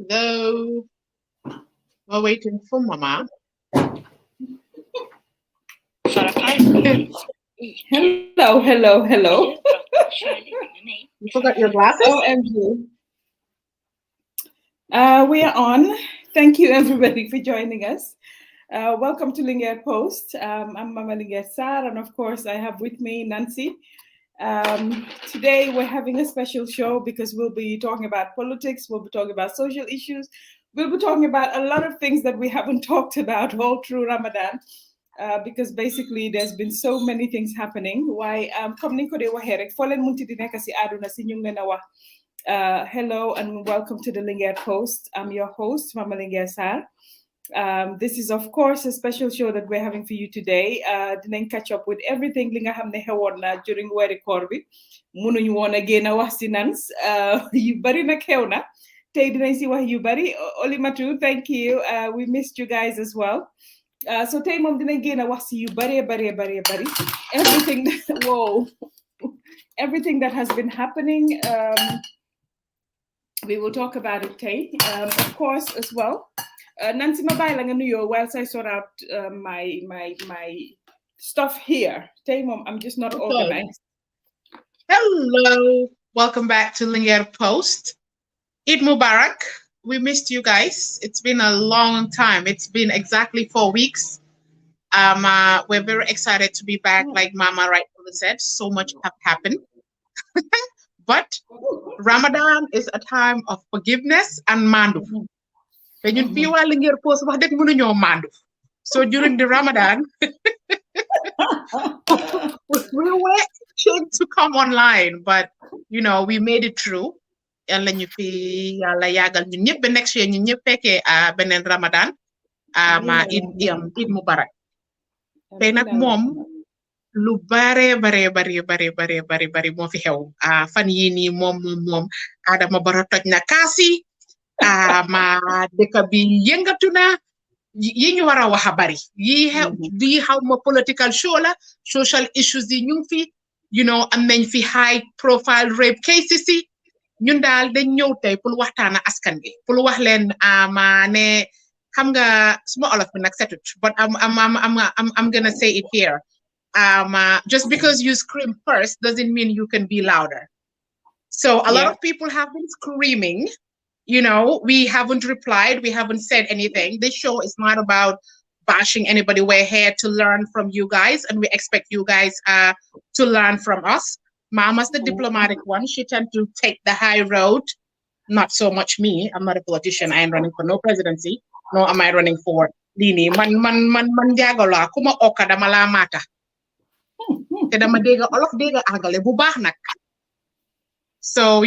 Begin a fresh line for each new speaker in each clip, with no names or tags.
Hello. We're waiting for Mama.
Hello.
You forgot your glasses?
OMG. We are on. Thank you, everybody, for joining us. Welcome to Lingere Post. I'm Mama Lingere Sarr, and of course, I have with me Nancy. Today, we're having a special show because we'll be talking about politics, we'll be talking about social issues, we'll be talking about a lot of things that we haven't talked about all through Ramadan. Because basically there's been so many things happening. Why comme niñ ko dee waxee rek foo leen munti di nekk si àdduna si ñu ngi leen a wax hello and welcome to the Lingere Post. I'm your host, Mama Lingere Sarr. This is of course a special show that we're having for you today. Dinañ catch up with everything li nga xam ne xewoon na during weeri koor bi munuñu woon a génn a wax si nans yu bari nag xew na tey dinañ si wax yu bari. Olimatu, thank you. We missed you guys as well. So tey moom dinañ génn a wax si yu bari. Everything whoa. Everything that has been happening, we will talk about it today. Of course, as well. Nancy Mabay lang nuyo whilst I sort out my stuff here. Today, Mom, I'm just not organized.
Hello, welcome back to Linguère Post. Eid Mubarak. We missed you guys. It's been a long time. It's been exactly 4 weeks. We're very excited to be back, like Mama rightfully said. So much have happened. But Ramadan is a time of forgiveness and mandu. When you feel well in your post, so during the Ramadan, we were trying to come online, but we made it through. And then you feel the next year you benen Ramadan. Eid Mubarak. Tey nag moom lu bare moo fi xew fan yii nii moom Adama Barrow toj na kaasi ma dëkk bi yëngatu na yi ñu war a wax a bari yi xew ma political show la social issues yi ñu fi am nañ fi high profile rape cases yi ñun daal dañ ñëw tey pour waxtaana askan bi pour wax leen ma ne xam nga suma olof bi nag setut but I'm gonna say it here. Just because you scream first doesn't mean you can be louder. So a lot of people have been screaming. We haven't replied. We haven't said anything. This show is not about bashing anybody. We're here to learn from you guys, and we expect you guys to learn from us. Mama's the diplomatic one. She tends to take the high road. Not so much me. I'm not a politician. I am running for no presidency. Nor am I running for Lini. Man jagala kuma oka dama la mata. Te dama dega olof dega agale bu baax nak. So,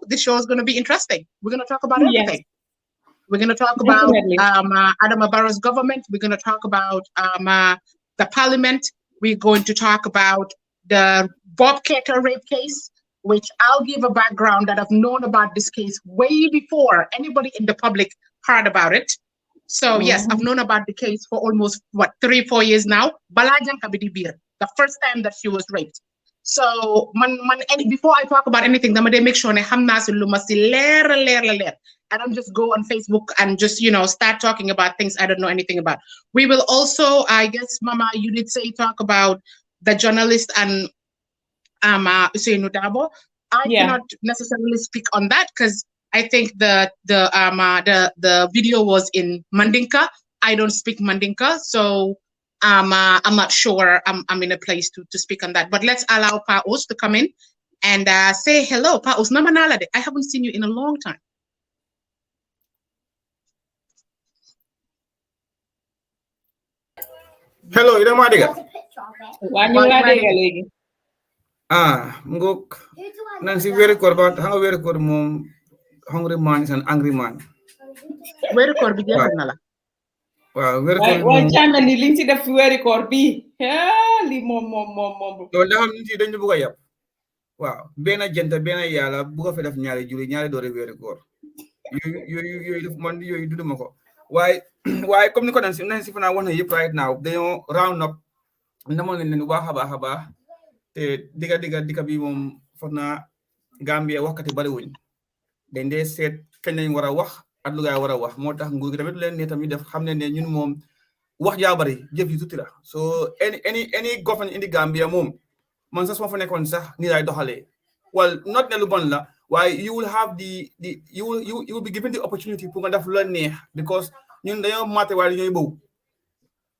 this show is going to be interesting. We're going to talk about everything. Yes. We're going to talk about Adama Barrow's government. We're going to talk about the parliament. We're going to talk about the Bob Keita rape case, which I'll give a background that I've known about this case way before anybody in the public heard about it. So yes, I've known about the case for almost 3-4 years now. Balajan Kabidibir, the first time that she was raped. So before I talk about anything, I'm gonna make sure I and I'm just go on Facebook and just start talking about things I don't know anything about. We will also, I guess, Mama, you did say talk about the journalist and Usainu Dabo. I cannot necessarily speak on that because I think the video was in Mandinka. I don't speak Mandinka, so I'm not sure I'm in a place to speak on that. But let's allow Paus to come in and say hello. Paus, namanalade. I haven't seen you in a long time.
Hello, ida ma dega. Ngok Nancy very korba hanga very kor mom hungry man is an angry man.
Very kor bi jeexal na la.
Waaw very kor.
Wa chama ni liñ ci def very kor bi. Li mom.
Do la xam ci dañu bëgg yab. Waaw bena jenta bena yalla bu ko fi def ñaari julli ñaari doore very kor. Yoy def man yoy duduma ko. Why comme ni ko Nancy fana wax na yep right now dañu round up ndamo leen haba te diga bi mom fona Gambia waxati bari wuñ dañ dé sét kañ lañ wara wax at lu gaay wara wax motax nguur gi tamit leen ne tamit def xamné né ñun mom wax ja bari jëf yu tuti la so any government in the Gambia mom man sax ma fa nekkon sax ni lay doxalé well not ne lu bon la why you will have you will be given the opportunity pour nga def lu neex because ñun dañoo maté wala ñoy bëw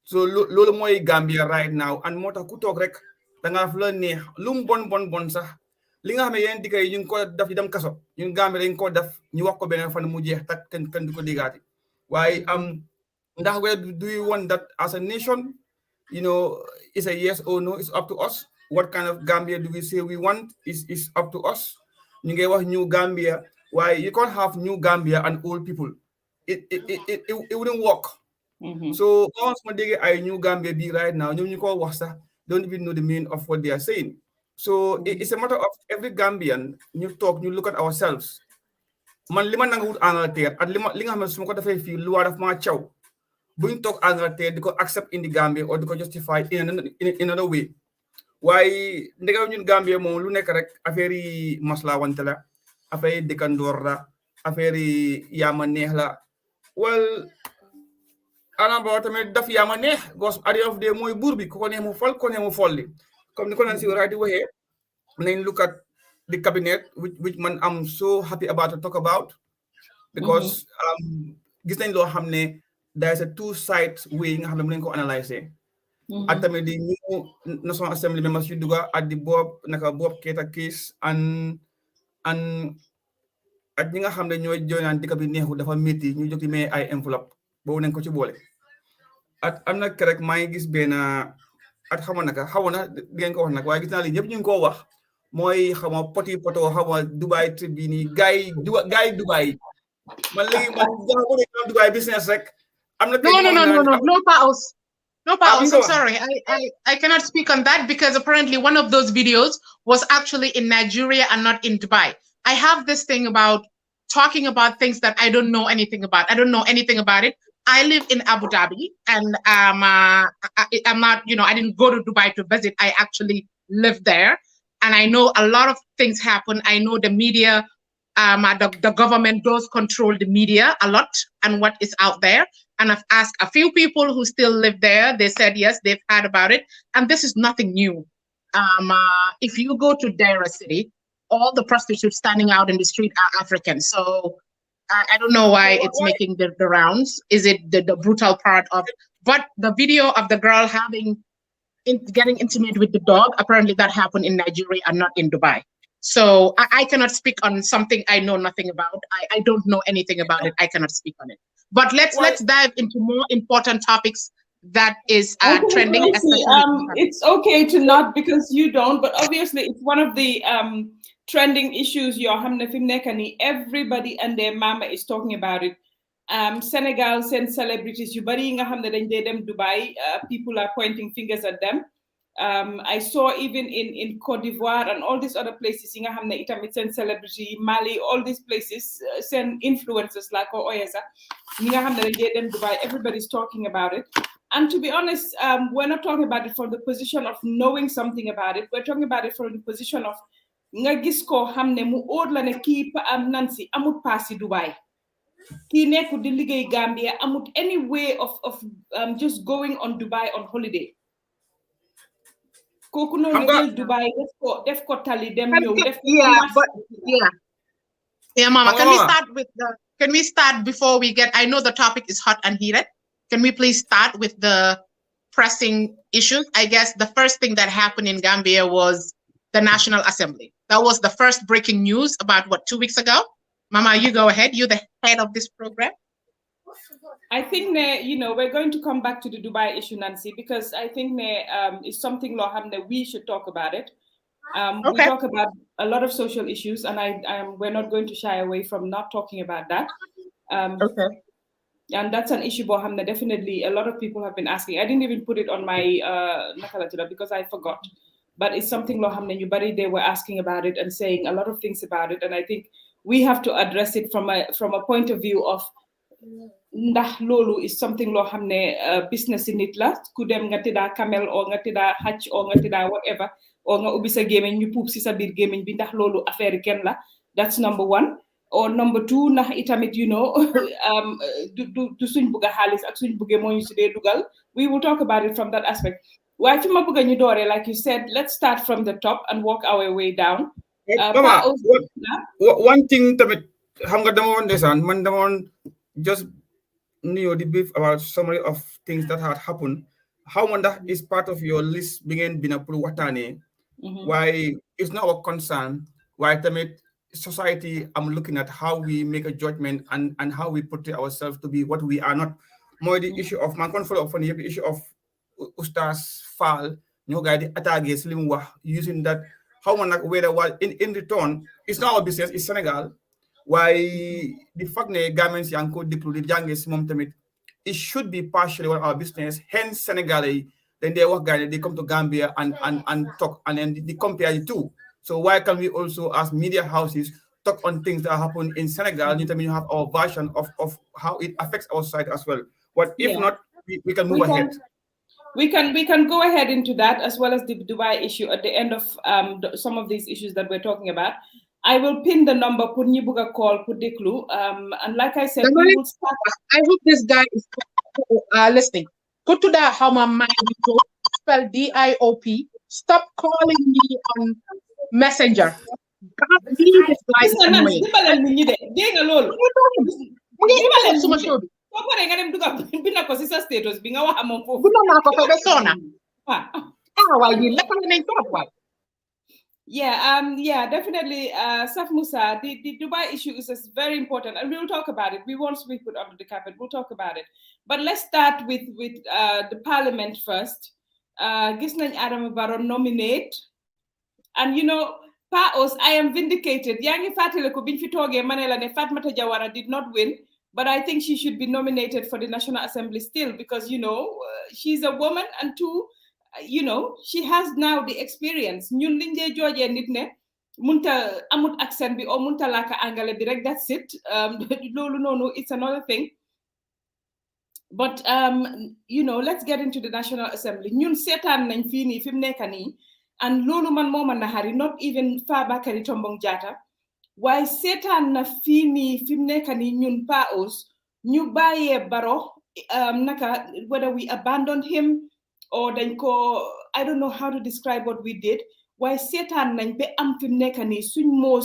so lolu moy Gambia right now and motax ku tok rek da nga def lu neex lu bon sax li nga xamé yeen digay ñu ko def di dem kasso ñun Gambia dañ ko def ñu wax ko benen fan mu jeex tak kan du ko digati why ndax where do you want that as a nation is a yes or no, it's up to us. What kind of Gambia do we say we want is up to us. ñu ngay wax new Gambia why you can't have new Gambia and old people. It wouldn't work. So once ma dégg ay new Gambia bi right now ñoom ñu ko wax sax don't even know the meaning of what they are saying. So it's a matter of every Gambian ñu talk ñu look at ourselves man li ma nanguwut Angleterre ak li nga xam ne su ma ko defee fii lu waa daf maa caw buñ toog Angleterre di ko accept indi Gambia or di ko justify in another way waaye ndegam ñun Gambia moom lu nekk rek affaire yi masla wante la affaire yi dëkkandoor la affaire yi yaama neex la well Adama Barrow tamit daf yaama neex gos at the end of the day mooy buur bi ko neex mu fal ko neex mu folli comme ni ko Nancy di waxee nañ look at the cabinet which man I'm so happy about to talk about because gis nañ loo xam ne there is a two sides way nga xam ne mën nañ ko analyser at tamit di ñu National Assembly members yu duga at di Bob Keita case and at ñi nga xam ne ñooy joynaan dëkk bi neexu dafa métti ñu jóg di may ay enveloppe boobu nañ ko ci boole at am na kerek maa ngi gis benn at xamoon naka xawoon na di ngeen ko wax nag waaye gis naa li ñëpp ñu ngi koo wax mooy xama poti poto xama Dubai Tribune gaay Dubai man léegi man Dubai business rek am na
No, Paus, I'm sorry. I cannot speak on that because apparently one of those videos was actually in Nigeria and not in Dubai. I have this thing about talking about things that I don't know anything about. I don't know anything about it. I live in Abu Dhabi and I'm not, I didn't go to Dubai to visit. I actually live there and I know a lot of things happen. I know the media, the government does control the media a lot and what is out there. And I've asked a few people who still live there. They said, yes, they've heard about it. And this is nothing new. If you go to Daira City, all the prostitutes standing out in the street are African. So I don't know why it's making the rounds. Is it the brutal part of, but the video of the girl getting intimate with the dog, apparently that happened in Nigeria and not in Dubai. So I cannot speak on something I know nothing about. I don't know anything about it. I cannot speak on it. But let's dive into more important topics that is trending.
It's okay to not because you don't, but obviously it's one of the trending issues. Everybody and their mama is talking about it. Senegal sent celebrities. You bari nga xamne dañ dey dem Dubai. People are pointing fingers at them. I saw even in Cote d'Ivoire and all these other places, itamit send celebrity, Mali, all these places send influencers like Oyeza. Dubai, everybody's talking about it. And to be honest, we're not talking about it from the position of knowing something about it. We're talking about it from the position of Ngagisko Hamne mu odla ne ki Nancy amut pasi Dubai. Ki neku di ligay Gambia amut any way of just going on Dubai on holiday. Dubai, def ko tali dem ñew def
Mama, can we start before we get, I know the topic is hot and heated. Can we please start with the pressing issues? I guess the first thing that happened in Gambia was the National Assembly. That was the first breaking news about 2 weeks ago. Mama, you go ahead. You're the head of this program.
I think we're going to come back to the Dubai issue, Nancy, because I think it's something that we should talk about it. We talk about a lot of social issues, and we're not going to shy away from not talking about that. And that's an issue, that definitely a lot of people have been asking. I didn't even put it on my Nakalatula because I forgot. But it's something they were asking about it and saying a lot of things about it. And I think we have to address it from a point of view of ndax lolu is something lo xamne business nit la ku dem nga tida camel o nga tida hatch o nga tida whatever o nga ubi sa gemeñ ñu poup ci sa bir gemeñ bi ndax lolu affaire ken la. That's number one. Or number two, ndax itamit du suñ bëgga xaliss ak suñ bëgge mo ñu ci dé dugal. We will talk about it from that aspect. Why fi ma bëgga ñu dooré, like you said, let's start from the top and work our way down.
One thing tamit xam nga dama won desan man dama won just the brief about summary of things that had happened. How that is part of your list being approved watane. Why it's not a concern. Why society I'm looking at how we make a judgment and how we portray ourselves to be what we are not. More the issue of man follow up on the issue of Ustaz Fall, guy the attack using that how whether in return it's not our business, it's Senegal. Why the fact that governments yanko declare youngest mom tamit, it should be partially our business. Hence Senegalese, then they work they come to Gambia and talk and then they compare the two. So why can we also as media houses talk on things that happen in Senegal, you have our version of how it affects our society as well. But if not, we can move ahead.
We can go ahead into that, as well as the Dubai issue at the end of some of these issues that we're talking about. I will pin the number, put Nibuga call, put Deklu. And like I said, we will start.
I hope this guy is listening. Go to the Hama Mind, spell DIOP. Stop calling me on Messenger. God, this guy is annoying.
Yeah, definitely. Saf Musa, the Dubai issue is very important, and we'll talk about it. We won't speak with under the carpet. We'll talk about it. But let's start with the parliament first. Gis nañ Adama Barrow nominate, and you know, Paos, I am vindicated. Yangi Fateleku biñ fi toge manela ne Fatmata Jawara did not win, but I think she should be nominated for the National Assembly still, because you know she's a woman, and two, you know, she has now the experience. Ñun liñ dé jojé nit ne munta amut accent bi o munta laka angale bi rek, that's it. Lolu nonu, it's another thing. But you know, let's get into the National Assembly. Ñun setan nañ fi ni fim nekk ni, and lolu man moma nahari, not even Fabakary Tombong Jatta. Why setan na fi ni fim nekk ni ñun Paos ñu baye Barrow, naka, whether we abandoned him or then I don't know how to describe what we did. Why setan nañ be am fim nekk ni suñ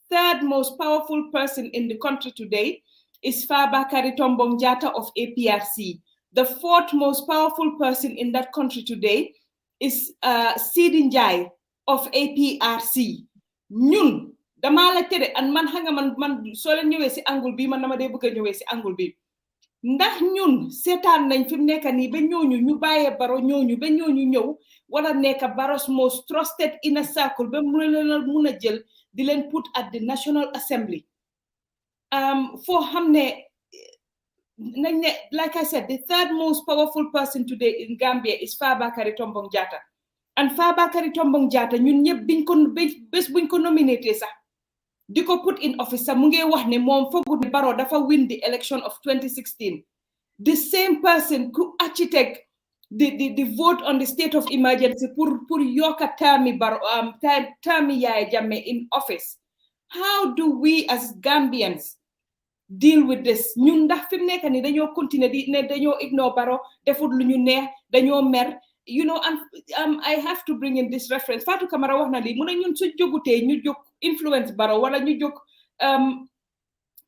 third most powerful person in the country today is Fabakary Tombong Jatta of APRC. The fourth most powerful person in that country today is Sidi Njie of APRC. Ñun dama la tere, and man hanga man so len ñëwé ci angle bi, man dama dé bëgg ñëwé ci angle bi. Ndax ñun sétan nañ fim nekk ni ba ñooñu ñu bayé Barrow ñooñu ba ñooñu ñëw wala nekk Barrow's most trusted inner circle ba mëna jël di len put at the National Assembly. For Hamne, like I said, the third most powerful person today in Gambia is Fabakary Tombong Jatta. And Fabakary Tombong Jatta, ñun ñëpp biñ ko bés buñ ko nominaté sax diko put in office sax mu ngi wax ne mom fogut ne Barrow dafa win the election of 2016. The same person who architect the vote on the state of emergency pour yoka termi Barrow termi Yaya Jammeh in office. How do we as Gambians deal with this? Ñun ndax fim nekk ni dañoo continuer di ne dañoo ignore Barrow, defut lu ñu neex, dañoo mer, you know. And I have to bring in this reference. Fatou Camara wax na li mu ne ñun su jógutee ñu jóg influence Barrow wala ñu jóg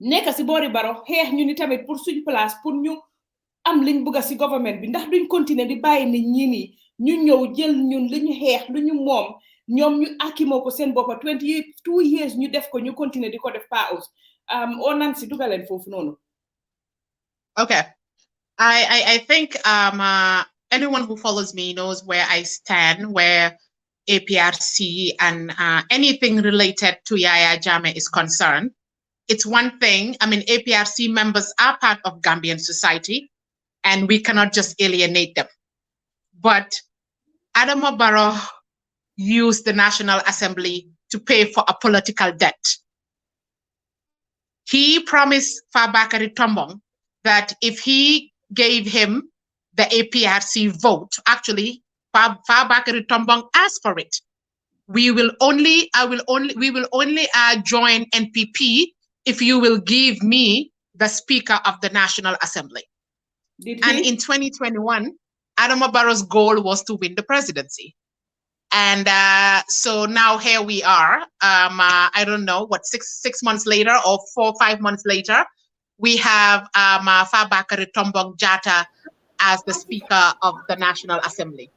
nekk si boori Barrow xeex ñu ni tamit pour suñ place pour ñu am liñ bëgg si government bi, ndax duñ continuer di bàyyi nit ñi ni ñu ñëw jël ñun li ñu xeex lu ñu moom ñoom ñu akimoo ko seen boppa 22 years ñu def ko ñu continuer di ko def Paos. Nancy dugalen fofu noonu.
Okay, I think anyone who follows me knows where I stand, where APRC and anything related to Yaya Jammeh is concerned. It's one thing. I mean, APRC members are part of Gambian society, and we cannot just alienate them. But Adama Barrow used the National Assembly to pay for a political debt. He promised Fabakary Tombong that if he gave him the APRC vote, actually, Fabakary Tombong asked for it. We will only join NPP if you will give me the Speaker of the National Assembly. And in 2021, Adama Barrow's goal was to win the presidency. And so now here we are. I don't know what, six months later or 4 or 5 months later, we have Fabakary Tombong Jatta as the Speaker of the National Assembly.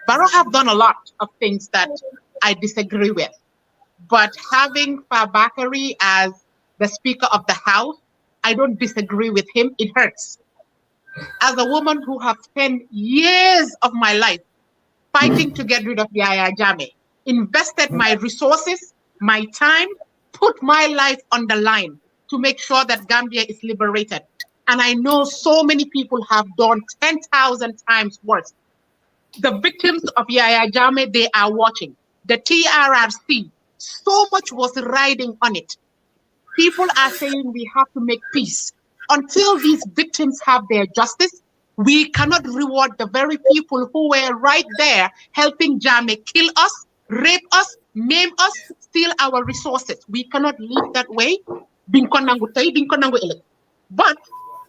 Barrow have done a lot of things that I disagree with, but having Fabakary as the Speaker of the House, I don't disagree with him. It hurts. As a woman who have spent years of my life fighting to get rid of Yaya Jammeh, invested my resources, my time, put my life on the line to make sure that Gambia is liberated. And I know so many people have done 10,000 times worse. The victims of Yaya Jammeh, they are watching. The TRRC, so much was riding on it. People are saying we have to make peace. Until these victims have their justice, we cannot reward the very people who were right there helping Jammeh kill us, rape us, maim us, steal our resources. We cannot live that way. But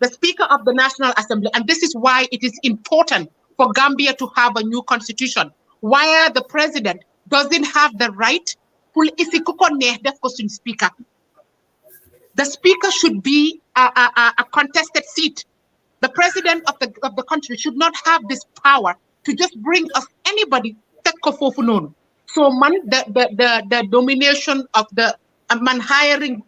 the Speaker of the National Assembly, and this is why it is important for Gambia to have a new constitution, where the president doesn't have the right to speaker. The speaker should be a contested seat. The president of the country should not have this power to just bring us anybody. So man, the domination of the man hiring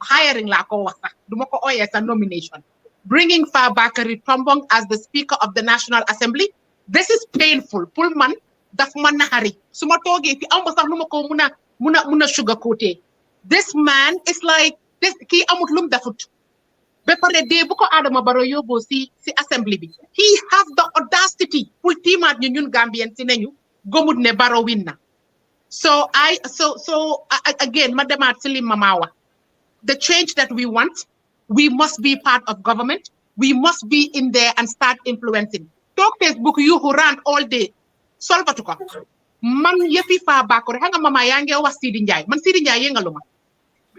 as a nomination. Bringing Fabakary Tombong as the Speaker of the National Assembly, this is painful. Pullman, daf man nahari. Sumatoge ti amba sax numa ko muna sugarcoat. This man is like this ki amut lum dafut. Be pare de bu ko Adama Barrow yobo si assembly bi. He has the audacity pul timat ñun Gambian ci nañu gomut ne Barrow win na. So again, Madam Atsili Mamawa, the change that we want, we must be part of government. We must be in there and start influencing. Talk Facebook, you who rant all day. Solve it. Man yefi fa bakore hanga mama yange wa Sidi Njai. Man Sidi Njai yengaluma.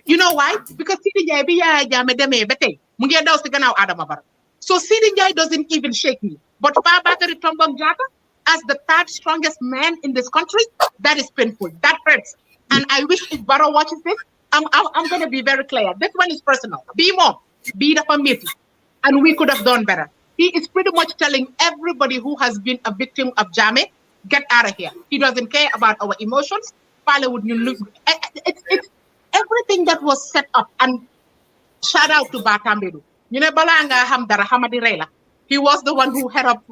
You know why? Because Sidi Njai biya jame deme bete. Mungi daw si ganaw Adama Barrow. So Sidi Njai doesn't even shake me. But Fabakary Tombong Jatta, as the third strongest man in this country, that is painful. That hurts. And I wish if Barrow watches this, I'm going to be very clear. This one is personal. Be more. Be the committee. And we could have done better. He is pretty much telling everybody who has been a victim of Jammeh, get out of here. He doesn't care about our emotions. It's everything that was set up. And shout out to Batambedu. You know, Balanga Hamdara Hamadi Rela. He was the one who helped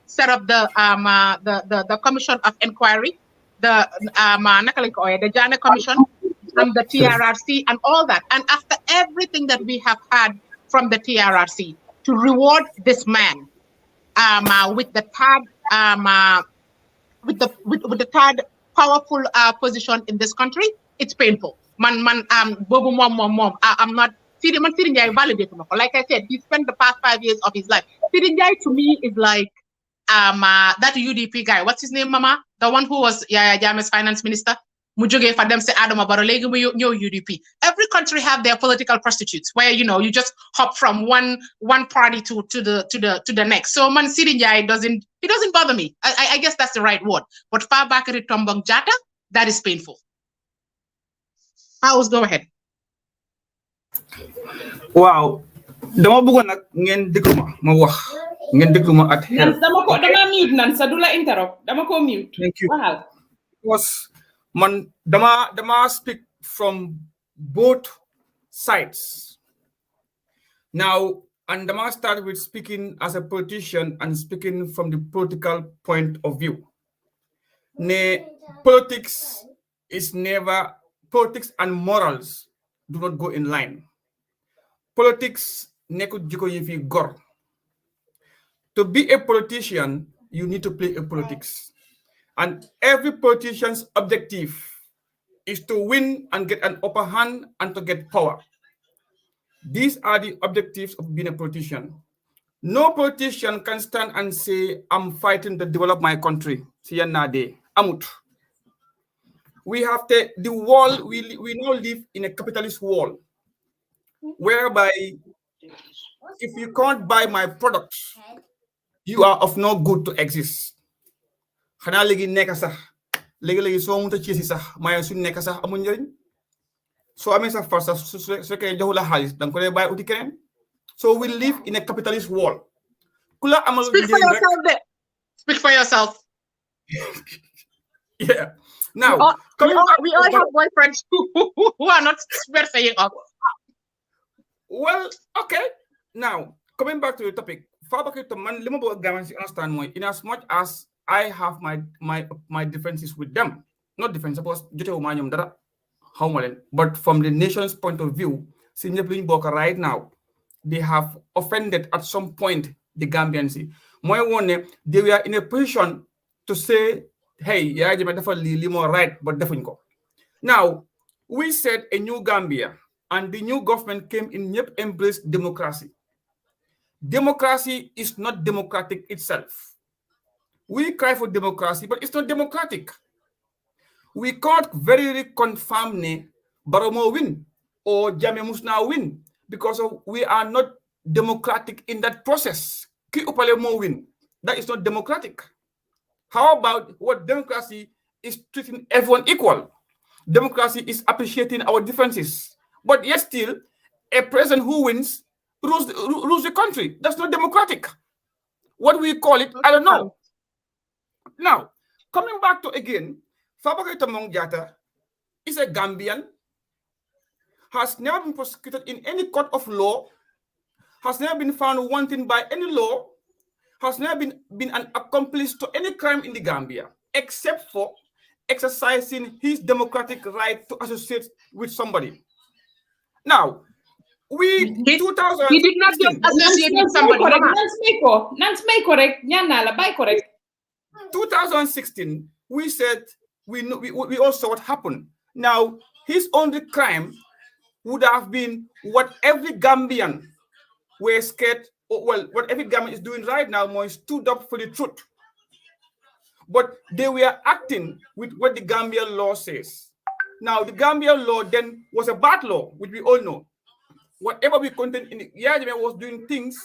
set up the Commission of Inquiry, the Jammeh Commission, and the TRRC, and all that. And after everything that we have had from the TRRC, to reward this man with the third powerful position in this country, it's painful. I'm not. Sidi Njai validated me. Like I said, he spent the past 5 years of his life. Sidi Njai to me is like that UDP guy. What's his name, Mama? The one who was Yaya Jammeh's finance minister. Mujuge for them say Adama Barrow legi mu yo UDP. Every country have their political prostitutes where you just hop from one party to the next. So man Sidi Njai doesn't bother me. I guess that's the right word. But Fabakary Tombong Jatta, that is painful. Go ahead.
Wow, dama bëggoon nag ngeen déglu ma wax ngeen déglu ma at xel.
dama mute nan sa dula interrupt dama ko mute.
Thank you. Was man dama speak from both sides. Now, and dama start with speaking as a politician and speaking from the political point of view. Politics and morals do not go in line. Politics nekut jiko yefi gor. To be a politician, you need to play a politics. And every politician's objective is to win and get an upper hand and to get power. These are the objectives of being a politician. No politician can stand and say, I'm fighting to develop my country. Amut. We have the wall, we now live in a capitalist world, whereby if you can't buy my products, you are of no good to exist. So we live in a capitalist world.
Speak for yourself there. Speak for yourself.
Yeah. Now,
we all have boyfriends who are not saying up.
Well, okay. Now, coming back to the topic, in as much as I have my differences with them, not difference, but from the nation's point of view, right now, they have offended at some point the Gambians. They were in a position to say, hey, yeah, you might definitely more right, but definitely go. Now, we said a new Gambia and the new government came in, embraced democracy. Democracy is not democratic itself. We cry for democracy, but it's not democratic. We can't very confirm Baromo win or Jammeh Musna win because we are not democratic in that process. Ki upale mo win. That is not democratic. How about what democracy is treating everyone equal? Democracy is appreciating our differences. But yet still, a president who wins rules the country. That's not democratic. What we call it, I don't know. Now, coming back to again, Fabakary Tombong Jatta is a Gambian, has never been prosecuted in any court of law, has never been found wanting by any law, has never been an accomplice to any crime in the Gambia, except for exercising his democratic right to associate with somebody. Now, he did
not just associate with somebody.
Nance may correct. Nyanala, by correct.
2016, we said we all saw what happened. Now, his only crime would have been what every Gambian were scared, well, what every Gambian is doing right now, more stood up for the truth. But they were acting with what the Gambian law says. Now, the Gambian law then was a bad law, which we all know. Whatever we contain in it, Jammeh was doing things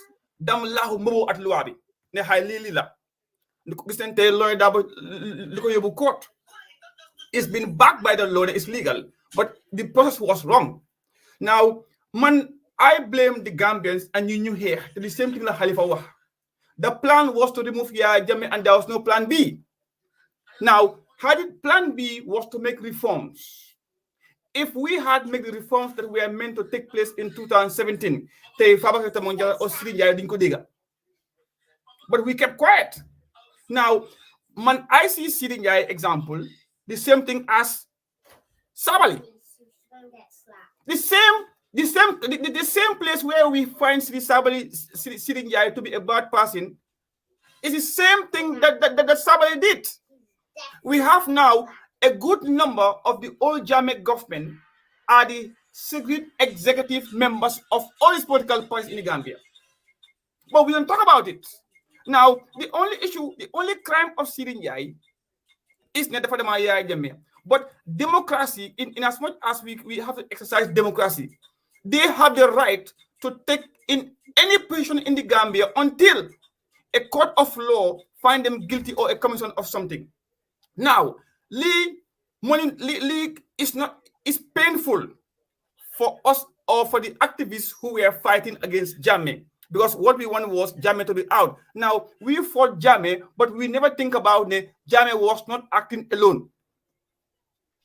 dam lahu mbo at luabi. Ne hailili la. Court. It's been backed by the law that it's legal, but the process was wrong. Now, I blame the Gambians and you knew here. The same thing like Halifa Wah. The plan was to remove Yahya Jammeh and there was no plan B. Now, plan B was to make reforms. If we had made the reforms that were meant to take place in 2017, but we kept quiet. Now, I see Sidi Njie example, the same thing as Sabally. The same place where we find Sidi Njie to be a bad person is the same thing that Sabally did. We have now a good number of the old Jammeh government are the secret executive members of all these political parties in the Gambia. But we don't talk about it. Now, the only crime of Sidi Njie is not for the Yahya Jammeh. But democracy, in as much as we have to exercise democracy, they have the right to take in any position in the Gambia until a court of law find them guilty or a commission of something. Now, League is painful for us or for the activists who were fighting against Jammeh, because what we want was Jammeh to be out. Now, we fought Jammeh, but we never think about Jammeh was not acting alone.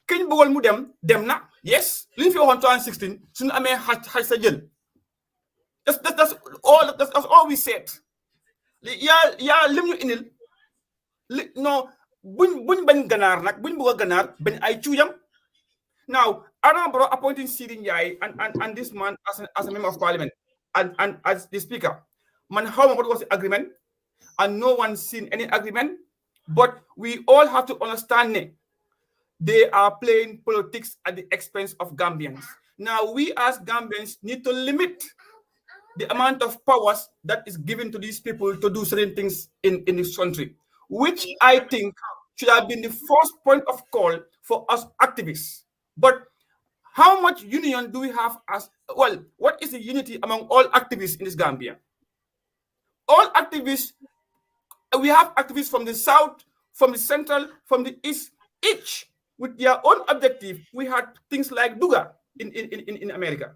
Can you bugol mu dem na? Yes. Liñ fi waxoon 2016 suñu amee xaj sa jël. That's all we said. yaa lim ñu inil no buñ bañ ganaar nag buñ bëgg a ganaar bañ ay cuuyam. Now, Adama Barrow appointing Sidi Njie and this man as a member of parliament and as the speaker. Man, what was the agreement? And no one seen any agreement. But we all have to understand they are playing politics at the expense of Gambians. Now, we as Gambians need to limit the amount of powers that is given to these people to do certain things in this country, which I think should have been the first point of call for us activists. But how much union do we have as well? What is the unity among all activists in this Gambia? All activists, we have activists from the south, from the central, from the east, each with their own objective. We had things like Duga in America.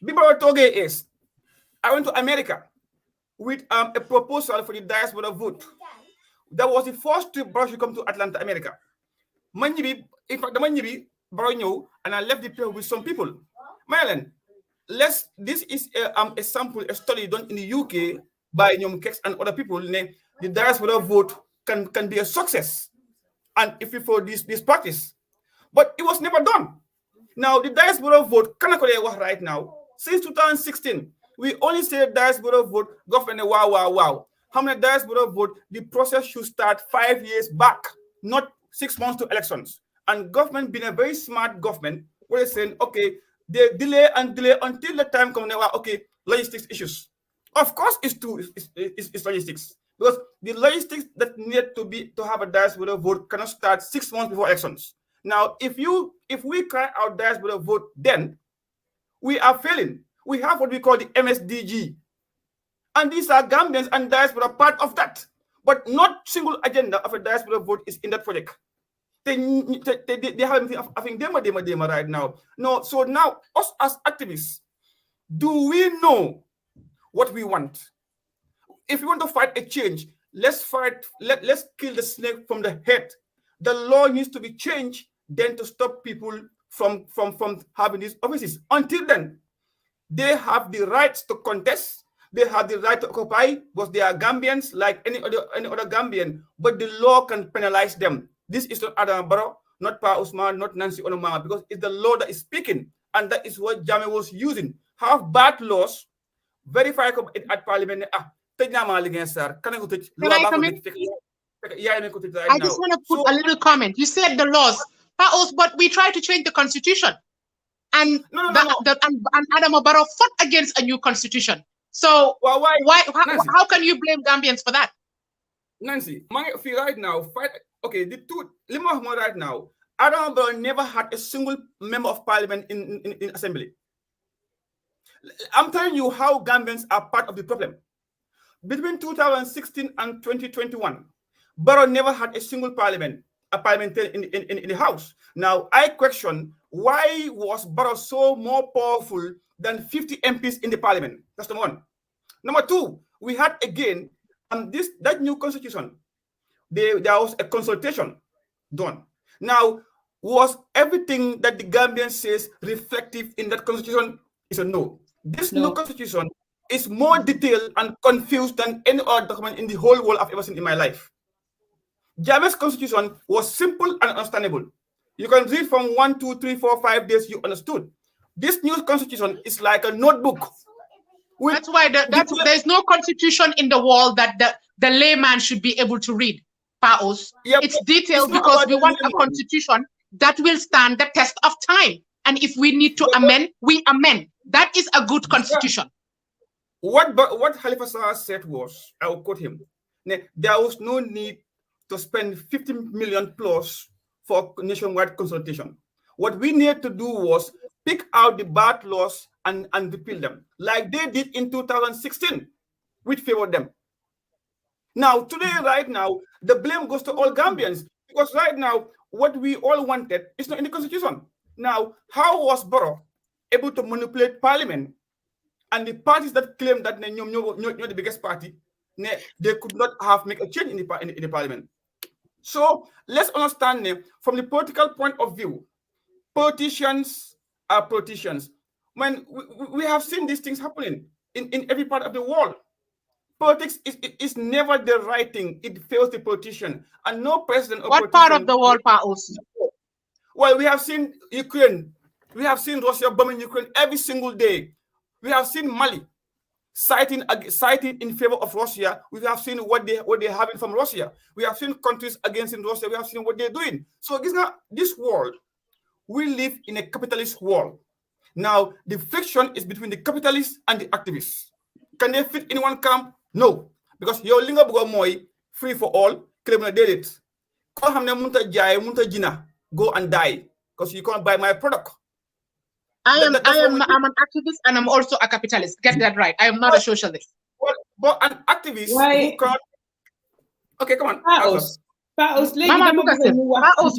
Bibara Toge is, I went to America with a proposal for the diaspora vote. That was the first trip Barrow should come to Atlanta, America. In fact, Barrow knew, and I left the place with some people. Maryland, this is a sample, a study done in the UK by Nyom Kex and other people. The diaspora vote can be a success, and if you follow this practice, but it was never done. Now the diaspora vote right now since 2016, we only say diaspora vote government wow. How many diaspora vote? The process should start 5 years back, not 6 months to elections. And government being a very smart government, we're saying, okay, they delay and delay until the time comes. Okay, logistics issues. Of course, it's logistics, because the logistics that need to have a diaspora vote cannot start 6 months before elections. Now, if we cry out diaspora vote, then we are failing. We have what we call the MSDG, and these are Gambians and diaspora part of that, but not single agenda of a diaspora vote is in that project. They have anything. I think dema right now. No, so now us as activists, do we know what we want? If we want to fight a change, let's fight. Let's kill the snake from the head. The law needs to be changed then to stop people from having these offices. Until then, they have the rights to contest. They have the right to occupy because they are Gambians like any other Gambian. But the law can penalize them. This is not Adam Barrow, not Pa Usman, not Nancy Onomama, because it's the law that is speaking, and that is what Jammeh was using. Have bad laws, verify at Parliament. Can I come in?
I just want to put a little comment. You said the laws, but we try to change the constitution, and Adam Barrow fought against a new constitution. So how can you blame Gambians for that?
Nancy, right now, okay, the two right now, Adam Barrow never had a single member of parliament in assembly. I'm telling you how Gambians are part of the problem. Between 2016 and 2021, Barrow never had a single parliamentarian in the House. Now, I question, why was Barrow so more powerful than 50 MPs in the parliament? That's number one. Number two, we had again, that new constitution, there was a consultation done. Now, was everything that the Gambian says reflective in that constitution? Is a no. This new constitution is more detailed and confused than any other document in the whole world I've ever seen in my life. Jammeh's constitution was simple and understandable. You can read from 1, 2, 3, 4, 5 days, you understood. This new constitution is like a notebook.
That's why there's no constitution in the world that the layman should be able to read. It's detailed because we want a constitution that will stand the test of time. And if we need to amend, we amend. That is a good constitution.
What Halifa Sallah said was, I will quote him, there was no need to spend 50 million plus for nationwide consultation. What we need to do was pick out the bad laws and repeal them, like they did in 2016, which favored them. Now, today, right now, the blame goes to all Gambians, because right now, what we all wanted is not in the constitution. Now, how was Barrow able to manipulate parliament, and the parties that claim that they're the biggest party, they could not have made a change in the parliament? So let's understand from the political point of view, politicians are politicians. When we have seen these things happening in every part of the world, politics is never the right thing. It fails the politician, and no president or
what part of the world, Paos?
Well, we have seen Ukraine. We have seen Russia bombing Ukraine every single day. We have seen Mali citing in favor of Russia. We have seen what they're having from Russia. We have seen countries against Russia. We have seen what they're doing. So this world, we live in a capitalist world. Now, the friction is between the capitalists and the activists. Can they fit in one camp? No. Because your lingo moy free for all, claim na did it. Go and die. Because you can't buy my product.
I'm an activist and I'm also a capitalist. Get that right. I am not a socialist.
But an activist who can't... Okay, come on.
Paos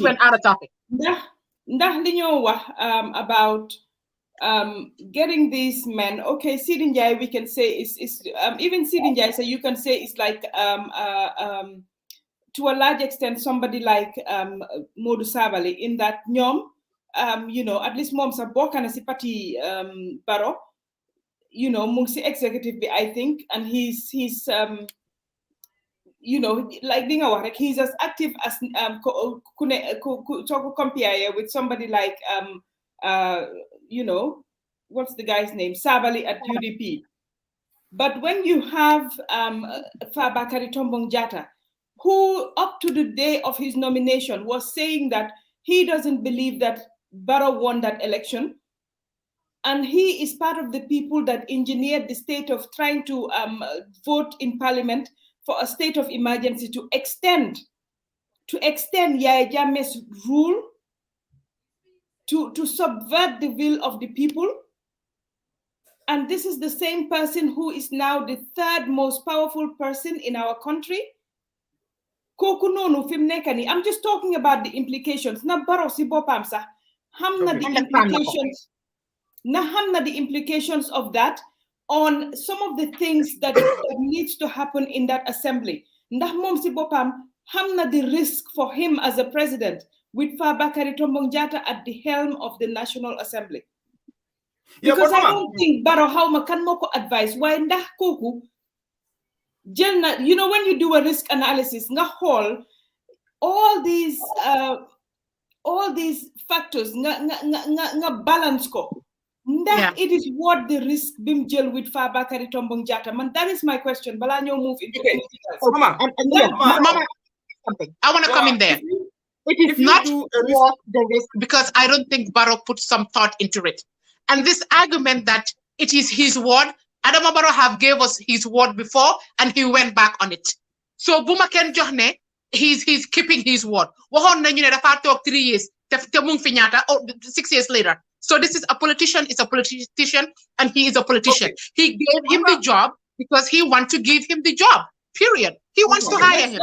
went out of topic.
About getting these men. Okay, Sidin Jai, we can say is even Sidin Jai, so you can say it's like to a large extent somebody like Modou Sabally, in that nyom. At least mom sa bokk na si parti Barrow, mu ngi si executive bi, I think, and he's like di nga wax rek, he's as active as ku compare with somebody like what's the guy's name, Sabally at UDP. But when you have Fabakary Tombong Jatta, who up to the day of his nomination was saying that he doesn't believe that Barrow won that election, And he is part of the people that engineered the state of trying to vote in parliament for a state of emergency to extend Yaya Jammeh's rule, to subvert the will of the people. And this is the same person who is now the third most powerful person in our country. Koku nonu fim nekani. I'm just talking about the implications. Na baro si bopam sa. Hamna the implications. Na hamna the implications of that on some of the things that needs to happen in that assembly. Ndah mom si bopam hamna the risk for him as a president with Fabakary Tombong Jatta at the helm of the National Assembly. Because I don't think Barrow how can moko advise why ndah koku jelna, you know, when you do a risk analysis, nga hall all these factors nga balance ko. Ndah it is what the risk bim jel with Fabakary Tombong Jatta. Man, that is my question. Bala ñoo move into
Mama, something. I want to come in there. It is not worth the risk because I don't think Barrow put some thought into it. And this argument that it is his word, Adama Barrow have gave us his word before and he went back on it. So Buma Ken Johne, he's keeping his word. Wahon na ñu ne dafa tok 3 years, te mung fi ñaata 6 years later. So this is a politician, and he is a politician.
Okay.
He gave him the job because he wants to give him the job. Period. He wants to hire him.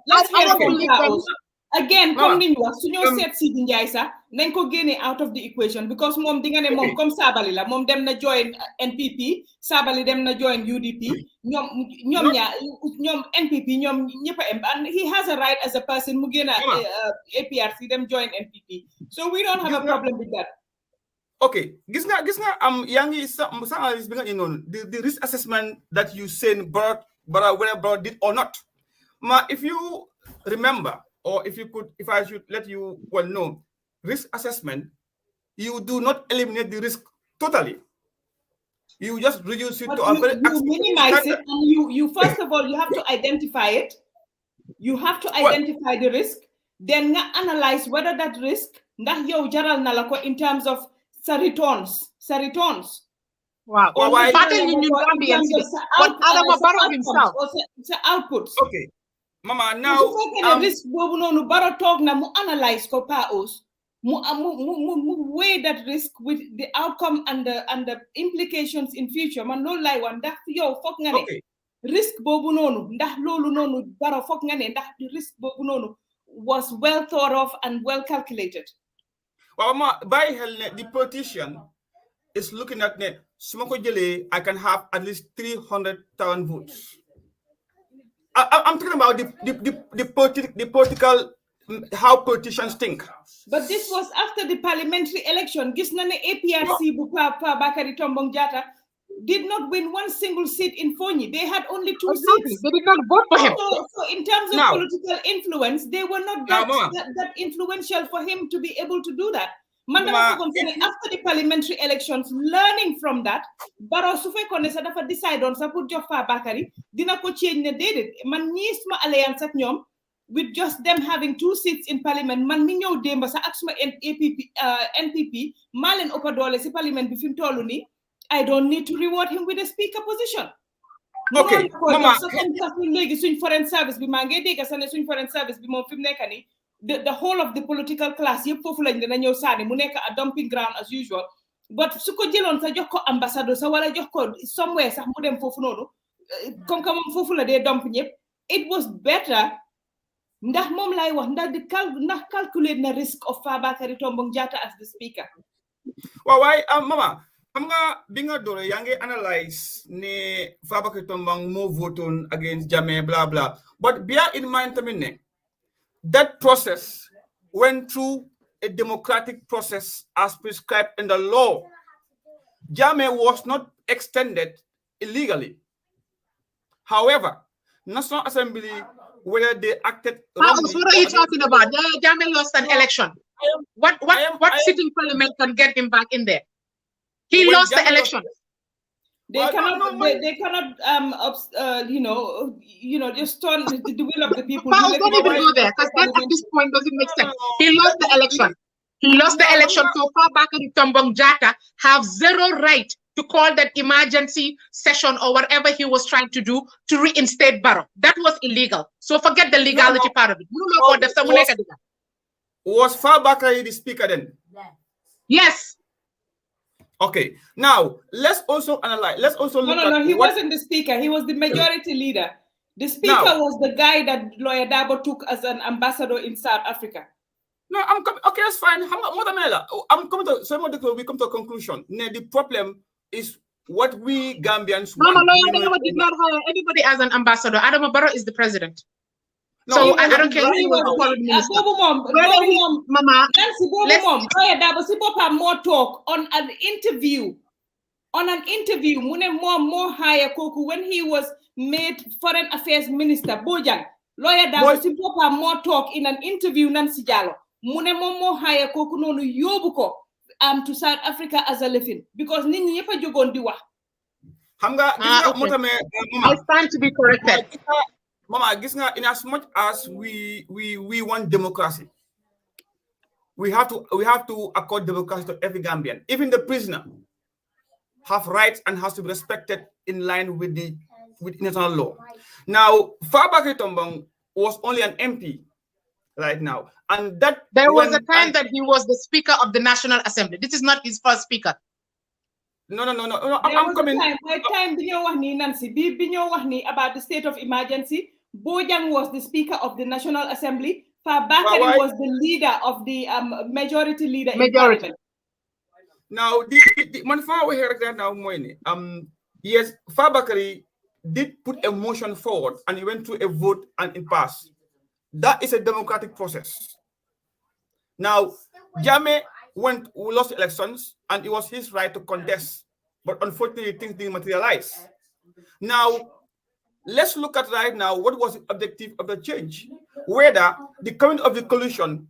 Let's hear from Chaos. Again, come in wax suñu set Sidi Njie sax nañ ko génne out of the equation because mom di nga ne mom comme Sabally la mom dem na join NPP, Sabally dem na join UDP, ñom NPP ñom ñepp and he has a right as a person mu génn APRC dem join NPP. So we don't have a problem with that.
Okay, gis nga yangi some analysis bi nga non the risk assessment that you said Barrow whether Barrow did or not. Ma, if you remember, or if I should let you well know, risk assessment, you do not eliminate the risk totally. You just reduce it to a very
minimize it, and you first of all you have to identify it. You have to identify the risk, then analyze whether that risk ndax yow jaral na la ko in terms of sa returns.
Wow.
Or
what Adama Barrow himself?
Outputs.
Okay. Mama, now
risk bobu nonu Barrow talk na mu analyze ko paos mu weigh that risk with the outcome and the implications in future. Man lol lay wan ndax yow fokk nga ne risk bobu nonu ndax lolu nonu Barrow fokk nga ne ndax risk bobu nonu was well thought of and well calculated.
Well, Mama, by the politician is looking at net sumako jele I can have at least 300,000 votes. I'm talking about the political, how politicians think.
But this was after the parliamentary election. Gisnane APRC Fabakary Tombong Jatta did not win one single seat in Fonyi. They had only 2 seats.
They did not vote for him.
So in terms of political influence, they were not that influential for him to be able to do that. After the parliamentary elections, learning from that, Barrow su fekkone sa dafa decide on sa pour jox Fabakary dina ko change ne dedet man ñi suma alliance ak ñom with just them having 2 seats in parliament man mi ñew demba sa ak suma NPP ma len ëppa doole ci parliament bi fim tollu ni I don't need to reward him with a speaker position.
Okay, Mama,
legi suñ foreign service bi ma ngay dégg sa ne suñ foreign service bi mom fim nekk ni the whole of the political class yep fofu lañ dina ñew saani mu nekk a dumping ground as usual, but su ko jëlon sa jox ko ambassadeur sa wala jox ko somewhere sax mu dem fofu nonu comme que mom fofu la dé dump ñep, it was better ndax mom lay wax ndax calculate na risk of Fabakary Tombong Jatta as the speaker.
Well, why Mama, xam nga bi nga doore yaa ngi analyze ne Fabakary Tombong moo votoon against Jammeh blah blah, but bear in mind tamit ne that process went through a democratic process as prescribed in the law. Jammeh was not extended illegally. However, National Assembly, whether they acted wrongly,
what are you talking about? Jammeh lost an election. What sitting parliament can get him back in there? He lost the election.
They cannot, just turn the will of the people.
Don't even go there, because that at this point doesn't make sense. He lost the election. He lost the election, so Fabakary Tombong Jatta have zero right to call that emergency session or whatever he was trying to do to reinstate Barrow. That was illegal. So forget the legality part of it.
Was Fabakary the speaker then?
Yes.
Okay. Now let's also analyze. Let's also look
No. He wasn't the speaker. He was the majority leader. The speaker was the guy that Lawyer Dabo took as an ambassador in South Africa.
No, I'm coming. Okay, that's fine. I'm coming to we come to a conclusion. Now, the problem is what we Gambians want.
Lawyer Dabo did not hire anybody as an ambassador. Adama Barrow is the president. No, so I don't care. He was
Lawyer Dabo si more talk on an interview. On an interview, more higher Koku when he was made foreign affairs minister. Bojang, Lawyer Dabo si more talk in an interview. Nancy Jallow. More higher Koku nonu yobuko to South Africa as a living because nini yepa jogon di wax.
I stand to be corrected.
Mama, in as much as we want democracy, we have to accord democracy to every Gambian. Even the prisoner have rights and has to be respected in line with international law. Now, Fabakary Tombong was only an MP right now, and that
there was a time that he was the Speaker of the National Assembly. This is not his first speaker.
No. I'm coming.
Time Nancy, about the state of emergency. Bojang was the Speaker of the National Assembly. Fabakary was the leader of the majority leader in Parliament.
Now, the manufacturer we hear that now, yes, Fabakary did put a motion forward and he went through a vote and it passed. That is a democratic process. Now, Jammeh lost elections and it was his right to contest, but unfortunately things didn't materialize. Now, let's look at right now what was the objective of the change. Whether the coming of the coalition,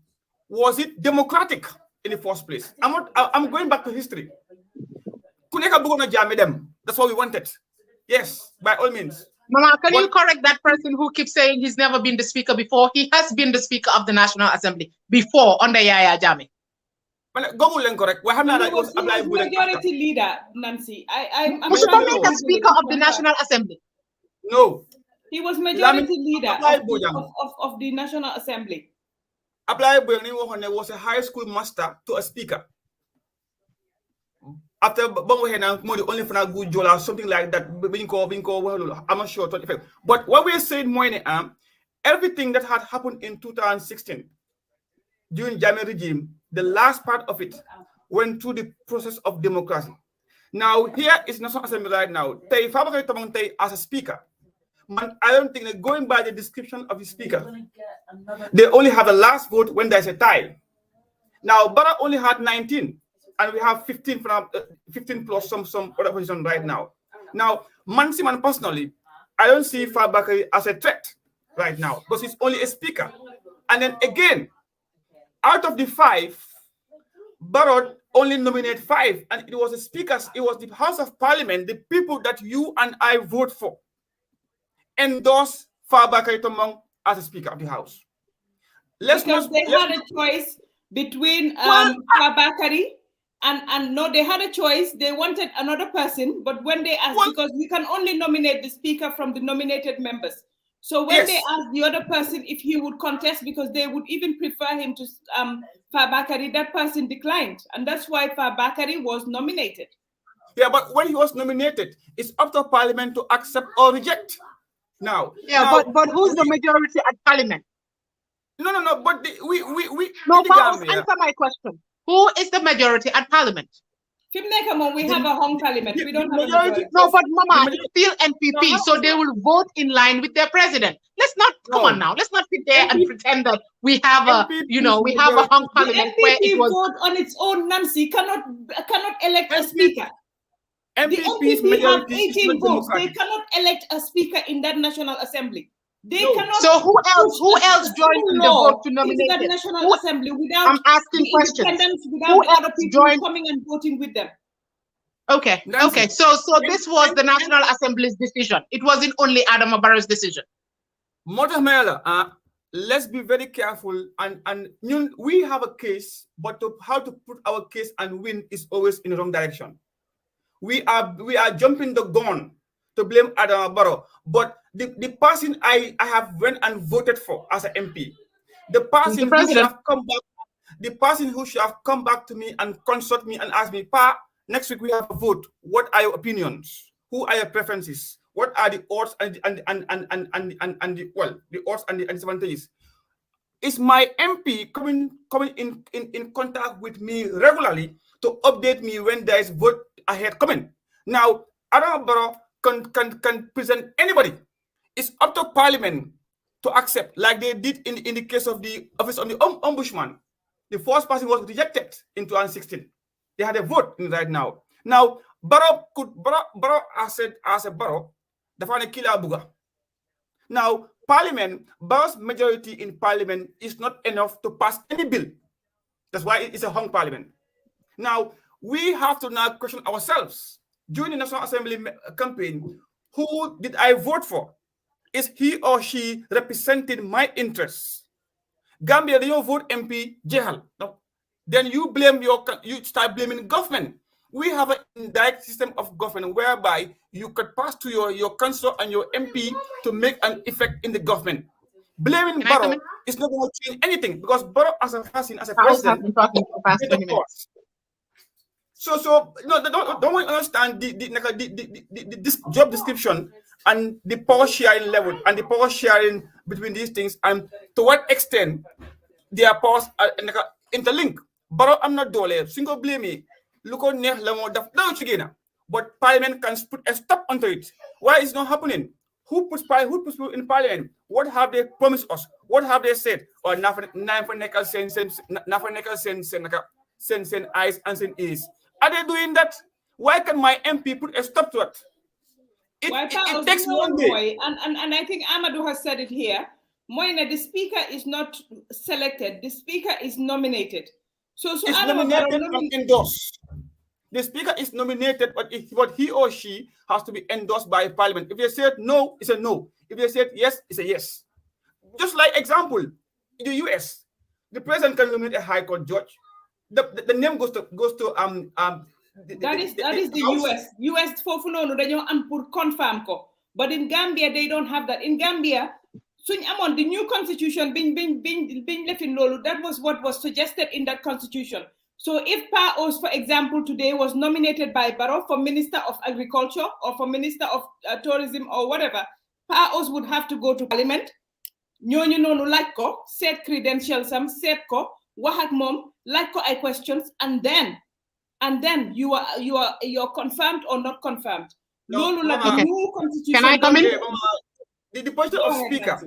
was it democratic in the first place? I'm going back to history. That's what we wanted. Yes, by all means.
Mama, can you correct that person who keeps saying he's never been the speaker before? He has been the Speaker of the National Assembly before under Yaya Jammeh.
Correct.
He was majority leader, Nancy. I'm
a Speaker of the National Assembly.
No.
He was majority leader of the National Assembly.
Ablaye Boyang was a high school master to a speaker. After Bongo Henang, the only for a good job or something like that, I'm not sure. But what we're saying, everything that had happened in 2016 during Jammeh regime, the last part of it went through the process of democracy. Now, here is National Assembly right now. Fabakary Tombong as a speaker. I don't think that going by the description of the speaker, they only have the last vote when there's a tie. Now, Barrow only had 19. And we have 15 plus some other position right now. Now, Mansiman personally, I don't see Fabakary as a threat right now because he's only a speaker. And then again, out of the 5, Barrow only nominated 5, and it was the speakers, it was the House of Parliament, the people that you and I vote for, endorse Fabakary Tombong as a Speaker of the House.
They had a choice between Fabakary and no, they had a choice. They wanted another person, but when they asked, because we can only nominate the speaker from the nominated members. So when they asked the other person if he would contest, because they would even prefer him to Fabakary, that person declined. And that's why Fabakary was nominated.
Yeah, but when he was nominated, it's up to Parliament to accept or reject. Now,
but who's the majority at Parliament?
No, but we
answer my question. Who is the majority at Parliament?
We have a hung Parliament. We don't have a majority.
No, but Mama, it's still NPP, so they will vote in line with their president. Let's not come on now. Let's not sit there and pretend that we have a hung Parliament where it was
vote on its own. Nancy cannot elect a speaker. The NPP have 18 votes. They cannot elect a speaker in that National Assembly. They cannot.
So who else joined in the vote to nominate
that National Assembly without
I'm asking questions.
Without other people coming and voting with them?
Okay. So this was the National Assembly's decision. It wasn't only Adama Barrow's decision.
let's be very careful. And we have a case, but how to put our case and win is always in the wrong direction. We are jumping the gun to blame Adama Barrow, but the person I have went and voted for as an MP, the person who should have come back, the person who should have come back to me and consult me and ask me, Pa, next week we have a vote. What are your opinions? Who are your preferences? What are the odds and the odds and the disadvantages? Is my MP coming in contact with me regularly to update me when there is vote ahead coming? Now, Adama Barrow can present anybody. It's up to Parliament to accept, like they did in the case of the Office of the Ombudsman. The first person was rejected in 2016. They had a vote right now. Now, Barrow as a Barrow, the final killer buga. Now, Parliament, Barrow's majority in Parliament is not enough to pass any bill. That's why it's a hung Parliament. Now, we have to now question ourselves. During the National Assembly campaign, who did I vote for? Is he or she representing my interests? Gambia, you vote MP Jehal. No. Then you start blaming government. We have an indirect system of government whereby you could pass to your council and your MP to make an effect in the government. Blaming Barrow is not going to change anything because Barrow as a president, So no, don't we understand this job description and the power sharing level and the power sharing between these things and to what extent their powers are interlinked. Barrow am not dole, single blame me. Look on near Lamo but Parliament can put a stop onto it. Why is it not happening? Who puts people in Parliament? What have they promised us? What have they said? Or Nafanekal send eyes and send ears. Are they doing that? Why can my MP put a stop to it? It takes one day.
And I think Amadou has said it here. Moina, the speaker is not selected. The speaker is nominated. So
it's nominated and endorsed. The speaker is nominated, but he or she has to be endorsed by Parliament. If they said no, it's a no. If they said yes, it's a yes. Just like example, in the US, the president can nominate a high court judge. The name goes to
that is the US. US for no they don't confirm ko. But in Gambia they don't have that. In Gambia, the new constitution being left in Lolu, that was what was suggested in that constitution. So if PAOS, for example, today was nominated by Barrow for Minister of Agriculture or for Minister of Tourism or whatever, PAOS would have to go to Parliament. Ñooñu nonu laaj ko, set credentials set ko, wax ak mom, laaj ko ay questions, and then you are confirmed or not confirmed. Lolu la the new constitution.
Can I come in?
The position of speaker.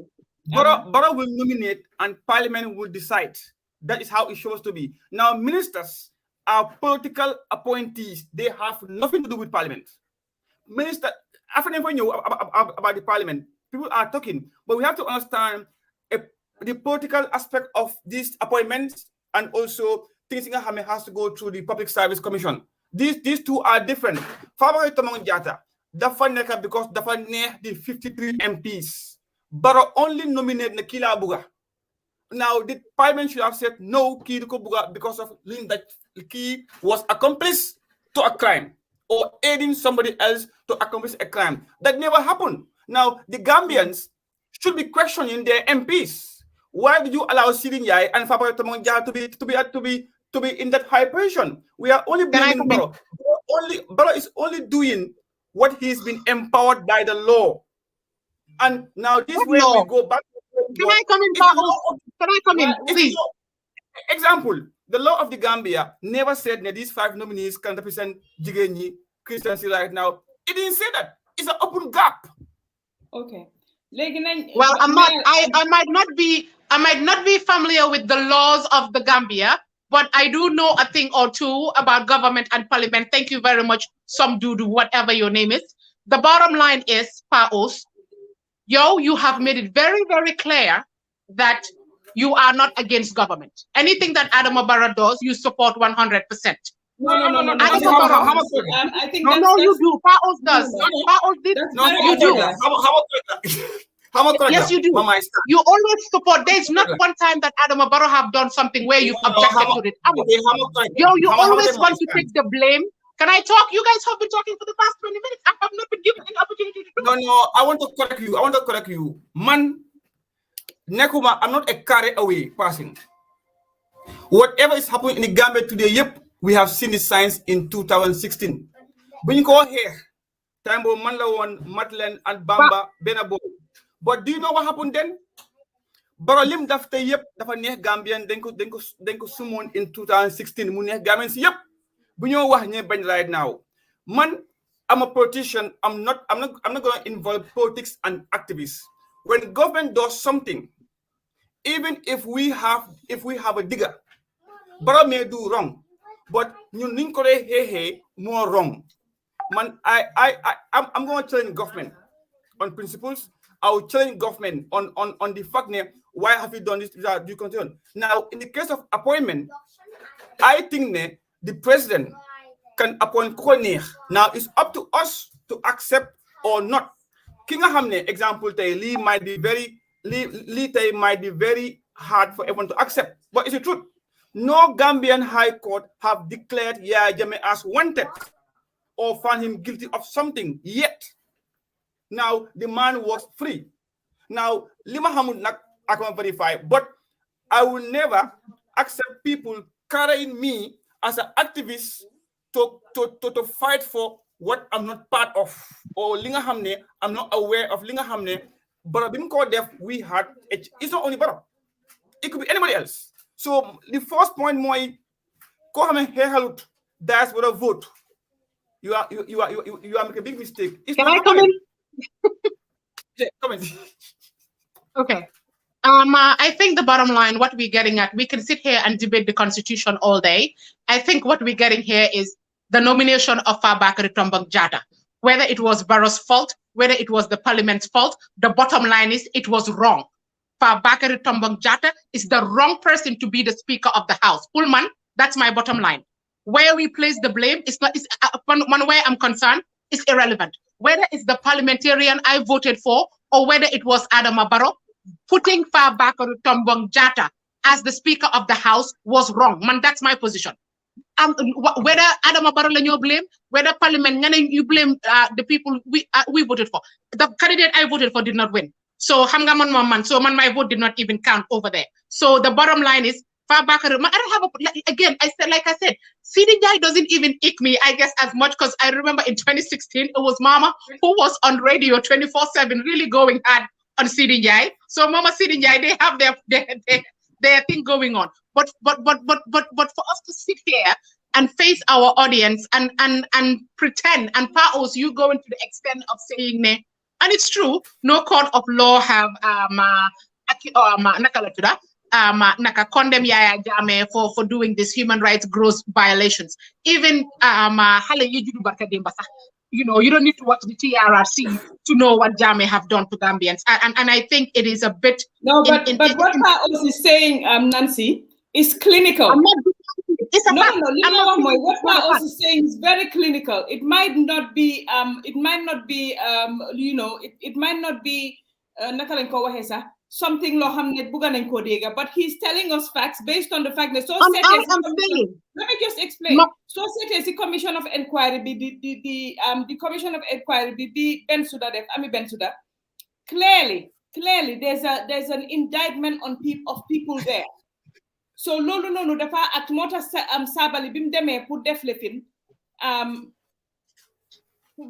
Barrow will nominate and Parliament will decide. That is how it shows to be. Now, ministers are political appointees. They have nothing to do with Parliament. Minister, after never knew about the Parliament, people are talking, but we have to understand the political aspect of these appointments and also things has to go through the Public Service Commission. These two are different. Fabio Tomong Jata, because the 53 MPs. Barrow only nominated Nakila Abuga. Now, the Parliament should have said no, because of that Key was accomplice to a crime or aiding somebody else to accomplish a crime. That never happened. Now, the Gambians should be questioning their MPs. Why did you allow Sirin Yai and Fabio Tomonja to be in that high position? We are only blaming Barrow. Barrow is only doing what he's been empowered by the law. And now this way we go back.
Can I come in, Pablo? Can I come in, please?
Example, the law of the Gambia never said that these 5 nominees can represent Jigeni Christianity right now. It didn't say that. It's an open gap.
Okay.
Well, I might not be familiar with the laws of the Gambia, but I do know a thing or two about government and Parliament. Thank you very much, some dude, whatever your name is. The bottom line is, Paos, you have made it very, very clear that you are not against government. Anything that Adama Barrow does, you support 100%.
No.
I think no, you do. Paos does. Paos did.
No,
you do.
How about
Yes, you do.
Mama,
You always support. There's not one time that Adama Barrow have done something where you've objected to it. You always want to take the blame. Can I talk? You guys have been talking for the past 20 minutes. I have not been given an opportunity to talk.
No, I want to correct you. Man, Nekuma, I'm not a carry away person. Whatever is happening in the Gambia today, yep, we have seen the signs in 2016. When you go here, Tambo, Manlawan, Matlan, and Bamba, Benabo. But do you know what happened then? Barolim dafte yep, dafa neex Gambian, then ko summon in 2016. Mu neex Gambians yep. Bu ñoo wax ñe bañ right now. Man, I'm a politician. I'm not going to involve politics and activists. When government does something, even if we have a digger, Baro may do wrong, but you ninkore hey more wrong. Man, I'm going to challenge government on principles. I will challenge government on the fact that why have you done this? Do you continue? Now, in the case of appointment, I think that the president can appoint Konir. Now, it's up to us to accept or not. King Hamne example, Lee might be very hard for everyone to accept, but it's the truth. No Gambian High Court have declared Yahya Jammeh as wanted or found him guilty of something yet. Now, the man was free. Now, Lima Hamud nak I can verify, but I will never accept people carrying me as an activist to fight for what I'm not part of. Or Linga Hamne, I'm not aware of Linga Hamne, but we had, it's not only Barrow. It could be anybody else. So the first point, moi, ko hame halut, that's what a vote. You are making a big mistake.
Can I come in?
Yeah, come in.
Okay. I think the bottom line, what we're getting at, we can sit here and debate the Constitution all day. I think what we're getting here is the nomination of Fabakary Tombong Jatta. Whether it was Barrow's fault, whether it was the Parliament's fault, the bottom line is it was wrong. Fabakary Tombong Jatta is the wrong person to be the Speaker of the House. Pullman, that's my bottom line. Where we place the blame, one way I'm concerned, is irrelevant. Whether it's the parliamentarian I voted for or whether it was Adama Barrow, putting Fabakary Tombong Jatta as the Speaker of the House was wrong. Man, that's my position. Whether Adama Barrow you blame, whether Parliament you blame the people we voted for. The candidate I voted for did not win. So my vote did not even count over there. So the bottom line is Fabakary. I don't have like I said, Sidi Njie doesn't even ick me, I guess, as much because I remember in 2016 it was Mama who was on radio 24/7, really going hard on Sidi Njie. So Mama Sidi Njie, they have their thing going on. But for us to sit here and face our audience and pretend and Paos, you go into the extent of saying ne, and it's true, no court of law have condemn Yahya Jammeh for doing these human rights gross violations. Even you know, you don't need to watch the TRRC to know what Jammeh have done to Gambians. And I think it is a bit...
No, but what Paos is saying, Nancy, is clinical.
I'm not,
what Paos is saying is very clinical. It might not be, something but he's telling us facts based on the fact that let me just explain. So the Commission of Inquiry the Commission of Inquiry be Bensouda def Ami Bensouda. Clearly there's an indictment on people there. So no dafa at mota sabali bim deme pour def lefin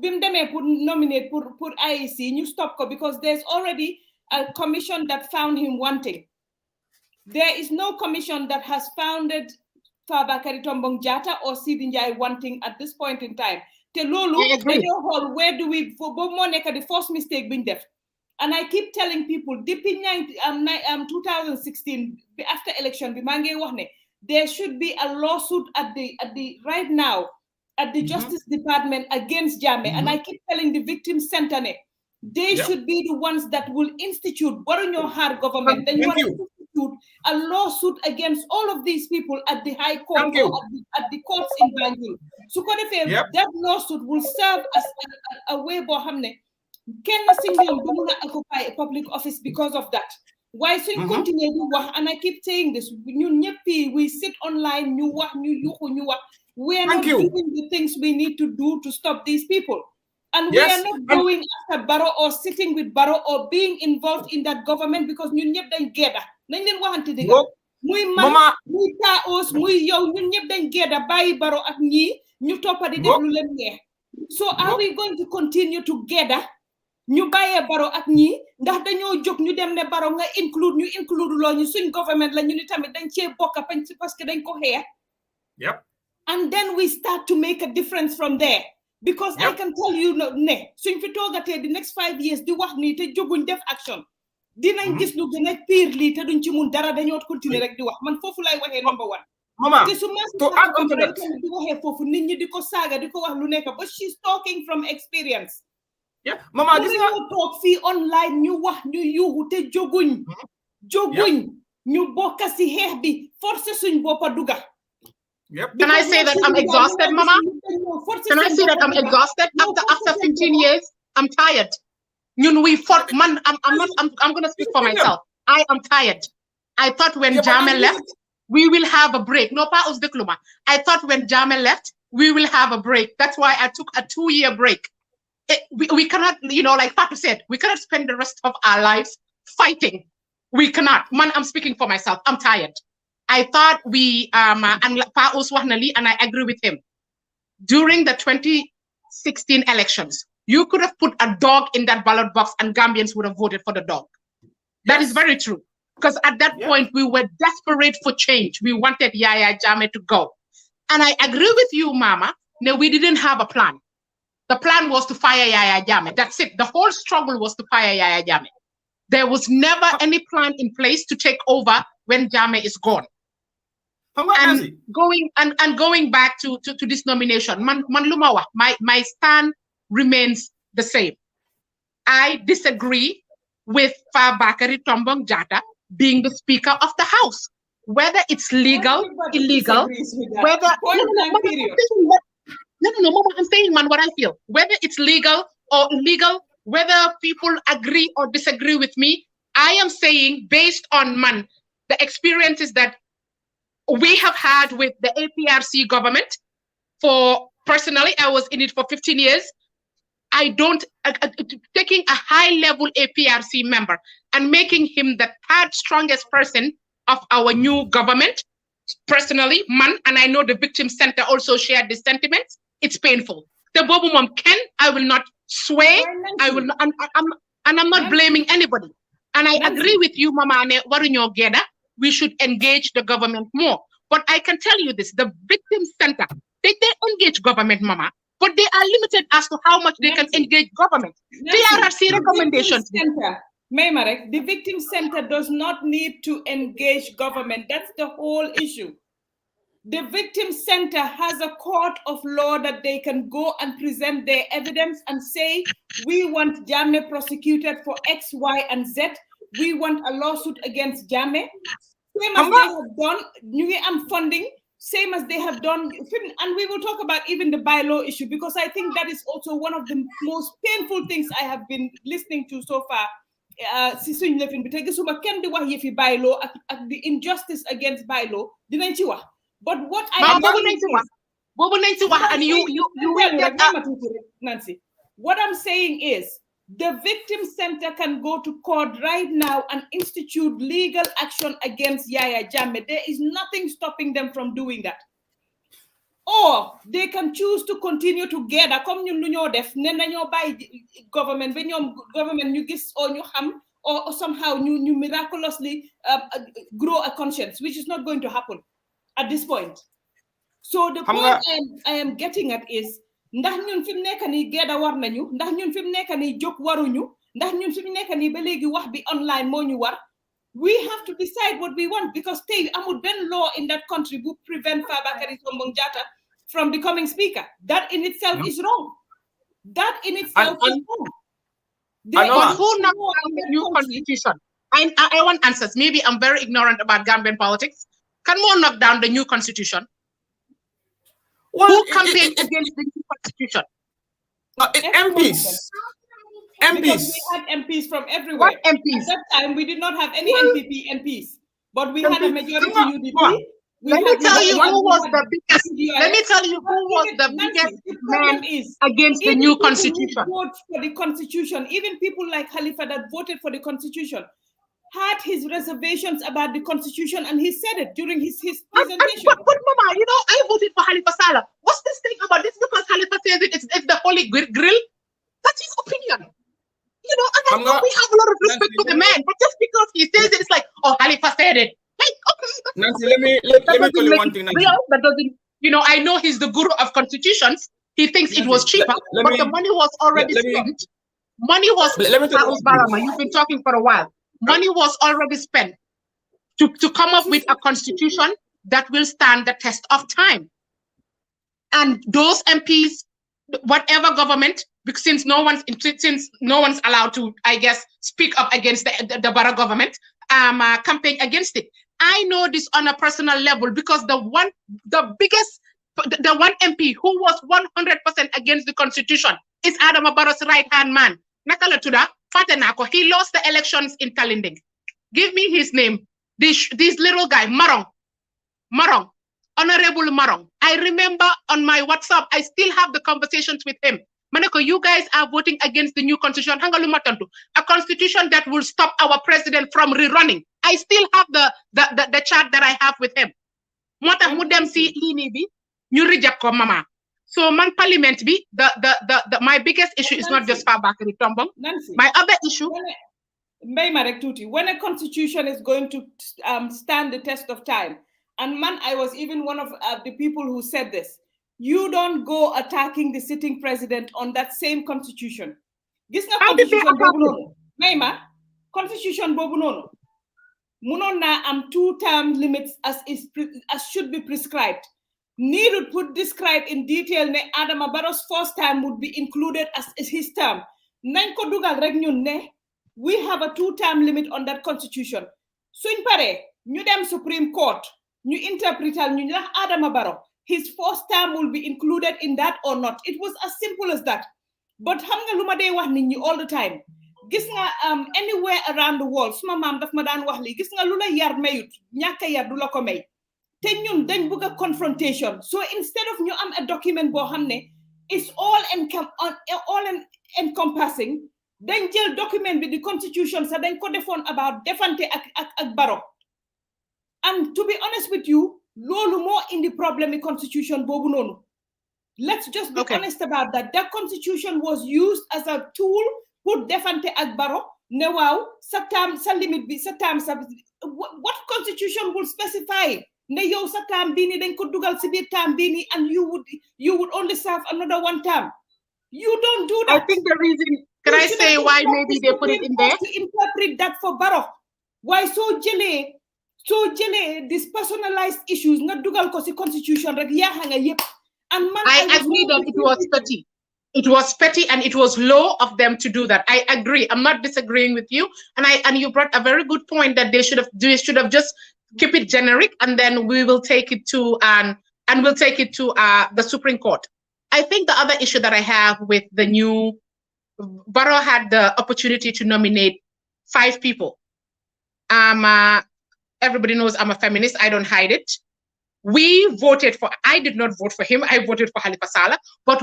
bim deme pour nominate pour IEC you stop ko because there's already a commission that found him wanting. There is no commission that has founded Fabakary Tombong Jatta or Sidi Njie wanting at this point in time. Te lolu, where do we for Moneka the first mistake being def? And I keep telling people, deep in 2016, after election, there should be a lawsuit at the right now at the Justice Department against Jammeh. And I keep telling the victim center. They should be the ones that will institute hard government. Then you want to institute a lawsuit against all of these people at the High Court or at the courts in Banjul. So that lawsuit will serve as a way for kenn si ñoom du mun a occupy a public office because of that. Why suñ continue di wax, and I keep saying this, ñun ñëpp we sit online, ñu wax, ñu yuxu, ñu wax. We are not doing the things we need to do to stop these people. And we are not going after Barrow or sitting with Barrow or being involved in that government because ñun ñëpp dañ gedda. Nañ leen waxante dëgg. Muy man, muy Taos, muy yow, ñun ñëpp dañ gedda bàyyi Barrow ak ñi ñu toppa di def lu leen neex. So are we going to continue together? Ñu bàyyee Barrow ak ñi ndax dañoo jóg ñu dem ne Barrow nga include loo ñu suñ government la ñu ni tamit dañ cee bokk parce que dañ ko xeex.
Yep.
And then we start to make a difference from there. Because I can tell you ne suñ fi toogatee the next 5 years di wax nii te jóguñ def action dinañ gis lu gën a pire lii te duñ ci mun dara dañoo continuer rek di wax man foofu lay waxee number 1.
Mama,
te su ma di waxee foofu nit ñi di ko saaga di ko wax lu nekk but she's talking from experience.
Yeah, Mama,
gis nga toog fii online ñu wax ñu yuuxu te jóguñ ñu bokk si xeex bi force suñ boppa duga.
Yep.
Can I say that I'm exhausted, Mama? Can I say that I'm exhausted after 15 years? I'm tired. We fought, man. I'm gonna speak for myself. I am tired. I thought when Jammeh left, we will have a break. No, pa usbikluma. I thought when Jammeh left, we will have a break. That's why I took a 2-year break. We cannot, like Papa said, we cannot spend the rest of our lives fighting. We cannot. Man, I'm speaking for myself. I'm tired. I thought and I agree with him. During the 2016 elections, you could have put a dog in that ballot box and Gambians would have voted for the dog. That is very true. Because at that point, we were desperate for change. We wanted Yaya Jammeh to go. And I agree with you, Mama. No, we didn't have a plan. The plan was to fire Yaya Jammeh. That's it. The whole struggle was to fire Yaya Jammeh. There was never any plan in place to take over when Jammeh is gone. And going back to this nomination, man lumawa, my stand remains the same. I disagree with Fabakary Tombong Jatta being the Speaker of the House. Whether it's legal, illegal, whether Mama, I'm saying, man, what I feel. Whether it's legal or illegal, whether people agree or disagree with me, I am saying based on the experiences that we have had with the APRC government. Personally, I was in it for 15 years. I don't, taking a high-level APRC member and making him the 3rd strongest person of our new government, personally, and I know the Victim Center also shared this sentiment, it's painful. The Bobo Mom I will not sway, and I'm not blaming anybody. And I agree with you, Mama, we should engage the government more. But I can tell you this, the Victim Center, they engage government, Mama, but they are limited as to how much they can engage government. PRRC recommendations.
The Victim Center does not need to engage government. That's the whole issue. The Victim Center has a court of law that they can go and present their evidence and say, we want Jammeh prosecuted for X, Y, and Z. We want a lawsuit against Jammeh. Same as they have done, New funding, same as they have done, and we will talk about even the bylaw issue, because I think that is also one of the most painful things I have been listening to so far. The injustice against bylaw, but what I Nancy, what I'm saying is, the Victim Center can go to court right now and institute legal action against Yaya Jammeh. There is nothing stopping them from doing that. Or they can choose to continue together. Come def by government, when your government you gis or you ham or somehow you miraculously grow a conscience, which is not going to happen at this point. So the point I am getting at is, ndax ñun fi mu nekk nii gedda war nañu ndax ñun fi mu nekk nii jóg waruñu ndax ñun fi mu nekk nii ba léegi wax bi online moo ñu war. We have to decide what we want, because tey amul benn law in that country who prevent Fabakary Tombong Jatta from becoming speaker. That in itself is wrong. That in itself is wrong.
But who knocked down the new constitution? I want answers. Maybe I'm very ignorant about Gambian politics. Can we knock down the new constitution? Who campaigned against the new constitution?
MPs.
Because
MPs.
we had MPs from everywhere.
What MPs?
At that time, we did not have any NPP MPs, but we had a majority
Come on.
UDP.
Let me tell you who was the biggest. Let me tell you who was the biggest man against the new constitution.
Vote for the constitution. Even people like Khalifa that voted for the constitution had his reservations about the constitution, and he said it during his presentation.
But Mama, you know, I voted for Khalifa Saleh. What's this thing about this? Because Khalifa says it's the holy grill. That's his opinion. You know, and I know we have a lot of respect for the man, but just because he says it, it's like, oh, Khalifa said it. Like, okay.
Nancy, let me tell you one thing. Nancy.
That doesn't, you know, I know he's the guru of constitutions. He thinks it was cheaper, but the money was already spent. Money was Barama, you've been talking for a while. Money was already spent to come up with a constitution that will stand the test of time. And those MPs, whatever government, because since no one's allowed to, I guess, speak up against the Barra government, campaign against it. I know this on a personal level because the one MP who was 100% against the constitution is Adama Barrow's right-hand man. Nakala Tuda, Fatenako, he lost the elections in Talinding. Give me his name. This little guy, Marong, Honorable Marong. I remember on my WhatsApp, I still have the conversations with him. Maneko, you guys are voting against the new constitution. A constitution that will stop our president from rerunning. I still have the chat that I have with him. Mota mudem si lini bi, ñu reject ko mama. So man parliament bi, my biggest issue is not just Fabakary Tombong. My other issue.
When a constitution is going to stand the test of time, and man, I was even one of the people who said this. You don't go attacking the sitting president on that same constitution. This is constitution bobu nono. Constitution bobu nono. Munona am 2-term limits as should be prescribed. Need to put described in detail ne Adama Barrow's first term would be included as his term. Nanko dugal rek ñun ne we have a 2-term limit on that constitution. Suñ pare ñu dem Supreme Court ñu interpretal ñu ndax Adama Barrow his first term will be included in that or not. It was as simple as that. But xam nga luma day wax nit ñi all the time. Gis nga anywhere around the world suma mam daf ma daan wax li gis nga lula yar mayut ñaka yar du la ko may. Te ñun dañ bëgg confrontation. So instead of ñu am a document bo xamne it's all encompassing, dañ jël document bi the constitution sa dañ ko defoon about defante ak Barrow. And to be honest with you, lolu mo indi problem constitution bobu nonu. Let's just be honest about that. That constitution was used as a tool pour defante ak Barrow ne waaw sa term sa limit bi sa term sa what constitution will specify ne yow sa term bi ni dañ ko dugal ci biir term bi ni and you would only serve another 1 term. You don't do that.
I think the reason, can I say why maybe they put it in there?
To interpret that for Barrow. Why so jëlee these personalized issues nga dugal ko ci constitution rek ya nga yépp. And man,
I agree that it was petty. It was petty and it was low of them to do that. I agree. I'm not disagreeing with you. And you brought a very good point that they should have just keep it generic and then we will take it to the Supreme Court. I think the other issue that I have with the new Barrow had the opportunity to nominate 5 people. Everybody knows I'm a feminist. I don't hide it. I did not vote for him. I voted for Khalifa Saleh, but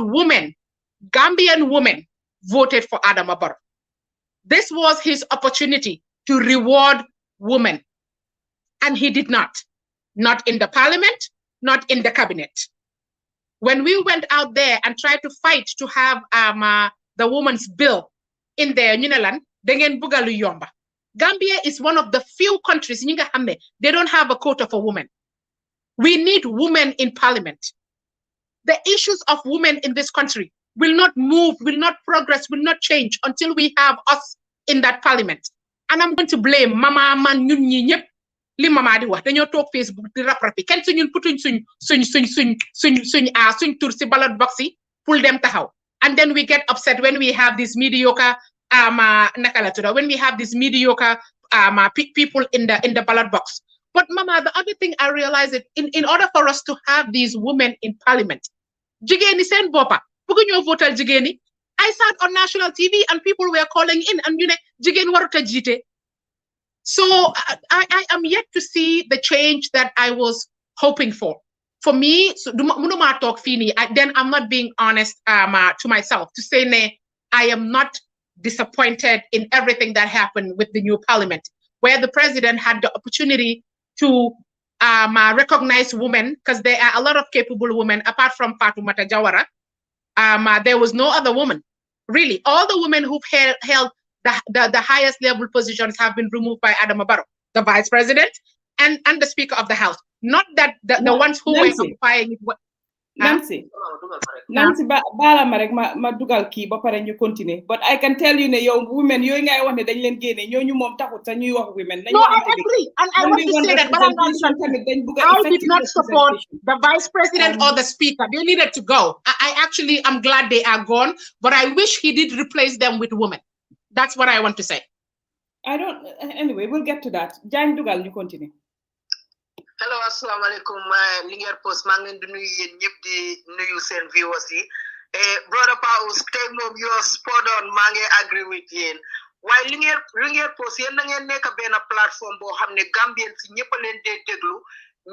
Gambian women voted for Adama Barrow. This was his opportunity to reward women. And he did not in the parliament, not in the cabinet. When we went out there and tried to fight to have the women's bill in there, Gambia is one of the few countries, they don't have a quota for women. We need women in parliament. The issues of women in this country will not move, will not progress, will not change until we have us in that parliament. And I'm going to blame Mama Man ñun ñi ñep li Mama di wax dañoo tok Facebook di rap-rapi kenn ci ñun putuñ suñ tour ci ballot box yi pour dem taxaw. And then we get upset when we have this mediocre when we have these mediocre people in the ballot box. But Mama, the other thing I realized is in order for us to have these women in parliament, jigéeni seen boppa bëgg ñoo votal jigéeni. I I sat on national TV and people were calling in and jigen waruta jite. So I am yet to see the change that I was hoping for. For me, so munuma talk fini. Then I'm not being honest to myself to say I am not disappointed in everything that happened with the new parliament, where the president had the opportunity to recognize women, because there are a lot of capable women apart from Fatoumata Jawara. There was no other woman. Really, all the women who've held the highest level positions have been removed by Adama Barrow, the vice president and the speaker of the house. Not that the ones who were occupying it.
Nancy, bala ma rek ma dugal ki ba pare ñu continue, but I can tell you ne yow women yoy ngay wax ne dañ leen génné ñoñu mom taxut sa ñuy wax women.
No, I agree, and I want to say that, but I did not support the vice president or the speaker. They needed to go. I actually am glad they are gone, but I wish he did replace them with women. That's what I want to say.
Anyway, we'll get to that. Jang dugal ñu continue.
Hello, assalamu alaikum. Linguère Post maa ngi leen di nuyu yéen ñëpp di nuyu seen viewers yi. Brother Paus, tey moom you're spot on, maa ngi agree with yéen. Waaye Linguère Post yéen da ngeen nekk benn plateforme boo xam ne Gambien si ñëpp a leen dee déglu,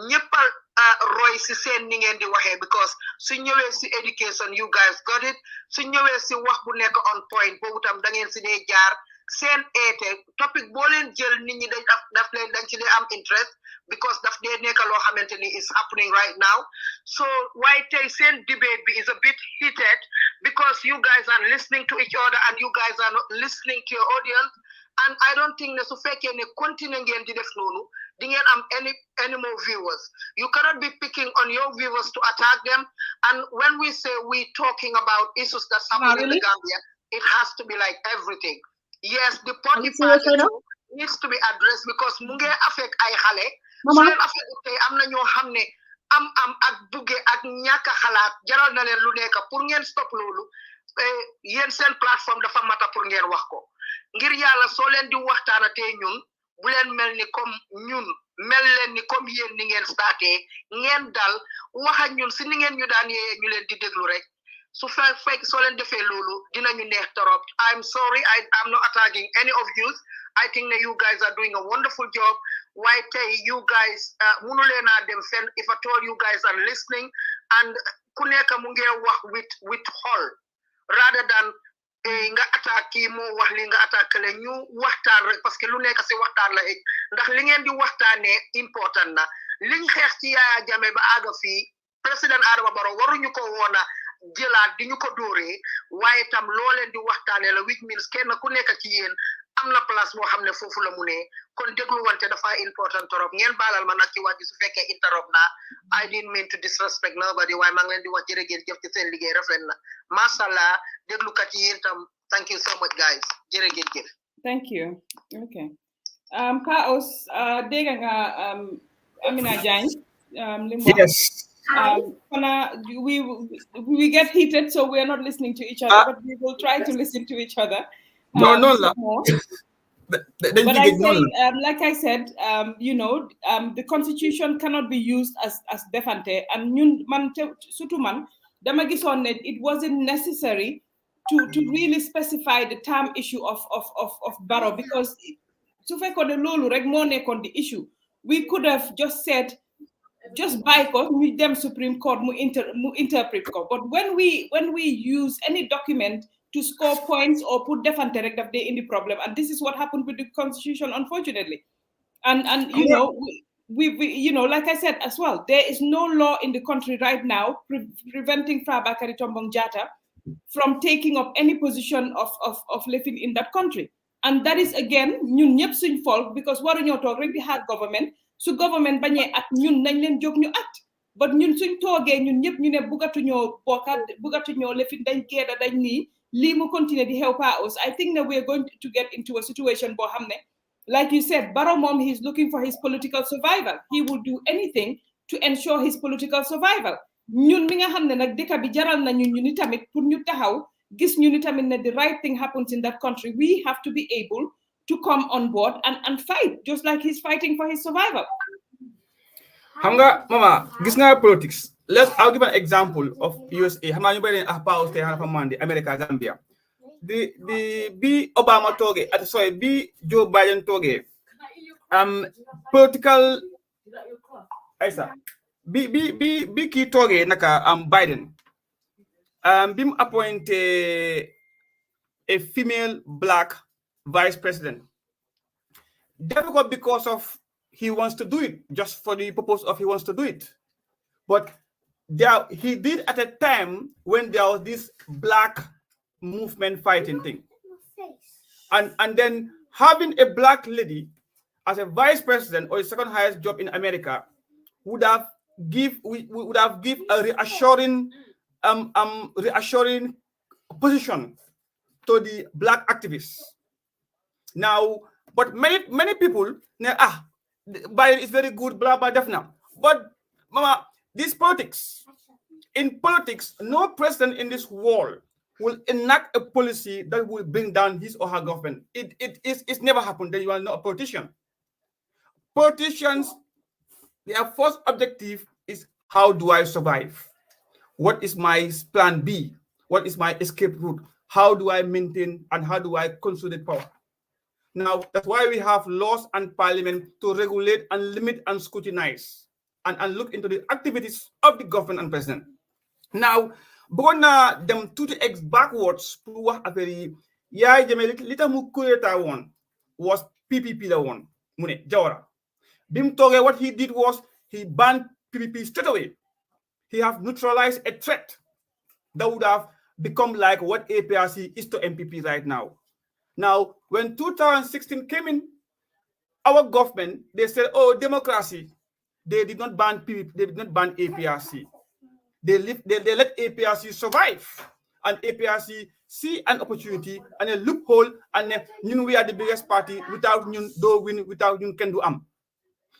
ñëpp a roy si seen ni ngeen di waxee, because su ñëwee si education you guys got it, su ñëwee si wax bu nekk on point boobu tam da ngeen si dee jaar. Seen eete topic boo leen jël nit ñi dañ ci dee am interest, because daf dee nekk loo xamante ni is happening right now. So why tey seen debate bi is a bit heated because you guys are listening to each other and you guys are not listening to your audience, and I don't think ne su fekkee ne continue ngeen di def noonu di ngeen am any more viewers. You cannot be picking on your viewers to attack them, and when we say we talking about issues that's happening in the Gambia, it has to be like everything. Yes, the party needs to be addressed because mu ngi affect ay xale. Su leen affect tey am na ñoo xam ne am ak bugge ak ñàkk xalaat jaral na leen lu nekk pour ngeen stop loolu. Yéen seen plateforme dafa mata pour ngeen wax ko. Ngir yàlla soo leen di waxtaana tey ñun bu leen mel ni comme ñun mel leen ni comme yéen ni ngeen starté ngeen dal wax ak ñun si ni ngeen ñu daan yee ñu leen di déglu rek. So fekk soo leen defee loolu dinañu neex torop. I'm sorry, I'm not attacking any of you. I think that you guys are doing a wonderful job. Why tey you guys munu leen a dem fenn if at all you guys are listening and ku nekk mu ngi wax with xol rather than nga attaque kii moo wax li nga attaque le ñu waxtaan rek parce que lu nekk si waxtaan la ndax li ngeen di waxtaanee important na liñ xeex ci Yaya Jammeh ba àgga fii président Adama Barrow waruñu ko woon a jëlaat di ñu ko dóoree waaye tam loo leen di waxtaanee la which means kenn ku nekk ci yéen am na place boo xam ne foofu la mu ne kon déglu wante dafa important torop ngeen baalal ma nag ci wax ji su fekkee interrupt na I didn't mean to disrespect nobody waaye maa ngi leen di wax jërëjëf jëf ci seen liggéey rafet na mashallah déglukat yi yéen tam thank you so much guys jërëjëf.
Thank you. Okay. Paos dégg nga Amina Jane
yes.
We get heated, so we're not listening to each other, but we will try to listen to each other.
No.
But I say, like I said, the constitution cannot be used as defante. And it wasn't necessary to really specify the term issue of Barrow, because the issue, we could have just said, just buy court, we them Supreme Court mu interpret court. But when we use any document to score points or put defante direct day in the problem, and this is what happened with the constitution, unfortunately. And we like I said as well, there is no law in the country right now preventing Fabakary Tombong Jatta from taking up any position of living in that country. And that is again ñun ñep suñ fault, because waruñoo toog rek di xaar government. Su government bañee at ñun nañ leen jóg ñu at, but ñun suñ toogee ñun ñëpp ñu ne bugatuñoo bokkat bugatuñoo lefin dañ keeda dañ nii lii mu continuer di help us. I think that we are going to get into a situation boo xam ne, like you said, Barrow moom he's looking for his political survival. He will do anything to ensure his political survival. Ñun mi nga xam ne nag dëkk bi jaral na ñu ni tamit pour ñu taxaw gis ñu ni tamit ne the right thing happens in that country, we have to be able to come on board and fight, just like he's fighting for his survival.
Hanga, Mama, this is politics. I'll give an example of USA. How many America, Gambia. bi Obama toge sorry bi Joe Biden toge political Aisa bi ki toge naka Biden bim appointed a female black vice president. Difficult because of he wants to do it, just for the purpose of he wants to do it. But he did at a time when there was this black movement fighting thing. And then having a black lady as a vice president or the second highest job in America would have give a reassuring position to the black activists. Now, but many people, Biden is very good, blah blah definitely. But mama, this politics. In politics, no president in this world will enact a policy that will bring down his or her government. It's never happened. Then you are not a politician. Politicians, their first objective is how do I survive? What is my plan B? What is my escape route? How do I maintain and how do I consolidate power? Now, that's why we have laws and parliament to regulate and limit and scrutinize and look into the activities of the government and president. Now, bona them to the X backwards to a very little mu one was PPP the one. Mune Jawara. Bim Toge, what he did was he banned PPP straight away. He have neutralized a threat that would have become like what APRC is to MPP right now. Now, when 2016 came in, our government, they said, oh, democracy. They did not ban PPP, they did not ban APRC. They let APRC survive. And APRC see an opportunity and a loophole, and we are the biggest party without without can do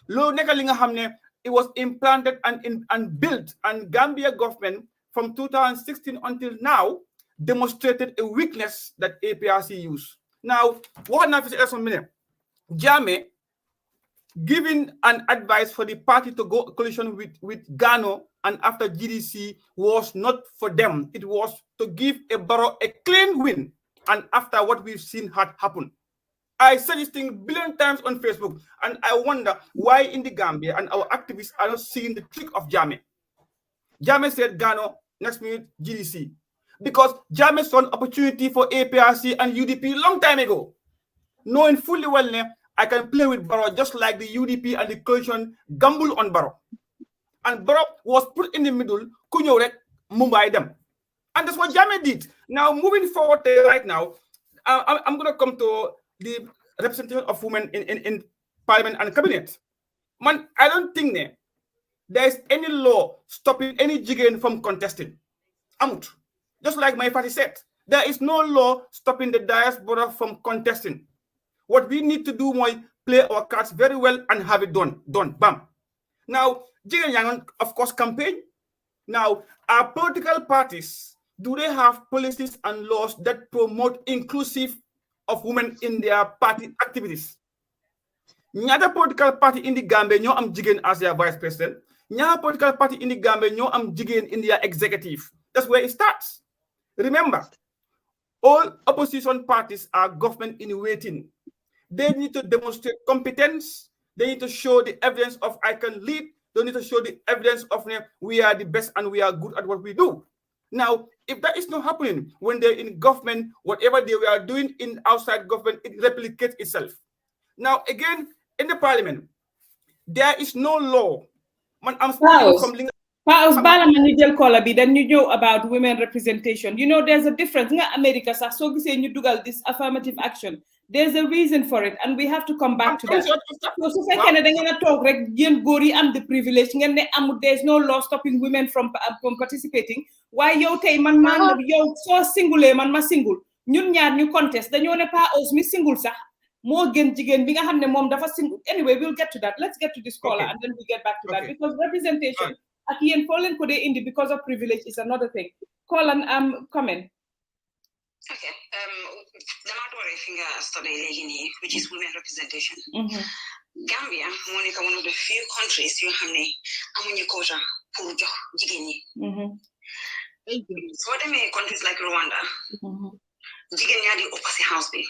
Lo nekalinga hamne, it was implanted and built, and Gambia government from 2016 until now demonstrated a weakness that APRC used. Now, what is a minute? Jammeh giving an advice for the party to go coalition with Gano and after GDC was not for them. It was to give a Barrow a clean win. And after what we've seen had happened. I said this thing a billion times on Facebook, and I wonder why in the Gambia and our activists are not seeing the trick of Jammeh. Jammeh said Gano, next minute GDC. Because Jammeh saw an opportunity for APRC and UDP long time ago. Knowing fully well I can play with Barrow just like the UDP and the coalition gamble on Barrow. And Barrow was put in the middle, Kunyorek, Mumbai them. And that's what Jammeh did. Now, moving forward right now, I'm going to come to the representation of women in parliament and cabinet. Man, I don't think there is any law stopping any Jigen from contesting. Amut. Just like my party said, there is no law stopping the diaspora from contesting. What we need to do is play our cards very well and have it done. Bam. Now, Jigen Yangon, of course, campaign. Now, our political parties, do they have policies and laws that promote inclusive of women in their party activities? Nyada political party in the Gambia, no am Jigen as their vice president. Nyada political party in the Gambia, no am Jigen in their executive. That's where it starts. Remember, all opposition parties are government in waiting. They need to demonstrate competence. They need to show the evidence of I can lead. They need to show the evidence of we are the best and we are good at what we do. Now, if that is not happening when they're in government, whatever they were doing in outside government, it replicates itself. Now, again, in the parliament, there is no law. I'm speaking from
then you know about women representation. You know, there's a difference. In America, so saying you do this affirmative action. There's a reason for it, and we have to come back to that. So Canada talk like the privilege. There's no law stopping women from participating. Why yo tay man yo so single man ma single. Ñun ñaar ñu contest dañu ne pa aus mi single sax mo gën jigen bi nga xamne mom dafa single. Anyway, we'll get to that. Let's get to this caller and then we get back to that, because representation at yen fallen ko de indi because of privilege is another thing. Call and comment.
Okay. The matter finger study which is women representation. Gambia, Monica, one of the few countries you have a quota for jigini. So what I mean, countries like Rwanda, jigéen ñaa di ëpp si house bi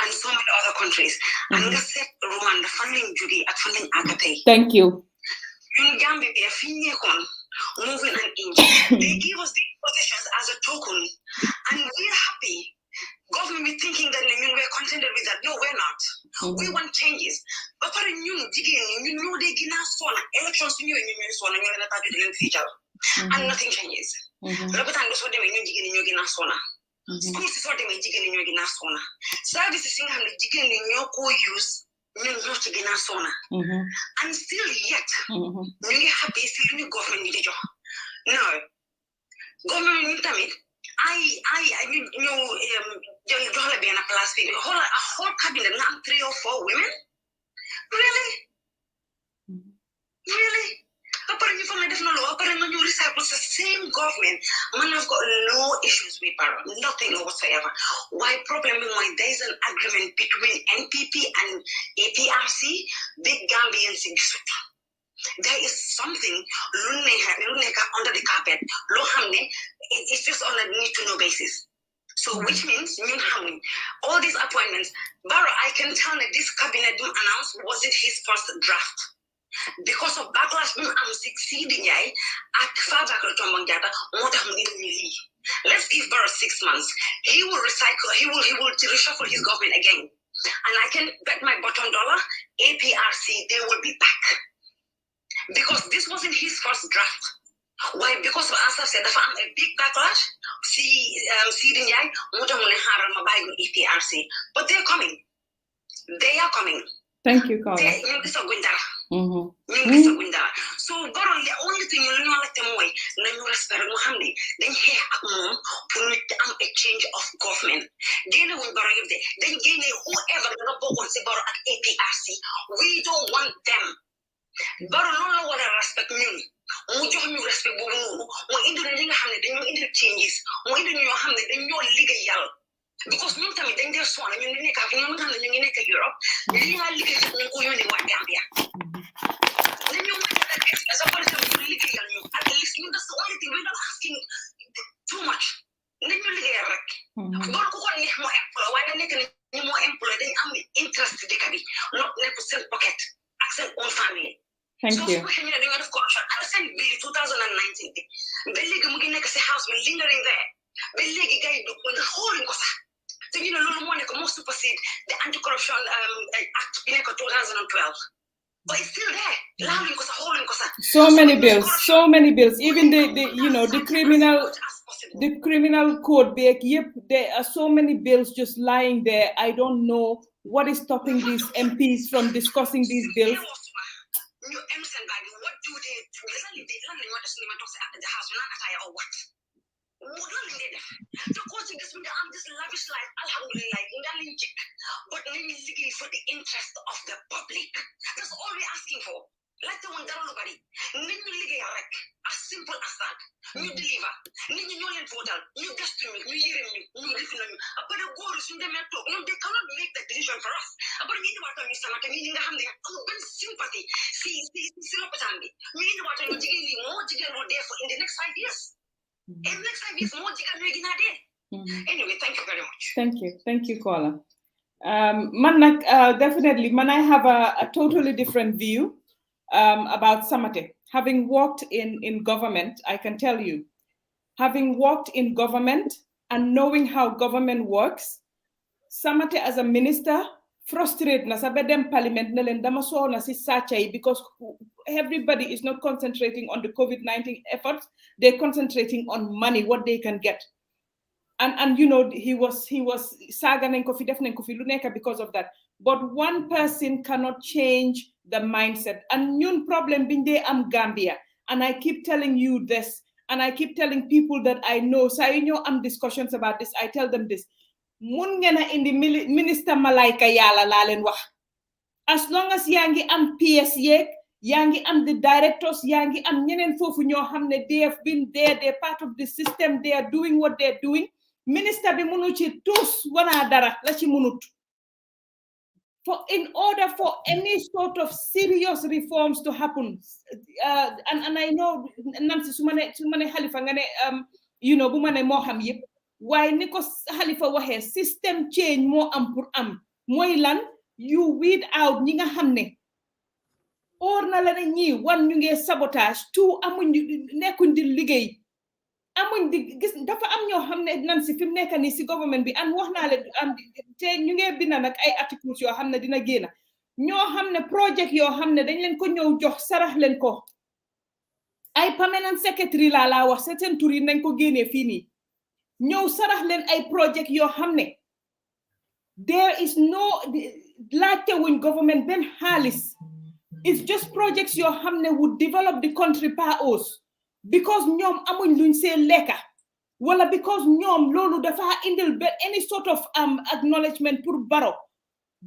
and so many other countries and nga seet Rwanda fan lañ jógee ak fan lañ àgg tey.
Thank you.
ñun Gambia fi ñu nekkoon moving an inch they give us these positions as a token and we're happy. Government be thinking that we're contented with that. No, we're not. We want changes. But for ñun jigéen ñi ñun ñoo dee gën a sonn elections su ñëwee ñun sonn ñu leen a tàggat di leen feature and nothing changes. Lopitaan bi soo demee ñun jigéen ñi ñoo gën a sonn. School si soo demee jigéen ñi ñoo gën a sonn. Services yi nga xam ne jigéen ñi ñoo ko use ñun ñoo ci gën a sonn. And still yet ñu ngi happy si lu ñu government ñi di jox. No, government ñi tamit ñu jox la benn place fii xoolal a whole cabinet nga am 3 or 4 women really après ñu fa nga def na loo après nga ñu recycle the same government man I've got no issues with Barrow, nothing whatsoever. Why problem mooy there is an agreement between NPP and APRC big Gambians in gisut. There is something lu nekk under the carpet loo xam ne it's just on a need to know basis. So which means all these appointments, Barrow, I can tell that this cabinet announced wasn't his first draft. Because of backlash, I'm succeeding at let's give Barrow 6 months. He will recycle, he will reshuffle his government again. And I can bet my bottom dollar, APRC, they will be back. Because this wasn't his first draft. Why? Because as I've said, I'm a big backlash. See, APRC, but they're coming. They are coming.
Thank you, Carla.
So, Barrow, the only thing you know like the way, you respect Muhammad, then here a change of government. Then when Barrow then whoever wants to Barrow at APRC, we don't want them. Barrow no one respect me. Mu jox ñu respect boobu noonu mo indi li nga xam ne dañoo indi changes mo indi ñoo xam ne dañoo liggéeyal because ñun tamit dañ dee sonn ñun ñu nekk ak ñoom nga xam ne ñu ngi nekk Europe li nga liggéey ñu ko yónnee waa Gambia dañoo mën a def as a person ñu liggéeyal ñu at least ñu that's the only thing we're not asking too much nañu liggéeyal rek bor ko neex moo employé waaye nekk ni moo employé dañ am interest ci dëkk bi not nekk seen pocket ak seen own family.
Thank you.
So, corruption. I sent bill 2019. Belegi mu ngi nekk si house bi lingering there. Belegi gay do the whole in kosa. So lolu mo nekk mo supersede the anti-corruption act bi nekk 2012. But it's still there. Law in kosa whole in kosa.
So many bills. Even the criminal code there are so many bills just lying there. I don't know what is stopping these MPs from discussing these bills.
You understand, what do they do? At the house, or what? The coaching is with this lavish life, alhamdulillah, but let me looking for the interest of the public. That's all we're asking for. Like the one that nobody. As simple as that. You deliver. You total. You just to me. You hear me. You listen to me. But the goal is in the metro. They cannot make that decision for us. But we need what I'm saying. Sympathy. See, we need what I'm saying. More jigger there for in the next 5 years. In the next 5 years, more jigger will be there. Anyway, thank you very much.
Thank you, Kola. Definitely, I have a totally different view about Samate. Having worked in government, I can tell you, having worked in government and knowing how government works, Samate as a minister, frustrated na sabe dem parliament na len dama so na si sachay because everybody is not concentrating on the COVID-19 efforts, they're concentrating on money, what they can get. And he was saganen ko fi def nen ko fi lu nekk because of that. But one person cannot change the mindset. And ñun problem binde am Gambia. And I keep telling you this, and I keep telling people that I know. So am discussions about this. I tell them this. Mun ngena in the minister malaika yala lalen wax. As long as yangi am PS yek, yangi am the directors, yangi am ñeneen fofu ñoo xamne they have been there, they're part of the system, they are doing what they're doing. Minister bi munu ci tous wana dara la ci munut. In order for any sort of serious reforms to happen, and I know Nancy sumane Halifa ngane bumane mo xam yep, waaye ni ko Halifa waxee system change moo am pour am mooy lan you weed out ñi nga xam ne or na la ne ñii wan ñu ngee sabotage tout amuñ nekkuñ di liggéey amuñ di gis dafa am ñoo xam ne nan si fi mu nekk nii si government bi an wax naa leen am te ñu ngee binda nag ay articles yoo xam ne dina génn ñoo xam ne project yoo xam ne dañ leen ko ñëw jox sarax leen ko ay permanent secretary laa wax seen tur yi nañ ko génnee fii nii ñëw sarax leen ay project yoo xam ne there is no laajte wuñ government benn xaalis it's just projects yoo xam ne would develop the country par us because ñoom amuñ luñ see lekka wala because ñoom loolu dafa indil any sort of acknowledgement pour Barrow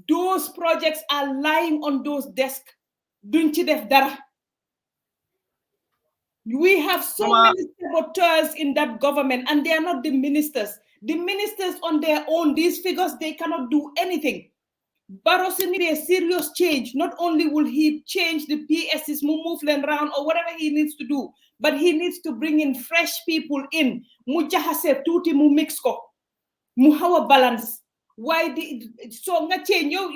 those projects are lying on those desks duñ ci def dara. We have so many saboteurs in that government and they are not the ministers. The ministers on their own, these figures, they cannot do anything. Barrow needs a serious change. Not only will he change the PSs, move them around or whatever he needs to do, but he needs to bring in fresh people in. Mu jahase tuti mu mix ko. Mu hawa balance. Why so nga change yo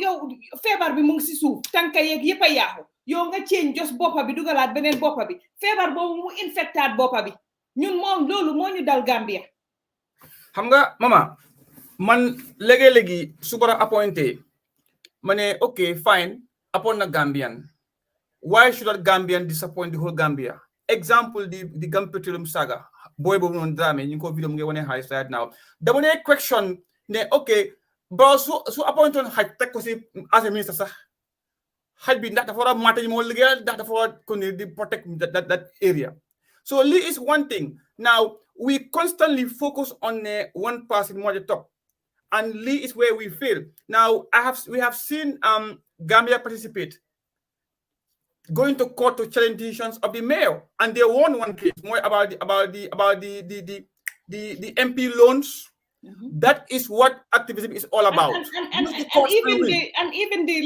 febar bi mu ngi ci suuf tanka yek yepa yaaxu yo nga change just boppa bi dugalaat beneen boppa bi febar boobu mu infectaat boppa bi ñun moom loolu moo ñu dal Gambia.
xam nga mama man léegi su bara appointé ma ne okay fine appoint na Gambian why should that Gambian disappoint the whole Gambia example the Gambia Petroleum saga boy boobu noonu Dramé ñu ko vidéo mu ngi wane xaalis right now dama ne question ne okay bro su appointoon xaj teg ko si as a ministre sax xaj bi ndax dafa war a mata moo liggéeyal ndax dafa war a continuer di protect that area so Lee is one thing now we constantly focus on one person more at the top and Lee is where we fail now we have seen Gambia participate going to court to challenge decisions of the mayor and they won one case more about the MP loans. That is what activism is all about.
And even the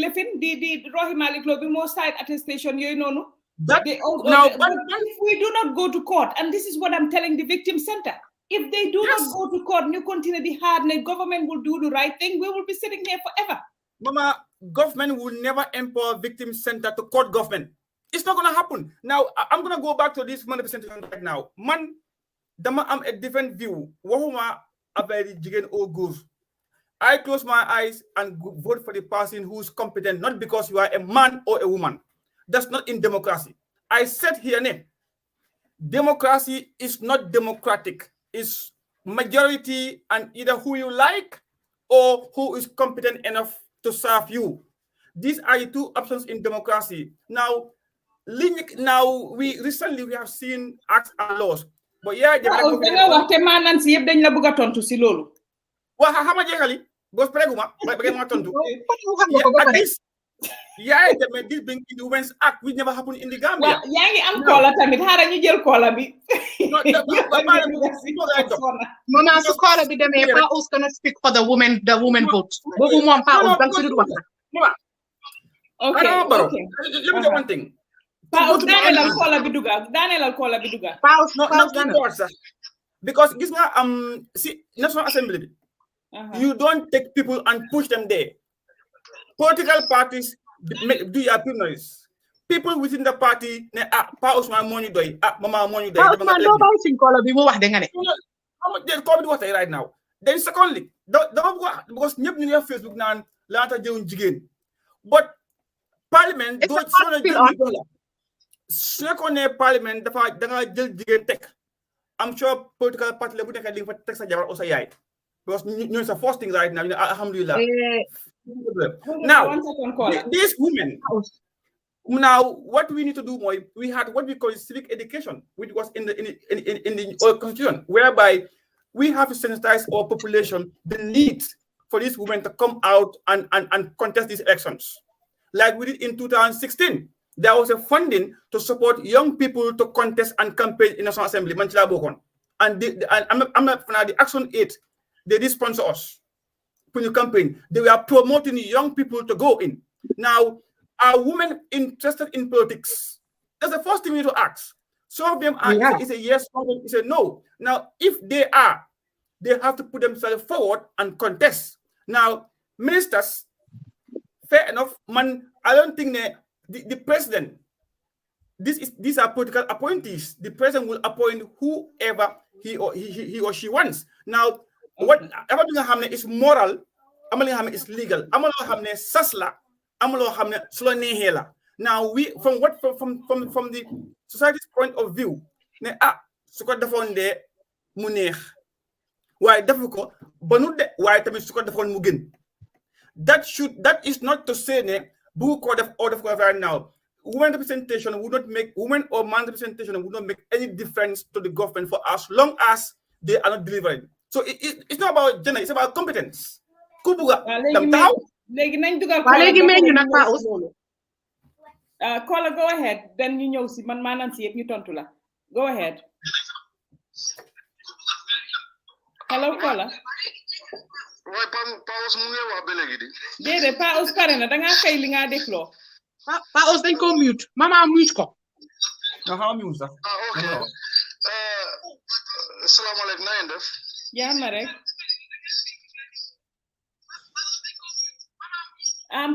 Rohey Malick Lowe more side attestation, you know. If we do not go to court, and this is what I'm telling the victim center, if they do not go to court, you continue the hard, and the government will do the right thing, we will be sitting here forever. Mama,
government will never empower victim center to court government. It's not going to happen. Now, I'm going to go back to this 100% right now. Man, I'm a different view. A very jigen or good. I close my eyes and vote for the person who's competent, not because you are a man or a woman. That's not in democracy. I said here, democracy is not democratic. It's majority and either who you like or who is competent enough to serve you. These are the two options in democracy. Now we recently have seen acts and laws. But yeah, at least, yeah, this being in the Women's Act, which never happened in the Gambia.
Mona Sukola be them who's gonna speak for the woman vote.
Okay. Let me say one thing. Because this see National Assembly, you don't take people and push them there. Political parties do your primaries. People within the party, right now. Then secondly, because Facebook now, but Parliament Parliament I'm sure political party level text because it's the first thing right now. Alhamdulillah. Now, these women. Now, what we need to do more, we had what we call civic education, which was in the constitution, whereby we have to sensitize our population the need for these women to come out and contest these elections, like we did in 2016. There was a funding to support young people to contest and campaign in National Assembly, Manchila Bokon. And the Action 8, they did sponsor us for the campaign. They were promoting young people to go in. Now, are women interested in politics? That's the first thing we need to ask. Some of them are, it's a yes, some of them is a no. Now, if they are, they have to put themselves forward and contest. Now, ministers, fair enough, man, I don't think the president, these are political appointees. The president will appoint whoever he or she wants. Now, what is moral, is legal, sasla, hela. Now we from the society's point of view, su ko defoon de mu neex waaye defu ko banu de waaye tamit su ko defoon mu gën. That is not to say ne bu ko def or def ko right now. Women representation would not make women or man representation would not make any difference to the government for as long as they are not delivering. So it's not about gender, it's about competence. Kubuga.
Caller, go ahead. Then you know, si man and see if you turn to la. Go ahead. Hello, caller. Dede Paus Karena, da nga fay li nga deflo.
Paus dañ ko mute. Mama mute ko.
No, how mute sa?
Okay. Assalamu alaikum, na ngeen def?
Jaama rek.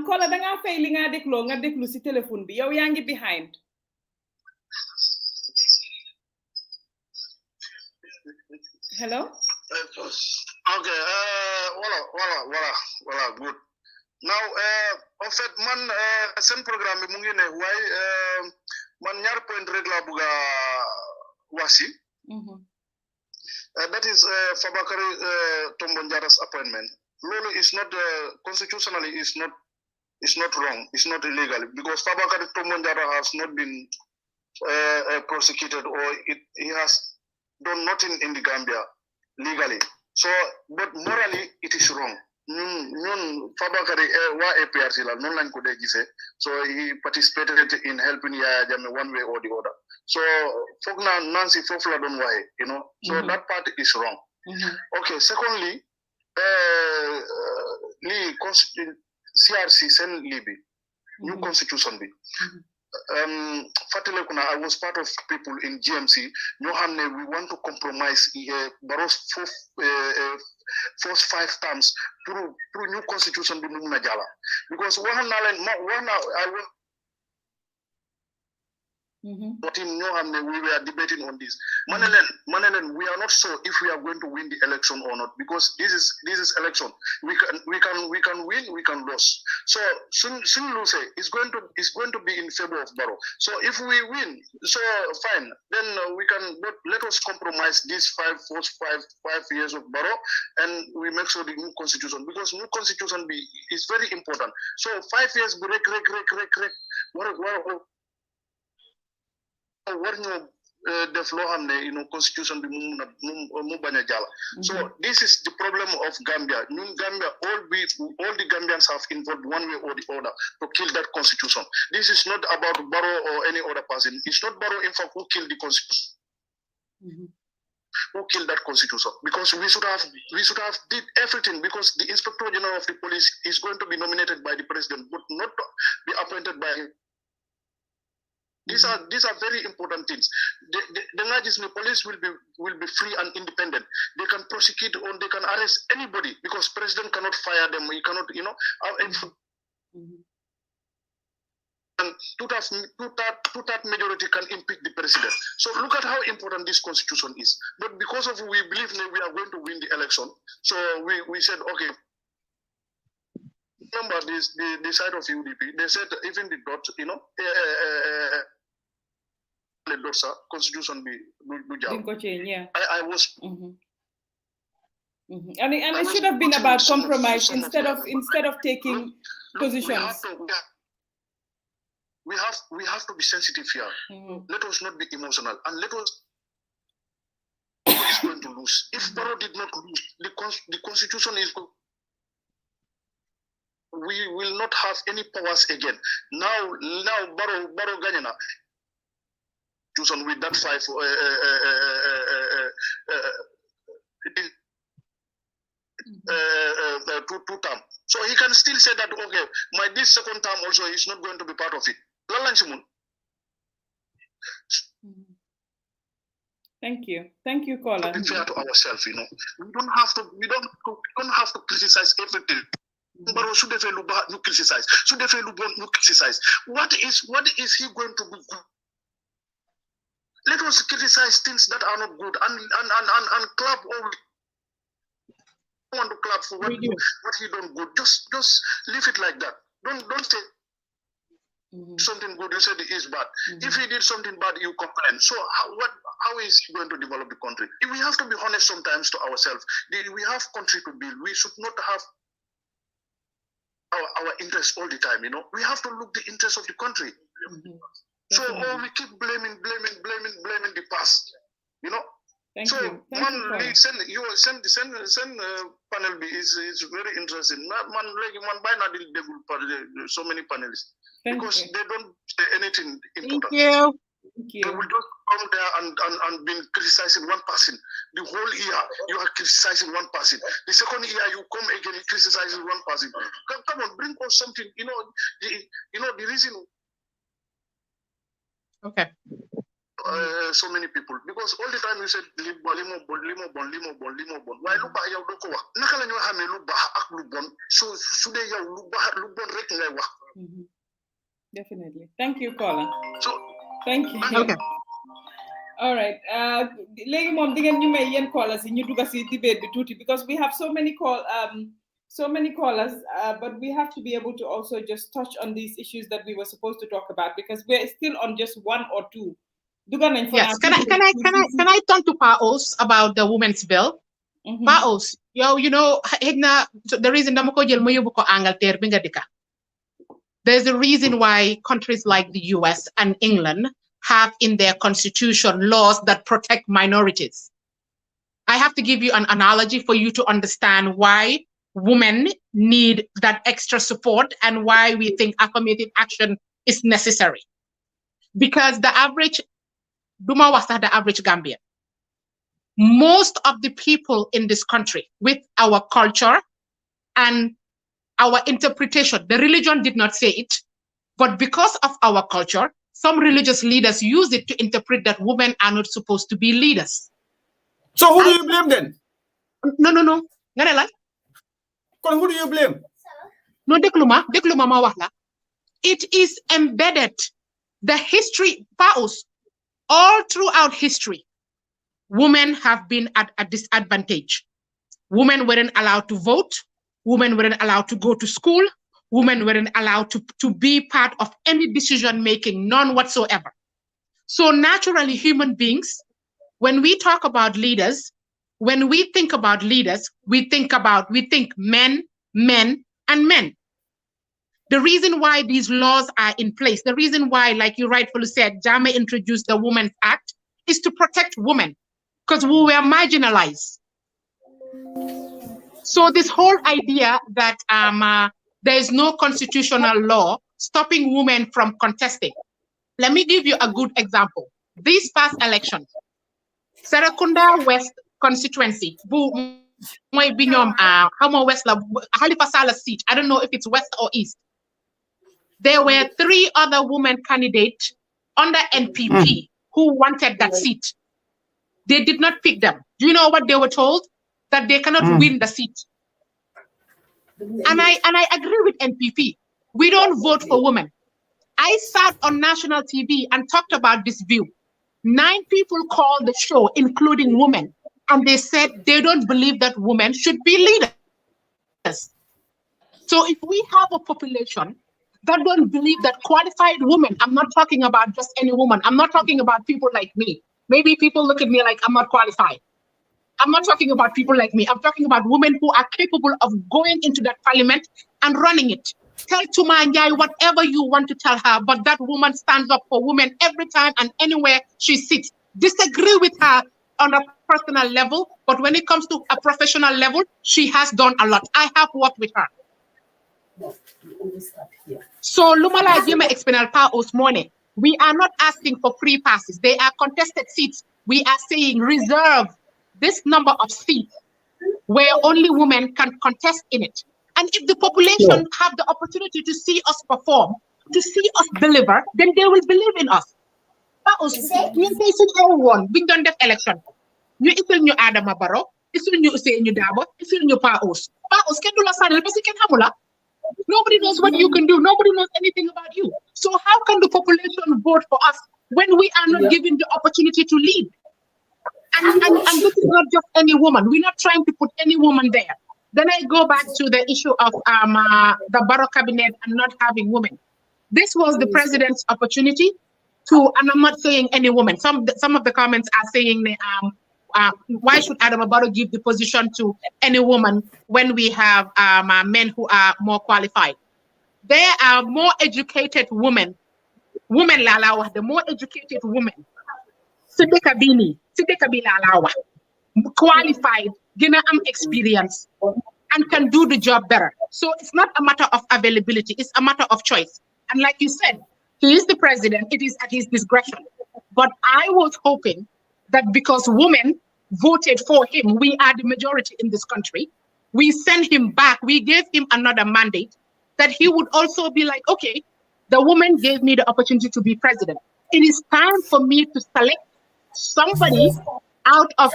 Caller, da nga fay li nga déglu si téléphone bi. Yow yaa ngi behind. Hello?
Okay, voilà, good. Now, en fait, man, sen programme bi mu ngi ne waaye man ñaar point rek la buga wasi. That is Fabakary Tombong Jatta's appointment. Lolo is not constitutionally is not wrong. It's not illegal because Fabakary Tombong Jatta has not been prosecuted or he has done nothing in the Gambia legally. So, but morally, it is wrong. Ñun Fabakary wa APRC la non lañ ko dé gisé. So he participated in helping Yaya Jammeh one way or the other. So fogna Nancy fofu la don waxe, you know. So that part is wrong. Okay, secondly, CRC sen libi new constitution bi. I was part of people in GMC. We want to compromise Barrow's first 5 terms through new constitution because but we were debating on this. Manelen, we are not sure if we are going to win the election or not because this is election. We can win, we can lose. So soon lose is going to be in favor of Barrow. So if we win, so fine. Then we can let us compromise these 5 years of Barrow and we make sure the new constitution because new constitution is very important. So 5 years break. Def lo xamne constitution bi mu baña jall. So this is the problem of Gambia. Gambia, all the Gambians have involved one way or the other to kill that constitution. This is not about Barrow or any other person. It's not Barrow in fact who killed the constitution. Who killed that constitution? Because we should have did everything because the Inspector General of the Police is going to be nominated by the president but not be appointed by him. These are very important things. The police will be free and independent. They can prosecute or they can arrest anybody because president cannot fire them. He cannot, and two-third majority can impeach the president. So look at how important this constitution is. But because of we believe that we are going to win the election, so we said okay. Remember this the side of UDP. They said even the dot, the dots constitution be
yeah.
I was.
And it should have been about compromise instead of taking positions.
We have to be sensitive here. Let us not be emotional and let us. Is going to lose. If Barrow did not lose, the constitution is. We will not have any powers again. Now Barrow Ganyana. With that 5 two term. So he can still say that okay, this second term also is not going to be part of it.
Thank you, caller.
To be fair to ourselves, you know, we don't have to criticize everything. But should they you criticize? Should they you criticize? What is he going to do? Let us criticize things that are not good and clap all. Want to clap for what he done good. Just leave it like that. Don't say something good. You said it is bad. If he did something bad, you complain. So how is he going to develop the country? We have to be honest sometimes to ourselves. We have country to build. We should not have our interests all the time. You know, we have to look the interests of the country. So we keep blaming the past. You know.
Thank you.
Send panel B is very interesting. Man by now so many panelists because they don't say anything important.
Thank you.
They will just come there and been criticizing one person. The whole year you are criticizing one person. The second year you come again criticizing one person. Come on, bring us something. You know the reason.
Okay.
So many people because all the time you said limo bon why lu baax yow do ko wax naka lañu xamé lu baax ak lu bon so su dé yow lu baax lu bon rek ngay wax.
Definitely. Thank you, caller.
So
thank you.
Okay.
All right. Legi mom di ngeen ñu may yeen callers yi ñu dugga ci debate bi tuuti because we have so many callers, but we have to be able to also just touch on these issues that we were supposed to talk about because we're still on just one or two.
Yes, can I turn to Paos about the women's bill? Paos, you know, the reason there's a reason why countries like the US and England have in their constitution laws that protect minorities. I have to give you an analogy for you to understand why women need that extra support and why we think affirmative action is necessary. Because the average Duma was the average Gambian. Most of the people in this country, with our culture and our interpretation, the religion did not say it, but because of our culture, some religious leaders use it to interpret that women are not supposed to be leaders.
So who do you blame then?
No.
Who do you blame?
No, dekluma ma wax la. It is embedded. The history, Paos, all throughout history, women have been at a disadvantage. Women weren't allowed to vote. Women weren't allowed to go to school. Women weren't allowed to be part of any decision-making, none whatsoever. So naturally, human beings, when we talk about leaders, when we think about leaders, we think men, and men. The reason why these laws are in place, the reason why, like you rightfully said, Jammeh introduced the Women's Act is to protect women because we were marginalized. So this whole idea that there is no constitutional law stopping women from contesting. Let me give you a good example. This past election, Serekunda West constituency, Halifa Saleh seat, I don't know if it's west or east. There were 3 other women candidates under NPP who wanted that seat. They did not pick them. Do you know what they were told? That they cannot win the seat. And I agree with NPP. We don't vote for women. I sat on national TV and talked about this view. 9 people called the show, including women, and they said they don't believe that women should be leaders. So if we have a population that don't believe that qualified women, I'm not talking about just any woman, I'm not talking about people like me. Maybe people look at me like I'm not qualified. I'm not talking about people like me. I'm talking about women who are capable of going into that parliament and running it. Tell Tuma Njai whatever you want to tell her, but that woman stands up for women every time and anywhere she sits. Disagree with her on a personal level, but when it comes to a professional level, she has done a lot. I have worked with her. So Lumala Jima Expinal Paos morning. We are not asking for free passes. They are contested seats. We are saying reserve this number of seats where only women can contest in it. And if the population have the opportunity to see us perform, to see us deliver, then they will believe in us. Paus ñun tey suñ ewu woon biñ doon def élection ñu isil ñu Adama Barrow isil ñu Ousainou Darboe isil ñu Paus kenn du la sànnil parce que kenn xamu la. Nobody knows what you can do. Nobody knows anything about you. So how can the population vote for us when we are not given the opportunity to lead? And this is not just any woman. We're not trying to put any woman there. Then I go back to the issue of the Barrow cabinet and not having women. This was the president's opportunity to, and I'm not saying any woman. Some of the comments are saying why should Adama Barrow give the position to any woman when we have men who are more qualified? There are more educated women. The more educated women. Sideka Bila Alawa. Qualified, gina experience, and can do the job better. So it's not a matter of availability, it's a matter of choice. And like you said, he is the president, it is at his discretion. But I was hoping that because women voted for him, we are the majority in this country, we send him back, we gave him another mandate, that he would also be like, okay, the woman gave me the opportunity to be president. It is time for me to select somebody out of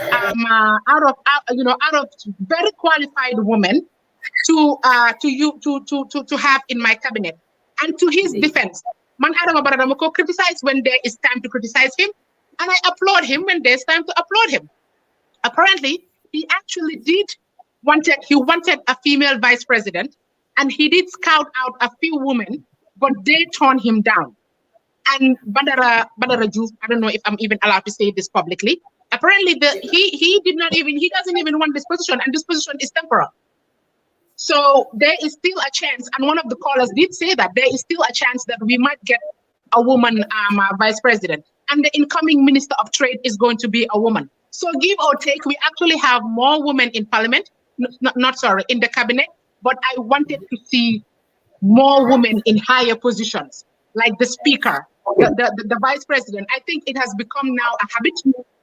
very qualified women to have in my cabinet. And to his defense, Man Adama Barrow dama ko criticize when there is time to criticize him, and I applaud him when there's time to applaud him. Apparently, he actually wanted a female vice president, and he did scout out a few women, but they turned him down. And Badara Juuf, I don't know if I'm even allowed to say this publicly. Apparently, he doesn't even want this position, and this position is temporal. So there is still a chance, and one of the callers did say that there is still a chance that we might get a woman vice president, and the incoming minister of trade is going to be a woman. So give or take, we actually have more women in parliament, in the cabinet, but I wanted to see more women in higher positions, like the speaker, the vice president. I think it has become now a habit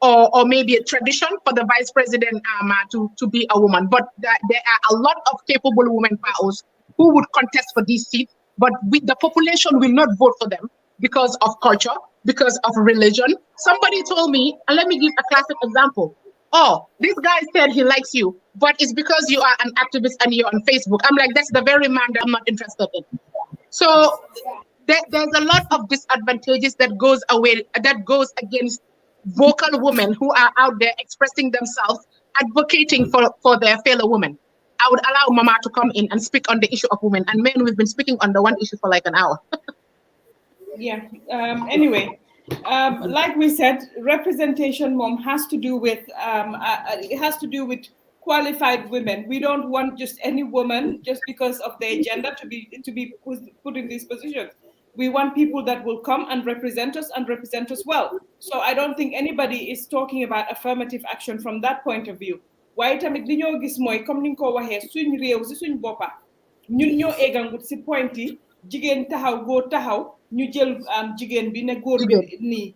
or maybe a tradition for the vice president to be a woman. But there are a lot of capable women powers who would contest for these seats, but the population will not vote for them because of culture, because of religion. Somebody told me, and let me give a classic example. Oh, this guy said he likes you, but it's because you are an activist and you're on Facebook. I'm like, that's the very man that I'm not interested in. So there's a lot of disadvantages that goes against vocal women who are out there expressing themselves, advocating for their fellow women. I would allow Mama to come in and speak on the issue of women. And men, we've been speaking on the one issue for like an hour.
Yeah. Anyway, like we said, representation, Mom, has to do with qualified women. We don't want just any woman just because of their gender to be put in these positions. We want people that will come and represent us well. So I don't think anybody is talking about affirmative action from that point of view. Waaye tamit li ñoo gis mooy comme ni nga ko waxee suñ réew si suñ boppa ñun ñoo eggangut si point yi jigéen taxaw góor taxaw ñu jël jigéen bi ne góor bi nii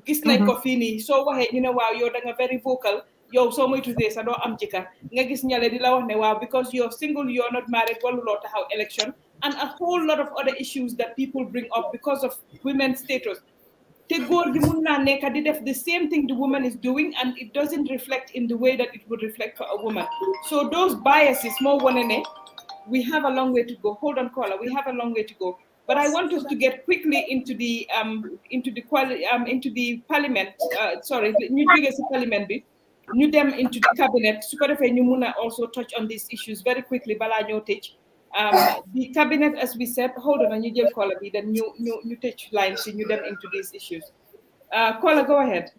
gis nañ ko fii nii soo waxee ñu ne waaw yow da nga very vocal yow soo moytuwee sa doo am jëkkër nga gis ñale di la wax ne waaw because you're single, you're not married, waluloo taxaw election, and a whole lot of other issues that people bring up because of women's status. Te góor gi mun naa nekk di def the same thing the woman is doing, and it doesn't reflect in the way that it would reflect for a woman. So those biases, more one, we have a long way to go. Hold on, caller, we have a long way to go. But I want us to get quickly into the parliament. New Jersey Parliament bit. New them into the cabinet. So ñu muna also touch on these issues very quickly. Bala ñoo tëj. The cabinet, as we said, hold on, and you jël caller bi, then you touch lines, you them into these issues. Caller, go ahead.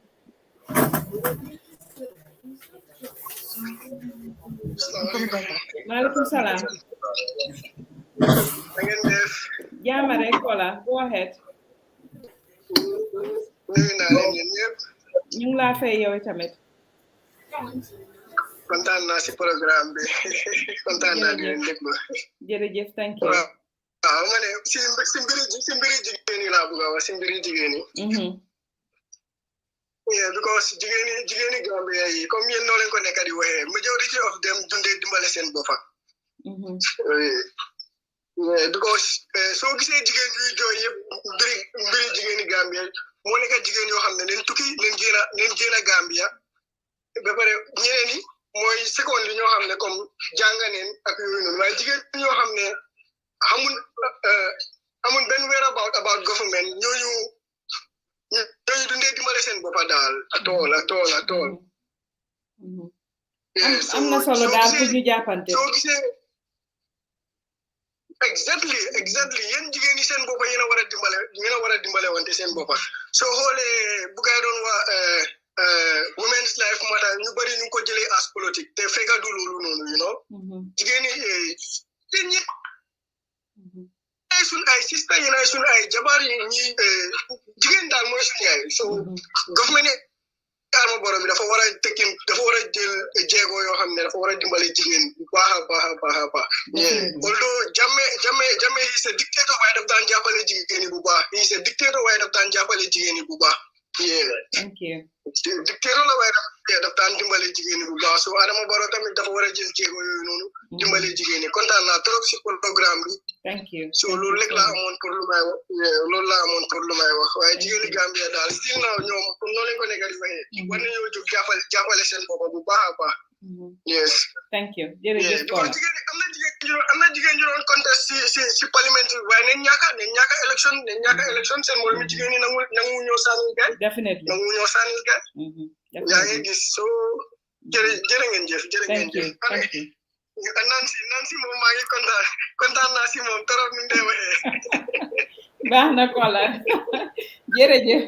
Maaleykum salaam. Jaama rek, caller, go ahead. Ñu ngi laa fay yow tamit.
Kontaan naa si programme bi kontaan naa di leen déglu.
Jërëjëf, thank you.
waaw ma ne si mbiri jigéen ñi laa bëgg a wax si mbiri jigéen ñi. Yeah, because jigéeni Gambia yi comme yéen noo leen ko nekk di waxee majority of them dundee dimbale seen boppa.
because soo gisee jigéen ñuy jooy yëpp mbiri jigéeni Gambia moo nekk jigéen yoo xam ne leen tukki leen génn Gambia ba pare ñeneen ñi mooy seconde yi ñoo xam ne comme jànganeen ak yooyu noonu waaye jigéen ñoo xam ne amul benn wér about government ñooñu dundee dimbale seen boppa daal at all.
am na solo daal pour ñu jàppante.
soo gisee exactly yéen jigéen ñi seen boppa yéen a war a dimbale wante seen boppa soo xoolee bu gaay doon wax women's life matter ñu bari ñu ko jëlee as politique te fekka du loolu noonu you know jigéen ñi yéen ñi ay sun ay sister yéen ay sun ay jabar yi ñi jigéen daal mooy suñu yaay so government Adama Barrow bi dafa war a jël jéego yoo xam ne dafa war a dimbale jigéen bu baax a baax although Jammeh is a dictator waaye daf daan jàppale jigéen yi bu baax he is a dictator waaye daf daan jàppale jigéen yi bu baax
thank you
dictator la waaye daf daan dimbale jigéen yi bu baax so Adama Barrow tamit dafa war a jël jéego yooyu noonu dimbale jigéen yi kontaan naa trop si programme bi
thank you
so loolu rek laa amoon pour lu may wax waaye jigéeni Gambia daal still now ñoom comme noonu lañ ko nekk di waxee war nañoo jóg jàppale seen bopp bu baax a baax yes
thank you jërëjëf
because am na jigéen ñu doon contest si parlement bi waaye nañ ñàkk élection seen moom mi jigéen ñi nangu ñoo sànnil gaay
definitely
nangu ñoo sànnil gaay yaa ngi gis so jërë ngeen jëf
thank you
Nancy moom maa ngi kontaan naa si moom trop ni ngay waxee
baax na Kola jërëjëf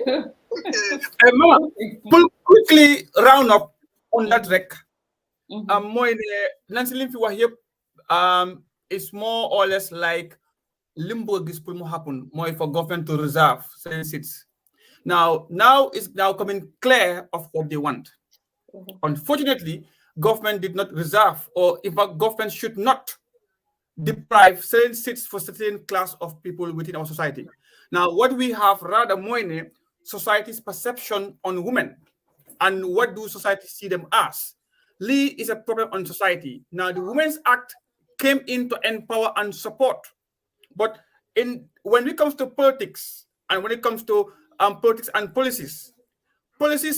Mama, quickly round up on that rek mooy ne Nancy lim fi wax yëpp it's more or less like limbo gis pour mu happen mooy for government to reserve certain seats now it's now coming clear of what they want. Unfortunately, government did not reserve, or in fact, government should not deprive certain seats for certain class of people within our society. Now, what we have rather more in society's perception on women and what do society see them as. Lee is a problem on society. Now, the Women's Act came in to empower and support, but when it comes to politics and when it comes to politics and policies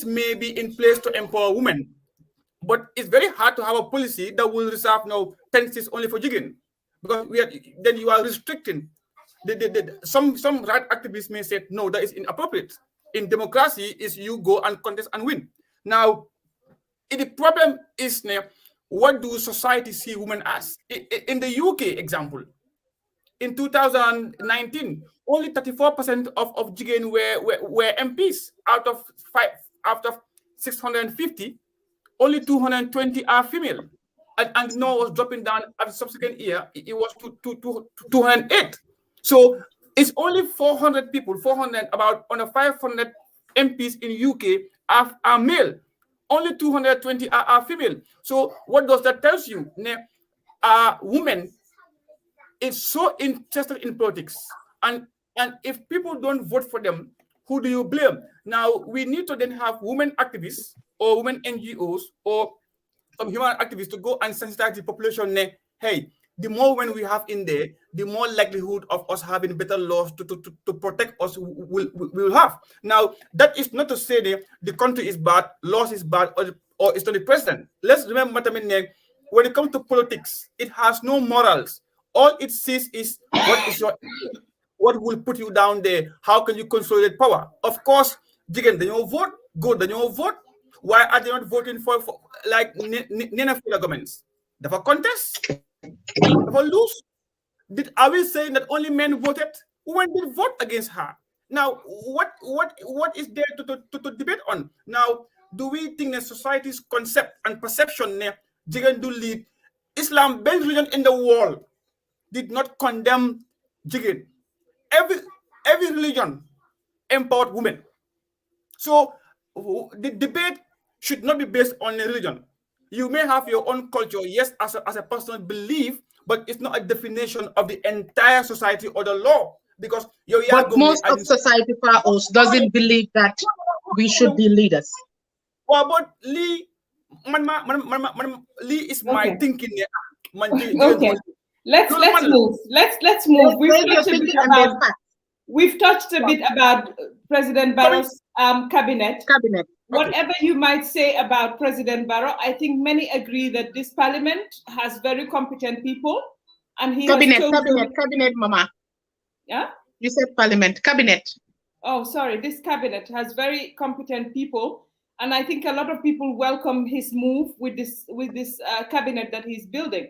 may be in place to empower women, but it's very hard to have a policy that will reserve now 10 seats only for Jigen, because then you are restricting. Some right activists may say, no, that is inappropriate. In democracy, is you go and contest and win. Now, the problem is now, what do society see women as? In the UK example, in 2019, only 34% of Jigen were MPs out of 650. Only 220 are female, and now was dropping down at the subsequent year. It was 208. So it's only 400 people, about on a 500 MPs in UK are male. Only 220 are female. So what does that tell you? Women is so interested in politics, and if people don't vote for them, who do you blame? Now we need to then have women activists or women NGOs or some human activists to go and sensitize the population. Hey, the more women we have in there, the more likelihood of us having better laws to protect us will have. Now, that is not to say that the country is bad, laws is bad, or it's not the president. Let's remember, when it comes to politics, it has no morals. All it says is what will put you down there. How can you consolidate power? Of course, Jigen, then you vote. Good, then you vote. Why are they not voting for like Nina governments? The contest? For lose? Are we saying that only men voted? Women did vote against her. Now, what is there to debate on? Now, do we think that society's concept and perception Jigen do lead? Islam, best religion in the world, did not condemn Jigen. Every religion empowered women. So the debate should not be based on a religion. You may have your own culture, yes, as a personal belief, but it's not a definition of the entire society or the law. Because
but most of society for us doesn't believe that we should be leaders.
Well, but Lee, Lee is my thinking.
Okay. Let's move. Let's move. We've touched a bit about President Barrow's cabinet. Whatever you might say about President Barrow, I think many agree that this parliament has very competent people, and he
cabinet, Mama.
Yeah,
you said parliament, cabinet.
Oh, sorry. This cabinet has very competent people, and I think a lot of people welcome his move with this cabinet that he's building.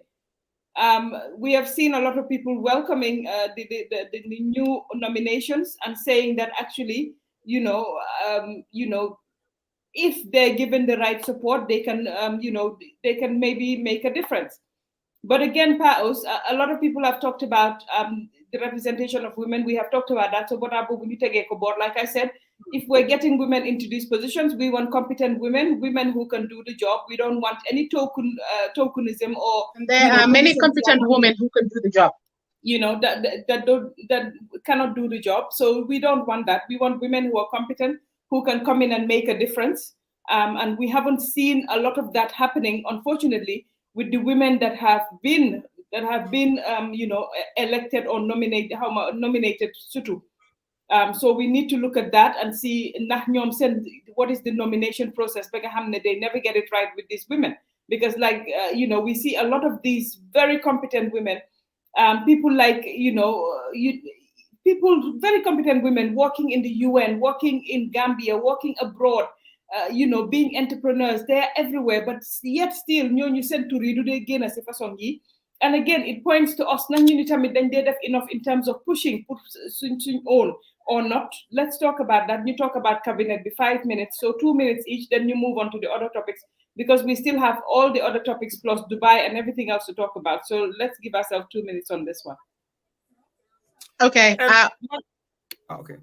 We have seen a lot of people welcoming the new nominations and saying that actually, if they're given the right support, they can, they can maybe make a difference. But again, Paos, a lot of people have talked about the representation of women. We have talked about that. So, like I said, if we're getting women into these positions, we want competent women who can do the job. We don't want any tokenism or.
And there are many competent women who can do the job.
That cannot do the job. So we don't want that. We want women who are competent, who can come in and make a difference. And we haven't seen a lot of that happening, unfortunately, with the women that have been elected or nominated Sutu. So we need to look at that and see what is the nomination process. They never get it right with these women because, we see a lot of these very competent women, people very competent women working in the UN, working in Gambia, working abroad. Being entrepreneurs, they're everywhere, but yet still, you send to redo the again as if and again, it points to us. Then they have enough in terms of pushing on or not. Let's talk about that. You talk about cabinet, the 5 minutes, so 2 minutes each. Then you move on to the other topics because we still have all the other topics plus Dubai and everything else to talk about. So let's give ourselves 2 minutes on this one.
Okay.
Okay.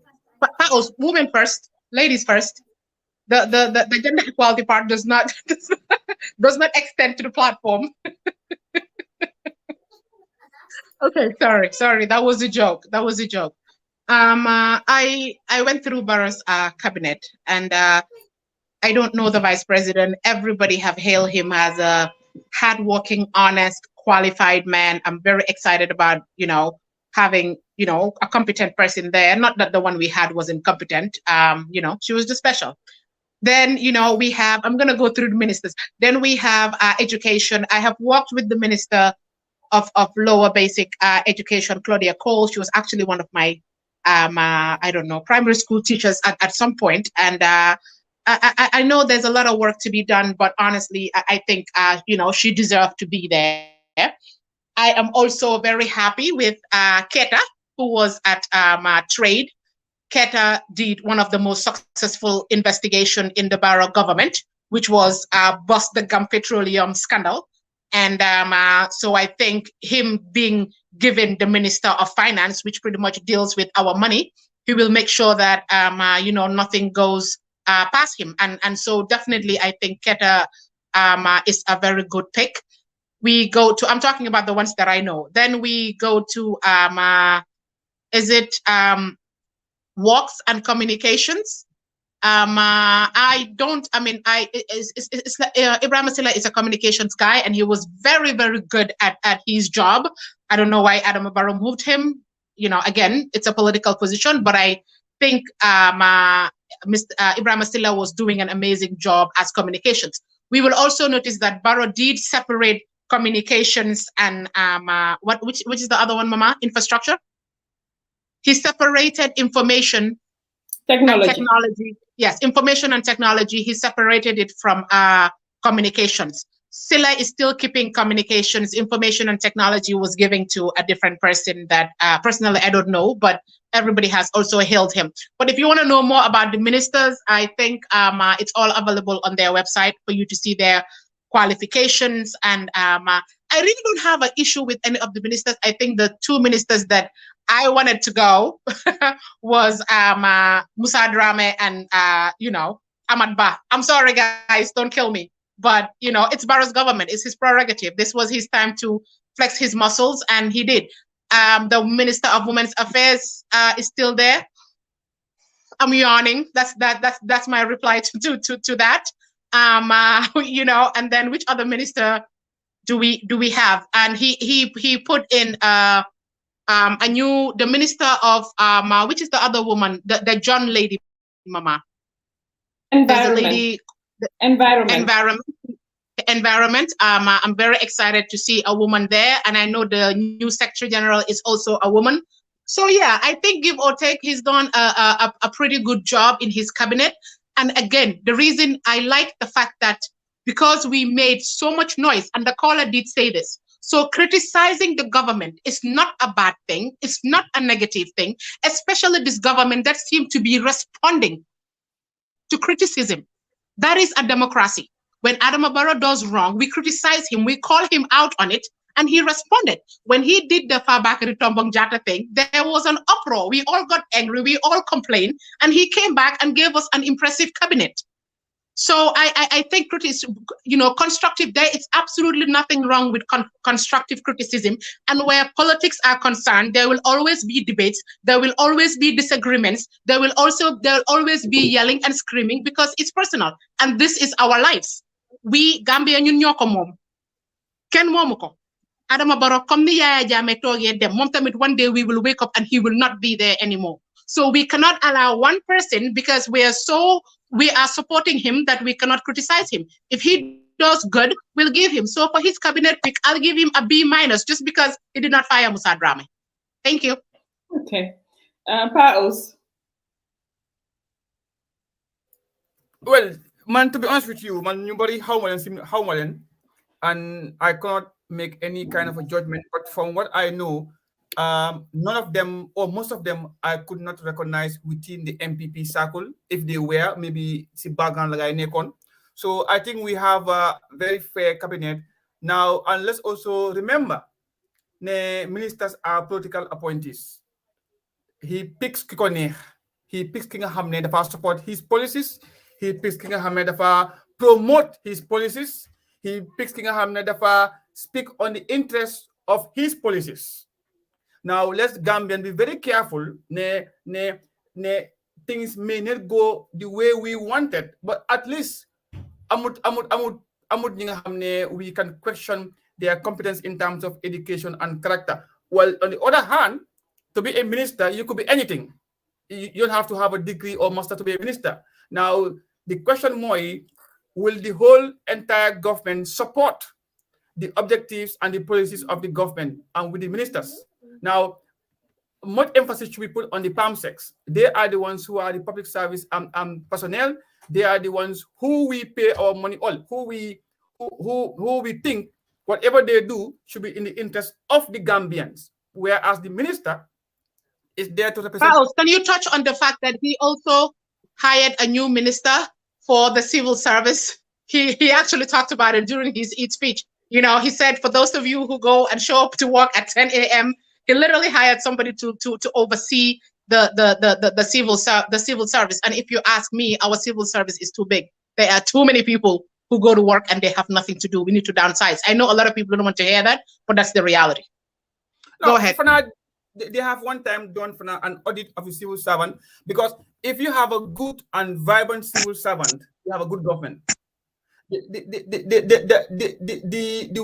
Women first, ladies first. The gender equality part does not extend to the platform. Okay, sorry, that was a joke. I went through Barrow's cabinet, and I don't know the vice president. Everybody have hailed him as a hardworking, honest, qualified man. I'm very excited about having a competent person there. Not that the one we had was incompetent. She was just special. Then, we have, I'm going to go through the ministers. Then we have education. I have worked with the Minister of Lower Basic Education, Claudia Cole. She was actually one of my, primary school teachers at some point. And I know there's a lot of work to be done, but honestly, I think, she deserved to be there. I am also very happy with Keta, who was at Trade. Keta did one of the most successful investigation in the Barrow government, which was bust the Gum Petroleum scandal. And so I think him being given the Minister of Finance, which pretty much deals with our money, he will make sure that, nothing goes past him. And so definitely I think Keta is a very good pick. We go to, I'm talking about the ones that I know. Then we go to, Works and Communications. Ibrahim Asila is a communications guy, and he was very, very good at his job. I don't know why Adam Barrow moved him. Again, it's a political position, but I think Mr. Ibrahim Asila was doing an amazing job as communications. We will also notice that Barrow did separate communications and which is the other one, Mama? Infrastructure. He separated information and technology. Yes, information and technology. He separated it from communications. Silla is still keeping communications. Information and technology was given to a different person that personally I don't know, but everybody has also hailed him. But if you want to know more about the ministers, I think it's all available on their website for you to see their qualifications. And I really don't have an issue with any of the ministers. I think the two ministers that I wanted to go was Musa Drame and Ahmad Bah. I'm sorry, guys, don't kill me. But it's Barrow's government. It's his prerogative. This was his time to flex his muscles, and he did. The Minister of Women's Affairs is still there. I'm yawning. That's my reply to that. And then which other minister do we have? And he put in the minister of which is the other woman, the John lady, Mama.
Environment.
Environment. I'm very excited to see a woman there, and I know the new Secretary General is also a woman. So yeah, I think give or take, he's done a pretty good job in his cabinet. And again, the reason I like the fact that because we made so much noise, and the caller did say this, so criticizing the government is not a bad thing. It's not a negative thing, especially this government that seemed to be responding to criticism. That is a democracy. When Adama Barrow does wrong, we criticize him, we call him out on it, and he responded. When he did the Fabakary Tombong Jatta thing, there was an uproar. We all got angry, we all complained, and he came back and gave us an impressive cabinet. So I think constructive there, it's absolutely nothing wrong with constructive criticism. And where politics are concerned, there will always be debates, there will always be disagreements, there will always be yelling and screaming because it's personal. And this is our lives. We Gambia ñun ñoko mom. Ken momuko. Adama Barrow comme ni Yaya Jammeh toge dem mom tamit one day we will wake up and he will not be there anymore. So we cannot allow one person, because we are supporting him, that we cannot criticize him. If he does good, we'll give him. So for his cabinet pick, I'll give him a B- just because he did not fire Musa Drameh. Thank you.
Okay. Paus.
Well, man, to be honest with you, man, nobody how malen, and I cannot make any kind of a judgment. But from what I know, none of them, or most of them, I could not recognize within the MPP circle. If they were, maybe si background like Nekon. So I think we have a very fair cabinet now. And let's also remember, the ministers are political appointees. He picks Kikonih. He picks King Hamne to support his policies. He picks King Hamne to promote his policies. He picks King Hamne to speak on the interests of his policies. Now let's Gambian be very careful. Things may not go the way we wanted, but at least we can question their competence in terms of education and character. Well, on the other hand, to be a minister, you could be anything. You don't have to have a degree or master to be a minister. Now, the question more is, will the whole entire government support the objectives and the policies of the government and with the ministers? Now, much emphasis should be put on the PAMSECs. They are the ones who are the public service personnel. They are the ones who we pay our money on, who we think whatever they do should be in the interest of the Gambians. Whereas the minister is there to represent.
Charles, can you touch on the fact that he also hired a new minister for the civil service? He actually talked about it during his speech. You know, he said, for those of you who go and show up to work at 10 a.m., he literally hired somebody to oversee the civil service. And if you ask me, our civil service is too big. There are too many people who go to work and they have nothing to do. We need to downsize. I know a lot of people don't want to hear that, but that's the reality.
No,
go ahead.
For now, they have one time done for now an audit of a civil servant, because if you have a good and vibrant civil servant, you have a good government. The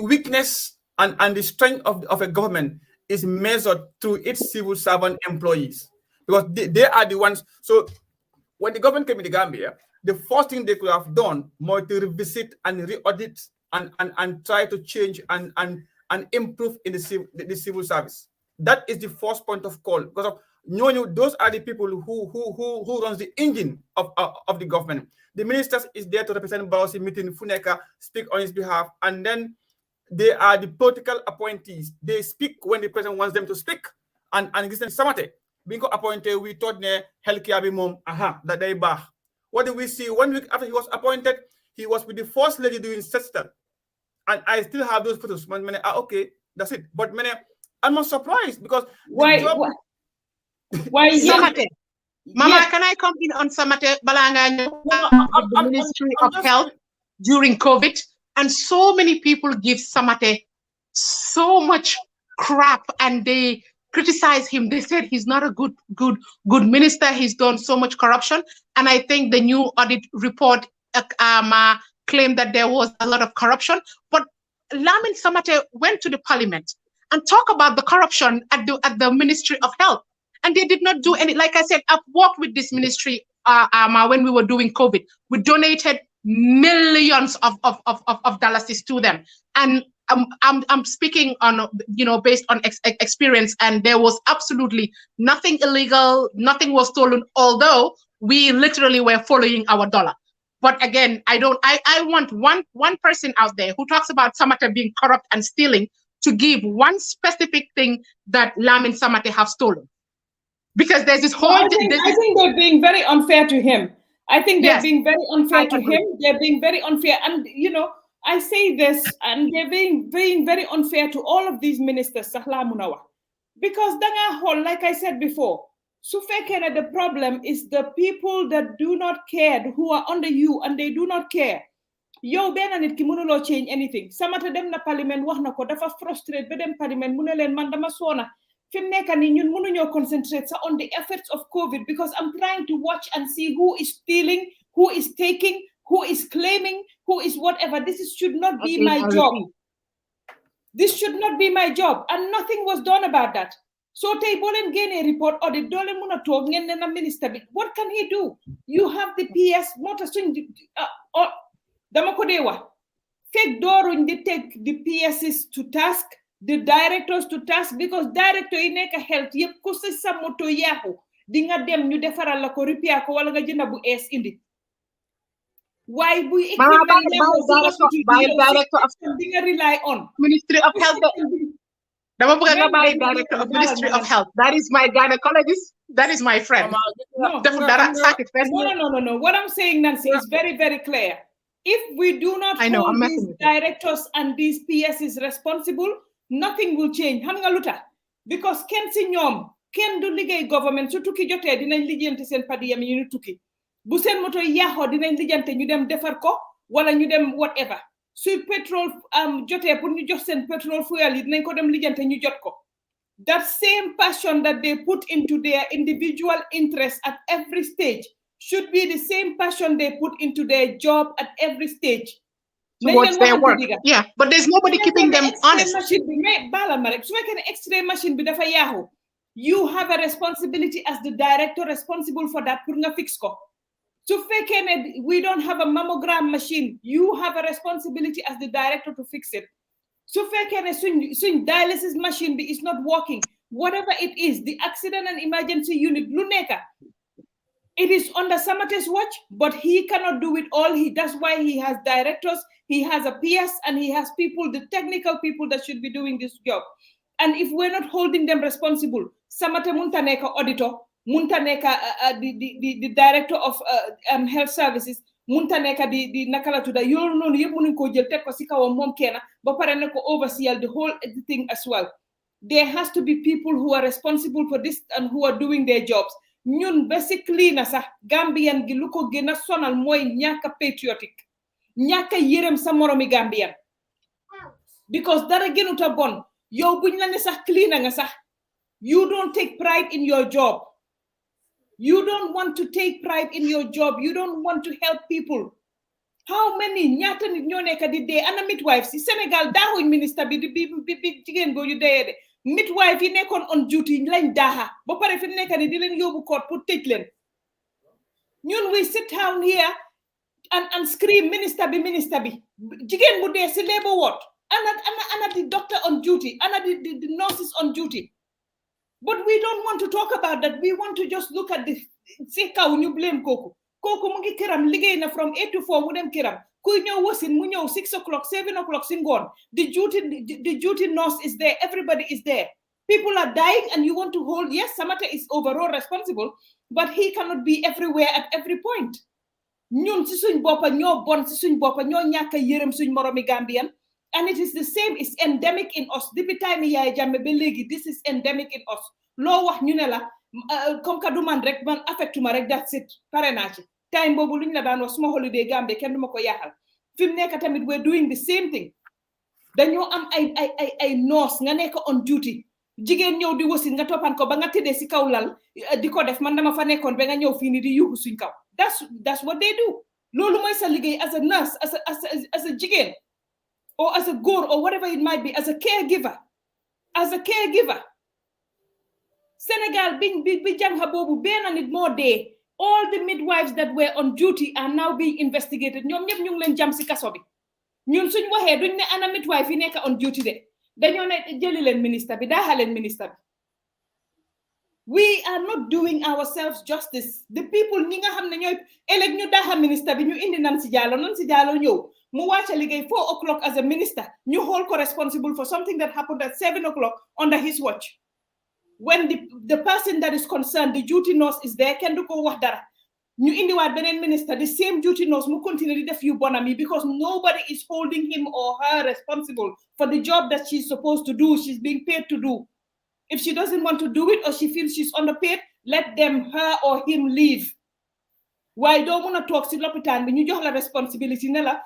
weakness and the strength of a government is measured through its civil servant employees, because they are the ones. So when the government came in the Gambia, the first thing they could have done more to revisit and re-audit and try to change and improve in the civil service. That is the first point of call, because of those are the people who runs the engine of the government. The ministers is there to represent Barrow meeting Funeka, speak on his behalf, and then they are the political appointees. They speak when the president wants them to speak. And listen, Samate, being appointed, we thought healthcare mom, that they bah. What did we see? 1 week after he was appointed, he was with the first lady doing Sexton. And I still have those photos. Okay, that's it. But I'm not surprised, because
why
Samate? Mama, can I come in on Samate Balanga, the Ministry of Health during COVID? And so many people give Samate so much crap and they criticize him. They said he's not a good minister. He's done so much corruption. And I think the new audit report claimed that there was a lot of corruption. But Lamin Samate went to the parliament and talked about the corruption at the Ministry of Health. And they did not do any, like I said, I've worked with this ministry when we were doing COVID. We donated millions of dollars to them. And I'm speaking on, based on experience, and there was absolutely nothing illegal, nothing was stolen, although we literally were following our dollar. But again, I want one person out there who talks about Samate being corrupt and stealing to give one specific thing that Lamin Samate have stolen. Because there's this whole...
I think they're being very unfair to him. I think they're being very unfair to him. They're being very unfair. And, I say this, and they're being very unfair to all of these ministers, Sahla Munawa. Because, like I said before, Sufekene, the problem is the people that do not care, who are under you, and they do not care. Yo bena nit ki mënuloo change anything. Samata dem na parliament wax na ko dafa frustrate ba dem parliament mu ne leen man dama sona. Fim nekka ni ñun mënuñoo concentrate on the effects of COVID because I'm trying to watch and see who is stealing, who is taking, who is claiming, who is whatever. This should not be my job. This should not be my job. And nothing was done about that. So tay bolen gene report audit dole muna tok ngeen ne na minister bi. What can he do? You have the PS motor suñ dama ko de wax. Fek doruñ di take the PSs to task, the directors to task, because director yi nekk health yep ku sa moto yaxu di nga dem ñu defaral la ko repair ko wala nga jënd bu es indi. Why we director of rely on
Ministry of Health. Director of Ministry of Health. That is my gynecologist. That is my friend.
No. What I'm saying, Nancy, is very, very clear. If we do not hold these directors and these PSs responsible, nothing will change. Xam nga luta because ken si ñoom ken du liggéey government su tukki jotee dinañ lijjanti seen padiyam yi ñu tukki bu seen moto yaxoo dinañ lijjante ñu dem defar ko wala ñu dem whatever su petrol jotee pour ñu jox seen petrol fuel yi dinañ ko dem lijjante ñu jot ko. That same passion that they put into their individual interests at every stage should be the same passion they put into their job at every stage.
Towards their work. Yeah, but there's nobody keeping them honest.
You have a responsibility as the director responsible for that. So we don't have a mammogram machine. You have a responsibility as the director to fix it. So dialysis machine is not working. Whatever it is, the accident and emergency unit, Luneka, it is under Samate's watch, but he cannot do it all. That's why he has directors, he has a PS, and he has people, the technical people that should be doing this job. And if we're not holding them responsible, Samate Muntaneka auditor, Muntaneka the director of health services, Muntaneka the nakala to the no yemuniko jel tek ko sika wa mom kena ba pare na ko oversee the whole thing as well. There has to be people who are responsible for this and who are doing their jobs. Ñun basically na sax Gambian gi lu ko gëna sonal moy ñaka patriotic ñaka yërem sa moromi Gambian because dara gënuta bon yow buñ la ne sax clean nga sax you don't take pride in your job. You don't want to take pride in your job. You don't want to help people. How many ñaata nit ñoo nekk di dee ana midwife si Sénégal daaxuñ ministre bi jigéen boo ñu dee midwife yi nekkoon on duty lañ daaxa ba pare fi nekk ni di leen yóbbu court pour tëj leen ñun we sit down here and scream minister bi jigéen bu dee si labor ward ana the doctor on duty ana the nurses on duty. But we don't want to talk about that. We want to just look at the seka ñu blame kooku mu ngi kiram liggéey na from 8 to 4 mu dem kiram kuy ñëw wasin mu ñëw 6 o'clock 7 o'clock si ngoon the duty nurse is there, everybody is there. People are dying and you want to hold, yes, Samata is overall responsible, but he cannot be everywhere at every point. Ñun si suñ boppa ñoo bon si suñ boppa ñoo ñàkk yërëm suñ moromi Gambian. And it is the same, it's endemic in us. Depuis time Yaya Jammeh ba léegi, this is endemic in us. Loo wax ñu ne la comme que du man rek man affectuma rek that's it pare naa ci time boobu luñ la daan wax suma holiday Gambie kenn duma ko yaaxal fi mu nekk tamit we're doing the same thing. Dañoo am ay nurse nga nekk on duty jigéen ñëw di wasin nga toppan ko ba nga tëddee si kaw lal di ko def man dama fa nekkoon ba nga ñëw fii ni di yuuxu suñ kaw. That's what they do. Loolu mooy sa liggéey as a nurse as a jigéen. or as a góor or whatever it might be, as a caregiver. Senegal bi jangha bobu ben nit mo dee. All the midwives that were on duty are now being investigated. Ñom ñep ñu ngi leen jam ci kasso bi. Ñun suñ waxee duñ ne ana midwife yi nekk on duty de. Dañoo ne jëli leen ministre bi daaxa leen ministre bi. We are not doing ourselves justice. The people ñi nga xam ne ñooy elek ñu daaxa ministre bi ñu indi Nancy Jallow ñëw mu wàcce liggéey 4 o'clock as a minister ñu hold ko responsible for something that happened at 7 o'clock under his watch. When the person that is concerned, the duty nurse is there, kenn du ko wax dara. Ñu indiwaat beneen minister, the same duty nurse mu continue di def yu bonami because nobody is holding him or her responsible for the job that she's supposed to do, she's being paid to do. If she doesn't want to do it or she feels she's underpaid, let them, her or him, leave. Why doo mun a toog si lopitaan bi ñu jox la responsibility ne la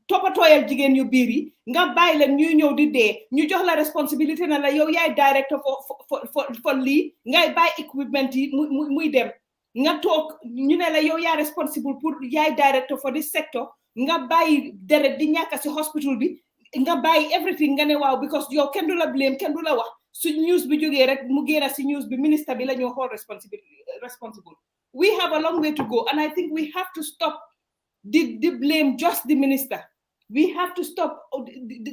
toppatooyal jigéen yu biir yi nga bàyyi leen ñuy ñëw di dee ñu jox la responsibility ne la yow yaay director for lii ngay bàyyi equipment yi muy dem nga toog ñu ne la yow yaa responsible pour yaay director for this sector nga bàyyi deret di ñàkk si hospital bi nga bàyyi everything nga ne waaw because yow kenn du la blame kenn du la wax su news bi jógee rek mu génn si news bi minister bi la ñoo xool responsible. We have a long way to go and I think we have to stop the blame just the minister. We have to stop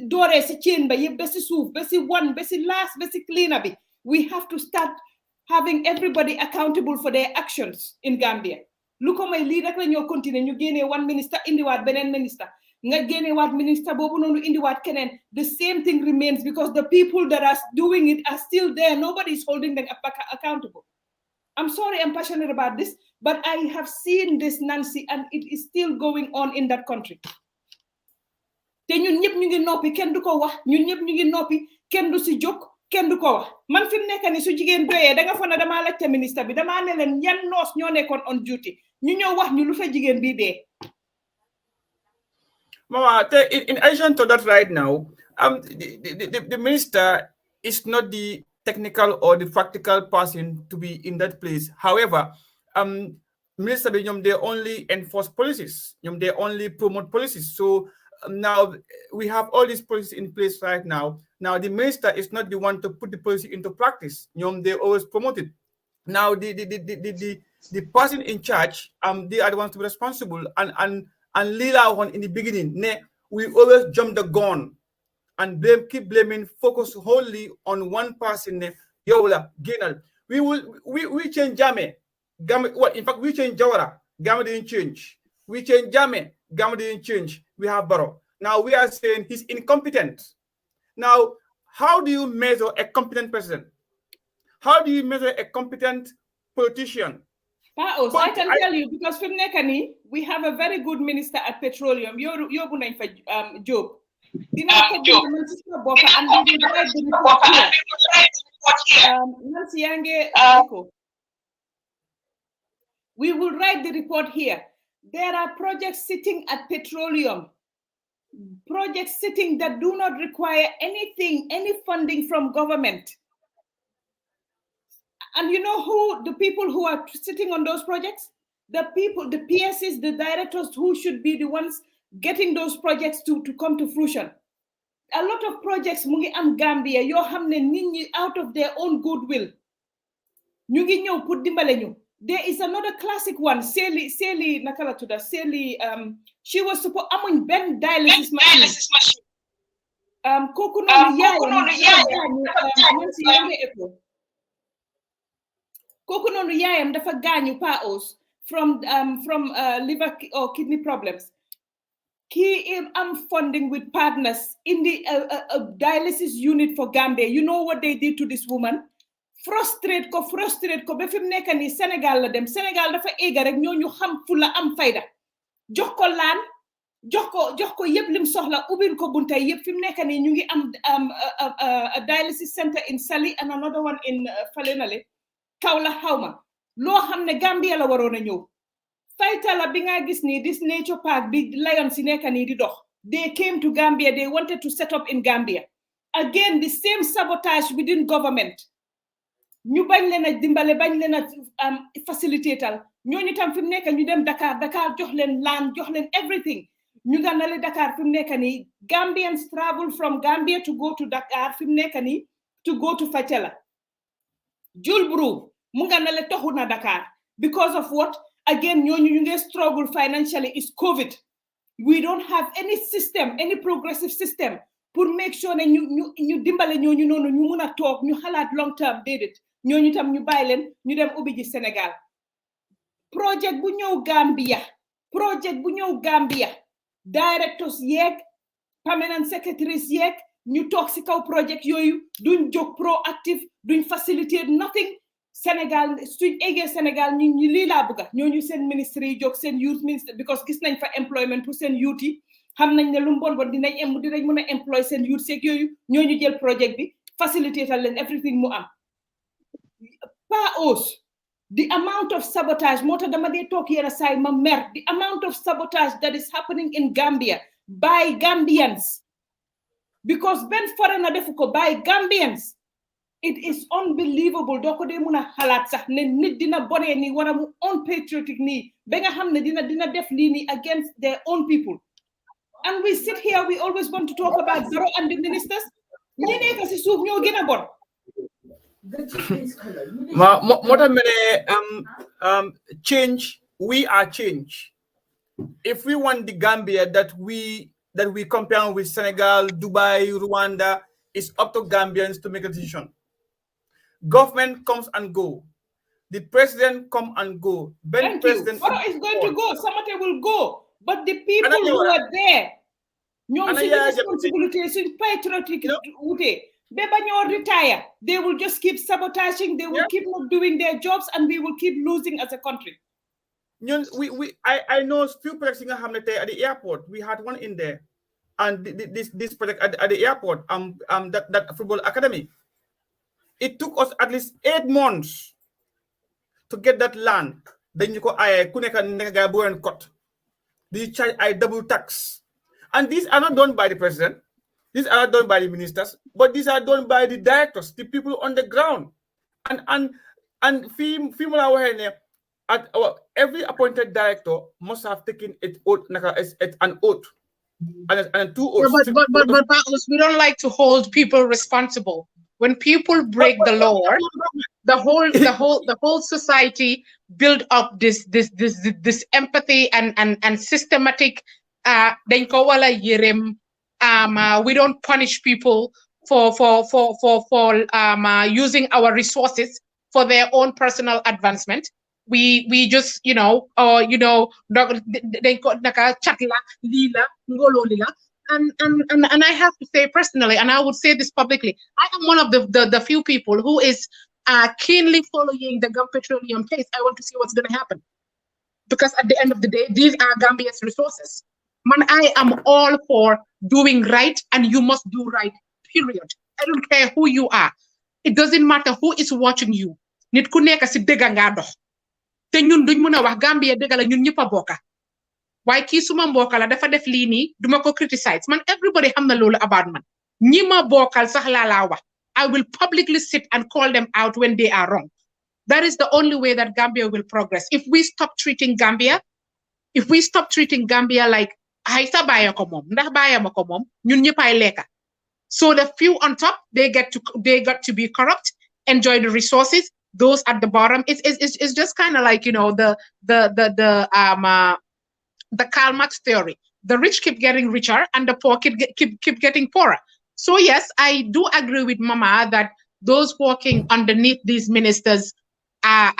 doore si chain ba yëpp ba si suuf ba si one ba si last ba si cleaner bi. We have to start having everybody accountable for their actions in Gambia. Lu ko may lii rek la ñoo continuer ñu génnee one minister indiwaat beneen minister nga génnewaat minister boobu noonu indiwaat keneen. The same thing remains because the people that are doing it are still there. Nobody is holding them accountable. I'm sorry I'm passionate about this, but I have seen this, Nancy, and it is still going on in that country. Te ñun ñëpp ñu ngi noppi kenn du ko wax ñun ñëpp ñu ngi noppi kenn du si jóg kenn du ko wax man fi mu nekk ni su jigéen doyee da nga fa ne damaa laajte ministre bi damaa ne leen yan noos ñoo nekkoon on duty ñu ñëw wax ñu lu fa jigéen bii dee.
Mama, in addition to that, right now, the minister is not the technical or the practical person to be in that place. However, minister they only enforce policies. They only promote policies. So now we have all these policies in place right now. Now the minister is not the one to put the policy into practice. They always promote it. Now the person in charge, they are the ones to be responsible. And Lila one in the beginning, we always jump the gun and keep blaming, focus wholly on one person. We change Jame. Well, in fact, we change Jawara. Gama didn't change. We change Jame. Gama didn't change. We have Barrow. Now we are saying he's incompetent. Now, how do you measure a competent president? How do you measure a competent politician?
I can tell you because from Nekani, we have a very good minister at petroleum. You're Job. We will write the report here. There are projects sitting at petroleum. Projects sitting that do not require anything, any funding from government. And you know who the people who are sitting on those projects? The people, the PSs, the directors who should be the ones getting those projects to come to fruition. A lot of projects mungi am Gambia yo hamne nit ñi out of their own goodwill. Ñu ngi ñëw pour dimbale ñu. There is another classic one, Sally nakala tuda. Sally she was supposed amuñ ben dialysis machine. Koku nonu yaayam dafa gaañu paos from liver or kidney problems. He funding with partners in the dialysis unit for Gambia. You know what they did to this woman? Frustrate ko ba fim nekk ni Sénégal la dem. Sénégal dafa éega rek ñooñu xam fu la am fayda. Jox ko laan jox ko yëpp lim soxla ubbil ko buntay yëpp fim nekk ni ñu ngi am a dialysis center in Sali and another one in Falenale. Kaula Hauma. Lo xamne Gambia la warona ñew. Fayta la bi nga gis ni this nature park bi lion si nekk ni di dox. They came to Gambia, they wanted to set up in Gambia. Again, the same sabotage within government. Ñu bañ leena dimbale bañ leena facilitatal. Ñoñu tam fim nekk ñu dem Dakar jox leen land, jox leen everything. ñu nga nale Dakar fi mu nekk nii Gambians travel from Gambia to go to Dakar fi mu nekk nii to go to Fatela Julbru mu nga nale toxu na Dakar because of what again ñooñu ñu ngi struggle financially is COVID. We don't have any system, any progressive system pour make sure ne ñu dimbale ñooñu noonu ñu mun a toog ñu xalaat long term déedéet ñooñu tam ñu bàyyi leen ñu dem ubbi ji Sénégal projet bu ñëw Gambia directors yeeg permanent secretaries yeeg ñu toog si kaw projet yooyu duñ jóg proactive duñ facilitate nothing Sénégal suñ eggee Sénégal ñu lii laa bëgga ñooñu seen ministre yi jóg seen youth ministre because gis nañ fa employment pour seen youth yi xam nañ ne lu mu bon dinañ mën a employ seen youth seeg yooyu ñooñu jël projet bi facilitatal leen everything mu am the amount of sabotage moo tax dama dee toog yenn saay ma mer the amount of sabotage that is happening in Gambia by Gambians because Ben foreigner defu ko by Gambians it is unbelievable doo ko dee mun a xalaat sax ne nit dina bonee nii wara mu unpatriotic nii ba nga xam ne dina def lii nii against their own people and we sit here we always want to talk about Barrow and the ministers ñi nekk si suuf ñoo gën a bon
change we are change if we want the Gambia that we compare with Senegal, Dubai, Rwanda, it's up to Gambians to make a decision. Government comes and go. The president come and go.
Thank president you. Is going to go. Somebody will go. But the people who are there, responsibility is patriotic. Beba ñoo retire. They will just keep sabotaging. They will keep not doing their jobs, and we will keep losing as a country.
I know few projects in at the airport. We had one in there, and this project at the airport. That football academy. It took us at least 8 months to get that land. Then you go kuneka negabu and cut. They charge double tax, and these are not done by the president. These are not done by the ministers, but these are done by the directors, the people on the ground, and at every appointed director must have taken an oath and 2 oaths.
But we don't like to hold people responsible. When people break the law, the whole society build up this empathy and systematic. We don't punish people for using our resources for their own personal advancement. We just they chatla lila ngolo lila. And I have to say personally, and I would say this publicly, I am one of the few people who is keenly following the Gum Petroleum case. I want to see what's going to happen, because at the end of the day, these are Gambia's resources. Man, I am all for doing right, and you must do right, period. I don't care who you are. It doesn't matter who is watching you. Nit ku nekk si dëgg nga dox. Te ñun duñ mëna wax Gambia dëgg la ñun ñëpp a bokka. Waaye kii suma mbokk la dafa def lii nii duma ko criticize. Man, everybody xam na loolu about man. Ñi ma bokkal sax laa wax. I will publicly sit and call them out when they are wrong. That is the only way that Gambia will progress. If we stop treating Gambia like haysa baya ko mom ndax baya mako mom ñun ñeppay leka. So the few on top, they got to be corrupt, enjoy the resources. Those at the bottom, it's just kind of like, the Karl Marx theory. The rich keep getting richer and the poor keep getting poorer. So yes, I do agree with Mama that those working underneath these ministers are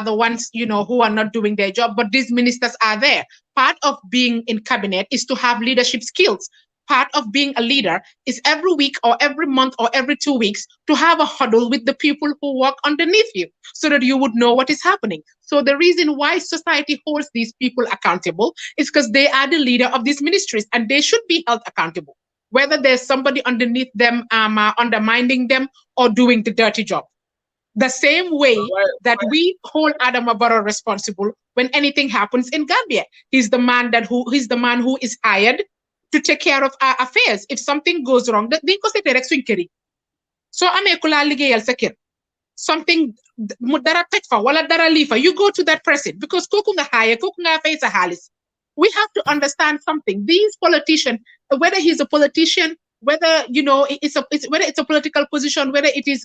the ones, who are not doing their job, but these ministers are there. Part of being in cabinet is to have leadership skills. Part of being a leader is every week or every month or every 2 weeks to have a huddle with the people who work underneath you so that you would know what is happening. So the reason why society holds these people accountable is because they are the leader of these ministries and they should be held accountable, whether there's somebody underneath them undermining them or doing the dirty job. The same way that we hold Adama Barrow responsible when anything happens in Gambia. He's the man who is hired to take care of our affairs. If something goes wrong, so something dara tek fa wala dara lifa, you go to that person because koku nga hire, koku nga fay sa halis. we have to understand something. These politicians, whether he's a politician, whether whether it's a political position, whether it is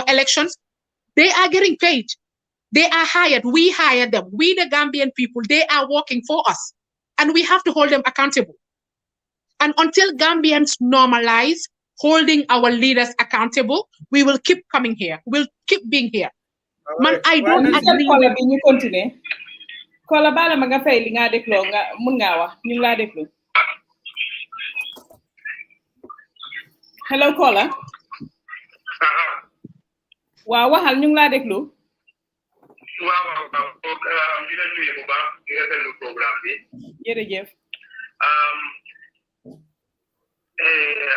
elections, they are getting paid. They are hired. We hire them. We, the Gambian people, they are working for us, and we have to hold them accountable. And until Gambians normalize holding our leaders accountable, we will keep coming here. We'll keep being here. Man, I don't agree.
Ñu continuer. Kola bala ma nga fay li nga deklo nga mun nga wax ñu la deklo. Hello Kola. Waaw waxal ñu la deklo.
Waaw di la nuyu bu baax di rafetlu programme bi.
Jërëjëf.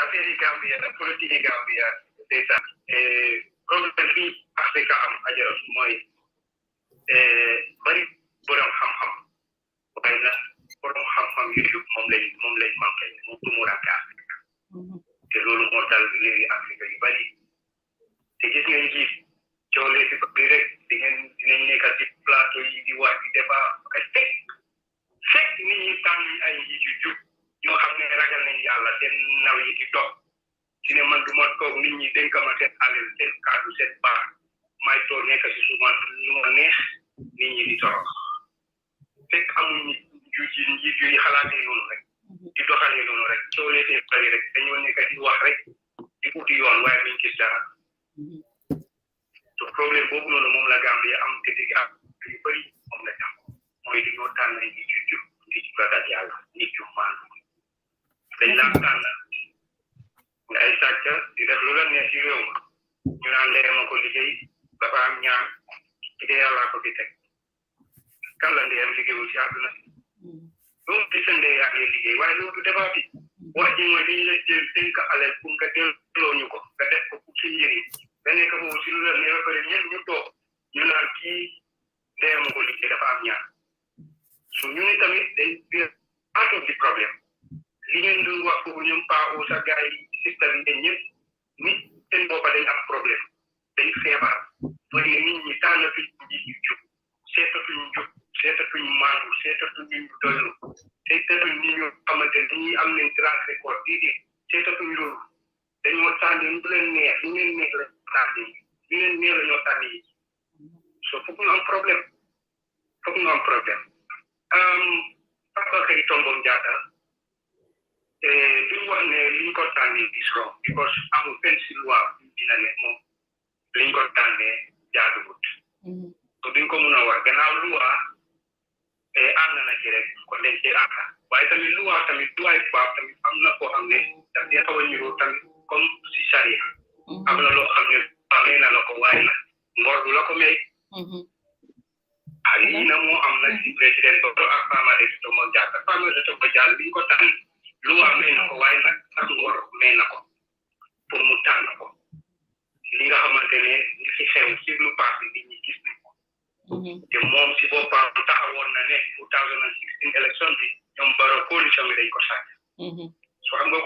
Affaire Gambia politique Gambia c'est ça. Problème bi Afrique am ajaros mooy bari borom xam-xam waaye nag borom xam-xam yu moom lañ manqué mu tumuraka te loolu moo dal léegi Afrique yu bari te gis ngeen ji coolee si bi rek dinañ nekk ci plateau yi di wax di débat fekk nit ñi tànn ay njiit yu jub ñoo xam ne ragal nañ yàlla seen naw yi di toog ci ne man du ma toog nit ñi dénk ma seen alal seen kàddu seen baax may toog nekk si suma lu ma neex nit ñi di torox fekk amuñ njiit yu xalaatee noonu rek di doxalee noonu rek soo leetee bari rek dañoo nekk di wax rek di uti yoon waaye duñ gis dara so problème boobu noonu moom la Gambie am te di am yu bëri moom la am mooy dañoo tànn njiit yu jub nit yu ragal yàlla nit yu maandu dañ laa tànn nga ay sàcc di def lu la neex ci réew ma ñu naan ndee ma ko liggéey dafa am ñaan ci de yàllaa ko fi teg kan la ndeyam liggéeyul ci àdduna loolu di sa ndey yaa ngi liggéey waaye loolu du débat bi wax ji mooy dañu la jël dénk alal pour nga delloo ñu ko nga def ko pour suñ njëriñ nga nekk foofu si lu la neex ba pare ñen ñu toog ñu naan kii ndeyam ma ko liggéey dafa am ñaan su ñu ni tamit day part of the problème li ngeen doon wax foofu ñoom paaxu sa gars yi système yi dañ ñëpp nit seen boppa dañ am problème dañ feebar mooy ne nit ñi tànnatuñ njiit yu jub seetatuñ jub seetatuñ maandu seetatuñ ñu doylu seetatuñ nit ñu xamante ni ñi am nañ track record déedéet seetatuñ loolu dañoo tànn lu leen neex lu leen neex la tànn yi lu leen neex la ñoo tànn yi so foog ñu am problème Papa Kay Tombong Jatta duñ wax ne liñ ko tànnee is wrong because amul benn si loi dina ne moom liñ ko tànnee jaaduwut so duñ ko mun a wax gannaaw loi ànd na ci rek kon dañ ci ànd waaye tamit loi tamit loi tubaab tamit am na koo xam ne daf dee xaw a ñëw tamit comme si charia am na loo xam ne may na la ko waaye nag ngor du la ko may lii na moo am na si président Barrow ak Faamareh Tombong Jatta Faamareh Tombong Jatta liñ ko tànn loi may na ko waaye nag ak ngor may na ko pour mu tànn ko li nga xamante ne li fi xew ci lu passé nit ñi gis nañ ko te moom si boppam taxawoon na ne 2016 élection bi ñoom Barrow coalition bi dañ ko sàcc so xam nga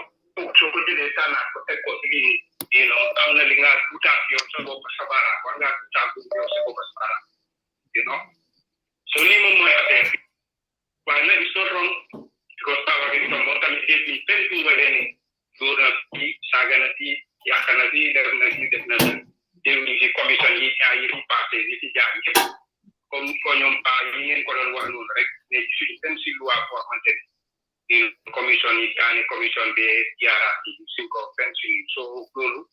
soo ko jëlee tànnaat ko teg ko si lii am na li nga utaat yow sa bopp sa baaraam war ngaa utaat yow sa bopp sa baaraam so lii moom mooy affaire bi waaye nag it's not wrong because Faamareh Tombong tamit dégg ñu benn fi ñu waxee ne dóor na fii saaga na fii yàq na fii def na dégg ñu si commission yi yi fi passé yi fi jaar yëpp comme ko ñoom paa yi ngeen ko doon wax noonu rek ne suñu benn si loi boo xamante ne commission yi daane commission bi jaaraat yi suñ ko benn si so loolu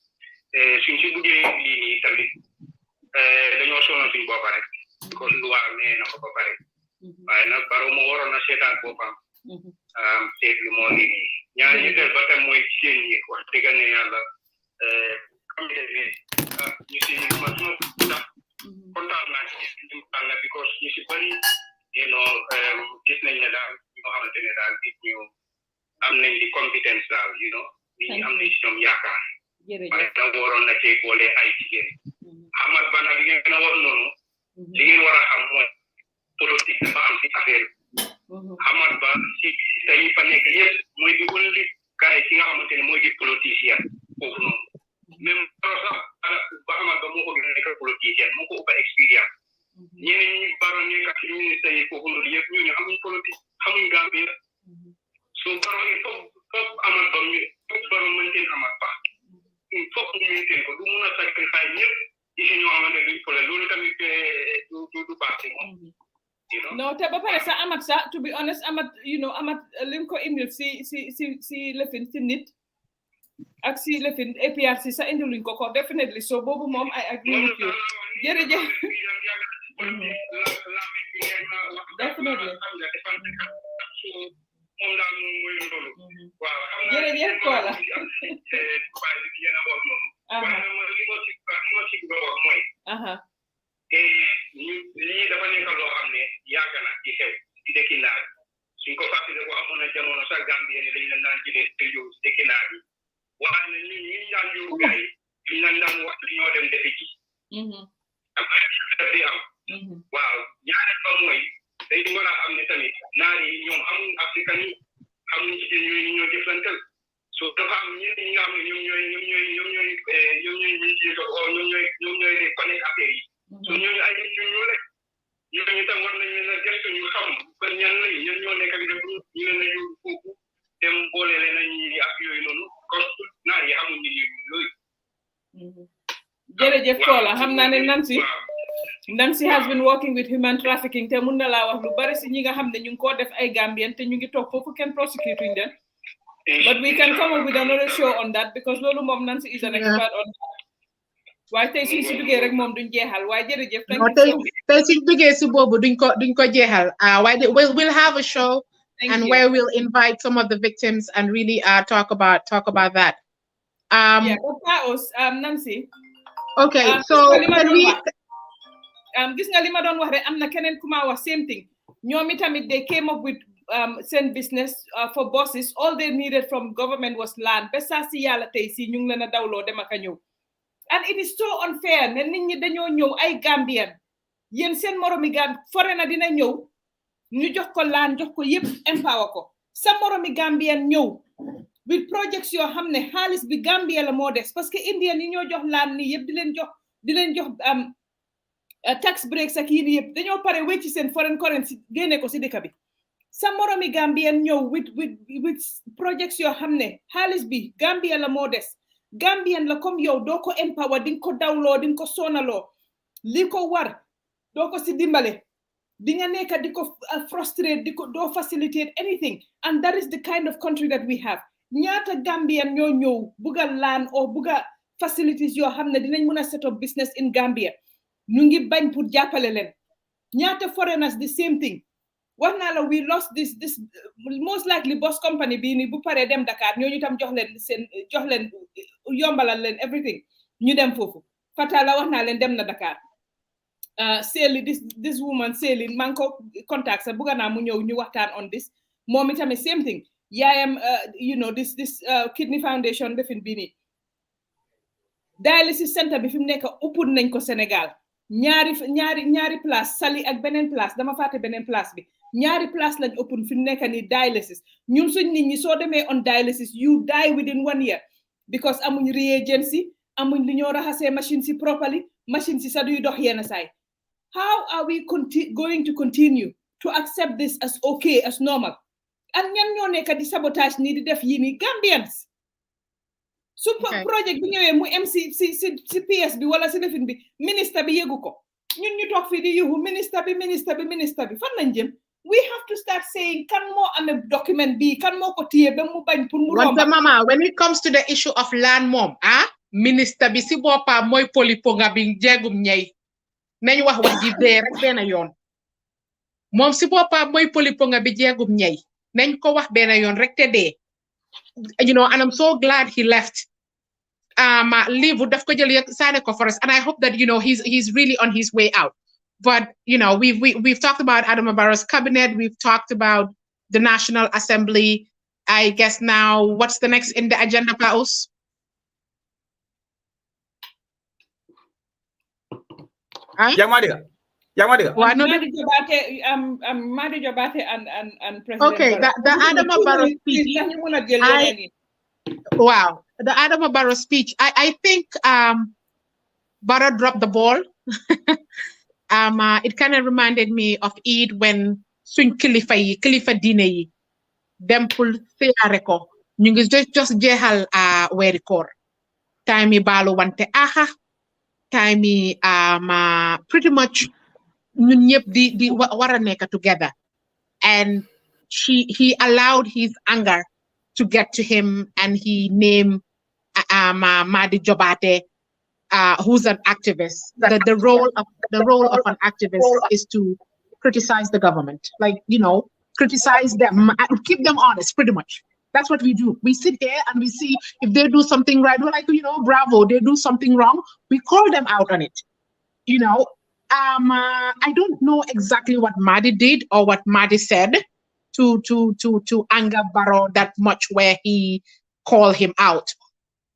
suñ si buggee lii nii tamit dañoo sonal suñ boppa rek because loi nee na ko ba pare waaye nag Barrow moo waroon na seetaat boppam seet li moo ngi nii ñaar ñu def ba tam mooy jigéen ñi wax dëgg ne yàlla comité bi ñu si man suma sax kontaan naa ci ñu tànn because ñu si bëri gis nañ ne daal ñoo xamante ne daal nit ñu am nañ di compétence daal nit ñi am nañ si ñoom yaakaar waaye nag waroon na cee boole ay jigéen xamat ba nag li ngeen a war noonu li ngeen war a xam mooy politique dafa am si affaire xamat ba si tey fa nekk yëpp mooy di wëlli gars yi ki nga xamante ne mooy di politicien foofu noonu même sax ba xamat ba moo ko gën a nekk politicien moo ko ëpp expérience ñeneen ñi baro nekk ak ministre yi foofu noonu yëpp ñu ne amuñ politique xamuñ Gambia so baro yi foog amal ba ñu foog baro mënteen amal ba foog ñu mënteen ko du mun a sacrifice ñëpp ci si ñoo xamante duñ pole loolu tamit du baax si moom
no te ba pare sa amat sa to be honest amat amat lim ko indil si lefin si nit ak si lefin APRC sa indiluñ ko definitely so boobu moom I agree with you jërëjëf definitely jërëjëf Kola
lii dafa nekk loo xam ne yàgg na ci xew ci dëkki naar suñ ko fàttali ko amoon na jamono sax Gambie ne dañ leen daan jëlee te yow ci dëkki naar yi waaye nag ñun ñu daan yóbbu gars yi ñu leen daan wax li ñoo dem defi ji am ay di am waaw ñaareel ba mooy day war a xam ne tamit naar yi ñoom amuñ africain yi amuñ jigéen ñooy ñoo jëflantal so dafa am ñenn ñi nga xam ne ñoom ñooy ministre o ñoom ñooy connect affaire yi so ñooñu ay nit ñu rek ñooñu tam war nañ leen a gëstu ñu xam ba ñan lay ñan ñoo nekk ak dem ñu leen a yóbbu foofu dem boole leen a ñi ak yooyu noonu kon naar yi amuñ nit yooyu
jërëjëf Kola xam naa ne Nancy has been working with human trafficking te mun na laa wax lu bari si ñi nga xam ne ñu ngi koo def ay Gambien te ñu ngi toog foofu kenn prosecuting them but we can come up with another show on that because loolu moom Nancy is an expert on that waaye tey suñ si duggee rek moom duñ jeexal waaye jërëjëf
tey suñ duggee si boobu duñ ko jeexal waaye we'll have a show and where we'll invite some of the victims and really talk about that
Nancy
okay so
gis nga li ma doon wax rek am na keneen ku ma wax same thing ñoom itamit they came up with send business for bosses all they needed from government was land ba saa si yàlla tey si ñu ngi leen a dawloo dem ak a ñëw and it is so unfair ne nit ñi dañoo ñëw ay Gambian yéen seen moromi foreigner dina ñëw ñu jox ko land jox ko yëpp empower ko sa moromi Gambian ñëw with projects yoo xam ne xaalis bi Gambia la moo des parce que Indian yi ñoo jox land ni yëpp di leen jox tax breaks ak yii yëpp dañoo pare wecci seen foreign currency génne ko si dëkk bi sa moromi Gambien ñëw with projects yoo xam ne xaalis bi Gambia la moo des Gambien la comme yow doo ko empower di nga ko dawloo di nga ko sonaloo li ko war doo ko si dimbale di nga nekk di ko frustrate di ko doo facilitate anything and that is the kind of country that we have ñaata Gambien ñoo ñëw bugga land o bugga facilities yoo xam ne dinañ mën a set up business in Gambia ñu ngi bañ pour jàppale leen ñaata foreigners the same thing wax naa la we lost this most likely bus company bii nii bu paree dem Dakar ñooñu tam jox leen yombalal leen everything ñu dem foofu Fatala wax naa leen dem na Dakar Seli this woman Seli maa ngi ko contact sa bugga naa mu ñëw ñu waxtaan on this moom itamit same thing yaayam this kidney foundation defin bii nii dialysis center bi fi mu nekk upun nañ ko Sénégal ñaari place Sali ak beneen place dama fàtte beneen place bi ñaari place lañ open fi mu nekk ni dialysis ñun suñ nit ñi soo demee on dialysis you die within 1 year because amuñ reagents yi amuñ li ñoo raxasee machine si properly machine si sa duy dox yenn saay how are we going to continue to accept this as okay as normal ak ñan ñoo nekk di sabotage nii di def yii nii Gambians su projet bi ñëwee mu am si PS bi wala si lefin bi ministre bi yëgu ko ñun ñu toog fii di yuhu ministre bi fan lañ jëm we have to start saying kan moo amee document bi kan moo ko téye ba mu bañ pour mu romba
mama when it comes to the issue of land moom ministre bi si boppam mooy poliponga bi jeegum ñey nañ wax ji dee rek benn yoon moom si boppam mooy poliponga bi jeegum ñey nañ ko wax benn yoon rek te dee and I'm so glad he left leave daf ko jël saane ko forest and I hope that he's really on his way out but we've talked about Adama Barrow's cabinet, we've talked about the National Assembly. I guess now what's the next in the agenda, Paus?
Yamadiga.
Madi Jabate and President
okay, the Adama Barrow speech. Wow, the Adama Barrow speech. I think Barrow dropped the ball. it kind of reminded me of Eid when suñ kilifa diine yi dem pour siyaare ko ñu ngi just jeexal weeri koor time yi baalu wante aha time yi pretty much ñun ñëpp di war a nekk together, and he allowed his anger to get to him, and he named Madi Jobate, who's an activist. The role of an activist is to criticize the government, criticize them, keep them honest, pretty much. That's what we do. We sit here and we see if they do something right. We're like, bravo, they do something wrong. We call them out on it. I don't know exactly what Madi did or what Madi said to anger Barrow that much, where he called him out.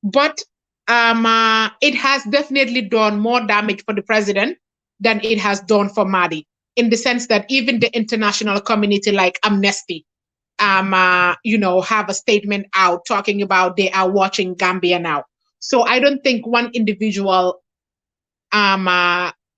But it has definitely done more damage for the president than it has done for Madi, in the sense that even the international community like Amnesty, have a statement out talking about they are watching Gambia now. So I don't think one individual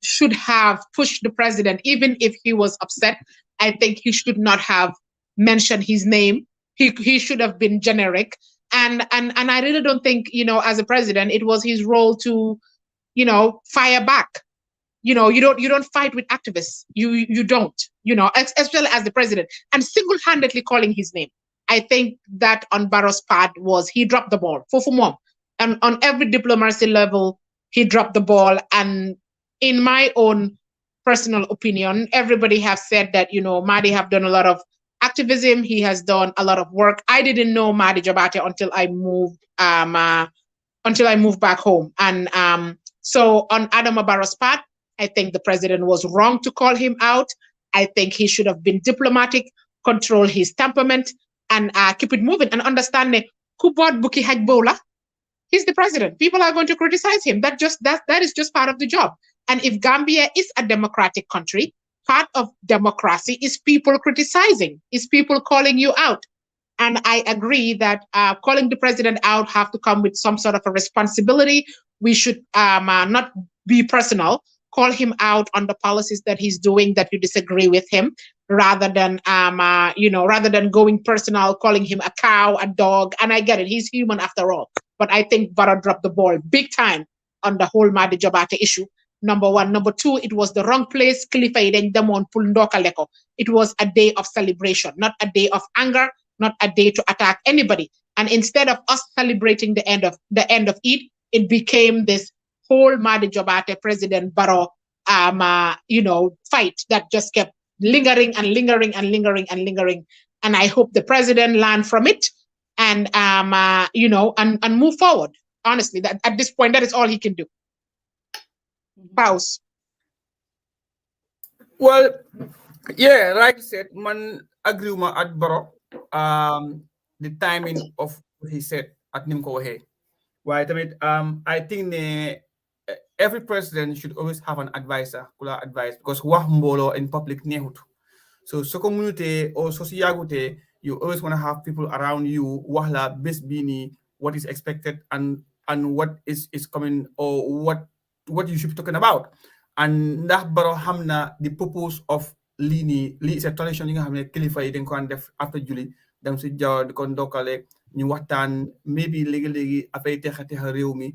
should have pushed the president, even if he was upset. I think he should not have mentioned his name. He should have been generic. And I really don't think, as a president, it was his role to, fire back. You don't fight with activists. You don't, especially as the president, and single-handedly calling his name. I think that on Barrow's part he dropped the ball. Fofumom. And on every diplomacy level, he dropped the ball. And in my own personal opinion, everybody have said that, Madi have done a lot of activism. He has done a lot of work. I didn't know Madi Jobate until I moved back home. And so on Adama Barrow's part, I think the president was wrong to call him out. I think he should have been diplomatic, control his temperament, and keep it moving, and understand that Kubod Buki Hajbola, he's the president. People are going to criticize him. That is just part of the job. And if Gambia is a democratic country, part of democracy is people criticizing, is people calling you out. And I agree that calling the president out have to come with some sort of a responsibility. We should not be personal. Call him out on the policies that he's doing that you disagree with him, rather than going personal, calling him a cow, a dog. And I get it, he's human after all. But I think Barrow dropped the ball big time on the whole Madi Jobate issue. Number one. Number two, it was the wrong place. It was a day of celebration, not a day of anger, not a day to attack anybody. And instead of us celebrating the end of Eid, it became this whole Madi Jobate President Barrow fight that just kept lingering and lingering and lingering and lingering. And I hope the president learned from it and and move forward. Honestly, that at this point, that is all he can do. Pause.
Well, yeah, like I said, man agree with at Barrow. The timing of what he said at Nimko He. Right, I think every president should always have an advisor, kula advice, because wax mbolo in public nehut. So community or sociagute, you always want to have people around you, wahla best bini, what is expected and what is coming, or what you should be talking about. And that Barrow hamna the purpose of Lini is a tradition you have kilifa yi den ko def after Julie, dem si jaw di ko ndokale ñu waxtaan maybe léegi afay texate réew mi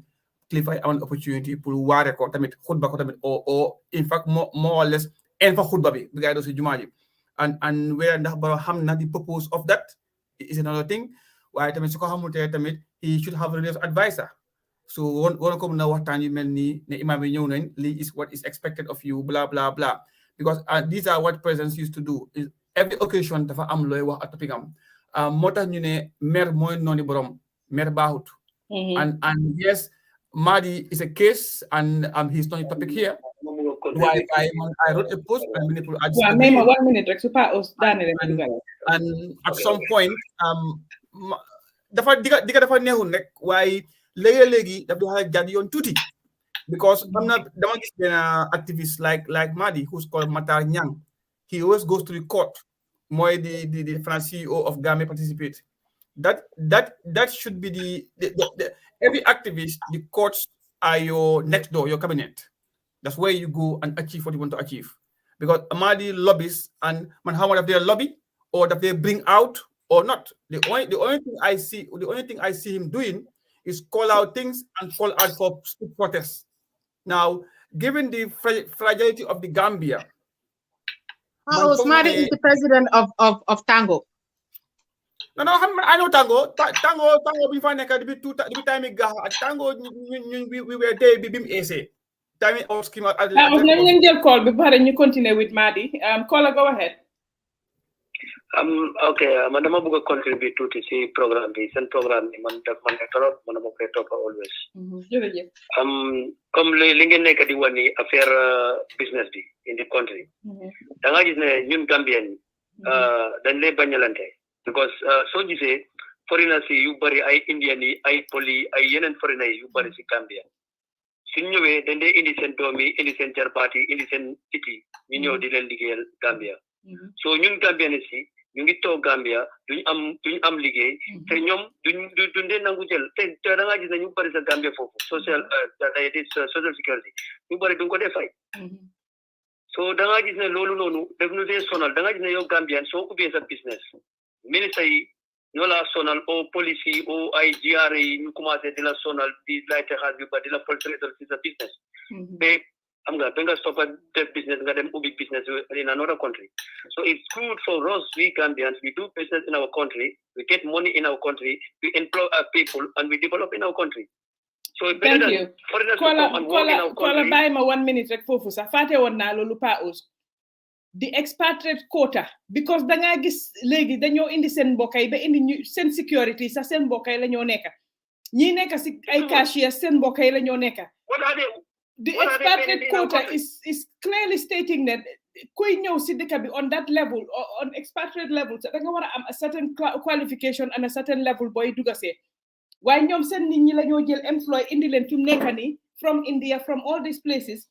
kilifa yi amoon opportunity pour waare ko tamit xutba ko tamit or in fact more or less en fa xutba bi bi gaay do si jumaa ji and where ndax Barrow xam na the purpose of that is another thing. Waaye tamit su ko xamul tamit he should have a religious advisor. So wala ko na waxtaan yu mel ni ne imam yi ñëw nañ lii is what is expected of you, blah blah blah, because these are what presidents used to do. Every occasion dafa am looy wax at topic am moo tax ñu ne mer mooy nooni borom mer baaxut. And yes, Madi is a case and he's not a topic here. I wrote a post and many people asked
1 minute
and at some point dafa dafa neexul rek waaye léegi daf do xala jàdd yoon tuuti, because dama gis benn activist like Madi who's called Matar Nyang. He always goes to the court. Mooy the France CEO of Gambia participate. That should be the every activist, the courts are your next door, your cabinet. That's where you go and achieve what you want to achieve. Because Amadi lobbies and man, how much of their lobby or that they bring out or not. The only thing I see him doing is call out things and call out for protests. Now, given the fragility of the Gambia,
Usmani is the president of Tango.
No, I know Tango. Tango before the time Tango we were there bim AC. Time of scheme
call before you continue with Madi. Caller, go ahead.
Okay, madam buga contribute to the program this and program man always. Comme li ngeen nek di woni affaire business bi in the country. Da nga gis ne ñun Gambien dañ lay bañalante because so gisee foreigners yu bari ay Indian yi ay poli ay yeneen foreigners yu bari ci Gambia. Suñ ñëwee dañ lay indi seen doom yi indi seen jarbaat yi indi seen titi ñu ñëw di leen liggéeyal Gambia. So ñun Gambien ci ñu ngi toog Gambia duñ am liggéey te ñoom duñ dee nangu jël te da nga gis ne ñu bari sa Gambia foofu social security ñu bari duñ ko dee fay. So da nga gis ne loolu noonu def nu dee sonal da nga gis ne yow Gambien soo ubbee sa business ministre yi ñoo la sonal o police yi o ay GRA yi ñu commencé di la sonal di lay texaas bi ba di la poltrader ci sa business mais am nga ba nga stop def business nga dem ubbi business in another country. So it's good for us, we Gambians, we do business in our country, we get money in our country, we employ our people and we develop in our country. So it's better than foreigners to come and work in our country.
Buy me 1 minute rek fofu sa faté won na lolu pa us. The expatriate quota because da nga gis légui dañoo indi sen mbokay ba indi sen security sa sen mbokay lañoo nekk. Ñi nekk ci ay cashier sen mbokay lañoo nekk.
What are they?
The expatriate quota is clearly stating that kuy ñëw si dëkk bi on that level or on expatriate level da nga war a am a certain qualification and a certain level booy dugasee waaye ñoom seen nit ñi la ñoo jël employé indi leen fi mu nekk nii from India from all these places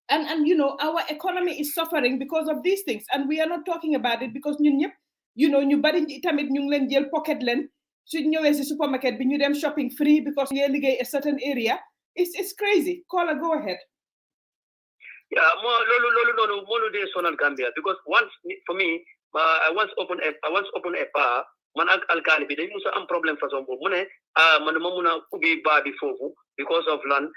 and you know our economy is suffering because of these things and we are not talking about it because ñun ñëpp you know ñu bari tamit ñu ngi leen jël pocket leen suñ ñëwee si supermarket bi ñu dem shopping free because ñu liggéey a certain area. It's crazy. Caller, go ahead.
Yeah, more de sonal Gambia because once for me, I once opened a bar. Man alkali bi dañ musa am problem façon bo mu ne man ma muna ubi bar bi fofu because of land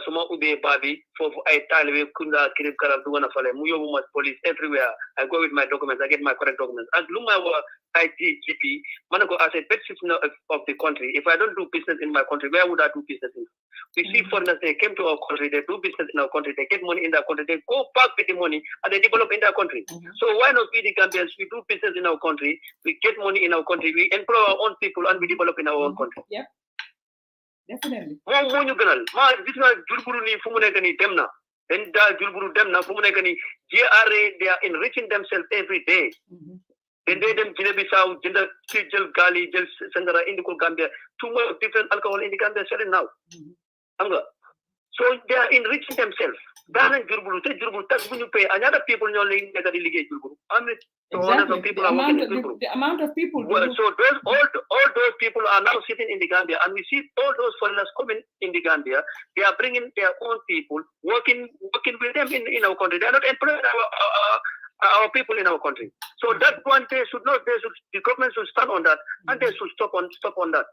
suma ubi bar bi fofu ay talibé kunda kirib karam du gëna falé mu yobu ma police everywhere. I go with my documents, I get my correct documents. And luma wa ITGP man go as a pet citizen of the country. If I don't do business in my country, where would I do business in? We see foreigners, they came to our country, they do business in our country, they get money in their country, they go back with the money and they develop in their country. So why not we the Gambians, we do business in our country, we get money in our country, we employ our own people and we develop in our own country.
Yeah, definitely.
Mo ñu gënal ma gis na julburu ni fu mu nekk ni dem na den da julburu dem na fu mu nekk ni GRA they are enriching themselves every day. Then they dem Guinea Bissau jël gali jël sangara indi ko Gambia too much different alcohol in the Gambia selling now. So they are enriching themselves. Bana jurbulu te jurbulu tax buñu pay another people ñoo lay nekk di liggéey jurbulu. Of people are working in jurbulu.
The amount of people.
Well, so all those people are now sitting in the Gambia, and we see all those foreigners coming in the Gambia. They are bringing their own people, working with them in our country. They are not employing our people in our country. So that one the government should stand on that, and they should stop on that.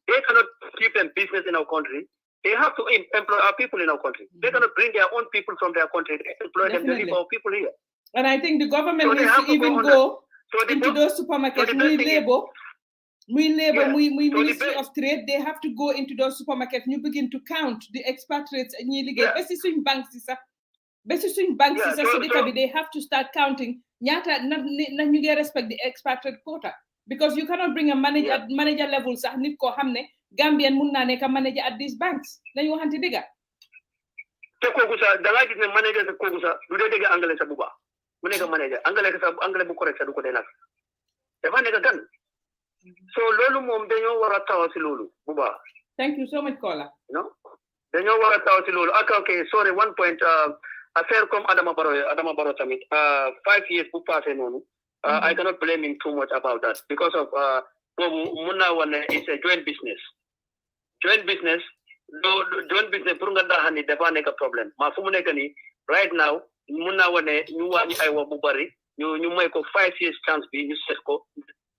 They cannot keep them business in our country. They have to employ our people in our country. They cannot bring their own people from their country. They employ them to leave our people here.
And I think the government needs to even go into those supermarkets. Ministry of Trade, they have to go into those supermarkets. You begin to count the expatriates and they have to start counting. Then you get respect the expatriate quota. Because you cannot bring a manager at manager level. Gambian munna neka manager at these banks. Then you want to dig up.
Manager do they dig angle sa buba? Muneka manager. Angle bu correct sa du ko denak. Dafa neka gan. So lolu mom dañu wara taw ci lolu buba.
Thank you so much, caller.
No? Dañu wara taw ci lolu. Okay, sorry, one point affaire comme Adama Barrow tamit 5 years bu passé nonu. I cannot blame him too much about that because of it's a joint business. Joint business, joint business pour nga daxani dafa nekk problème ma fu mu nekk ni right now mun naa wane ñu wàññi ay wax bu bari ñu may ko 5 years chance bi ñu set ko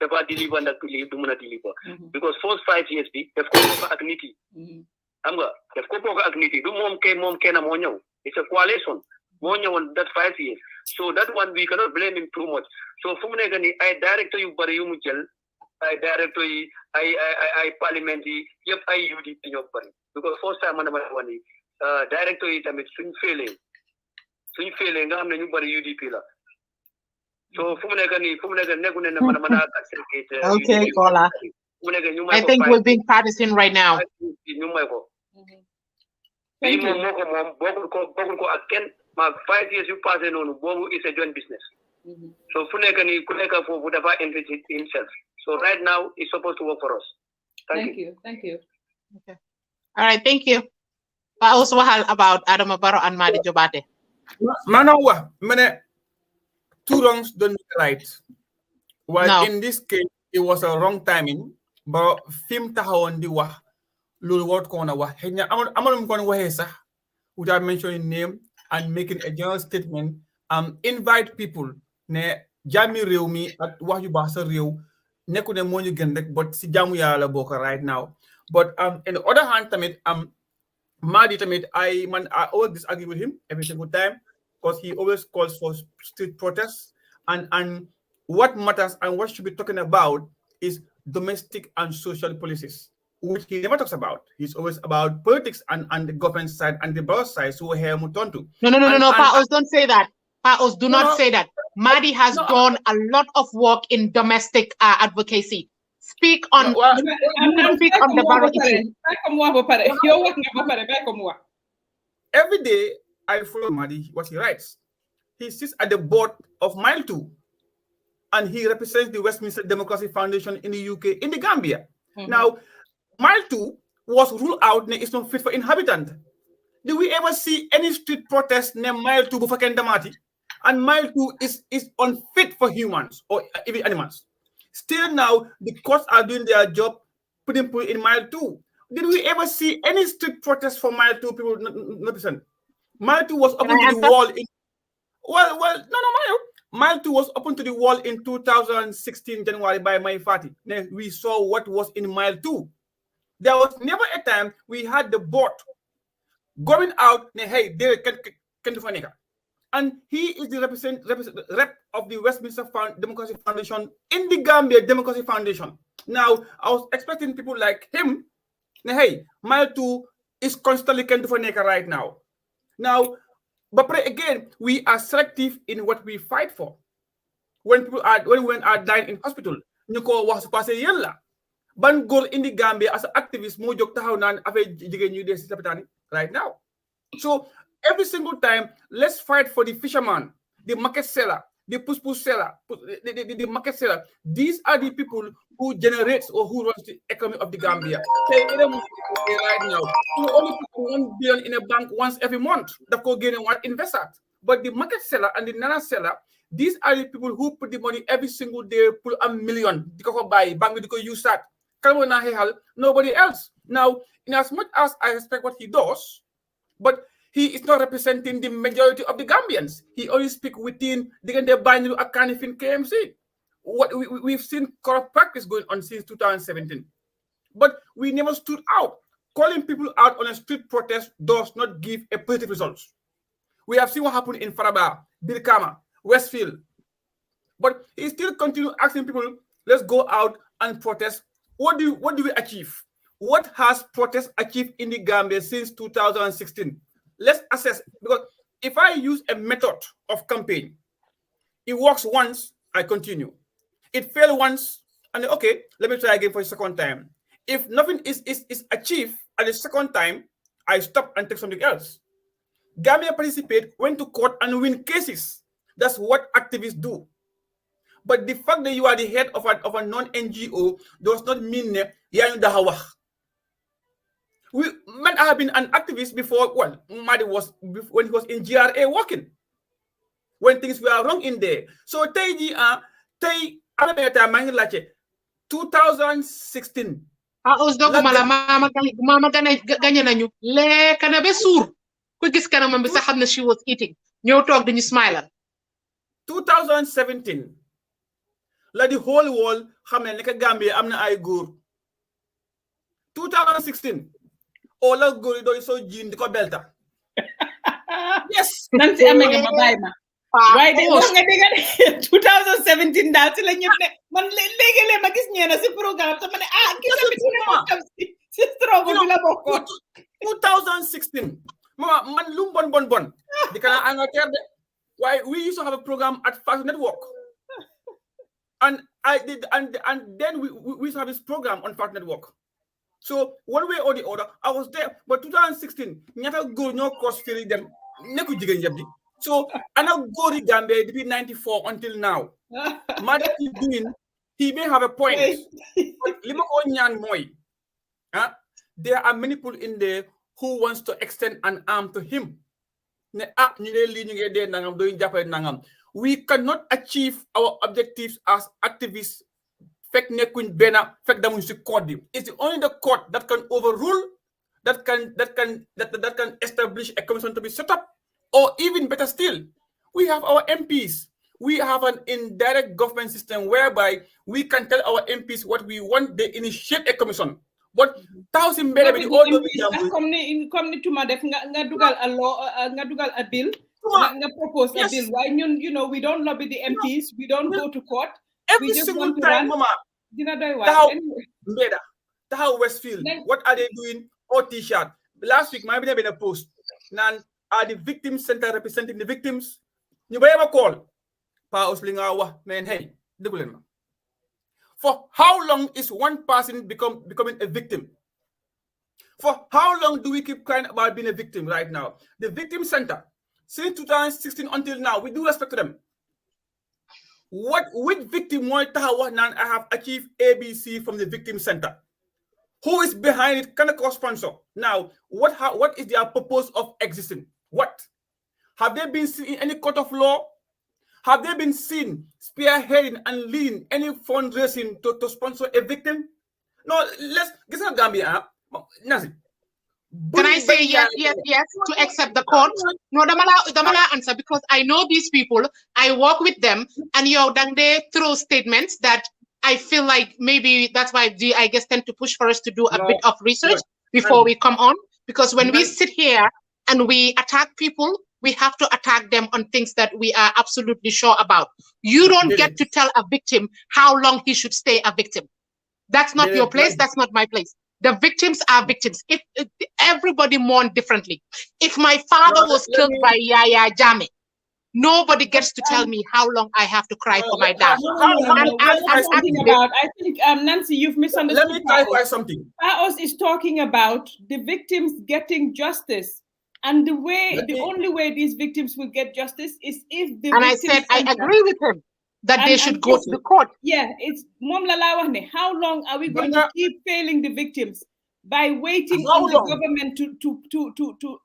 dafa deliver ndak li du mun a deliver because first 5 years bi daf ko bokk ak nit yi xam nga daf ko bokk ak nit yi du moom kenn moo ñëw it's a coalition moo ñëwoon that 5 years so that one we cannot blame him too much so fu mu nekk ni ay directeur yu bari yu mu jël ay directeur yi ay parlement yi yëpp ay UDP ñoo bari because first time man dama wax ni directeur yi tamit suñu félee nga xam ne ñu bari UDP la so fu mu nekk nekku ne man a segregate
okay Kola I think we're being partisan right now
ñu may ko moom bokkul ko ak kenn ma 5 years yu passé noonu boobu is a joint business so fu nekk ni ku nekk foofu dafa invest himself so right now it's supposed to work for us
thank you
okay all right thank you I also waxal about Adama Barrow and Madi Jobate
maanaam wax mene two wrongs don't make a right while in this case it was a wrong timing but fim taxawoon di wax loolu what ko na wax xëy na amoon ko waxee sax without mentioning name and making a general statement invite people ne jàmmi réew mi ak wax yu baax sa réew nekku ne moo ñu gën rek but si jaamu yàlla bokk right now but on the other hand tamit Madi tamit I always disagree with him every single time because he always calls for street protests and what matters and what should be talking about is domestic and social policies, which he never talks about. He's always about politics and the government side and the both sides who are here Mutontu.
No, Paos, don't say that. Paos, do not say that. Madi has done a lot of work in domestic advocacy. Speak on speak on the Barrow issue.
Every day I follow Madi, what he writes. He sits at the board of Mile 2 and he represents the Westminster Democracy Foundation in the UK, in the Gambia. Now, Mile 2 was ruled out, it's not fit for inhabitant. Do we ever see any street protest named Mile 2 before Kendamati? And Mile 2 is unfit for humans or even animals. Still now, the courts are doing their job, putting people in Mile 2. Did we ever see any street protest for Mile 2 people not present? Mile 2 was open to the wall in Mile 2 was open to the wall in 2016 January by Mai Fati. We saw what was in Mile 2. There was never a time we had the board going out, hey, they can do Fanika. And he is the rep of the Westminster Democracy Foundation in the Gambia Democracy Foundation. Now, I was expecting people like him, hey, Mile 2 is constantly can do Fanika right now. Now, but again, we are selective in what we fight for. When women are dying in hospital, ñu ko wax su passé yeen la ban góor in the Gambia as an activist moo jóg taxaw naan affaire jigéen ñuy dee si lapitaani right now. So every single time, let's fight for the fisherman, the market seller, the push seller, the market seller. These are the people who generates or who runs the economy of the Gambia. Right now, you only put 1 billion in a bank once every month. That could gain one investor. But the market seller and the nana seller, these are the people who put the money every single day, pull $1 million. They go buy bank, they go use that. Nobody else. Now, in as much as I respect what he does, but he is not representing the majority of the Gambians. He only speaks within the binary Akanifin KMC. What we've seen corrupt practice going on since 2017. But we never stood out. Calling people out on a street protest does not give a positive result. We have seen what happened in Faraba, Birkama, Westfield. But he still continues asking people, let's go out and protest. What do we achieve? What has protest achieved in the Gambia since 2016? Let's assess, because if I use a method of campaign, it works once, I continue. It failed once, and okay, let me try again for a second time. If nothing is achieved at the second time, I stop and take something else. Gambia participate, went to court and win cases. That's what activists do. But the fact that you are the head of a non-NGO does not mean you dahawah. I have been an activist before. Well, Madi was when he was in GRA working, when things were wrong in there. So 2016,
Aus doguma la mama gagné nañu lekk na ba suur ku gis kanamam bi sax xam na she was eating ñëw toog dañu smile.
2017 la the whole world xam ne nekk Gambia am na ay góor 2016 la góor yi doy soo jiin di ko belta. Yes.
Nancy amee ma bàyyi ma. waaye de wax nga dégg ne 2017 daal si la ñëpp ne man léegi-léeg ma gis ñeena si programme te ma ne kii tamit si struggle bi la bokkoon.
2016 mama man lu bon di kana Angleterre de waaye we used to have a program at Fast Network and then we used to have this program on Fast Network. So one way or the other I was there, but 2016 ñata góor ñoo cross firi dem nekku jigéen yëpp di. So, ana Gori Gambia between 94 until now. Mother is doing, he may have a point. But there are many people in there who wants to extend an arm to him. We cannot achieve our objectives as activists. It's only the court that can overrule, that can establish a commission to be set up. Or even better still, we have our MPs. We have an indirect government system whereby we can tell our MPs what we want. They initiate a commission. But thousand benefit all the
come ni tuma def nga dugal a law nga dugal a bill nga propose a bill. Why you know we don't lobby the MPs, we don't go to court.
Every single time, mama. Tahaw Westfield, what are they doing? T-shirt. Last week, my been a post. Are the victims center representing the victims? You ever call? Man, hey, for how long is one person becoming a victim? For how long do we keep crying about being a victim right now? The victim center, since 2016 until now, we do respect to them. Which victim I have achieved ABC from the victim center? Who is behind it? Can a co-sponsor? Now, what is their purpose of existing? What? Have they been seen in any court of law? Have they been seen spearheading and leading any fundraising to sponsor a victim? No, let's get some Gambia. Nazi.
Can I say yes to accept the court? No, damala answer because I know these people, I work with them, and they throw statements that I feel like maybe that's why I guess tend to push for us to do a bit of research before we come on. Because when we sit here and we attack people, we have to attack them on things that we are absolutely sure about. You don't get to tell a victim how long he should stay a victim. That's not your place. That's not my place. The victims are victims. If everybody mourn differently. If my father was killed by Yaya Jammeh, nobody gets to tell me how long I have to cry for my dad.
I think, Nancy, you've misunderstood.
Let me clarify something.
Paos is talking about the victims getting justice. And the only way these victims will get justice is if the
And I said, I agree with him that they should go to the court.
Yeah, it's Mom Lalawahne. How long are we going to keep failing the victims by waiting on the government to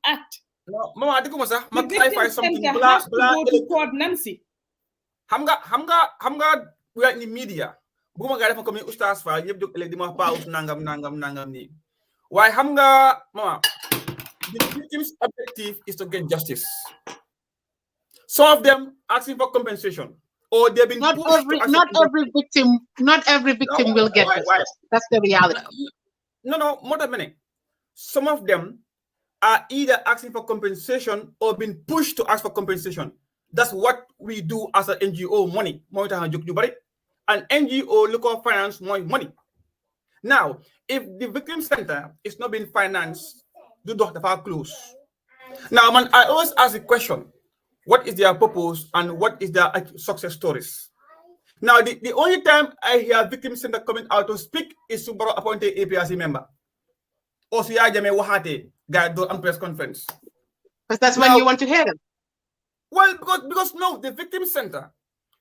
act?
No, Mama, I think clarify something.
Has to go to court, Nancy.
Hamga, we are in the media. Buma gada from Ustaz fa yeb jok ele dima paus nangam ni. Why Hamga, Mama? The victim's objective is to get justice. Some of them asking for compensation, or they've been
not every victim will get justice. That's the reality.
No, more than many. Some of them are either asking for compensation or being pushed to ask for compensation. That's what we do as an NGO. Money, an NGO local finance money. Now, if the victim center is not being financed, do the far close. Now, man, I always ask the question: what is their purpose and what is their success stories? Now, the only time I hear victim center coming out to speak is Subaru appointed APRC member. Or Siya Jame Wahate guide on press conference.
Because that's when you want to hear them.
Well, because no, the victim center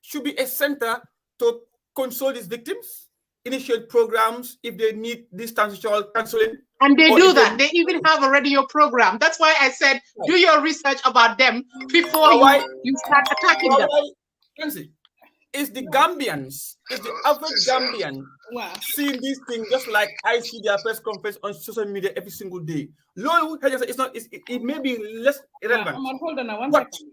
should be a center to console these victims, initiate programs if they need this transitional counseling.
And they do that. They even have a radio program. That's why I said, do your research about them before you start attacking them.
Nancy, is the Gambians, is the average Gambian seeing this thing just like I see their press conference on social media every single day. Lord, it's not. It may be less irrelevant.
Hold on one
but
second.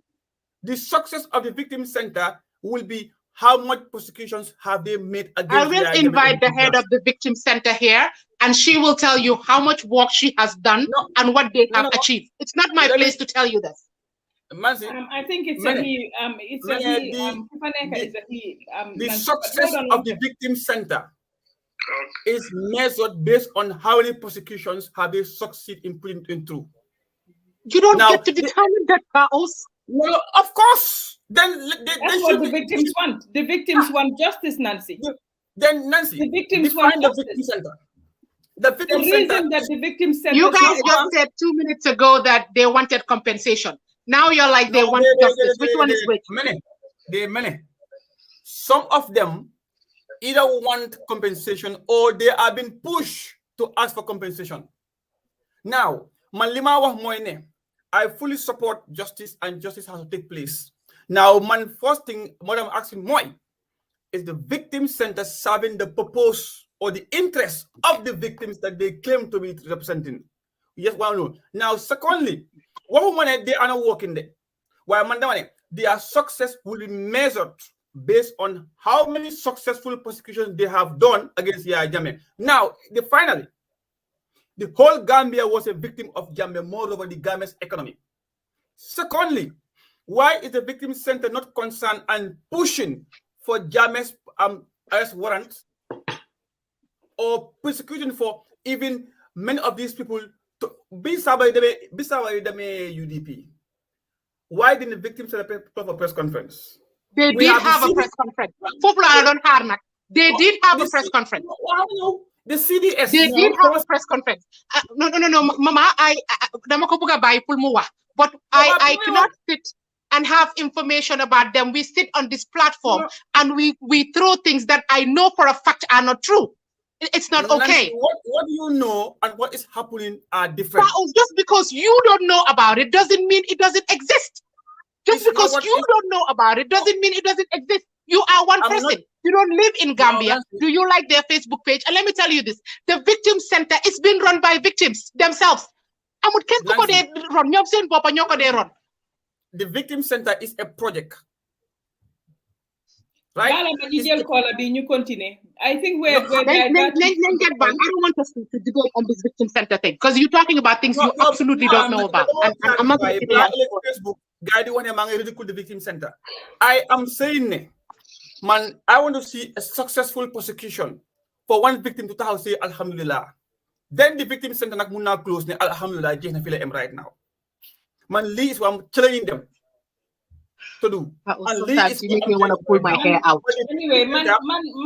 The success of the Victim Center will be how much prosecutions have they made against.
I will invite the head of the Victim Center here, and she will tell you how much work she has done and what they have achieved. It's not my place to tell you this.
I think it's a he. It's a he.
The success of the Victim Center is measured based on how many prosecutions have they succeed in putting into.
You don't get to determine that, Paos.
Well, of course. Then
that's what the victims want. The victims want justice, Nancy.
Then Nancy,
the victims want justice.
Victim Center. The
reason that the Victim Center.
You guys just said 2 minutes ago that they wanted compensation. Now you're like they want justice. Which one is which?
Many. Some of them either want compensation or they are being pushed to ask for compensation. Now, Malima wa moine. I fully support justice and justice has to take place. Now, first thing, what I'm asking Moy is the Victim Center serving the purpose or the interest of the victims that they claim to be representing. Yes, well, no. Now, secondly, what money they are not working there. While their success will be measured based on how many successful prosecutions they have done against Yahya Jammeh. Now, finally, the whole Gambia was a victim of Jammeh, moreover the Gambia's economy. Secondly, why is the Victim Center not concerned and pushing for Jammeh's arrest warrant or persecution for even many of these people to be UDP? Why didn't the Victim Center have a press conference?
They did have a press conference. They did have a press conference.
The CDS.
They did have a press conference. No, Mama. But I cannot sit and have information about them. We sit on this platform and we throw things that I know for a fact are not true. It's not okay.
What do you know and what is happening are different.
Just because you don't know about it doesn't mean it doesn't exist. Just because you don't know about it doesn't mean it doesn't exist. You are one person. You don't live in Gambia. Do you like their Facebook page? And let me tell you this. The Victim Center is being run by victims themselves.
The Victim Center is a project. Right?
I think we're
get back. I don't want us to debate on this Victim Center thing because you're talking about things you absolutely don't know about. I'm not going to
Facebook. Guy, the Victim Center. I am saying, man, I want to see a successful prosecution for one victim to say Alhamdulillah. Then the Victim Center nak muna close ne Alhamdulillah jeh na feel right now. Man, Lee is what I'm telling them to do.
Sometimes you make me want to pull my hair out.
Anyway,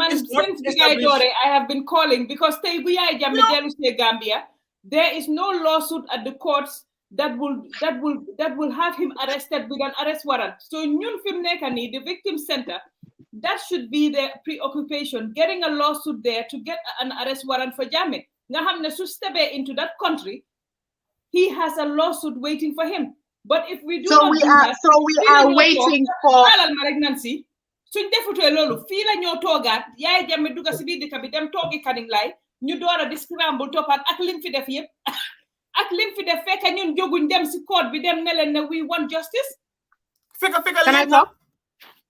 since the guy Dore, I have been calling because Gambia, there is no lawsuit at the courts that will have him arrested with an arrest warrant. So ñun fim nekani the Victim Center, that should be their preoccupation, getting a lawsuit there to get an arrest warrant for Jammeh. Nga xamne su stebe into that country, he has a lawsuit waiting for him. But if we do
so we are waiting for
Nancy. Suñ defutee loolu fii la ñoo toogaat Yahya Jammeh dugga si biir dëkk bi dem toogi Kanning Laye ñu door a di scramble toppaat ak lim fi def yëpp ak lim fi def fekk ñun jóguñ dem si court bi dem ne leen ne we want justice.
Can I talk?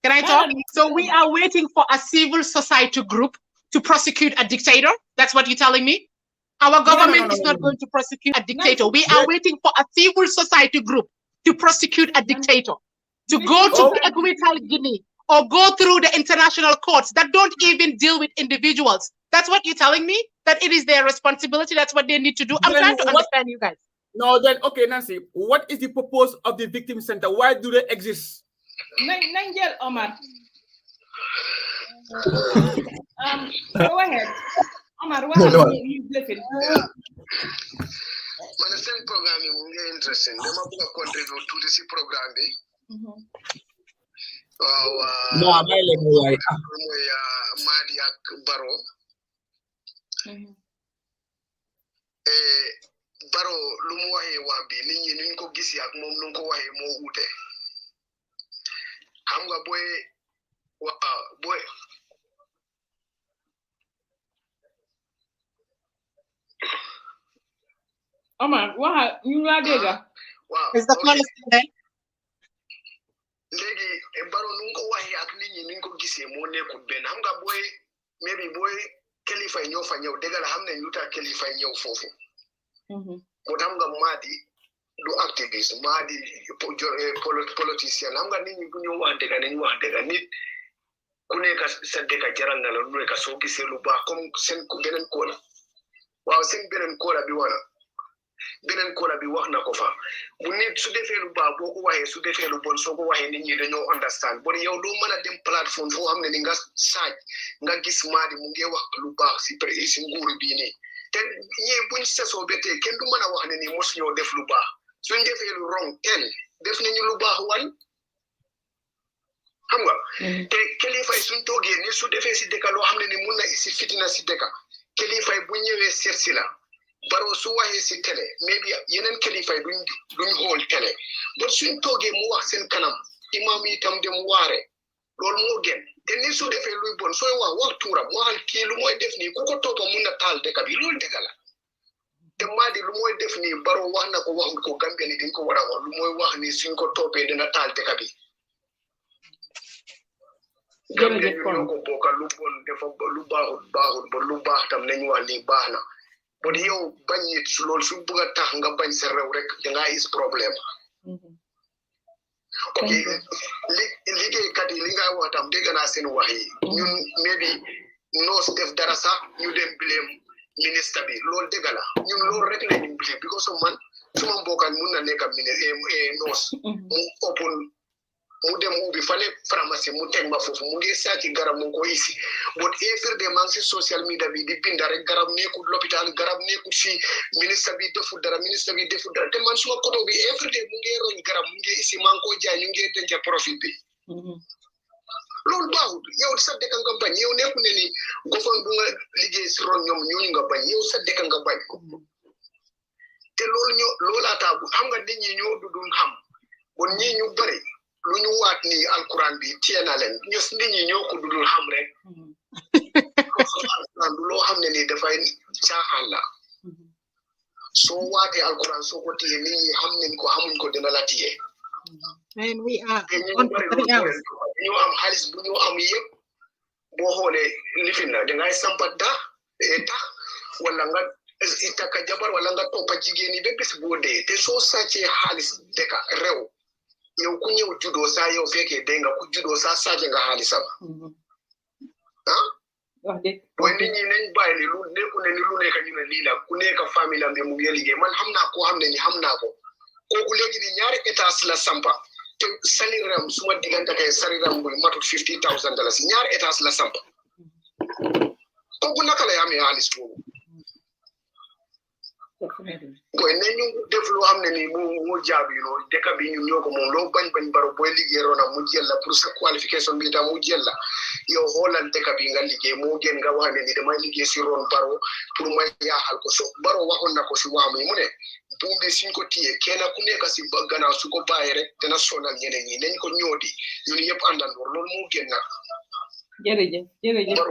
Can I talk? So we are waiting for a civil society group to prosecute a dictator. That's what you're telling me? Our government is not going to prosecute a dictator. We are waiting for a civil society group to prosecute a dictator, to go to Equatorial Guinea or go through the international courts that don't even deal with individuals. That's what you're telling me? That it is their responsibility. That's what they need to do. I'm trying to understand you guys.
No, then, okay, Nancy, what is the purpose of the Victim Center? Why do they exist?
Nangel Omar. Go ahead. Omar, what are you looking?
Man, the same program is interesting. They might contribute to this program. Madi ak Baro. Baro lu mu waxe wa bi nit ñi ñu ko gisi ak mom nu ko waxe mo wuté. Xam nga boy boy.
Omar, what you la dega?
Wow.
Is the call still there?
Legi baro nu ko waxe ak nit ñi ni ko gisee mo nekkul ben xam nga boy maybe boy kilifa ñoo fa ñew degal xam ne ñuta kilifa ñew fofu mo tam nga madi du activiste madi politicien xam nga nit ñi bu ñu wax dega nañ wax dega nit ku nekk sa dega jaral na la lu nekk soo gisee lu baax comme seen ko benen ko la waaw seen benen ko la bi wala benen ko la bi wax na ko fa bu nit su defee lu baax boo ko waxee su defee lu bon soo ko waxee nit ñi dañoo understand bon yow doo mën a dem plateforme foo xam ne ni nga saaj nga gis maadi mu ngi wax lu baax si nguur bii nii te ñii buñ sesoo ba tey kenn du mën a wax ne ni mosu ñoo def lu baax suñ defee lu wrong def nañu lu baax wan xam nga te kilifay suñ toogee ni su defee si dëkk loo xam ne ni mun na isi fitina si dëkk kilifay bu ñëwee seet si la baro su waxee si télé maybe yeneen kilifay duñ xool télé but suñ toogee mu wax seen kanam imam yi tam dem waare loolu moo gën te ni su defee luy bon sooy wax tuuram waxal kii lu mooy def nii ku ko toppa mun na taal dëkk bi loolu dëgg la te maadi lu mooy def nii baro wax na ko wax ko Gambia ni dañ ko war a wax lu mooy wax ni suñ ko toppee dina taal dëkk bi Gambia ñu ñoo ko bokka lu bon dafa lu baaxul ba lu baax tam nañ wax lii baax na bon yow bañ nit loolu su bëgg a tax nga bañ sa réew rek dangaa is problème ok liggéeykat yi li nga wax tam dégg naa seen wax yi ñun maybe noos def dara sax ñu dem bileem ministre bi loolu dégg la ñun loolu rek la ñu bileem because of man suma mbokkaan mun na nekk noos mu open mu dem ubbi fale pharmacie mu teg ma foofu mu ngi sàcc garab mu ko isi but every day maa ngi si social media bi di binda rek garab nekkul l'hôpital garab nekkul si ministre bi deful dara te man suma koto bi every day mu ngi roñ garab mu ngi isi maa ngi ko jaay ñu ngi denc profit bi loolu baaxul yow sa dëkk nga bañ yow nekku ne ni gofon bu nga liggéey si ron ñoom ñooñu nga bañ yow sa dëkk nga bañ te loolaataa xam nga nit ñi ñoo dudul xam bon ñii ñu bari lu ñu waat ni alquran bi téye na leen ños nit ñi ñoo ko dudul xam rek alquran du loo xam ne ni dafay caaxaan la soo waatee alquran soo ko téye nit ñi xam nañ ko xamuñ ko dina la téye
And we are
te ñu
on
bari
something else.
ñu am xaalis bu ñu am yëpp boo xoolee lifin la dangay sampat tax wala nga itaka jabar wala nga toppa jigéen yi ba bés boo dee te soo sàccee xaalis dëkka réew yow ku ñëw juddoo saa yow fekkee dégg nga ku juddoo saa sàcce nga xaalisam booy nit ñi nañ bàyyi ni lu nekku ne ni lu nekk ñu ne lii la ku nekk famille am bi mu ngi liggéey man xam naa koo xam ne ni xam naa ko kooku léegi ni ñaari étage la sampa te saliram suma diggante kay saliram bu matul $50,000 ñaari étage la sampa kooku naka lay amee xaalis boobu boy ne ñu def loo xam ne nii mu jaabu yi loolu dëkk bi ñun ñoo ko moom loo bañ baro booy liggéey roona mu jël la pour sa qualification bi tam mu jël la yow xoolal dëkk bi nga liggéey moo gën nga wax ne ni damay liggéey si ron baro pour ma yaaxal ko so baro waxoon na ko si waamu yi mu ne buum bi suñ ko téyee kenn ku nekk si gannaaw su ko bàyyi rek dina sonal ñeneen ñi nañ ko ñoodi ñun yëpp àndandoor loolu moo gën nag
jërëjëf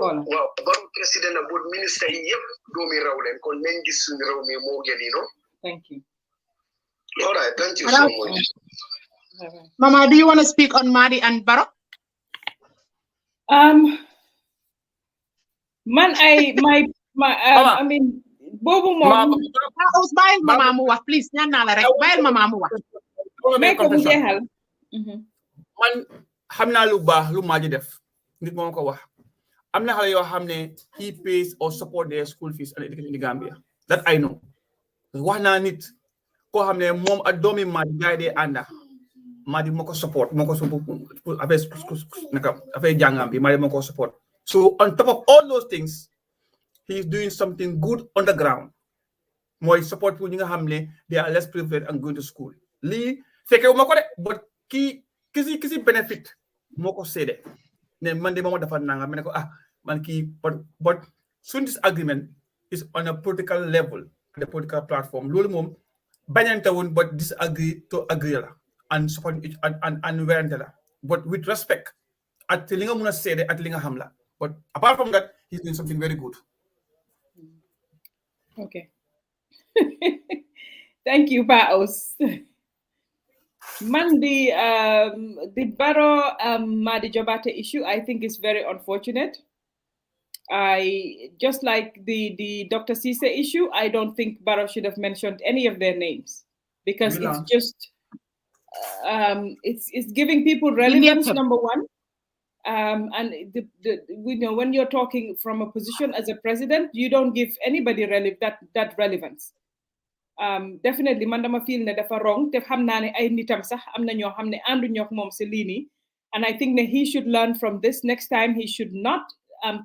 Kola
waaw baro président na boot ministre yi yëpp doomi raw leen kon nañ gis suñu réew mi moo gën yi no
thank you
all right thank you so much
Mama, do you want to speak on Madi and Barrow?
I mean boobu moom
bàyyil mama mu wax please ñaan naa la rek bàyyil mama mu wax
may ko mu jeexal
man xam naa lu baax lu Madi def nit moom ko wax am na xale yoo xam ne he pays or support their school fees and education in the Gambia that I know wax naa nit koo xam ne moom ak doomi Madi gaay dee ànda Madi moo ko support affaire jàngam bi Madi moo ko support so on top of all those things he is doing something good on the ground mooy support pour ñi nga xam ne they are less privileged and going to school lii fekke wu ma ko de but kisi benefit moo ko séede ne man de moom dafa nanga ma ne ko man kii but soon this agreement is on a political level the political platform loolu moom bañante woon but disagree to agree la and support and werante la but with respect at li nga muna sédé at li nga xam la. But apart from that, he's doing something very good.
Okay. Thank you, Paos. Man, the Barrow Madi Jobate issue, I think is very unfortunate. I just like the Dr. Cisse issue, I don't think Barrow should have mentioned any of their names because it's just it's giving people relevance, number one. And we know when you're talking from a position as a president, you don't give anybody that relevance. Definitely man dama feel ne dafa wrong te xam naa ne ay nitam sax am na ñoo xam ne àndu ñoo moom si lii nii, and I think that he should learn from this. Next time he should not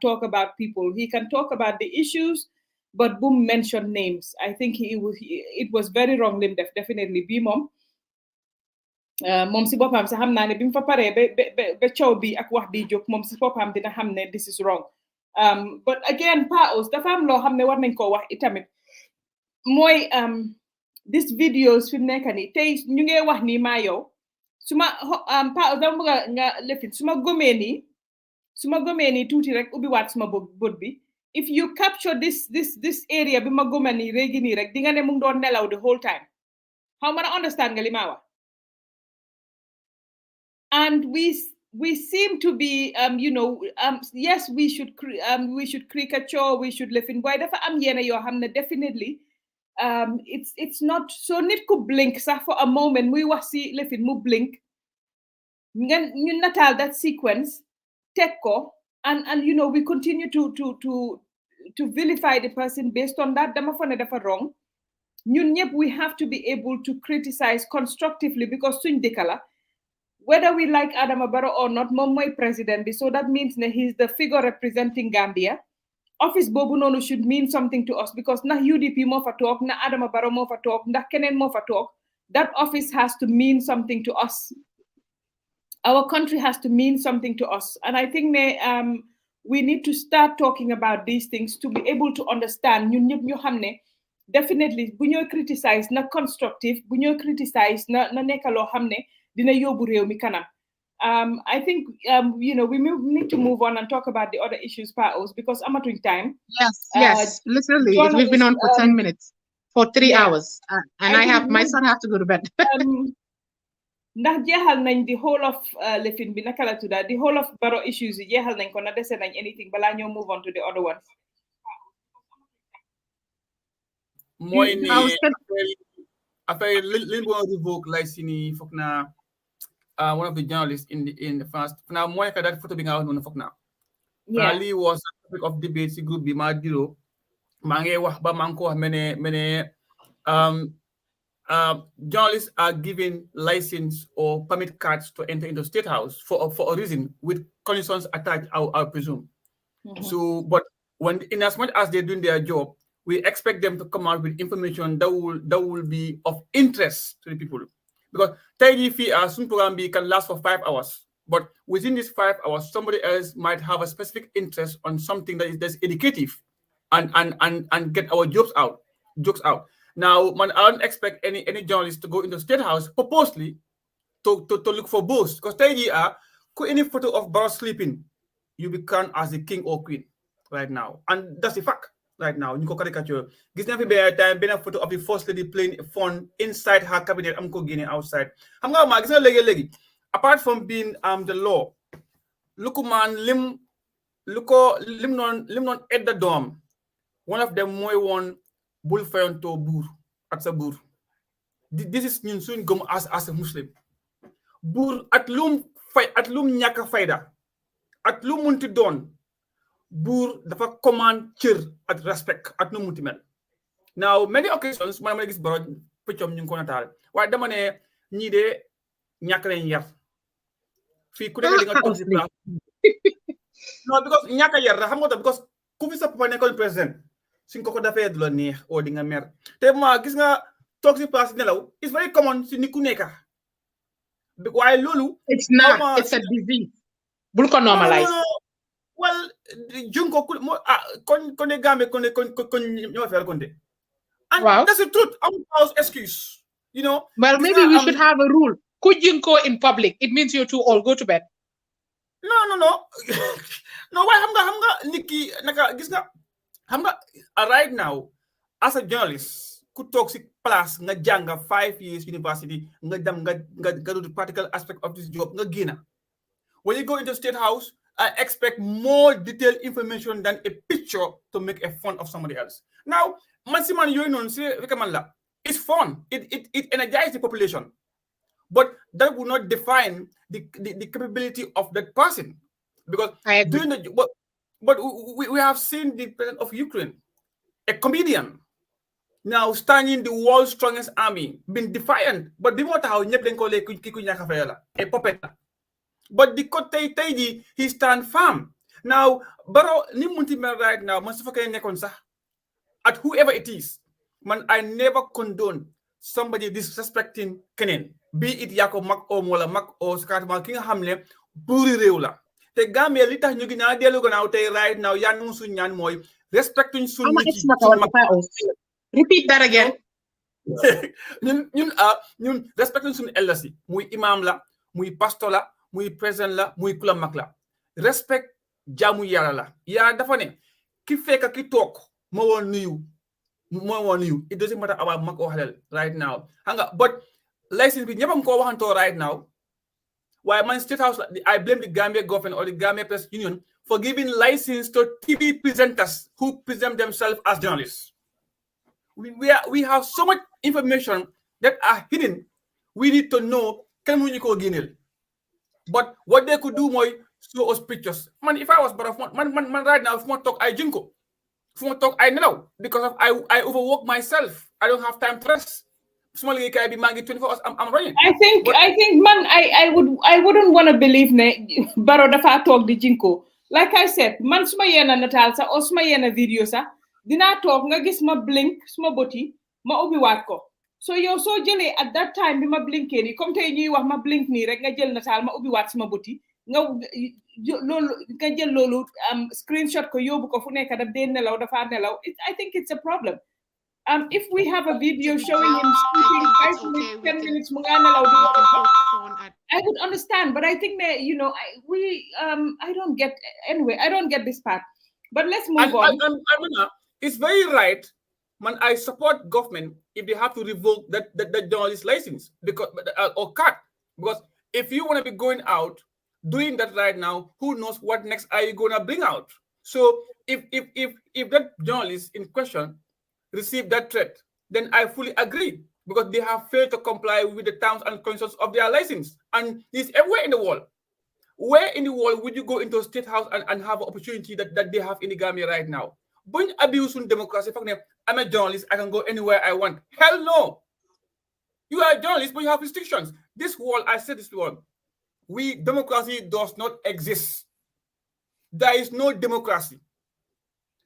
talk about people. He can talk about the issues, but boom, mention names. I think it was very wrong lim def definitely bi moom si boppam sax xam naa ne bi mu fa paree ba coow bi ak wax bi jóg moom si boppam dina xam ne this is wrong. But again Paos dafa am loo xam ne war nañ koo wax itamit mooy this videos fi mu nekk nii tey ñu ngi wax nii maa yow suma Paos dama bëgg nga lefin suma gomee nii tuuti rek ubbi waat suma bët bi, if you capture this area bi ma goma nii réegi nii rek di nga ne mu ngi doon nelaw the whole time. How many understand nga li ma wax? And we seem to be yes, we should caricature, we should live in boy dafa am yene yoo xam ne definitely it's not so nit ku blink sax for a moment muy wax si lifin mu blink ngeen ñu nataal that sequence teg ko and we continue to vilify the person based on that. Dama fa ne dafa wrong. Ñun ñëpp we have to be able to criticize constructively because suñ dëkk la. Whether we like Adama Barrow or not, moom mooy president bi, so that means that he's the figure representing Gambia. Office boobu noonu should mean something to us because ndax UDP moo fa toog, ndax Adama Barrow moo fa toog, ndax keneen moo fa toog. That office has to mean something to us. Our country has to mean something to us. And I think we need to start talking about these things to be able to understand. Ñun ñëpp ñu xam ne definitely bu ñoo criticize na constructive, bu ñoo criticize na nekk loo xam ne dina yóbbu réew mi kanam. I think we need to move on and talk about the other issues, Paos, because amatuñ time.
Yes. Literally, we've been on for 10 minutes, for 3 hours, and my son have to go to bed.
Ndax jeexal nañ the whole of lefin bi naka la tudda, the whole of Barrow issues yi jeexal nañ ko na dese nañ anything balaa ñoo move on to the other ones.
mooy ni affaire li ñu revoke lay sini foog na one of the journalists in the first now mooy ka that photo bi nga wax noonu foog na lii was a topic of debate si groupe bi maa diro maa ngi wax ba maa ngi ko wax mene journalists are given license or permit cards to enter into State House for a reason with conditions attached, I presume. So, but in as much as they're doing their job, we expect them to come out with information that will be of interest to the people. Because some program can last for 5 hours, but within these 5 hours, somebody else might have a specific interest on something that's educative, and get our jokes out. Now, I don't expect any journalist to go into State House purposely to look for boosts. Because any photo of Barrow sleeping, you become as the king or queen right now. And that's the fact right now. You can caricature. This never be a time, been a photo of the first lady playing phone inside her cabinet. I'm going outside. Apart from being the law, look man lim non at the dome. One of them more one bul fayon to bour at sa bour. This is ñun suñ gëm as a Muslim. Bour at lum ñaka fayda at lum munti doon bour dafa command cër at respect at nu munti mel. Now many occasions man ma gis Barrow pëccom ñu ko natal waaye dama ne ñi de ñak lañ yar fi ku nekk di nga toog ci place. No, because ñaka yar xam nga because ku fi sa papa nekkoon président suñ ko dafee du la neex o di nga mer te ma gis nga toog si place nelaw it's very common si ni ku nekk waaye loolu
it's not it's a disease bul ko normalize
well junko kon gambe kon ñoo fer kon de and that's the truth I'm false excuse
well maybe we should have a rule ku junko in public it means you two all go to bed
no No, why hamga Nikki naka gis nga hamga right now as a journalist could talk plus nga janga 5 years university nga dem nga do the practical aspect of this job nga gina. When you go into State House, I expect more detailed information than a picture to make a fun of somebody else. Now, man you know it's fun. It energizes the population. But that will not define the capability of that person. Because during the but we have seen the president of Ukraine, a comedian, now standing the world's strongest army, been defiant, but the matter how a puppet. But the Kote Teji, he stand firm. Now, Baro Nimunti right now, at whoever it is, man, I never condone somebody disrespecting Kenen. Be it Yako Mak or Mola Mak or Skatma King Hamle, Buri Reula. The Gambia Lita Nugina dialogue out there right now, Yanun Sunyan Moy, respecting Sun.
Repeat that again.
Respecting Sun Elasi, Mui Imamla, Mui Pastola, Mui President la, Mui Kula Makla. Respect Jamu Yarala. Ya Dafane, ki feka ki talk, more on you. It doesn't matter about Mak or Halal right now. But license we never go on right now. Why man State House, I blame the Gambia government or the Gambia Press Union for giving license to TV presenters who present themselves as journalists. We have so much information that are hidden. We need to know can we go Guinea. But what they could do more show us pictures. Man, if I was man right now, if I talk I jinko. If I talk I know because I overwork myself. I don't have time to rest. Small can be mangi 24 hours. I'm running.
I think man, I wouldn't want to believe ne Baro dafa talk di jinko. Like I said, man suma yena natal sa o suma yena video sa dina talk nga gis ma blink suma boti ma ubi wat ko. So yow so jëlé at that time bi ma blinké ni comme tay ñuy wax ma blink ni rek nga jël natal ma ubi wat suma boti nga lolu nga jël lolu screenshot ko yobu ko fu nekk daf de nelaw dafa nelaw. I think it's a problem. If we have a video showing him speaking 5 minutes, 10 minutes, I would understand, but I think that I don't get anyway. I don't get this part. But let's move on.
It's very right. Man, I support government if they have to revoke that journalist license because or cut. Because if you want to be going out doing that right now, who knows what next are you gonna bring out? So if that journalist in question receive that threat, then I fully agree because they have failed to comply with the terms and conditions of their license. And it's everywhere in the world. Where in the world would you go into a State House and have an opportunity that they have in the Gambia right now? When abuse on democracy, I'm a journalist, I can go anywhere I want. Hell no. You are a journalist, but you have restrictions. This world, I said this world, democracy does not exist. There is no democracy.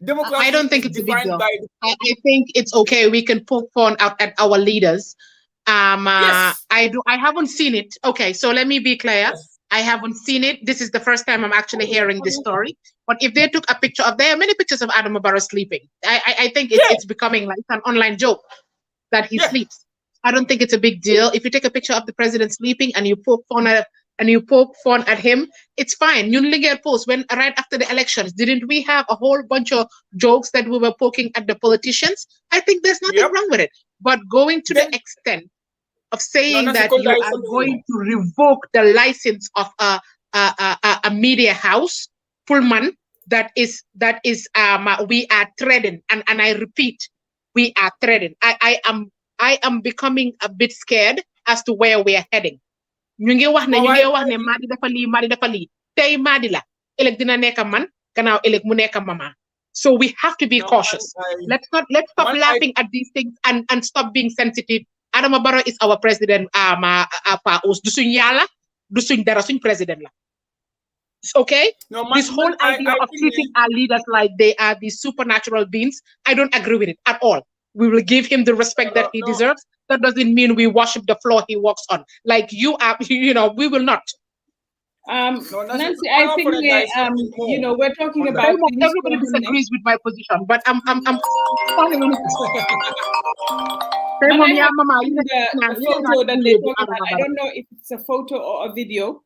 Democracy
I don't think it's a big deal. I think it's okay. We can poke fun out at our leaders. Yes. I haven't seen it. Okay, so let me be clear. Yes. I haven't seen it. This is the first time I'm actually hearing this story. But if they took a picture there are many pictures of Adam Barrow sleeping. I think it's becoming like an online joke that he sleeps. I don't think it's a big deal. If you take a picture of the president sleeping and you poke fun at him, it's fine. Ñun Linguère Post, when right after the elections, didn't we have a whole bunch of jokes that we were poking at the politicians? I think there's nothing wrong with it. But going to the extent of saying that you are going to revoke the license of a media house, Pullman, that is we are treading, and I repeat, we are treading. I am becoming a bit scared as to where we are heading. Ñu ngi wax ne Madi dafa li tay Madi la elek dina nekk man gannaaw elek mu nekk mama. So we have to be cautious. Let's stop laughing at these things and stop being sensitive. Adama Barrow is our president. Du suñ yàlla du suñ dara suñ president la. Okay? This whole idea of treating our leaders like they are these supernatural beings, I don't agree with it at all. We will give him the respect that he deserves. That doesn't mean we worship the floor he walks on. Like you are, we will not.
Nancy, I think we're talking about.
Everybody disagrees with my position, but I'm following it.
The photo that they talk about, I don't know if it's a photo or a video.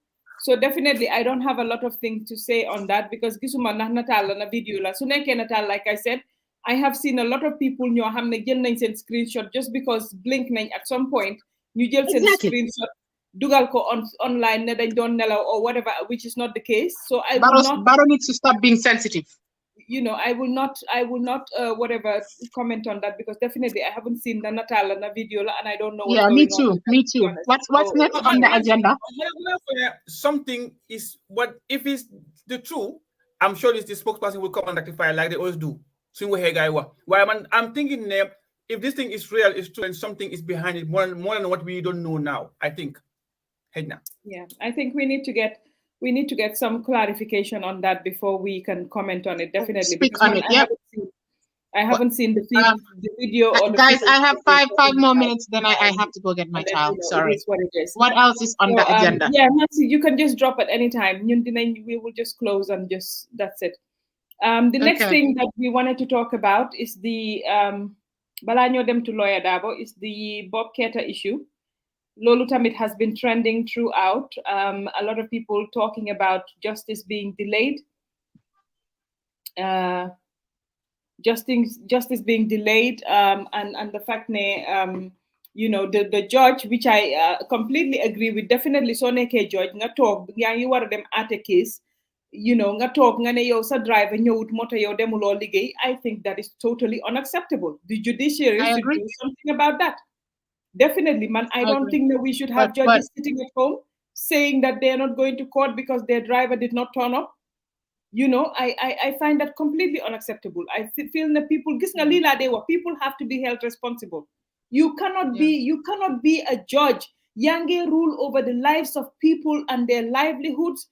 So definitely, I don't have a lot of things to say on that because gisuma nah natal na video la. So natal, like I said, I have seen a lot of people ñoo xam ne jël nañ seen screenshot just because blink nañ at some point ñu jël seen screenshot dugal ko online ne dañ doon nelaw or whatever, which is not the case. So I will not.
Baro needs to stop being sensitive.
You know, I will not whatever comment on that because definitely I haven't seen the Natal and the video and I don't know what's going on.
Me too. What's next on the agenda?
Something is what if it's the truth, I'm sure the spokesperson will come and rectify like they always do. I'm thinking if this thing is real, it's true, and something is behind it more than what we don't know now, I think.
Yeah, I think we need to get some clarification on that before we can comment on it. Definitely.
Speak on it. Yep.
I haven't seen the video. Or the
guys, I have five more minutes. Then I have to go get my child. Sorry.
It is what it is.
What else is on the agenda?
Yeah, Nancy, you can just drop at any time. We will just close and that's it. The next thing that we wanted to talk about is the Balanyo dem to Lawyer Dabo is the Bob Keita issue. Lolu tamit has been trending throughout. A lot of people talking about justice being delayed. Justice being delayed, and the fact the judge, which I completely agree with, definitely so neke judge nga talk yang war dem at a case, nga talk nga ne yow sa driver ñewut moto yow demulo liggéey. I think that is totally unacceptable. The judiciary should do something about that. Definitely, man. I don't think that we should have judges sitting at home saying that they are not going to court because their driver did not turn up. I find that completely unacceptable. I feel that people have to be held responsible. You cannot be a judge. Yange rule over the lives of people and their livelihoods,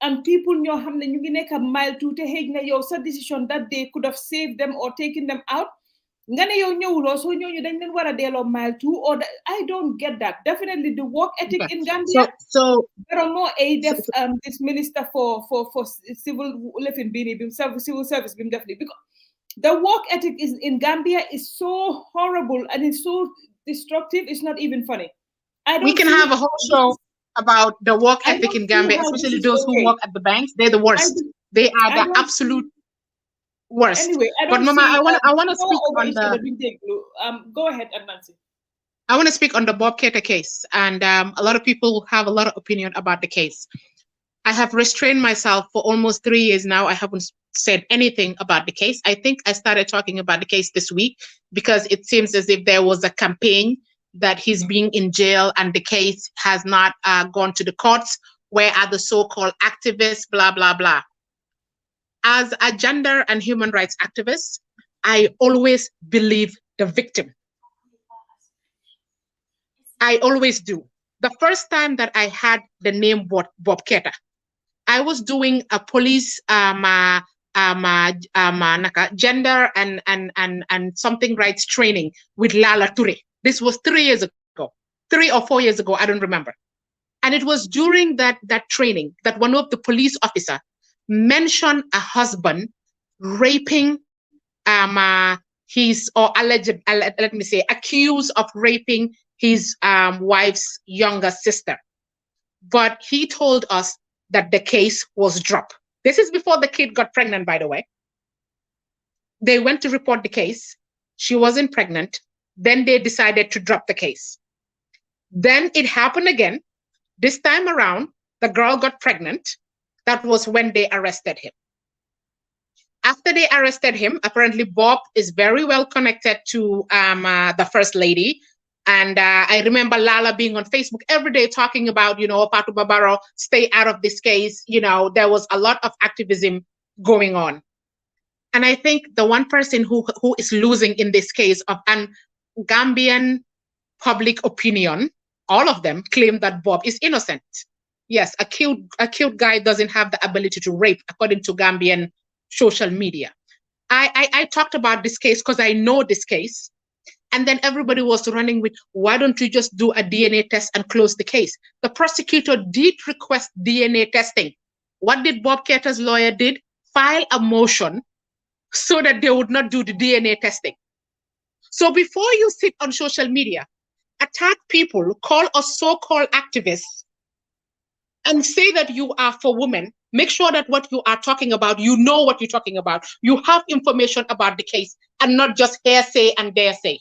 and people ñoo xam ne ñu ngi nekk mile two te xëj na yow sa decision that they could have saved them or taken them out. Nga ne yow ñëwuloo so ñooñu dañ leen war a delloo mile two, or I don't get that. Definitely the work ethic in Gambia.
So
there are more this minister for civil living civil service definitely, because the work ethic is in Gambia is so horrible and it's so destructive. It's not even funny.
We can have a whole show about the work ethic in Gambia, especially those who work at the banks. They're the worst. They are the absolute worst.
Anyway,
but Mama, I want to speak on the.
Go ahead, Nancy.
I want to speak on the Bob Keita case, and a lot of people have a lot of opinion about the case. I have restrained myself for almost 3 years now. I haven't said anything about the case. I think I started talking about the case this week because it seems as if there was a campaign that he's being in jail and the case has not gone to the courts. Where are the so-called activists, blah, blah, blah. As a gender and human rights activist, I always believe the victim. I always do. The first time that I had the name Bob Keita, I was doing a police gender and something rights training with Lala Touré. This was 3 years ago, 3 or 4 years ago, I don't remember. And it was during that training that one of the police officer mentioned a husband raping accused of raping his wife's younger sister. But he told us that the case was dropped. This is before the kid got pregnant, by the way. They went to report the case. She wasn't pregnant. Then they decided to drop the case. Then it happened again. This time around, the girl got pregnant. That was when they arrested him. After they arrested him, apparently Bob is very well connected to the first lady. And I remember Lala being on Facebook every day talking about, Patu Babaro, stay out of this case. There was a lot of activism going on. And I think the one person who is losing in this case of Gambian public opinion, all of them claim that Bob is innocent. Yes, a cute guy doesn't have the ability to rape, according to Gambian social media. I talked about this case because I know this case. And then everybody was running with, why don't you just do a DNA test and close the case? The prosecutor did request DNA testing. What did Bob Keita's lawyer did? File a motion so that they would not do the DNA testing. So before you sit on social media, attack people, call us so-called activists, and say that you are for women, make sure that what you are talking about, you know what you're talking about. You have information about the case and not just hearsay and dare say.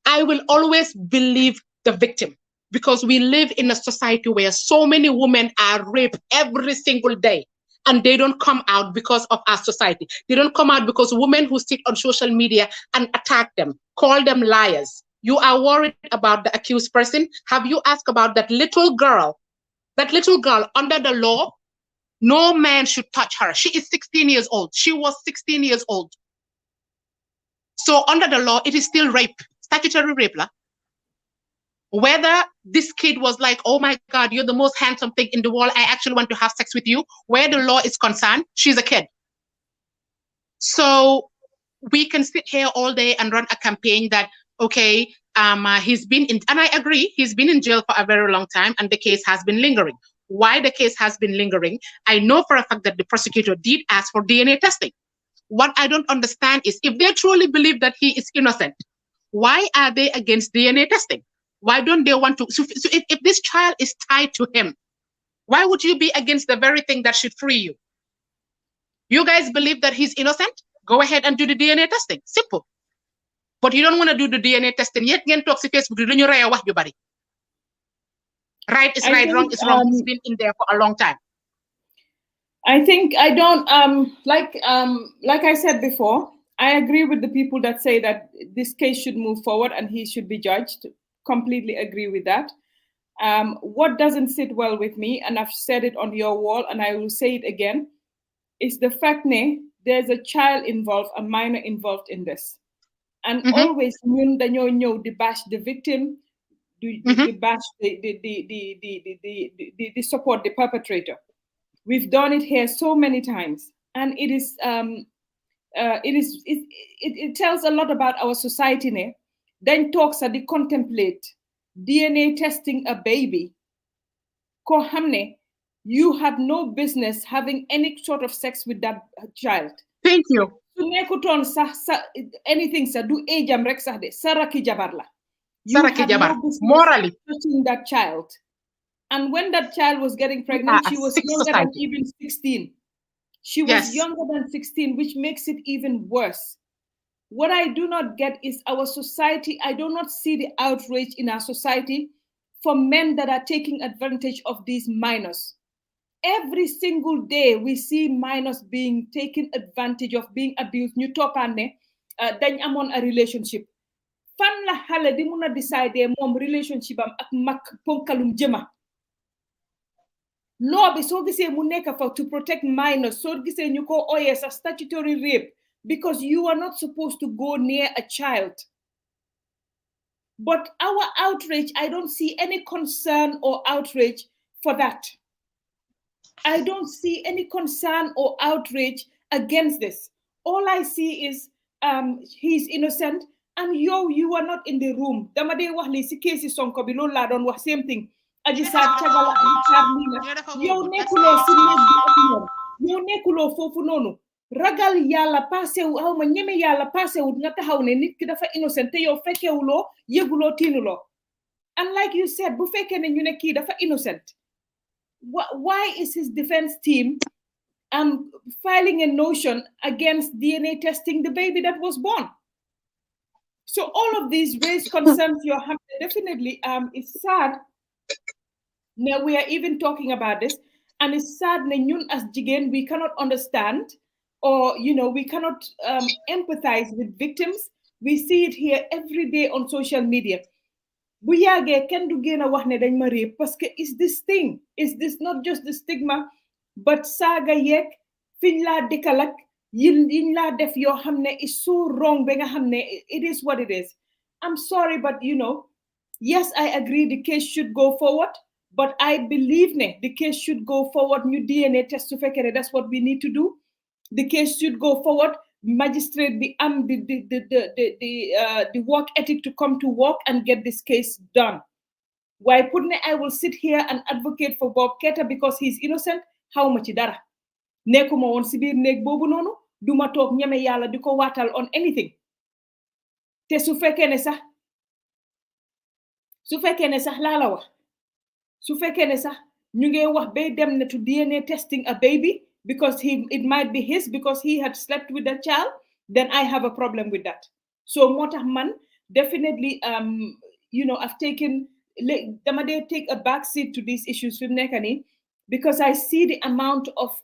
I will always believe the victim because we live in a society where so many women are raped every single day and they don't come out because of our society. They don't come out because women who sit on social media and attack them, call them liars. You are worried about the accused person. Have you asked about that little girl? That little girl, under the law, no man should touch her. She is 16 years old. She was 16 years old. So under the law, it is still rape, statutory rape. Whether this kid was like, oh my God, you're the most handsome thing in the world, I actually want to have sex with you. Where the law is concerned, she's a kid. So we can sit here all day and run a campaign that, okay, he's been in, and I agree, he's been in jail for a very long time and the case has been lingering. Why the case has been lingering, I know for a fact that the prosecutor did ask for DNA testing. What I don't understand is if they truly believe that he is innocent, why are they against DNA testing? Why don't they want to? So if this child is tied to him, why would you be against the very thing that should free you? You guys believe that he's innocent? Go ahead and do the DNA testing. Simple. But you don't want to do the DNA testing yet. Again, talk to Facebook. Right is right, wrong is wrong. He's been in there for a long time.
I think I don't like I said before, I agree with the people that say that this case should move forward and he should be judged. Completely agree with that. What doesn't sit well with me, and I've said it on your wall and I will say it again, is the fact that there's a child involved, a minor involved in this. And always ñun dañoo ñëw di bash the victim, di bash the support the perpetrator. We've done it here so many times, and it tells a lot about our society. Ne then talks at the contemplate DNA testing a baby. Ko hamne, you had no business having any sort of sex with that child.
Thank you.
Anything sa do ejam rek sax de saraki jabar la.
Saraki jabar. Morally
touching that child. And when that child was getting pregnant, she was younger than even 16. She was younger than 16, which makes it even worse. What I do not get is our society. I do not see the outrage in our society for men that are taking advantage of these minors. Every single day, we see minors being taken advantage of, being abused. Ñu topane dañ amon a relationship. Fan la xale di mëna decide mom relationship am ak mak ponkalum jëma. Law bi so gisee mu nekk fa to protect minors, so gisee ñu ko oyé sa statutory rape, because you are not supposed to go near a child. But our outrage, I don't see any concern or outrage for that. I don't see any concern or outrage against this. All I see is he's innocent, and you are not in the room. Dama de wax li ci case Sonko bi loolu la doon wax same thing. Aji Sarr cagala Aji Sarr nii yow nekkuloo si yow nekkuloo foofu noonu. Ragal yàlla passé wu xaw ma ñeme yàlla passé wu nga taxaw ne nit ki dafa innocent te yow fekkewuloo yëguloo tiinuloo. And like you said, bu fekkee ne ñu ne kii dafa innocent, why is his defense team filing a notion against DNA testing the baby that was born? So all of these raise concerns. Definitely, it's sad. Now we are even talking about this, and it's sad. Ñun as jigen, we cannot understand, or we cannot empathize with victims. We see it here every day on social media. Bu yagé ken du gëna wax ne dañ ma réep parce que is this not just the stigma, but saga yek fiñ la dekalak yiñ la def yo xamne is so wrong ba nga xamne it is what it is. I'm sorry, but yes, I agree the case should go forward, but I believe the case should go forward. New DNA test su fekkee that's what we need to do. The case should go forward. Magistrate the work ethic to come to work and get this case done. Why putting I will sit here and advocate for Bob Keita because he's innocent? How much dara? Nekuma won si biir nek bobu nonu duma tok ñame yalla diko watal on anything. Te su fekkee ne sax la wax su fekkee ne sax ñu ngi wax bay dem ne to DNA testing a baby because it might be his because he had slept with the child, then I have a problem with that. So moo tax man definitely you know, I've taken dama dee take a back seat to these issues fi mu nekk nii because I see the amount of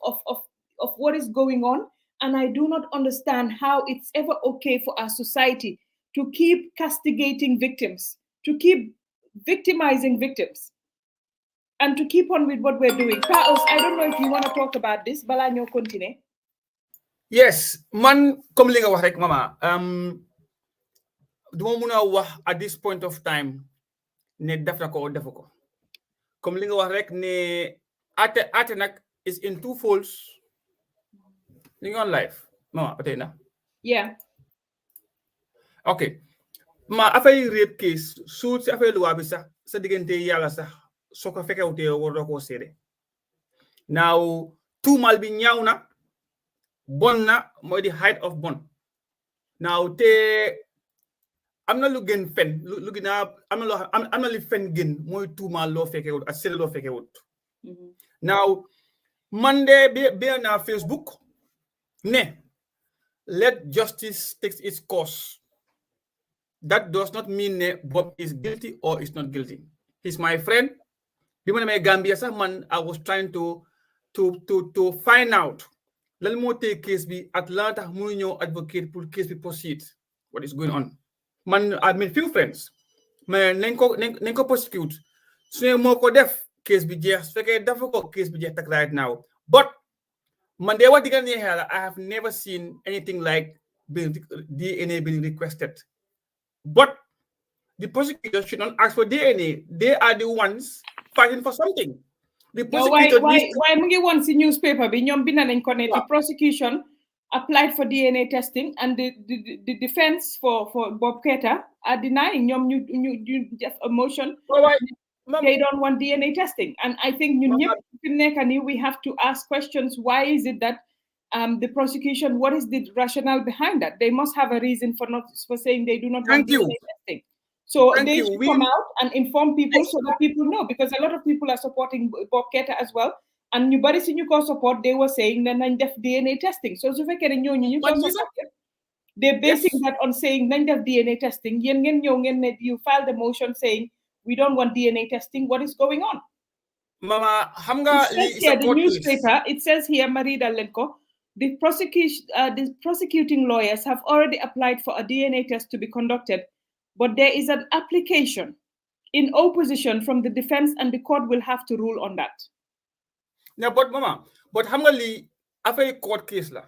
what is going on, and I do not understand how it's ever okay for our society to keep castigating victims, to keep victimizing victims, and to keep on with what we're doing. Paos, I don't know if you want to talk about this, bala ñoo continue.
Yes, man, comme li nga wax rek mama, duma mëna wax at this point of time ne def na ko defu ko. Comme li nga wax rek ne ate nak is in two folds. Li nga on live, mama, patay na.
Yeah.
Okay. Ma affaire rape case, su ci affaire loi bi sax sa digënté yalla sax soko fekke wuté waro ko sédé. Now, tuumal bi ñaaw na, bon na mooy the height of bon. Now te am na lu gën fen lu gina am na li fen gën mooy tuumal loo fekke wut ak sédé loo fekke wut. Now, Monday be na Facebook ne let justice take its course. That does not mean Bob is guilty or is not guilty. He's my friend. Bimana me Gambia sax man I was trying to find out lan mo tay case bi ak lan tax mu ñew advocate pour case bi proceed. What is going on? Man I mean few friends. Mais nañ ko prosecute. Su mo ko def case bi jeex fekke dafa ko case bi jeex tak right now. But man de wax digal ni I have never seen anything like DNA being requested. But the prosecutor should not ask for DNA. They are the ones fighting for something. The prosecutor
why mu ngi won ci newspaper bi ñom bind nañ ko ne the prosecution applied for DNA testing and the defense for Bob Keita are denying ñom ñu def a motion. They don't want DNA testing, and I think ñun ñep fi nekk ni we have to ask questions. Why is it that the prosecution, what is the rationale behind that? They must have a reason for saying they do not want DNA testing. So they should come out and inform people so that people know, because a lot of people are supporting Bob Keita as well. And ñu bari si ñu ko support, they were saying that nañ def DNA testing. So su fekkee ne ñooñu ñu ko support, they're basing that on saying nañ def DNA testing. Yéen ngeen ñëw ngeen ne you filed a motion saying we don't want DNA testing. What is going on?
Mama, xam nga
the newspaper, it says here, Marie Dalenko, the prosecuting lawyers have already applied for a DNA test to be conducted, but there is an application in opposition from the defense, and the court will have to rule on that.
Yeah, but mama, but xam nga li affaire court case la.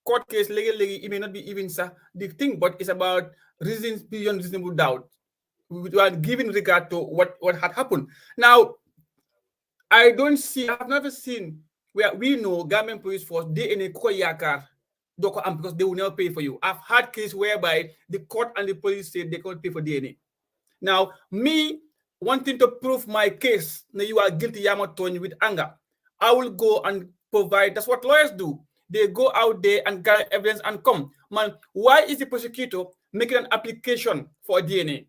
Court case legally it may not be even the thing, but it's about reasons beyond reasonable doubt. We are giving regard to what had happened. Now, I have never seen where we know government police force DNA ko yakar because they will never pay for you. I've had cases whereby the court and the police say they can't pay for DNA. Now, me wanting to prove my case that you are guilty, Yamaton, with anger, I will go and provide. That's what lawyers do. They go out there and gather evidence and come. Man, why is the prosecutor making an application for a DNA?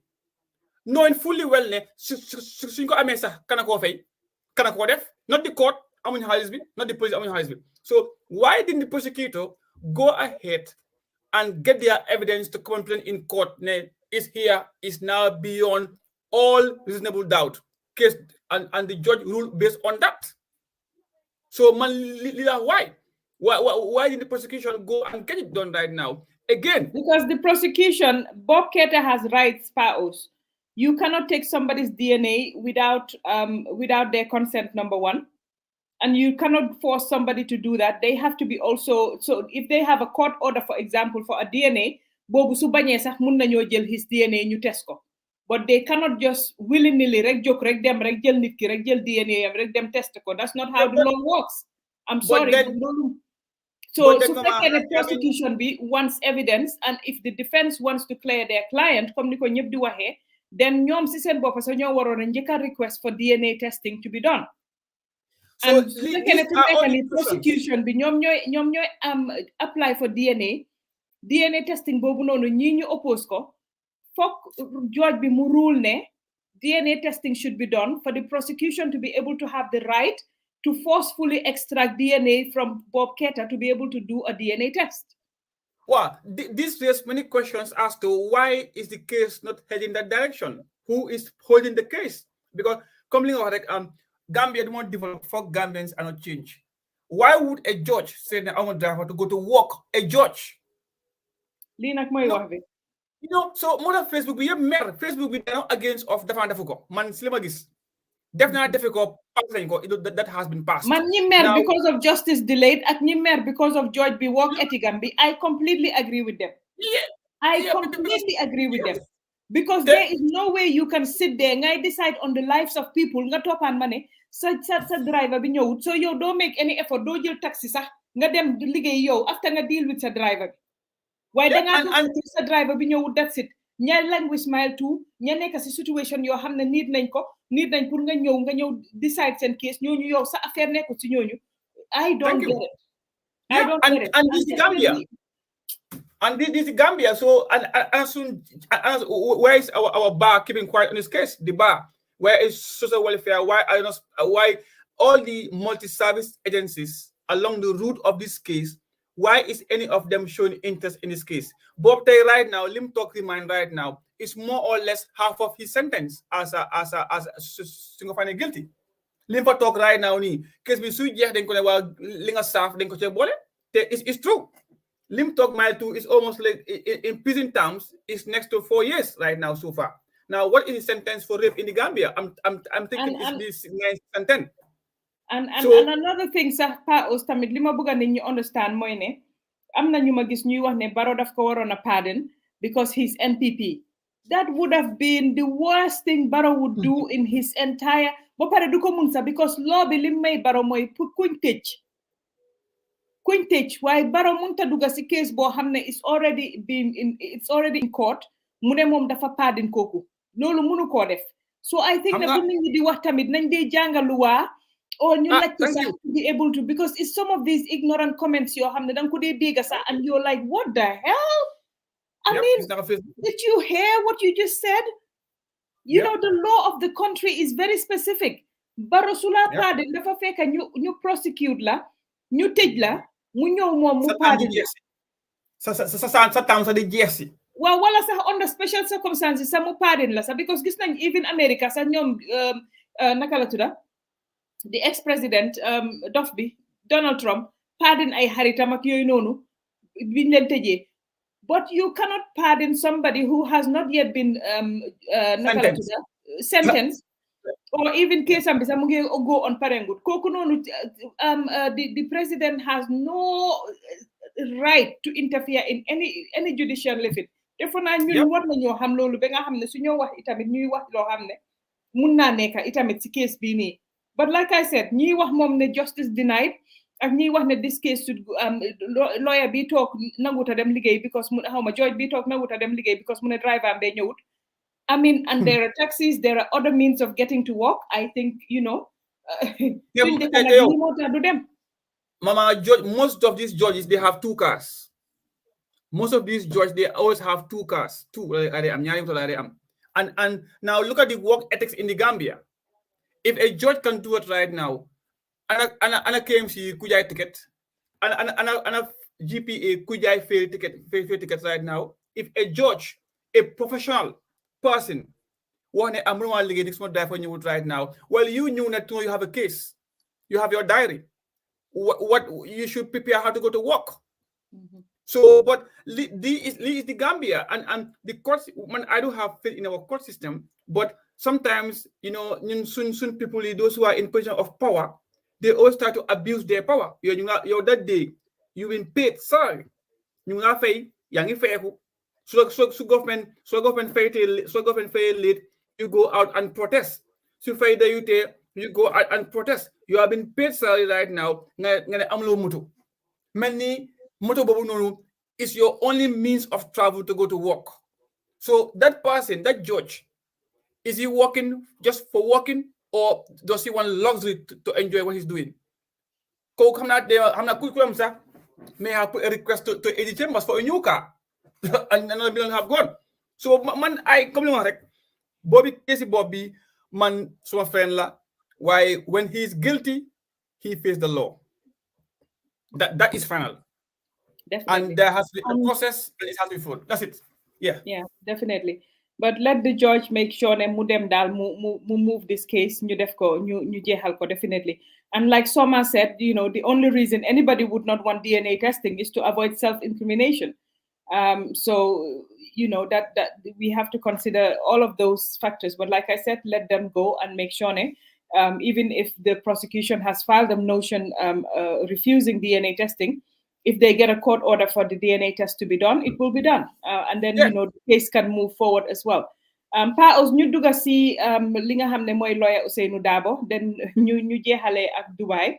Knowing fully well, not the court, not the police, so why didn't the prosecutor go ahead and get their evidence to complain in court? Is here, is now beyond all reasonable doubt. Case and the judge ruled based on that. So why did the prosecution go and get it done right now? Again,
because the prosecution, Bob Keita has rights, Paos. You cannot take somebody's DNA without their consent, number one. And you cannot force somebody to do that. They have to be also, so if they have a court order, for example, for a DNA, bobu su bañé sax mën nañu jël his DNA ñu test ko. But they cannot just willy-nilly rek jóg rek dem rek jël nit ki rek jël DNA am rek dem test ko. That's not how the law works. I'm sorry. So the prosecution wants evidence, and if the defense wants to clear their client, comme ni ko ñëpp di waxé, then ñoom si seen bopp sax ñoo waroon a njëkk a request for DNA testing to be done.
So
and the prosecution bi ñoom ñooy apply for DNA testing boobu noonu ñii ñu oppose ko, foog judge bi mu rule ne DNA testing should be done for the prosecution to be able to have the right to forcefully extract DNA from Bob Keita to be able to do a DNA test.
Well, this raises many questions as to why is the case not heading that direction? Who is holding the case? Because coming out like Gambia don't develop for Gambians and not change. Why would a judge say that I want driver to go to work? A judge. You know, so more than Facebook, we have mer Facebook we are against of the Fuko. Man Slimagis. Definitely difficult that has been passed.
Man now, because of justice delayed at Nimer because of George B. Work Etigambi, I completely agree with them. I completely agree with them. Because there is no way you can sit there and decide on the lives of people, not top and money, such driver be no. So you don't make any effort, don't you taxi sa nga dem ligay yo after nga deal with the driver. Why then and driver be no, that's it. Ñaar language smile too ña nekk ci situation yoo xam ne need nañ pour nga ñëw decide seen case ñooñu yow sa affaire nekku ci ñooñu I don't get it. I don't get it.
And this is Gambia. And this is Gambia. So and where is our bar keeping quiet on this case? The bar. Where is social welfare? Why all the multi-service agencies along the route of this case? Why is any of them showing interest in this case? Bob Tay right now, Lim Talk remind right now, is more or less half of his sentence as a single final guilty. Lim Talk right now ni case bi su jeex dañ ko ne wa li nga saaf dañ ko ci bolé. It's true. Lim Talk mile 2 is almost like in prison terms is next to 4 years right now so far. Now what is the sentence for rape in the Gambia? I'm thinking it's this 9 and 10.
And another thing sax pa tamit li ma bëgg nit ñi understand mooy ne am na ñu ma gis ñuy wax ne Barrow daf ko waroon a pardon because he's NPP. That would have been the worst thing Barrow would do in his entire ba pare du ko mun sa because law bi lim may Barrow mooy pour kuñ tëj waaye Barrow munta dugga si case boo xam ne it's already in court mu ne moom dafa pardon kooku loolu munu koo def so I think that bu nit ñi di wax tamit nañ dee jàngalu waa or you like to be able to because it's some of these ignorant comments you have and you're like what the hell I mean did you hear what you just said you know the law of the country is very specific Barrow sula pardon dafa fekk ñu prosecute la ñu tëj la mu ñëw moom mu pardon
sa tam sa di jeexi
waaw wala sax under special circumstances sa mu pardon la sax because gis nañ even America sax ñoom naka la tudda the ex-president Donald Trump pardon ay xaritam ak yooyu noonu biñ leen tëjee but you cannot pardon somebody who has not yet been sentenced or even case am bi sax mu ngi go on parengut kooku noonu the president has no right to interfere in any judicial living defo naa ñun war nañoo xam loolu ba nga xam ne su ñoo wax itamit ñuy wax loo xam ne mun naa nekk itamit ci case bii nii but like I said ñi wax moom ne justice denied ak ñi wax ne this case should lawyer bi toog nanguta dem liggéey because mu xawma judge bi toog nanguta dem liggéey because mu ne driver am bee ñëwut I mean and there are taxis there are other means of getting to work I think you know
Mama, most of these judges they have 2 cars. Most of these judges they always have 2 cars. And now look at the work ethics in the Gambia. If a judge can do it right now, and a KMC kujai ticket, and a GPA kujai fail ticket right now, if a judge, a professional person, want a amruwa ligating small die for you right now, well, you knew that you have a case, you have your diary, what you should prepare how to go to work. So, but this is the Gambia and the courts. I don't have faith in our court system, but sometimes, you know, soon people, those who are in position of power, they always try to abuse their power. You're that day, you've been paid, sorry. You are fair, young fair. So government fair late, you go out and protest. So fair you go out and protest. You have been paid salary right now. Many moto bobu is your only means of travel to go to work. So that person, that judge, is he working just for working, or does he want luxury to enjoy what he's doing? I'm not may have put a request to Eddie Chambers for a new car, and another million have gone. So man, I come on, Bobby Casey Bobby man suma friend la. Why when he is guilty, he faces the law. That is final.
Definitely.
And there has to be a process and it has to be followed. That's it. Yeah.
Yeah, definitely. But let the judge make sure that mu dem dal mu move this case ñu def ko ñu jéxal ko definitely. And like Soma said, you know, the only reason anybody would not want DNA testing is to avoid self-incrimination. So you know that we have to consider all of those factors. But like I said, let them go and make sure even if the prosecution has filed a motion refusing DNA testing, if they get a court order for the DNA test to be done, it will be done. And then, you know, the case can move forward as well. Pa os ñu dugga si li nga xam ne mooy lawyer Ousainou Darboe then ñu jeexale ak Dubai.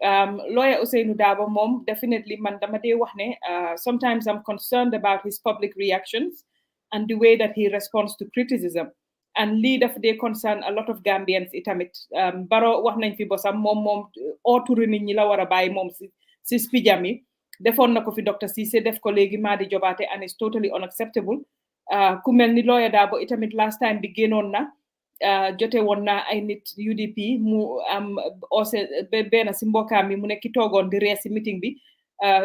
Lawyer Ousainou Darboe moom definitely man dama dee wax ne sometimes I'm concerned about his public reactions and the way that he responds to criticism. And lii daf dee concern a lot of Gambians itamit. Baro wax nañ fi bosam moom ooturi nit ñi la war a bàyyi moom si spijam yi defoon na ko fi Dr. Ceesay def ko léegi Madi Jobaate and it's totally unacceptable. Ku mel ni Lawyer Darboe itamit last time bi génnoon na jote woon na ay nit UDP mu am benn si mbokkaam mi mu ne ki toogoon di ree si meeting bi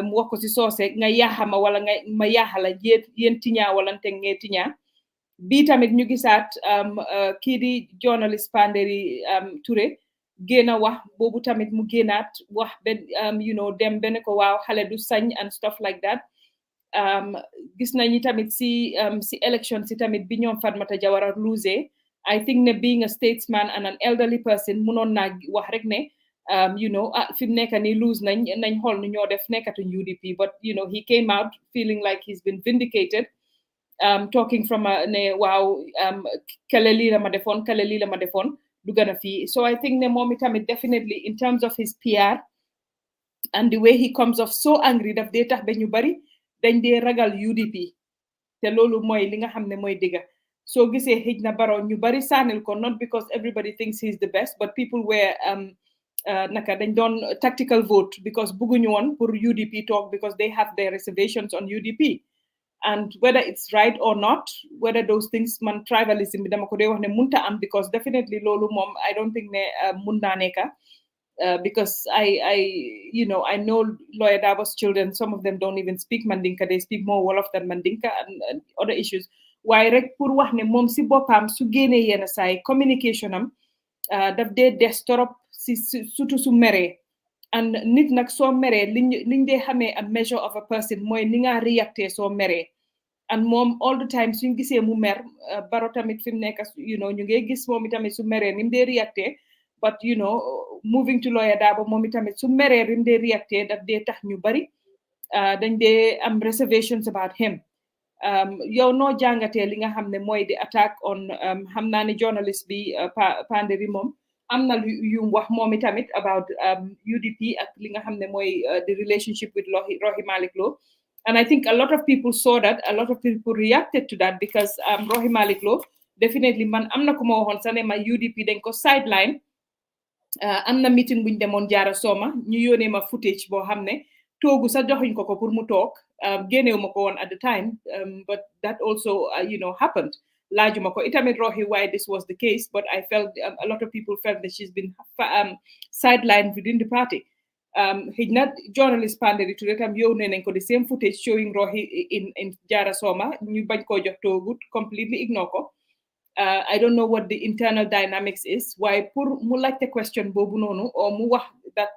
mu wax ko si soose nga yaaxama wala nga ma yaaxala yéen tiñaa wala te ngee tiñaa bi tamit ñu gisaat kii di journalist Panderi Touré génna wax boobu tamit mu génnaat wax you know dem benn ko waaw xale du sañ and stuff like that. Gis nañu tamit si election si tamit bi ñoom Fatoumatta Jawara lose. I think ne being a statesman and an elderly person munoon naa wax rek ne you know fi mu nekk nii lose nañ xool nu ñoo def nekkatuñ UDP but you know he came out feeling like he's been vindicated. Talking from ne wow kale lii la ma defoon du gën a fii so I think ne moom itamit definitely in terms of his PR and the way he comes off so angry daf dee tax ba ñu bari dañ dee ragal UDP te loolu mooy li nga xam ne mooy dëgga soo gisee xëj na Barrow ñu bari saanil ko not because everybody thinks he's the best but people were naka dañ doon tactical vote because bëgguñu woon pour UDP talk because they have their reservations on UDP. And whether it's right or not, whether those things man tribalism bi dama ko dee wax ne munta am because definitely loolu moom I don't think ne mun naa nekka because I you know I know Lawyer Darboe's children some of them don't even speak Mandinka they speak more Wolof than Mandinka and other issues waaye rek pour wax ne moom si boppam su génnee yenn saay communication am daf dee des torop si surtout su meree and nit nag soo meree liñ dee xamee a measure of a person mooy ni nga reacté soo meree and moom all the time suñ gisee mu mer Barrow tamit fi mu nekk you know ñu ngi gis moom itamit su meree ni mu dee reacté but you know moving to Lawyer Darboe moom itamit su meree ni mu dee reacté daf dee tax ñu bari dañ dee am reservations about him yow noo jàngatee li nga xam ne mooy di attack on xam naa ne journalist bi Panderi moom am na yu wax moom itamit about UDP ak li nga xam ne mooy the relationship with Rohey Malick Lowe and I think a lot of people saw that a lot of people reacted to that because Rohey Malick Lowe definitely man am na ku ma waxoon sax ne ma UDP dañ ko sideline am na meeting buñ demoon Jaara Soma ñu yónnee ma footage boo xam ne toogu sa joxuñ ko pour mu toog génnewu ma ko woon at the time but that also you know happened laajuma ko itamit Rohey why this was the case but I felt a lot of people felt that she's been sidelined within the party xëy na journalist Panderi Touré tam yónnee nañ ko the same footage showing Rohey in Jaara Soma ñu bañ koo jox toogu completely ignore ko I don't know what the internal dynamics is waaye pour mu laajte question boobu noonu or mu wax that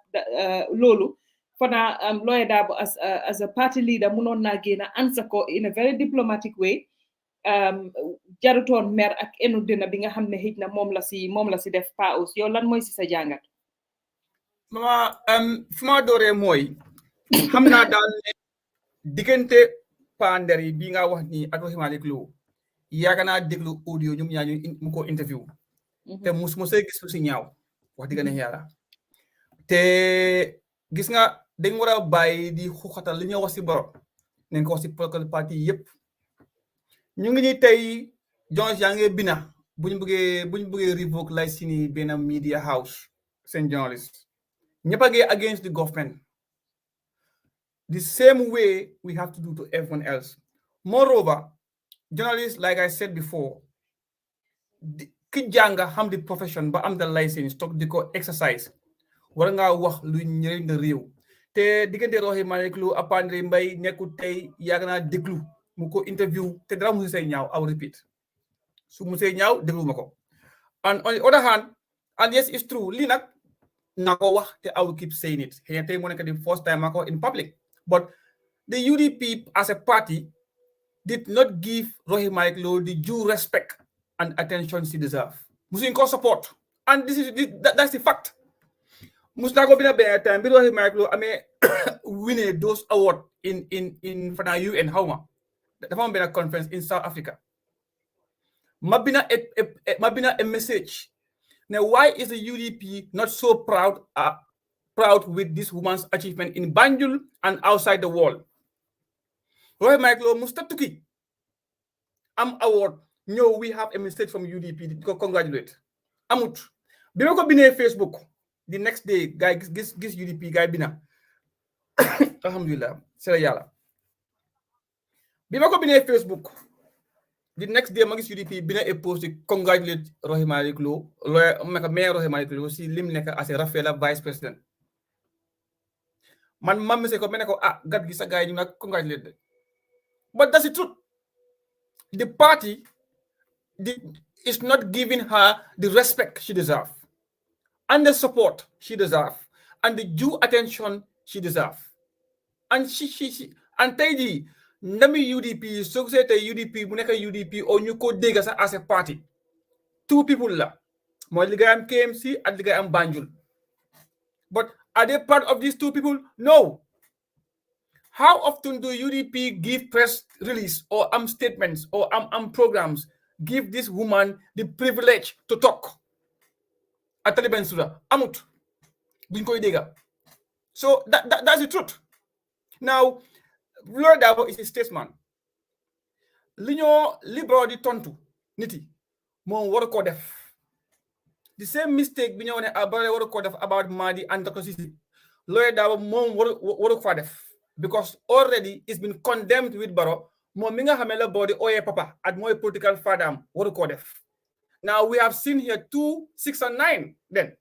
loolu fana Lawyer Darboe as a party leader munoon naa génn answer ko in a very diplomatic way jarutoon mer ak enu dina bi nga xam ne xëj na moom la si def paus yow lan mooy si sa jàngat
mama fu ma dooree mooy xam naa daal ne diggante Panderi bi nga wax ni ak Rohey Malick Lowe yaaga naa déglu audio ñoom ñaa ñu mu ko interview te musuma see gis lu si ñaaw wax dëgg ne yàlla te gis nga dañ war a bàyyi di xuxatal li ñoo wax si Barrow nañ ko wax si political party yëpp ñu ngi ni tey journalist yaa ngi bina buñ bëggee revoke licence ni benn media house seen journalist ñëpp a ngi against the government the same way we have to do to everyone else moreover journalists like I said before ki janga xam di profession ba am the license tok diko exercise war nga wax lu ñëriñ de réew te diggante Rohey Malick Lowe Apandri Mbay nekku tey yàgg naa déglu mu ko interview te dara mu say ñaaw aw repeat su mu say ñaaw déglu ma ko and on the other hand and yes it's true lii nag naa ko wax te I will keep saying it xëy na tey moo nekk the first time ma ko in public but the UDP as a party did not give Rohey Malick Lowe the due respect and attention she deserves. Musuñ ko support. And that's the fact. Musna go bina benn time bi Rohey Malick Lowe amee winne those award in fana UN hawma. Dafa am benn conference in South Africa. Mabina a message. Now why is the UDP not so proud with this woman's achievement in Banjul and outside the world? Rohey Malick Lowe musta tukki am award. No, we have a message from UDP to congratulate. Amut. Bima ko bine Facebook. The next day, guy gis UDP guy bina. Alhamdulillah. Sera yalla. Bima ko bine Facebook. The next day, magis UDP bina a post to congratulate Rohey Malick Lowe. Mayor Rohey Malick Lowe si lim neka as a Rafaela vice president. Man say ko meneko gad gisa guy ñu nak congratulate. But that's the truth. The party is not giving her the respect she deserves, and the support she deserves, and the due attention she deserves. And she and tey ndami UDP so say UDP bu nekk UDP or ñu ko dégg sax as a party two people la mooy li nga am KMC ak li nga am Banjul. But are they part of these two people? No. How often do UDP give press release or statements or programs give this woman the privilege to talk? At Taliban Suda, amut. So that's the truth. Now, Lord Dabo is a statesman. Linyo libero di tontu niti mo waro ko def. The same mistake bi ñëw ne abale waro ko def about Madi and Dr. Sisi. Lord Dabo mo waro ko def because already it's been condemned with Baro. Mo mi nga xamé la body oye papa at moy political fadam waro ko def. Now we have seen here 2, 6 and 9 then.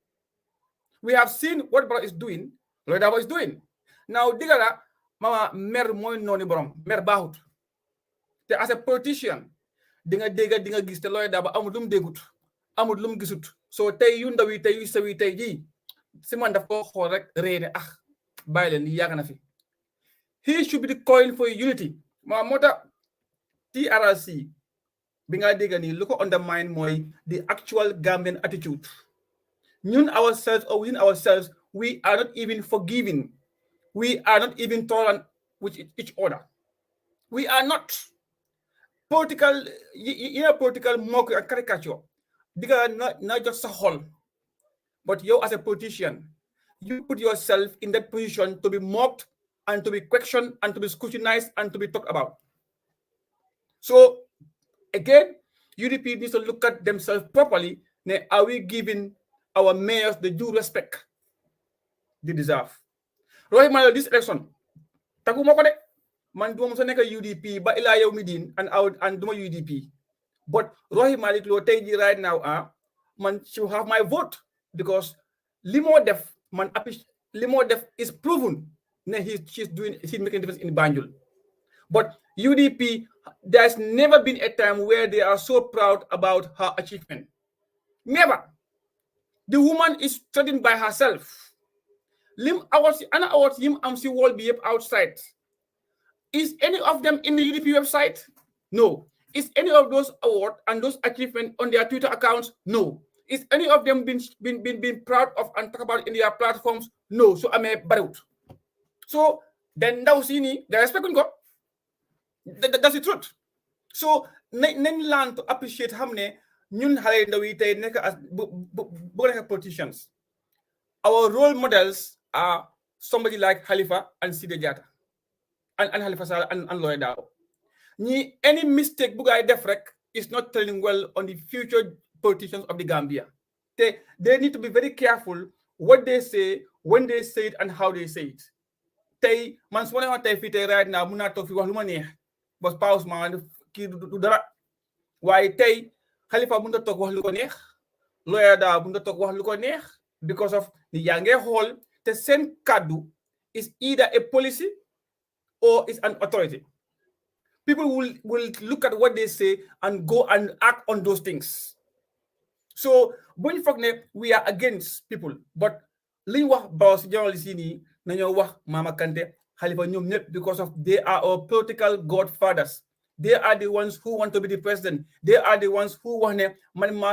We have seen what Baro is doing, Lord Dabo is doing. Now digala mama mer moy noni borom mer bahut. Te as a politician dinga gis te Lord Dabo amul lum degut amul lum gisut. So tay yu ndaw yi tay yu sewi tay ji si man daf ko xol rek reene bàyyi leen li yàgg na fi. He should be the coin for unity. Mota TRRC bi nga dégg ni lu ko undermine mooy the actual Gambian attitude. Ñun ourselves or within ourselves we are not even forgiving. We are not even tolerant with each other. We are not. Political mockery and caricature. Because not just a whole. But you as a politician, you put yourself in that position to be mocked and to be questioned and to be scrutinized and to be talked about. So again, UDP needs to look at themselves properly. Now, are we giving our mayors the due respect they deserve? Rohey Malick, this election, tagu mako de man duma so nek UDP ba ila yow mi din and duma UDP. But Rohey Malick Lowe tay ji right now man she will have my vote because limo def is proven. She's making a difference in Banjul. But UDP, there's never been a time where they are so proud about her achievement. Never. The woman is studying by herself. Lim awards, Anna awards him amsi wall be outside. Is any of them in the UDP website? No. Is any of those awards and those achievements on their Twitter accounts? No. Is any of them been proud of and talk about in their platforms? No. So I'm a barut. So then now see the respect go. That's the truth. So nañ learn to appreciate hamne ñun xalé ndaw yi tay nek as politicians. Our role models are somebody like Halifa and Sidi Jata and Halifa Sallah and Lawyer Dabo. Any mistake bu gay def rek is not telling well on the future politicians of the Gambia. They need to be very careful what they say, when they say it, and how they say it. Tay man su ma tay fi tay right now mun na tok fi wax luma neex bos pause man ki du dara waye tay Halifa mun ta tok wax lu ko neex Lawyer Darboe mun ta tok wax lu ko neex because of ni yaa ngee xool te seen kaddu is either a policy or is an authority. People will look at what they say and go and act on those things. So buñ foog ne we are against people, but liñ wax boss journalist yi nii nañoo wax Mama Kante Halifa ñoom ñëpp because of they are our political godfathers. They are the ones who want to be the president. They are the ones who want to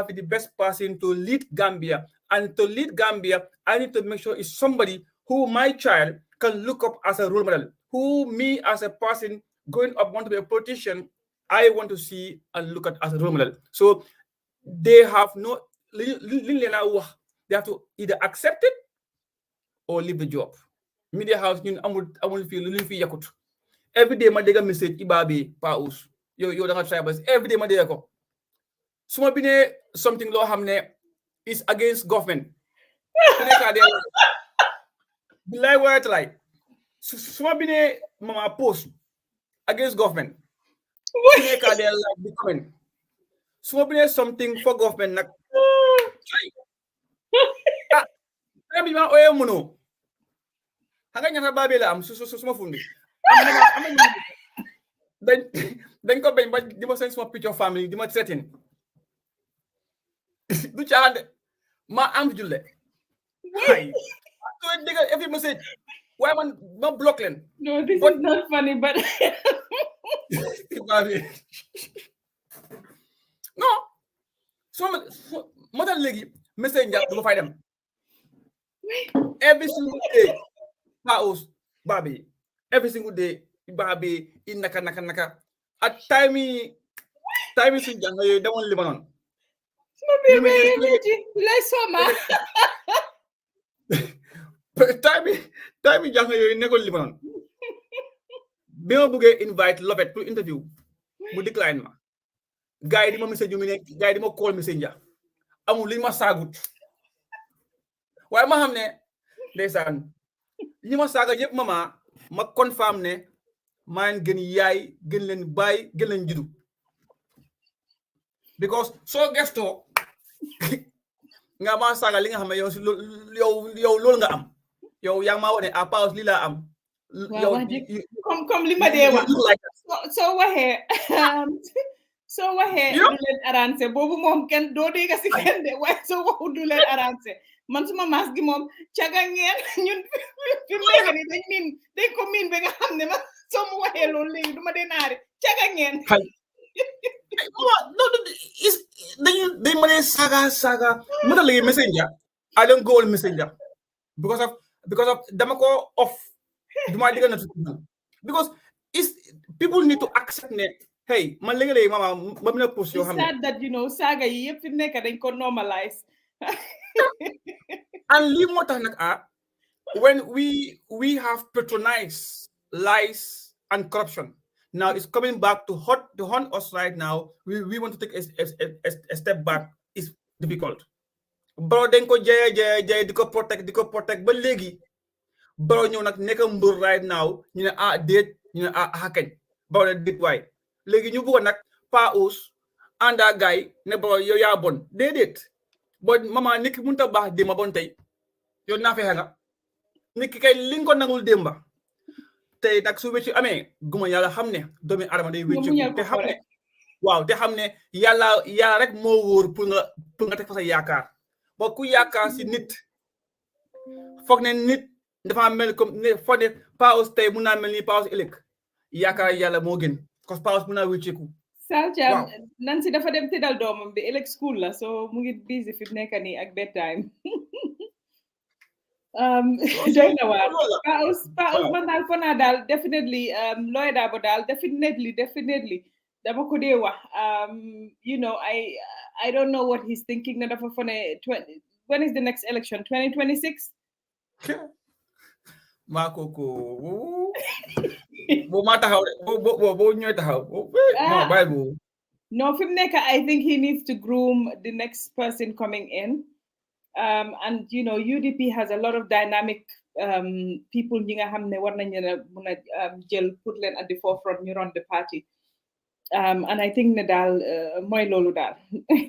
be the best person to lead Gambia. And to lead Gambia, I need to make sure it's somebody who my child can look up as a role model. Who me as a person growing up want to be a politician, I want to see and look at as a role model. So they have no, they have to either accept it or leave the job. Media house, I will feel yakut. Every day, my dega message ibabi paus. Yo danga tribals. Every day, my dega ko. Suma bine something law hamne is against government. Bilay word like. Suma bine mama post against government. Suma bine something for government nak. Kami ma oye muno. Hanga nyanga babela am suma fundi. Then ko bañ ba di ma seen suma picture family di ma setting du caaxaan ma am julle ay so diga every message why man ma block len
no this is not funny but
no so ma dal legi message ja du ma fay dem every single day paus babi every single day babi in naka at time suñ jàng yooyu demoon Libanon time jàng yooyu nekkoon Libanon bi ma bëggee invite Lopet pour interview mu decline ma gars yi di ma message yu mu ne gars yi di ma call messenger amul li ma saagut waaye ma xam ne ndeysaan li ma saaga yëpp ma confirm ne maan gën yaay gën leen baay gën leen juddu because soo gestoo nga ma saaga li nga xam ne yow loolu nga am yow yaa ma wane à part li la am yow
comme li ma dee wax soo waxee du leen arrangé boobu moom kenn doo dégg si kenn de waaye soo waxu du leen arrangé man suma maas gi moom caga ngeen ñun fi mu nekk ni dañ ko miin ba nga xam ne ma soo mu waxee loolu léegi du ma dee naari caga ngeen
dañ ma dee saga ma da léegi messenger I don't go on messenger because of dama ko off duma diga na because people need to accept ne hey man léegi mama ma mina post yoo xam ne
sad that you know saga yi yëpp fi nekk dañ ko normalize
and lii moo tax nag when we have patronized lies and corruption now it's coming back to haunt us right now. We want to take a step back. It's difficult. Bro dañ ko jay di ko protect ba léegi bro ñëw nag nekk mbur right now ñu ne déet ñu ne xakañ bro déet waay léegi ñu bëgg nag pa us anda gaay ne bro yow yaa bon déedéet bo mama nit ki mënut a baax démba bon tey yow naa fexe nga nit ki kay li nga ko nangul démba tey nag su wéccu amee guma yàlla xam ne doomi adama day wéccu te xam ne waaw te xam ne yàlla rek moo wóor pour nga teg fa sa yaakaar ba ku yaakaar si nit foog ne nit dafa mel comme ne foog ne paus tey mun naa mel ni paus ëllëg yaakaar yàlla moo gën parce que paus mun naa wécceeku
Salcham Nancy dafa dem tëddal doomam bi ëllëg school la so mu ngi busy fi nekk nii ak bedtime doy na waar paus man daal fo naa daal definitely Lawyer Darboe daal definitely dama ko dee wax you know I don't know what he's thinking na dafa fone when is the next election 2026
maa kooku bo ma taxaw bo ñoy taxaw bay bo
no fi mu nekk I think he needs to groom the next person coming in and you know UDP has a lot of dynamic people ñi nga xam ne war nañu mun a jël put leen at the forefront ñu run the party And I think ne daal mooy loolu daal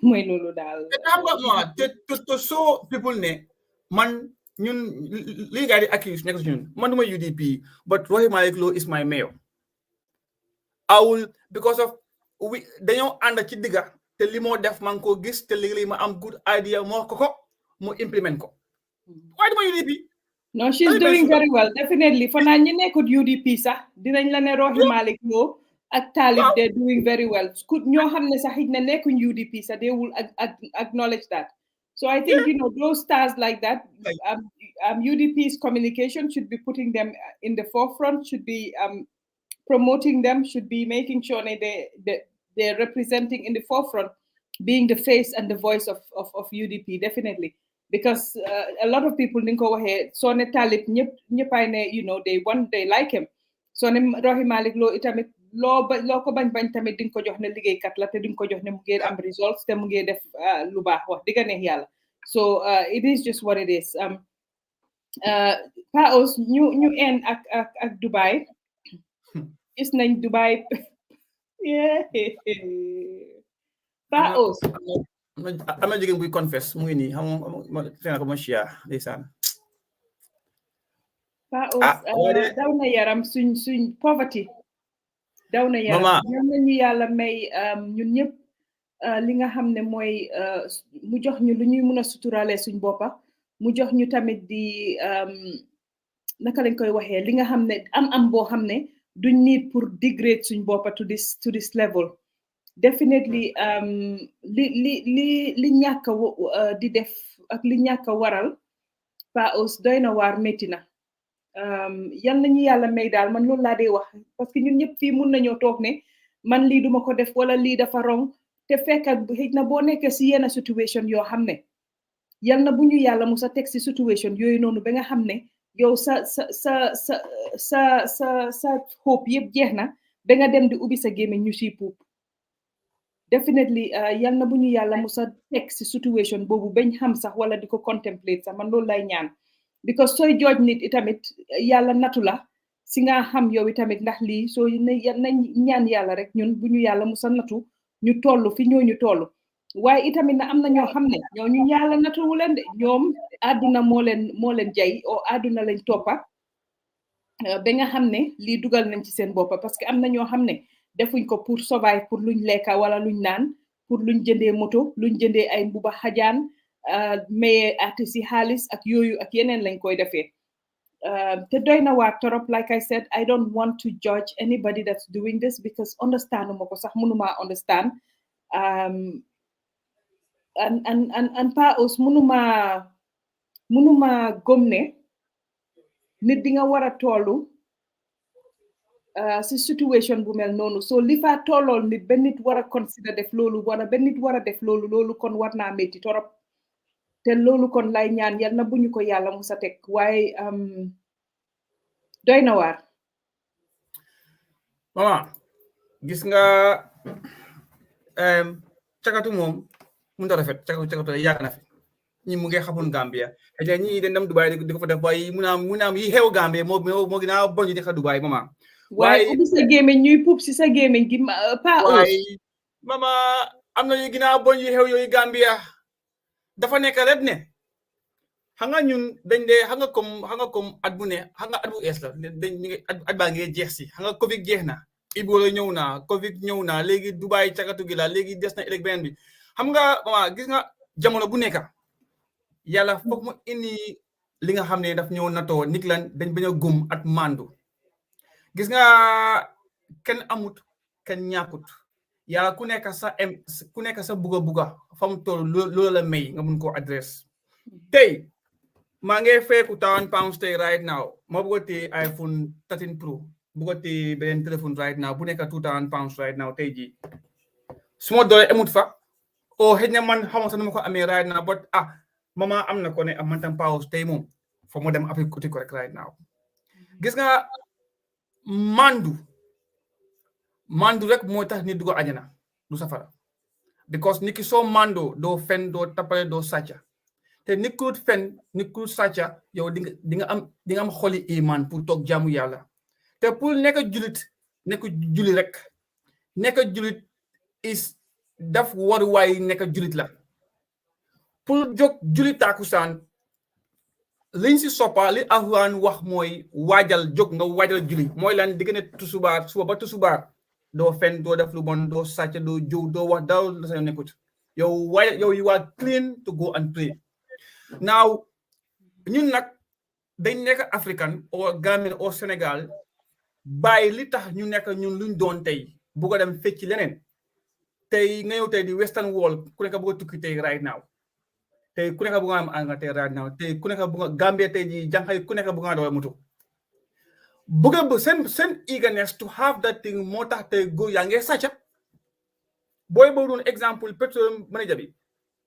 mooy loolu daal.
To show people ne man ñun li gars yi accuse nekk ñun man duma UDP but Rohey Malick Lowe is my mayor. I will because of dañoo ànd ci digga te li moo def man ko gis te léegi ma am good idea moo ko mu implement ko. Why duma UDP?
No, she's doing very well, definitely. For now, ñu nekkut UDP sax dinañ la ne Rohey Malick Lowe ak Talib, they're doing very well. ñoo xam ne sax xëy na nekkuñ UDP sax they will acknowledge that. So I think, those stars like that, UDP's communication should be putting them in the forefront, should be promoting them, should be making sure they're representing in the forefront, being the face and the voice of UDP, definitely. Because a lot of people think over here, so ne Talib, ñëppay ne, they like him. So ne Rohey Malick Lowe itamit loo ko bañ tamit di nga ko jox ne liggéeykat la te di nga ko jox ne mu ngi am results te mu ngi def lu baax wax digga neex yàlla. So it is just what it is. Paos ñu en ak Dubai. Gis nañ Dubai. Paos.
am na jigéen buy confess mu ngi nii xam ko ma chia ndeysaan.
Paos daw na yaram suñ poverty. daw na yaram ñoom nañu yàlla may ñun ñëpp li nga xam ne mooy mu jox ñu lu ñuy mun a suturaale suñ boppa mu jox ñu tamit di naka lañ koy waxee li nga xam ne am boo xam ne duñ need pour degrade suñ boppa to this level. Definitely li ñàkk di def ak li ñàkk waral Paos doy na waar métti na. Yal nañu yàlla may daal man loolu laa dee wax parce que ñun ñëpp fii mun nañoo toog ne man lii duma ko def wala lii dafa rong te fekk xëy na boo nekkee si yenn situation yoo xam ne yal na bu ñu yàlla mu sa teg si situation yooyu noonu ba nga xam ne yow sa hope yëpp jeex na ba nga dem di ubbi sa gémmiñ ñu siy puub definitely yal na bu ñu yàlla mu sa teg si situation boobu bañ xam sax wala di ko contemplate sax man loolu lay ñaan. Because sooy jooj nit itamit yàlla natu la si nga xam yow itamit ndax lii soo nañ ñaan yàlla rek ñun bu ñu yàlla musa natu ñu toll fi ñooñu toll waaye itamit na am na ñoo xam ne ñooñu yàlla natuwu leen de ñoom àdduna moo leen jay o àdduna lañ toppa ba nga xam ne lii dugal nañ ci seen boppa parce que am na ñoo xam ne defuñ ko pour survive pour luñ lekka wala luñ naan pour luñ jëndee moto luñ jëndee ay mbuba xajaan maye artiste yi xaalis ak yooyu ak yeneen lañ koy defee te doy na waar torop like I said I don't want to judge anybody that's doing this because understanduma ko sax mënuma understand and Paos mënuma gëm ne nit di nga war a tollu si situation bu mel noonu so li fa tollool nit ba nit war a consider def loolu wala ba nit war a def loolu kon war naa métti torop te loolu kon lay ñaan yal na bu ñu ko yàlla mu sa teg waaye doy na waar.
Mama gis nga cagatu moom mënut a rafet cagatu yàgg na fi ñi mu ngi xamoon Gambia te ñi dañ dem Dubai di ko fa def waaye mu naam yi xew Gambia moo gën a bon di xa Dubai mama.
waaye ubbi sa gémmiñ ñuy puub si sa gémmiñ gi
waaye mama am na yu gën a bon yi xew yooyu Gambia. dafa nekk rek ne xam nga ñun dañ dee xam nga comme at bu ne xam nga at bu ees la at baa ngi jeex si xam nga Covid jeex na Ebola ñëw na Covid ñëw na léegi Dubai cagatu gi la léegi des na ëllëg beneen bi xam nga mama gis nga jamono bu nekk yàlla foog mu indi li nga xam ne daf ñëw natoo nit lan dañ bañ a gum at mandu gis nga kenn amut kenn ñàkkut yàlla ku nekk sa buga fam toll loolu la may nga mun koo adresse tey maa ngi feeku £1,000 tey right now ma bëgg a téye iPhone 13 Pro bëgg a téye beneen téléphone right now bu nekk £2,000 right now tey jii su ma doole amut fa o xëy na man xamoo sax nu ma ko amee right now but mama am na ko ne man tam £1,000 tey moom fa mu dem appliqué ko rek right now gis nga mandu rek moo tax nit du ko ajana du safara because nit ki soo mando doo fen doo tapale doo sàcca te nit ku fen nit ku sàcca yow di nga am xoli iman pour toog jaamu yàlla te pour nekk julit rek nekk julit is daf waruwaay nekk julit la pour jóg julit tàkkusaan liñ si soppa li Alxuraan wax mooy waajal jóg nga waajal julit mooy lan diggante tusubaar suba ba tusubaar doo fen doo def lu bon doo sàcc doo jëw doo wax dara la sa nekkut yow you are clean to go and pray now ñun nag dañ nekk African or Gambian or Sénégal bàyyi li tax ñu nekk ñun luñ doon tey bu ko dem fecci leneen tey nga ñëw tey di western world ku nekk bëgg a tukki tey right now tey ku nekk bëgg nga am Angleterre right now tey ku nekk bëgg nga Gambia tey ji jànqay ku nekk bëgg nga dawal moto bëgg ba seen eagerness to have that thing moo tax tey góor yaa ngi sàcca booy boobu doon exemple pétrole manager bi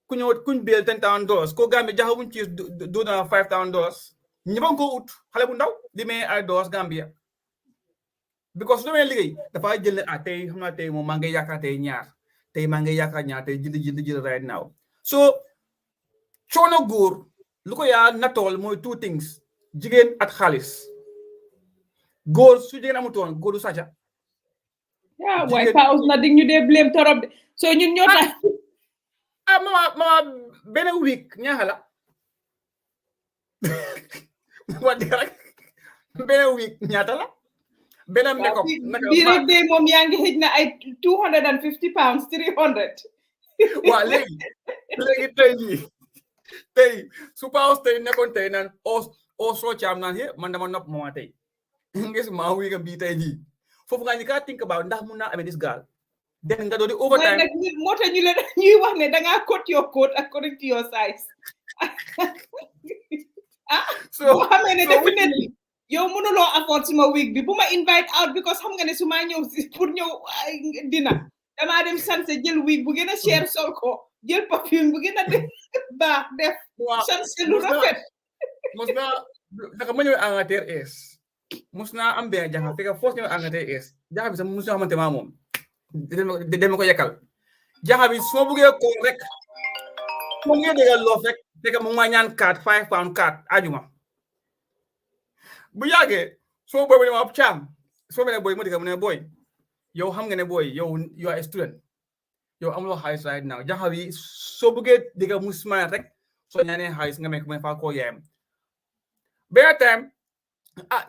ku ñëw kuñ biel $10,000 ko Gambia jaxawuñ ci do na $5,000 ñëpp ko ut xale bu ndaw di may ay dollars Gambia because su demee liggéey dafa jël ne tey xam naa tey moom maa ngi yaakaar tey ñaar tey jënd right now so coono góor lu ko yaa natool mooy two things jigéen ak xaalis góor su jigéen amutoon góor du sàcca
waaye paus na dig ñu dee blame torop de so ñun ñoo tax
mama benn week ñaaxa la benn week ñaata la benn makeup
bii rek de moom yaa ngi xëj na ay 250 pounds 300
waaw léegi tey su paus tey nekkoon tey naan o soo caam naan man dama nopp mama tey ngis maa wiga bii tey jii foofu nga ñu kaa think about ndax mun naa amee dis gaal den nga doon di overtime
moo tax ñu leen ñuy wax ne dangaa cut your coat according to your size
so
boo xamee ne definitely yow mënuloo afford suma week bi bu ma invite out because xam nga ne su ma ñëw si pour ñëw dina damaa dem sanse jël week bu gën a cher sol ko jël perfume bu gën a def baax def sanse lu rafet
mos naa naka ma ñëw Angleterre mus naa am benn jaxa fekk foos ñëw Angleterre jaxa bi sax mus naa xamante maa moom dama ko yekkal jaxa bi su ma buggee ko rek mu ngi déggal loof rek fekk mu ma ñaan 5 pound 4 ajuma bu yàggee soo booy ne ma caam soo mene booy mu dégg mu ne booy yow xam nga ne booy yow you are a student yow amuloo xaalis right now jaxa bi soo buggee dégg mu smile rek soo ñaanee xaalis nga mekk mu ne faa koo yaayam benn time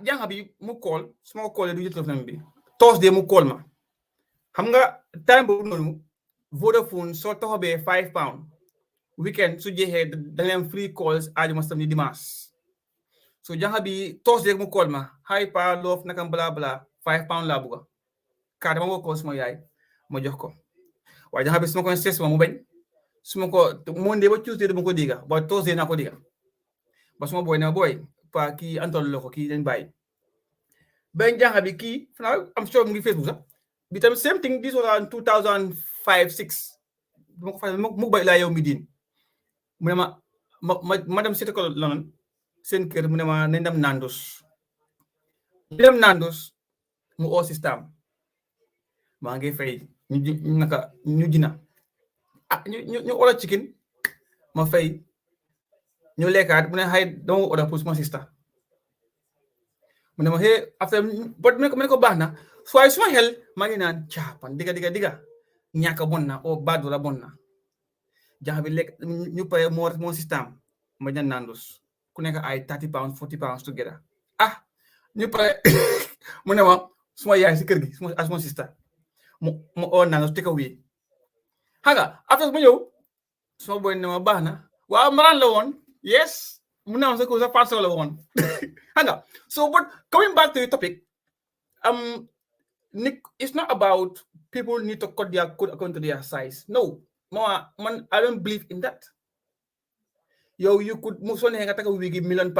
jànga bi mu call su ma ko callee du jël téléphone bi Thursday mu call ma xam nga time boobu noonu Vodafone soo taxawee 5 pound weekend su jeexee da leen free calls ajuma samedi dimanche so jànga bi Thursday mu call ma hi pa love nakam bla bla 5 pound laa bugga kaa dama ko call suma yaay ma jox ko waaye jànga bi su ma ko sees ma mu bañ su ma ko Monday ba Tuesday dama ko diga ba Thursday naa ko diga ba suma boy na boy pa kii antol loko kii dañ bàyyi benn jànga bi kii fanaa am sure mu ngi Facebook sax bi tam same thing this was in 2005-6 dama ko fa mu bay laa yow mi diin mu ne ma dem seeti ko London seen kër mu ne ma nañ dem Nandos mu oo système maa ngi fay ñu dina ñu ola chicken ma fay ñu lekkaat mu ne xay dama order pour suma sister mu ne ma after but mu ne ko baax na waaye suma xel maa ngi naan caapan diga ñàkk bon na o baadu la bon na jaxa bi lekk ñu pare moo système ma ñaan Nandos ku nekk ay 30 pounds 40 pounds together ñu pare mu ne ma suma yaay si kër gi suma sister mu oo Nandos take away xanga after ma ñëw suma boy ne ma baax na waaw maraan la woon yes mu ne sa ko sa parcelle la woon hanga so but coming back to the topic Nick, it's not about people need to cut their coat according to their size. No, man, I don't believe in that. You could move on and take a wig £1 million,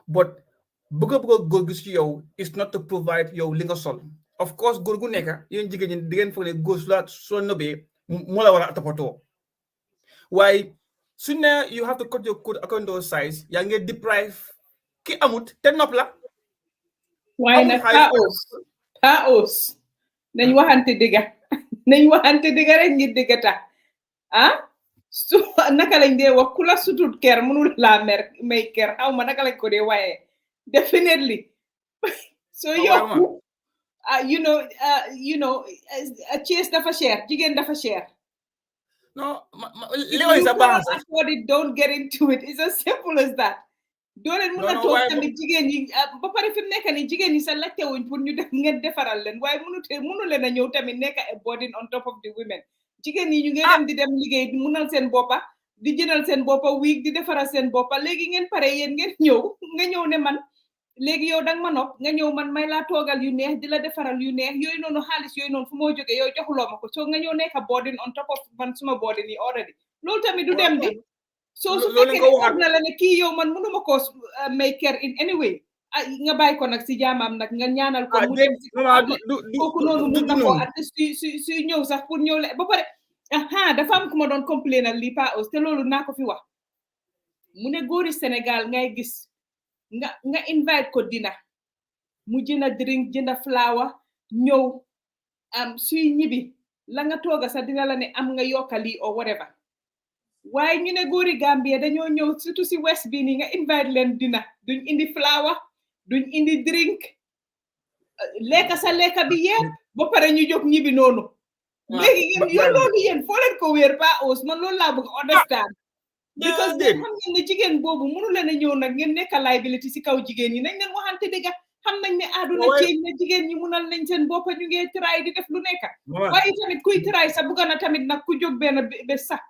but buga go yo is not to provide your lingo sol. Of course, go neka you digin for the go so no be mola wala atapoto. Why sooner you have to cut your coat according to your size, you get deprived ki amut ten nopla.
Why not Paos nañ waxante digga rek ngir diggata su naka lañ dee wax ku la sutut ker mënul laa may ker xaw ma naka lañ ko dee waaye definitely so yow you know, Chase dafa cher, jigéen dafa cher.
No,
If you can't afford it, don't get into it. It's as simple as that. Doo leen mën a toog tamit jigéen ñi ba pare fi mu nekk ni jigéen ñi sa laajte wuñ pour ñu def ngeen defaral leen waaye mënu leen a ñëw tamit nekk a burden on top of the women. Jigéen ñi ñu ngi dem di dem liggéey di munal seen boppa di jëndal seen boppa wiig di defaral seen boppa léegi ngeen pare yéen ngeen ñëw nga ñëw ne man léegi yow danga ma nopp nga ñëw man may laa toogal yu neex di la defaral yu neex yooyu noonu xaalis yooyu noonu fu moo jógee yow joxuloo ma ko so nga ñëw nekk a burden on top of man suma burden yi already loolu tamit du dem di so su fekkee ne xam na la ne kii yow man mënuma koo may care in any way nga bàyyi ko nag si jaamam nag nga ñaanal ko mu dem si kooku noonu mun na ko at suy ñëw sax pour ñëw le ba pare dafa am ku ma doon complainal lii Pa Ous te loolu naa ko fi wax mu ne góori Sénégal ngay gis nga invite ko dina mu jënda drink jënda flower ñëw suy ñibi la nga tooga sax dina la ne am nga yokkali or whatever waaye ñu ne góori Gambia dañoo ñëw surtout si west bi nii nga invite leen dina duñ indi flower duñ indi drink lekka sa lekka bi yépp ba pare ñu jóg ñibi noonu léegi yow loolu yéen foo leen ko wéer Pa Ous man loolu laa bëgg understand because xam ngeen ne jigéen boobu mënu leen a ñëw nag ngeen nekk liability si kaw jigéen ñi nañ leen waxante dëgg xam nañ ne àdduna ceeñ na jigéen ñi munal nañ seen boppa ñu ngee try di def lu nekk waaye tamit kuy try sa bëgg na tamit nag ku jóg benn bés sax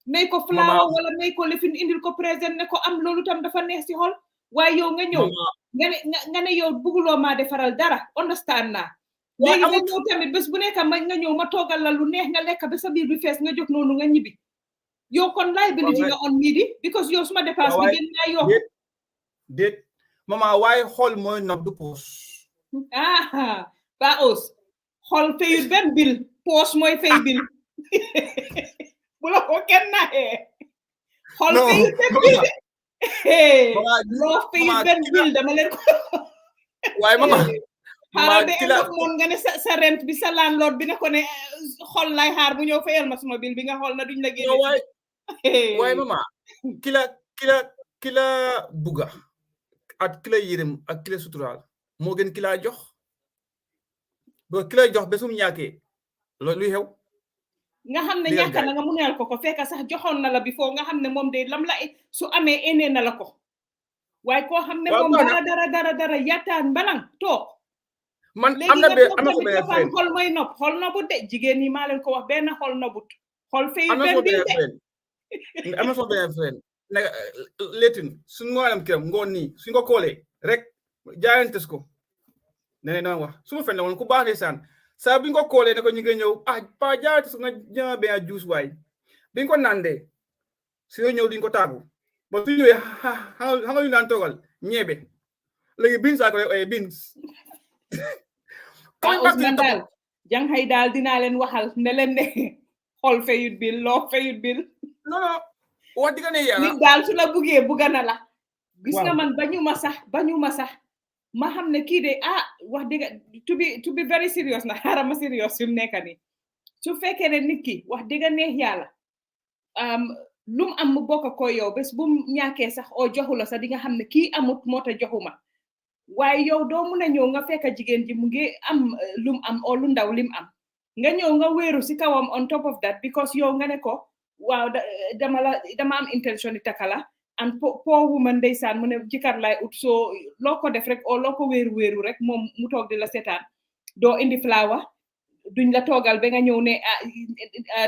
may ko flower wala may ko lifin indil ko présent ne ko am loolu tam dafa neex si xol waaye yow nga ñëw nga ne yow bëgguloo maa defaral dara understand naa léegi nga ñëw tamit bés bu nekk ma nga ñëw ma toogal la lu neex nga lekk ba sa biir bi fees nga jóg noonu nga ñibbi yow kon liability nga on mii di because yow suma dépense bi gën naa yokk
déet mama waaye xool mooy nopp du poos
Pa Ous xool fayul benn bil poos mooy fay bil bu la ko kenn naxee xool fayul benn bil loo fayul benn bil dama leen ko
waaye mama
xaaral ba ëllëg moom nga ne sa rent bi sa landlord bi ne ko ne xool lay xaar bu ñëw fayal ma suma bil bi nga xool na duñ la génne
waaye mama kila buga ak kila yërëm ak kila suturaal moo gën kila jox bo kila jox besum ñàkkee luy xew
nga xam ne ñàkk na nga muneel ko fekk sax joxoon na la bi foo nga xam ne moom de lam la su amee enee na la ko waaye koo xam ne moom dara yattaan balang toog
man am na ko benn friend
xol mooy nopp xol nobut de jigéen ñi maa leen ko wax benn xol nobut xol fay benn bi de
am na ko benn friend nag leetin suñ ngoonam kiram ngoon nii suñ ko koolee rek jaayantes ko ne na wax su ma fen la woon ku baax ndeysaan saa bi ñu ko koolee ne ko ñu ngi ñëw pa jaayantes ko nga jëma benn juice waay bi ñu ko nandee su ñoo ñëw duñ ko taagu ba su ñëwee xam nga ñu daan toogal ñeebe léegi beans saa ko rek beans
man daal jàngxay daal dinaa leen waxal ne leen ne xool fayut bil loo fayut bil
non wax dëgg ne yàlla
nit daal su la buggee bugga na la gis nga man bañu ma sax ma xam ne kii de wax dëgg to be very serious na xaaral ma serious su nekk nii su fekkee ne nit ki wax dëgg neex yàlla lu mu am mu bokk ko yow bés bu mu ñàkkee sax oo joxu la sax di nga xam ne kii amut moo tax joxuma waaye yow doo mun a ñëw nga fekk jigéen ji mu ngi am lu mu am oo lu ndaw lim am nga ñëw nga wéeru si kawam on top of that because yow nga ne ko waaw dama am intention di takala and poor woman ndeysaan mu ne jikar lay ut soo loo ko def rek o loo ko wéeru rek moom mu toog di la seetaan doo indi flower duñ la toogal ba nga ñëw ne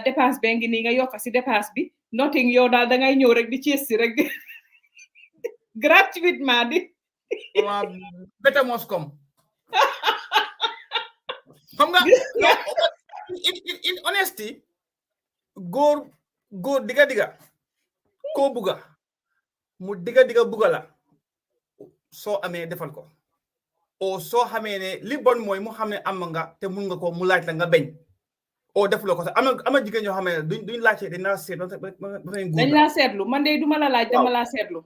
dépense be ngi nii nga yokka si dépense bi nothing yow daal dangay ñëw rek di ciis si rek di gratuitement di
beta moscom xam nga in honesty góor diga koo buga mu diga buga la soo amee defal ko o soo xamee ne li bon mooy mu xam ne am nga te mun nga ko mu laaj la nga beñ o defuloo ko sax ama jigéen ñoo xam ne duñ laajte dañ laa seet
dañ laa seetlu man de duma la laaj dama laa seetlu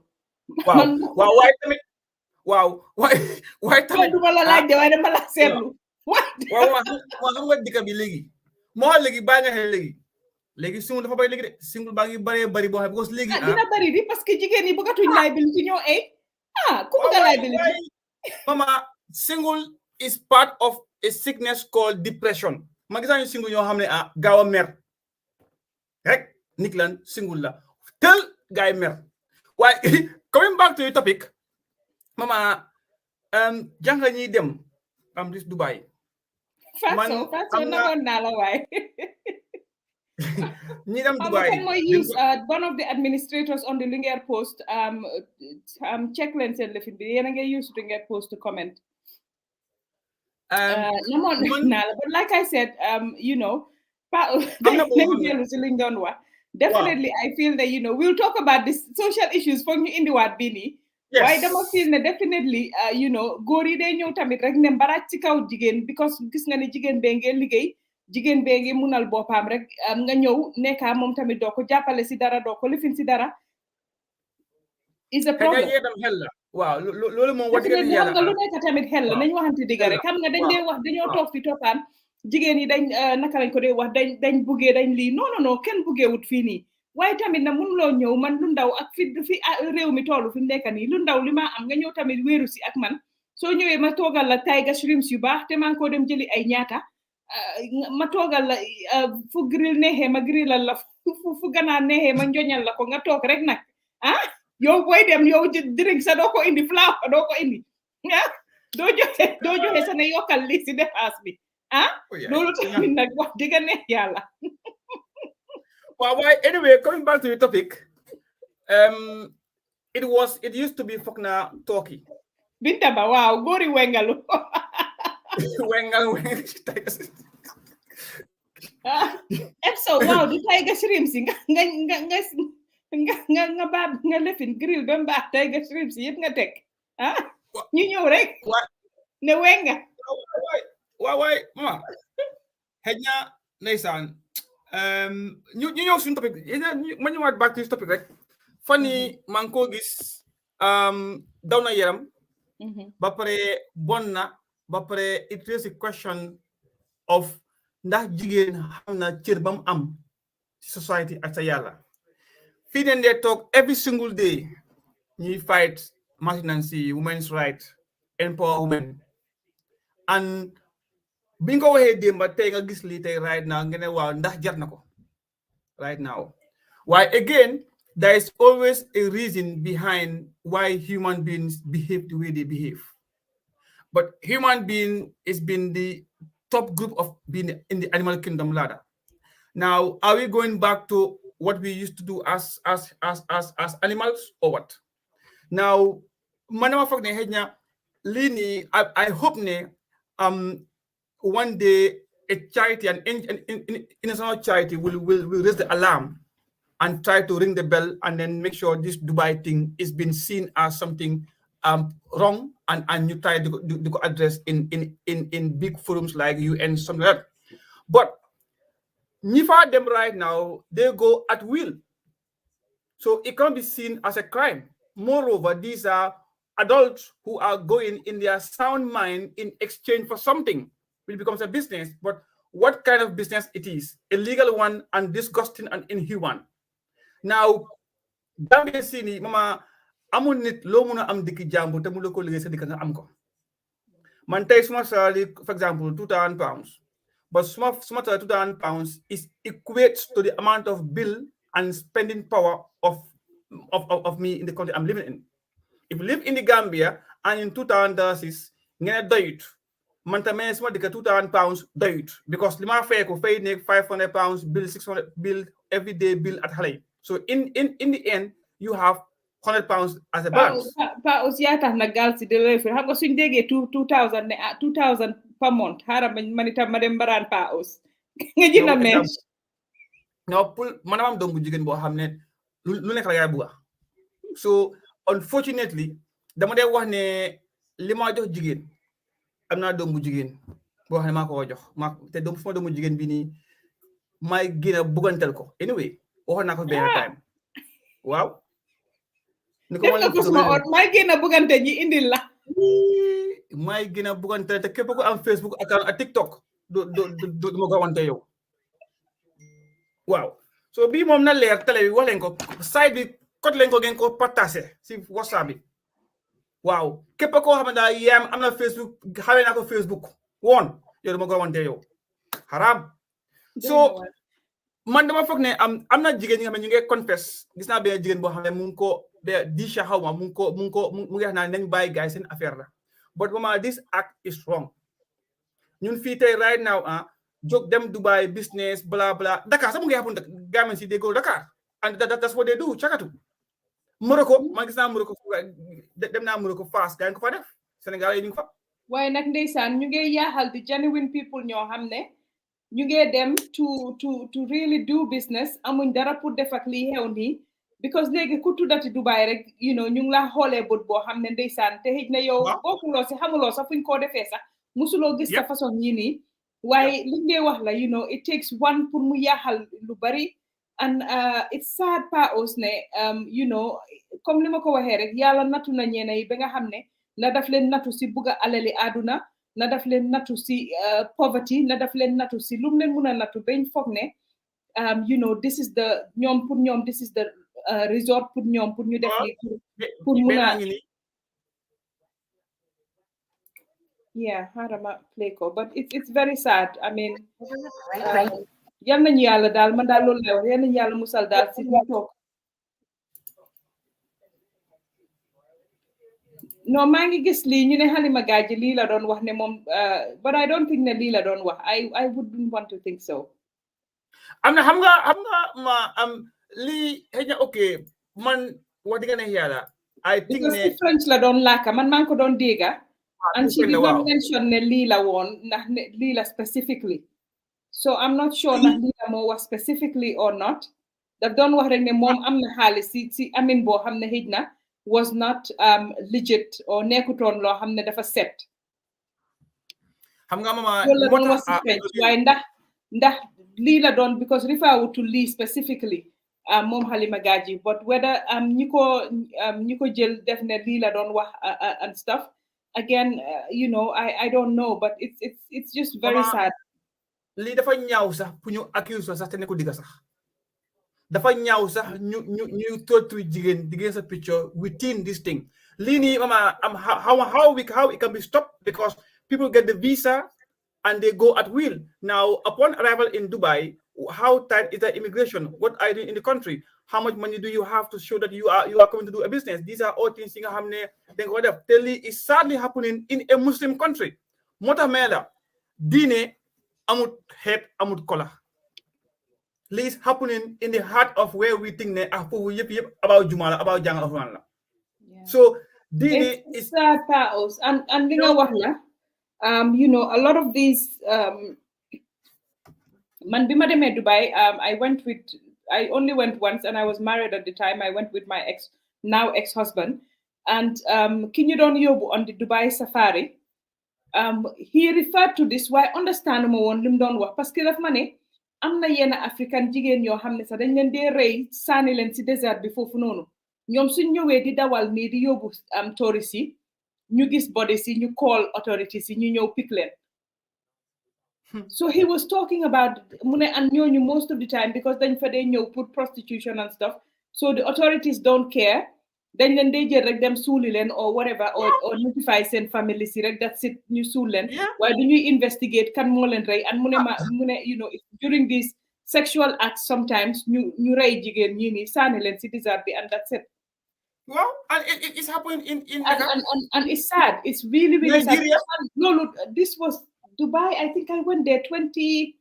waaw waaye tamit waaye tamit
duma la laaj de waaye dama laa seetlu
waaw xam nga dëkk bi léegi moo xam léegi bàyyi nga xel léegi single dafa bari léegi de single baa ngi bari boo xam parce que léegi
dina bari di parce que jigéen ñi bëggatuñ liability ñoo ku bëgg liability
mama single is part of a sickness called depression. Ma gis nañu single ñoo xam ne gaaw a mer rek nit lan single la tel gaay mer. Waaye coming back to your topic, mama, jàng ñi dem this Dubai.
Faso namoon naa la waay.
ñi dem Dubai.
Can we use one of the administrators on the Linguère Post check leen seen lifin bi yéen a ngi use Linguère Post to comment. Namoon naa la, but like I said, you know, definitely I feel that, you know, we'll talk about this social issues for ñu indiwaat bi nii. Waaye dama feel ne definitely you know góor yi day ñëw tamit rek ne mbaraaj ci kaw jigéen because gis nga ne jigéen bee ngeen liggéey jigéen bee ngi munal boppam rek nga ñëw nekka moom tamit doo ko jàppale si dara doo ko lifin si dara is a problem.
waaw loolu moom wax
dëgg yàlla nga lu nekk tamit xel la nañ waxante digga rek xam nga dañ dee wax dañoo toog fi toppaan jigéen yi dañ naka lañ ko dee wax dañ buggee dañ lii non kenn buggee wut fii nii waaye tamit na mënuloo ñëw man lu ndaw ak fi réew mi toolu fi mu nekk nii lu ndaw li ma am nga ñëw tamit wéeru si ak man soo ñëwee ma toogal la Tiger shrimps yu baax te maa ngi ko dem jëli ay ñaata ma toogal la fu grill neexee ma grillal la fu ganaar neexee ma njoñal la ko nga toog rek nag yow booy dem yow drink sa doo ko indi flour doo ko indi doo joxe sa ne yokkal lii si dépense bi loolu tamit nag wax dëgg neex yàlla.
Well, anyway, coming back to the topic, it used to be Fokna Turkey.
Bintaba, wow, gori wengalu.
Wengalu.
So wow, the Tiger shrimps nga lefin grill ba mbaax Tiger shrimps yëpp nga teg ñu ñëw rek ne wenga.
Waay ma xëy na ndeysaan ñu ñëw suñu topic ma ñëwaat back to this topic rek fan yi maa ngi koo gis daw na yaram ba pare bon na ba pare it raises a question of ndax jigéen xam na cër ba mu am ci society ak sa yàlla fii den dee toog every single day ñuy fight masculinity women's right empower women and bi nga ko waxee démba tey nga gis lii tey right now nga ne waaw ndax jar na ko right now why again there is always a reason behind why human beings behave the way they behave but human being is been the top group of being in the animal kingdom ladder. Now are we going back to what we used to do as animals or what? Now manama foog ne xëy na lii nii I hope ne one day a charity, an international charity will raise the alarm and try to ring the bell and then make sure this Dubai thing is being seen as something wrong and you try to address in big forums like UN, something like that. But Nifa them right now, they go at will. So it can't be seen as a crime. Moreover, these are adults who are going in their sound mind in exchange for something. It becomes a business, but what kind of business it is? A legal one and disgusting and inhuman. Now, Gambia sini mama amul nit lo muna am diki jambu te mu lo ko liggéey sa dikka nga am ko. Man tay suma salary, for example, £2,000, but suma salary £2,000 is equates to the amount of bill and spending power of me in the country I'm living in. If you live in the Gambia and in $2,000 is ngene doyut. Man tamé suma dikka £2,000 doyut because lima fay ko fay nek £500 bill 600 bill everyday bill at halay. So in the end you have £100 as a balance.
Pa aussi yaa tax nag gaal si de lay fi xam nga suñ déggee 2000 ne 2000 per month xaaral man itam ma dem mbaraan pa aus nga jënd mees.
No pour man am doom bu jigéen boo xam ne lu nekk la yaay buga. So unfortunately dama dee wax ne li ma jox jigéen am naa doom bu jigéen boo xam ne maa ko jox te doom suma doomu jigéen bi nii may gën a bugantel ko anyway waxoon naa ko benn time waaw ni ko
may gën a bugante ñi indil la
may gën a bugante te képp ko am Facebook account ak TikTok do ma ko wante yow waaw so bii moom na leer télé bi wax leen ko site bi code leen ko ngeen ko partager si WhatsApp bi Wow. Képp koo xam ne daal yaam am na Facebook xamee naa ko Facebook woon yow dama ko wante yow haram. So man dama foog ne am na jigéen ñi nga xam ne ñu ngi confess gis naa benn jigéen boo xam ne mu ngi ko Disha xaw ma mu ngi wax naa nañ bàyyi gars yi seen affaire la but mama this act is wrong. ñun fii tey right now jóg dem Dubai business bla bla Dakar sax mu ngi happen gamen si they go Dakar and that's what they do cakatu Morocco man gis naa Morocco dem naa Morocco fast gaa ngi ko fa def Sénégal yi ñu ngi fa
waaye nag ndeysaan ñu ngi yaaxal di genuine people ñoo xam ne ñu ngi dem to really do business amuñ dara pour def ak lii xew nii because léegi ku tuddati Dubai rek you know ñu ngi la xoolee bët boo xam ne ndeysaan te xëj na yow bokkuloo si xamuloo sax fuñ koo defee sax musuloo gis sa façon yi nii waaye li ngay wax la you know it takes one pour mu yaaxal lu bari and it's sad Paos ne you know comme li ma ko waxee rek yàlla nattu na ñeena yi ba nga xam ne na daf leen nattu si bugga alali àdduna na daf leen nattu si poverty na daf leen nattu si lum leen mun a nattu bañ foog ne you know this is the ñoom pour ñoom this is the resort pour ñoom pour ñu def li pour mun a yeah harama play ko but it's very sad I mean yal nañu yàlla daal man daal loolu lay wax yal nañu yàlla musal daal si ñu toog non maa ngi gis lii ñu ne Halima Gadji lii la doon wax ne moom but I don't think ne lii la doon wax I wouldn't want to think so
am na xam nga ma lii xëy na ok man wax dëgg ne yàlla I think ne
French la doon làkka man maa ngi ko doon dégga and she did not mention ne lii la woon ndax lii la specifically so I'm not sure ndax lii la moo wax specifically or not daf doon wax rek ne moom am na xaalis si amin boo xam ne xëj na was not legit or nekkutoon loo xam ne dafa set
xam nga mama
loolu la doon wax si French waaye ndax lii la doon because refer to lii specifically moom Halima Gadji but whether ñi ko jël def ne lii la doon wax and stuff again you know I don't know but it's just very sad
lii dafa ñaaw sax pour ñu accuse sax te ne ko digga sax dafa ñaaw sax ñu torture jigéen sa picture within this thing lii nii mama how it can be stopped because people get the visa and they go at will now upon arrival in Dubai how tight is the immigration what are you doing in the country how much money do you have to show that you are coming to do a business these are all things yi nga xam ne dañ ko def te lii is sadly happening in a Muslim country moo tax mee la diine amut xeet amut kola lii is happening in the heart of where we think ne foofu yëpp about juma la about jàng alxuraan la so diine is
and li nga wax la you know a lot of these man bima demee Dubai I only went once and I was married at the time I went with my now ex-husband and ki ñu doon yóbbu on the Dubai safari he referred to this why understand ma woon lim doon wax parce que daf ma ne am na yenn africain jigéen yoo xam ne sax dañ leen dee rey sànni leen si désert bi foofu noonu ñoom suñ ñëwee di dawal nii di yóbbu tourist yi ñu gis body si ñu call authorities yi ñu ñëw pick leen so he was talking about mu ne and ñooñu most of the time because dañ fa dee ñëw pour prostitution and stuff so the authorities don't care dañ leen dee jël rek dem suuli leen or whatever or notify seen family si rek that's it ñu suul leen waaye du ñuy investigate kan moo leen rey and mu ne you know during these sexual acts sometimes ñu rey jigéen ñii nii sànni leen si désert bi and that's it
well and it's happening in
and it's sad it's really really sad lolu this was Dubai I think I went there 20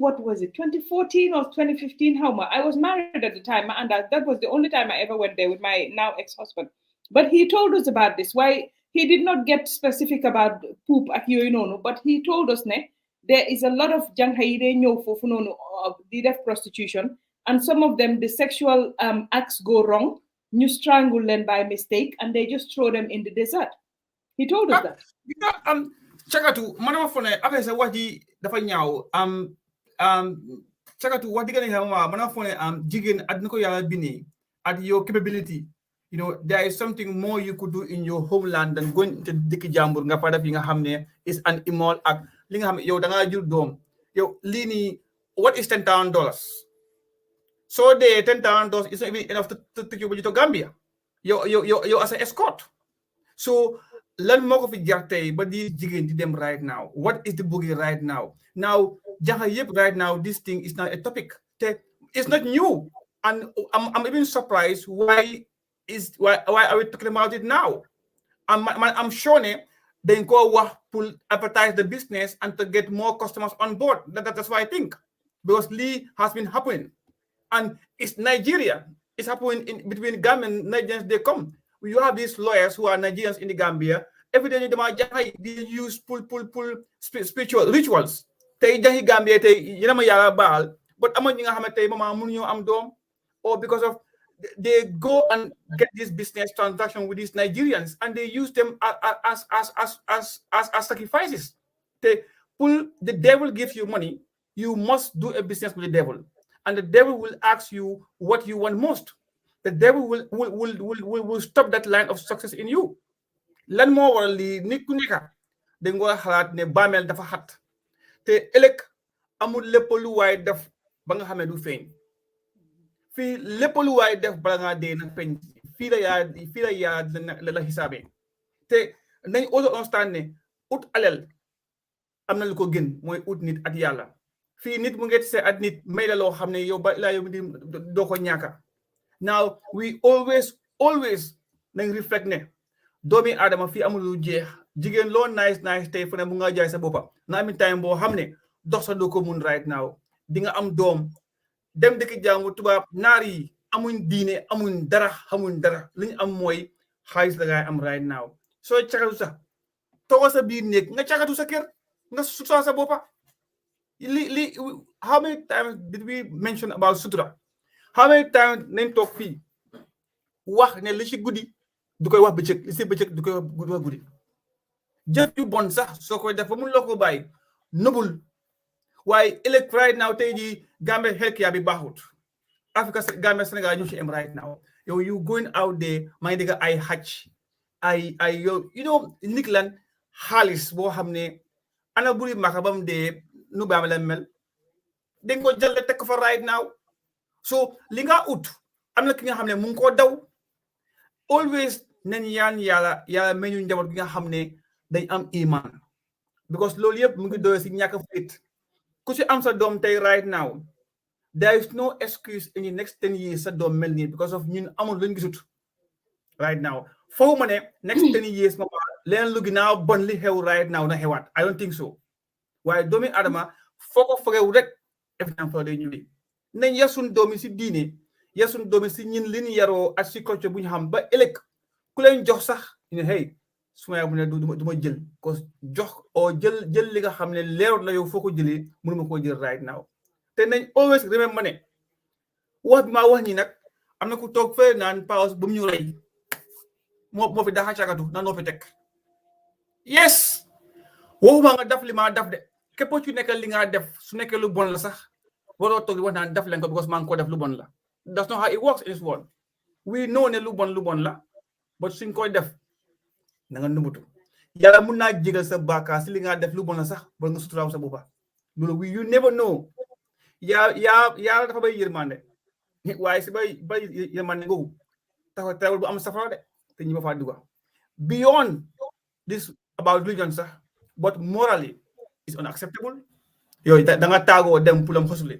what was it 2014 or 2015 how much I was married at the time and that was the only time I ever went there with my now ex-husband but he told us about this why he did not get specific about poop ak yoy nonu but he told us ne there is a lot of janxa yi dey ñew fofu nonu di def prostitution and some of them the sexual acts go wrong you strangle them by mistake and they just throw them in the desert he told us that
cakatu manama fone affaire sa wax ji dafa ñaaw cakatu wax digga ne manama fone jigéen adina ko yàlla bini at your capability you know there is something more you could do in your homeland than going to dëkk jàmbur nga fa def yi nga xam ne is an immoral act li nga xam ne yow da nga jur doom yow lii nii what is $10,000 so the $10,000 is not even enough to take you to Gambia yow as an escort. So lan moo ko fi jar tey ba di jigéen di dem right now? What is the boogie right now? Now, jaxa yëpp right now, this thing is not a topic. It's not new. And I'm even surprised why are we talking about it now? I'm sure they go to advertise the business and to get more customers on board. That's what I think. Because Lee has been happening. And it's Nigeria. It's happening between Gambia and Nigerians, they come. You have these lawyers who are Nigerians in the Gambia. Every day they use pull spiritual rituals. They Gambia, but or because of they go and get this business transaction with these Nigerians and they use them as sacrifices. The devil gives you money, you must do a business with the devil. And the devil will ask you what you want most. The devil will stop that line of success in you. Lan mo waral li nit ku nekk dañ ko xalaat ne bàmmeel dafa xat te ëllëg amul lépp lu waay def ba nga xamee du feeñ fii lépp lu waay def bala ngaa dee nag feeñ fii la yaa la xisaabee te nañ also understand ne ut alal am na lu ko gën mooy ut nit at yàlla fii nit mu ngi se at nit may la loo xam ne yow ba laa yow doo ko ñàkka. Now we always nañ reflect ne doomi aadama fii amul lu jeex jigéen loo nice tey fu ne mu nga jaay sa boppa na ami time boo xam ne dox sa doo ko mun right now di nga am doom dem dëkk jàngu tubaab naar yi amuñ diine amuñ dara li ñu am mooy xaalis la ngay am right now soo cagatu sax togo sa biir néeg nga cagatu sa kër nga sutura sa boppa li how many times did we mention about sutura how many times nañ toog fii wax ne li ci guddi du koy wax bëccëg li ci bëccëg du koy wax guddi jëf yu bon sax soo koy def ba mun la ko bàyyi nëbul waaye ëllëg right now tey jii Gambia healthcare bi baaxut Africa Gambia Sénégal ñu ci am right now yow you going out there maa ngi dégg ay xaj ay yow you know nit lan xaalis boo xam ne ana buri maka ba mu dee nu baama la mel dañ ko jël teg ko fa right now so li nga ut am na ki nga xam ne mu ngi koo daw always nañ yaan yàlla meñu njaboot gi nga xam ne dañ am iman because loolu yëpp mu ngi doy si ñàkk fit ku si am sa doom tey right now there is no excuse in the next 10 years sa doom mel nii because of ñun amul luñ gisut right now foofu ma ne next 10 years ma leen lu ginnaaw bon li xew right now na xewaat I don't think so waaye doomi adama foo ko fogew rek évidemment fa day ñëwee nañ yasun doomi si diine yasun doomi si ñin li ñu yaroo ak si culture bu ñu xam ba ëllëg ku leen jox sax ñu ne hey suma yaa mu ne du ma jël ko jox oo jël li nga xam ne leerut la yow foo ko jëlee mënuma koo jël right now te nañ always remember ne wax bi maa wax ñi nag am na ku toog fee naan pause bu mu ñu rey moo fi daxa cagatu na noo fi teg yes waxuma nga daf li maa daf de képp ci nekk li nga def su nekkee lu bon la sax waroo toog di wax naan def leen ko because maa ngi ko def lu bon la that's not how it works in this world we know ne lu bon la but suñ koy def na nga numbutu yàlla mun naa jégal sa bàkkaar si li nga def lu bon la sax ba nga suturaaw sa boppa loolu you never know yaa dafa bay yërmande waaye si bay yërmande googu taxawul bu am safara de te ñi ma faa duga beyond this about religion sax but morally is unacceptable yooyu da nga taagoo dem pulam xosule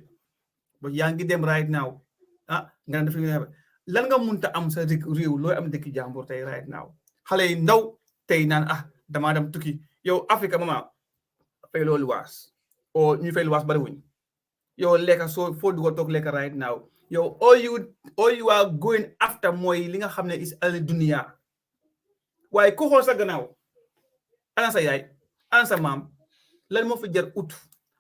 but yaa ngi dem right now nga def lan nga munta am sa réew looy am dëkk jàmbur tey right now xale yi ndaw tey naan damaa dem tukki yow Afrique mama fay loolu luwaas o ñu fay luwaas bari wuñ yow lekka soo foo dugal toog lekka right now yow all you are going after mooy li nga xam ne is al dunia waaye ku xool sa gannaaw ana sa yaay ana sa maam lan moo fi jar ut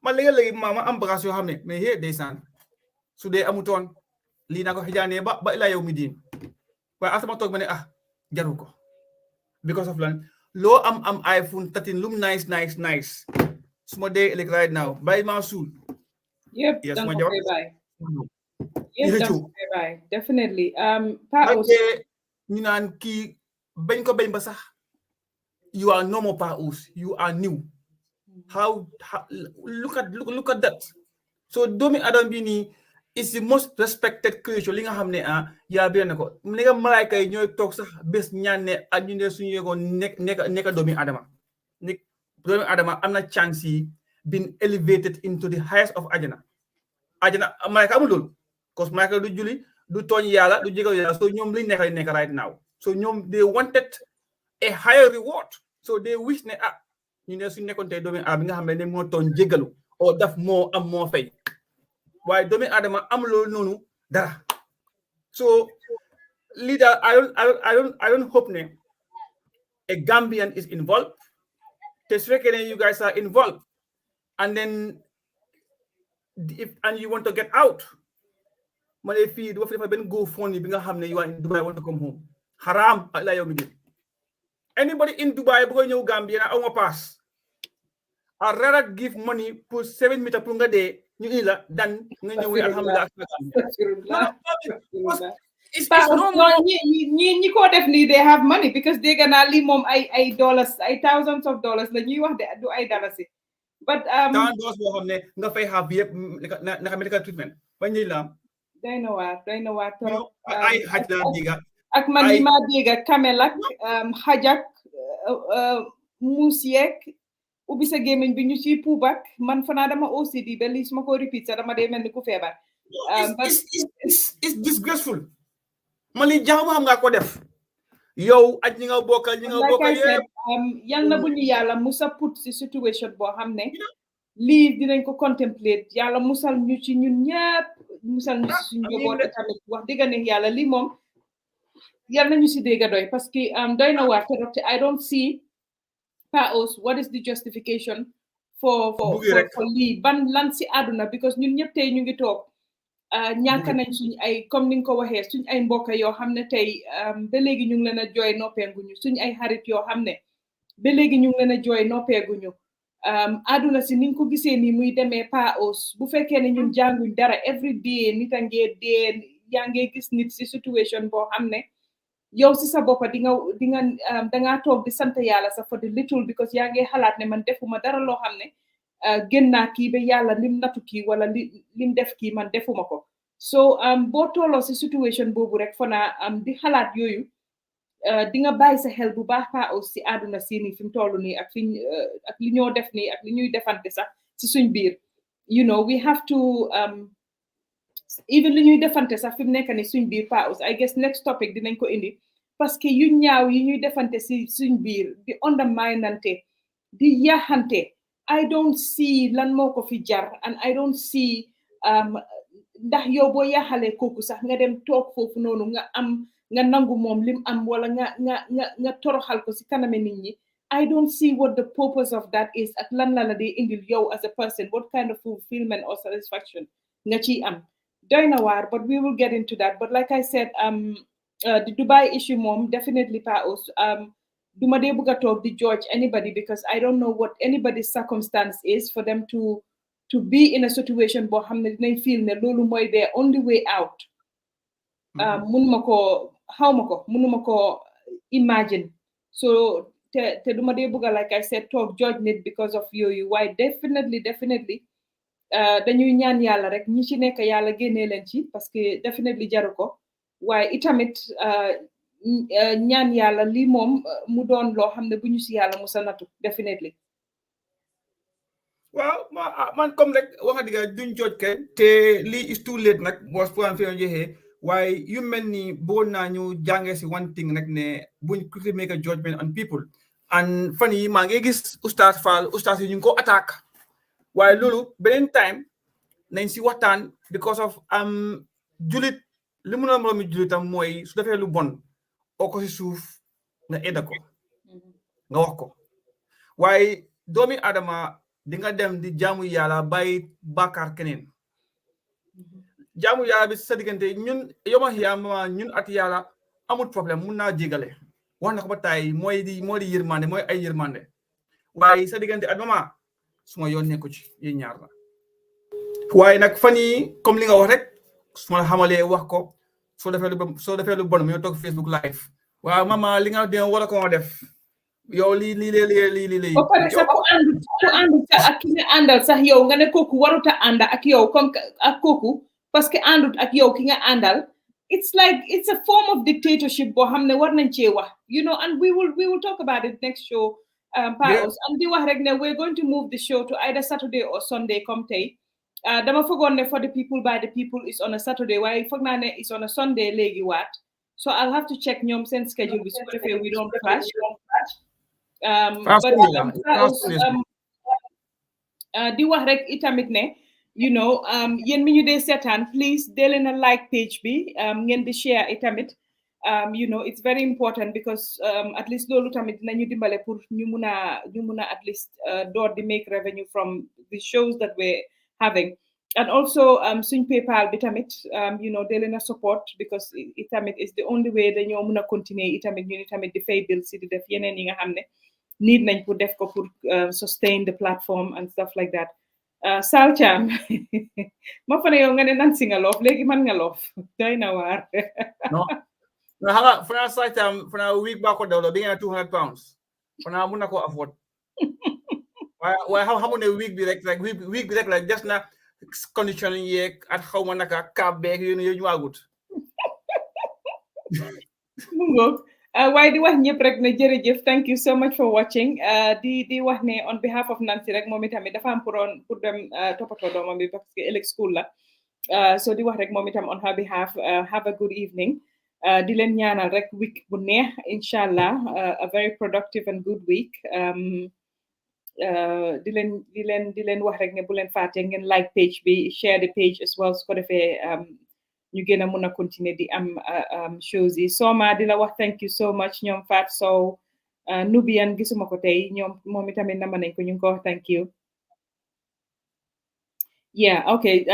man léegi ma am bagage yoo xam ne mais hé ndeysaan su dee amutoon lii naa ko xijaanee ba ilaa yow mi diin waaye asama toog ma ne jaru ko because of lan loo am iPhone 13 lum nice su ma dee ëllëg right now bàyyi maa suul
yep
yes
don't
ma
okay bye yes don't okay bye definitely
ñu naan kii bañ ko bañ ba sax you are normal Paus you are new how look at that so doomi adam bi nii is the most respected creature li nga xam ne yaa bi na ko ni nga malaayka yi ñooy toog sax bés ñaan ne ak ñu ne suñu yëgoon nekk doomi adama ni doomi adama am na chance yi been elevated into the highest of ajana malaayka amul loolu parce que malaayka du julli du tooñ yàlla du jégal yàlla so ñoom liñ nekk right now so ñoom they wanted a higher reward so they wish ne ñu ne suñu nekkoon tey doomi adama bi nga xam ne moo tooñ jégalu o daf moo am moo fay waaye doomi adama amuloo noonu dara so leader I don't hope ne a Gambian is involved te su fekkee ne you guys are involved and then and you want to get out ma ne fii du ma fi defa benn GoFundMe bi nga xam ne you are in Dubai want to come home haram la yow mi anybody in Dubai bu ko ñëw Gambia na aw ma pass I'd rather give money pour 7 meter pour nga dee ñu indi la dan nga ñëw alhamdulillah
ñi ko def nii they have money because dégg naa lii moom ay dollars ay thousands of dollars la ñuy wax de du ay dalasi but
$1,000 boo xam ne nga fay xaar bi yëpp naka medical treatment ba ñuy la
day na waar trop
ay xaj la diga
ak man li ma dégg camel ak xaj ak muus yeeg ubbi sa gémmiñ bi ñu ci puubak man fanaa dama OCD ba lii su ma ko repeat sax dama dee mel ni ku feebar
it's disgraceful man li jaamu xam nga ko def yow ak ñi nga bokkal
yal na bu ñu yàlla musa put si situation boo xam ne lii dinañ ko contemplate yàlla musal ñu ci ñun ñëpp musal ñu ci suñu njaboot tamit wax dëgg ne yàlla lii moom yal nañu si dégg doy parce que doy na waar trop te I don't see Paos what is the justification for lii ban lan si àdduna because ñun ñëpp tey ñu ngi toog ñàkk nañ suñ ay comme ni nga ko waxee suñ ay mbokk yoo xam ne tey ba léegi ñu ngi leen a jooy noppeeguñu suñ ay xarit yoo xam ne ba léegi ñu ngi leen a jooy noppeeguñu àdduna si ni nga ko gisee nii muy demee Paos bu fekkee ne ñun jànguñ dara every day nit a ngee dee yaa ngee gis nit si situation boo xam ne yow si sa boppa dangaa toog di sant yàlla sax for the little because yaa ngi xalaat ne man defuma dara loo xam ne gën naa kii ba yàlla lim natu kii wala lim def kii man defuma ko so boo tolloo si situation boobu rek fona di xalaat yooyu di nga bàyyi sa xel bu baax pa aussi si àdduna si nii fi mu toll nii ak ak li ñoo def nii ak li ñuy defante sax si suñ biir you know we have to even li ñuy defante sax fi mu nekk ni suñ biir pa aussi I guess next topic dinañ ko indi parce que yu ñaaw yi ñuy defante si suñ biir di underminante di yaxante I don't see lan moo ko fi jar and I don't see ndax yow boo yaxalee kooku sax nga dem toog foofu noonu nga nangu moom lim am wala nga toroxal ko si kaname nit ñi I don't see what the purpose of that is ak lan la dee indil yow as a person what kind of fulfillment or satisfaction nga ciy am doy na waar but we will get into that but like I said the Dubai issue mom definitely Paos duma dee bëgg a toog di judge anybody because I don't know what anybody's circumstance is for them to be in a situation boo xam ne dinañ feel ne loolu mooy their only way out mënuma ko imagine so te duma dee bëgg a like I said toog judge nit because of yooyu waaye definitely dañuy ñaan yàlla rek ñi ci nekk yàlla génnee leen ci parce que definitely jaru ko waaye itamit ñaan yàlla lii moom mu doon loo xam ne bu ñu si yàlla musa natu definitely
waaw man comme rek wax dëgg duñ jooj ke te lii is too late nag was pour am fi joxee waaye yu mel ni bëggoon naa ñu jàngee si one thing nag ne buñ quickly make a judgment on people and fan yi maa ngi gis oustaz Fall oustaz yi ñu ngi ko attaque waaye loolu beneen time nañ si waxtaan because of julit li mu na moroomi julitam mooy su defee lu bon oo ko si suuf nga edda ko nga wax ko waaye doomi adama di nga dem di jaamu yàlla bàyyi bàkkaar keneen jaamu yàlla bi sa diggante ñun yoma xiyaama ñun at yàlla amul problème mun naa jégale wax na ko ba tàyyi mooy di yërmande mooy ay yërmande waaye sa diggante at mama suma yoon nekku ci yéen ñaar la waaye nag fan yi comme li nga wax rek su ma xamalee wax ko soo defee lu bon mu toog Facebook live waaw mama li nga dina wala ko def yow lii
ba pare sax ku ànd sax ak ki nga àndal sax yow nga ne kooku waruta ànd ak yow comme ak kooku parce que àndut ak yow ki nga àndal, it's like it's a form of dictatorship boo xam ne war nañ cee wax, you know, and we will talk about it next show. Paos and di wax rek ne we're going to move the show to either Saturday or Sunday comme tey. Dama fogoon ne for the people by the people is on a Saturday, waaye foog naa ne is on a Sunday léegi waat. So I'll have to check ñoom seen schedule bi su ko defee we don't clash. Di wax rek itamit ne, you know, yéen mi ñu dee seetaan, please dee leen a like page bi, ngeen di share itamit. You know, it's very important because at least loolu tamit dinañu dimbale pour ñu mun a at least door di make revenue from the shows that we're having. And also suñ PayPal bi tamit, you know, dee leen a support because itamit is the only way dañoo mun a continuer itamit ñu tamit di fay bill si di def yeneen yi nga xam ne need nañ pour def ko pour sustain the platform and stuff like that. Sal Cham ma fa ne yow nga ne Nancy nga loof léegi man nga loof doy na waar.
No, hala, for our site, for our week back on the being at £200. For now, I'm not going to afford. Why, how many week be like week be like just now conditioning at how much a cab bag you are good.
Why do wax ñëpp rek ne jërëjëf, thank you so much for watching. Di wax ne on behalf of Nancy rek moom itam dafa am pour dem toppatoo doomam bi parce que ëllëg school la. So di wax rek moom itam on her behalf, have a good evening. Di leen ñaanal rek week bu neex inshallah, a very productive and good week. Di leen wax rek ne bu leen fàtte ngeen like page bi, share the page as well su ko defee ñu gën a mun a continuer di am shows yi. Soma di la wax thank you so much ñoom Fat Sow, Nubian gisuma ko tey ñoom moom itamit nama nañ ko ñu ngi ko wax thank you. Yeah, okay,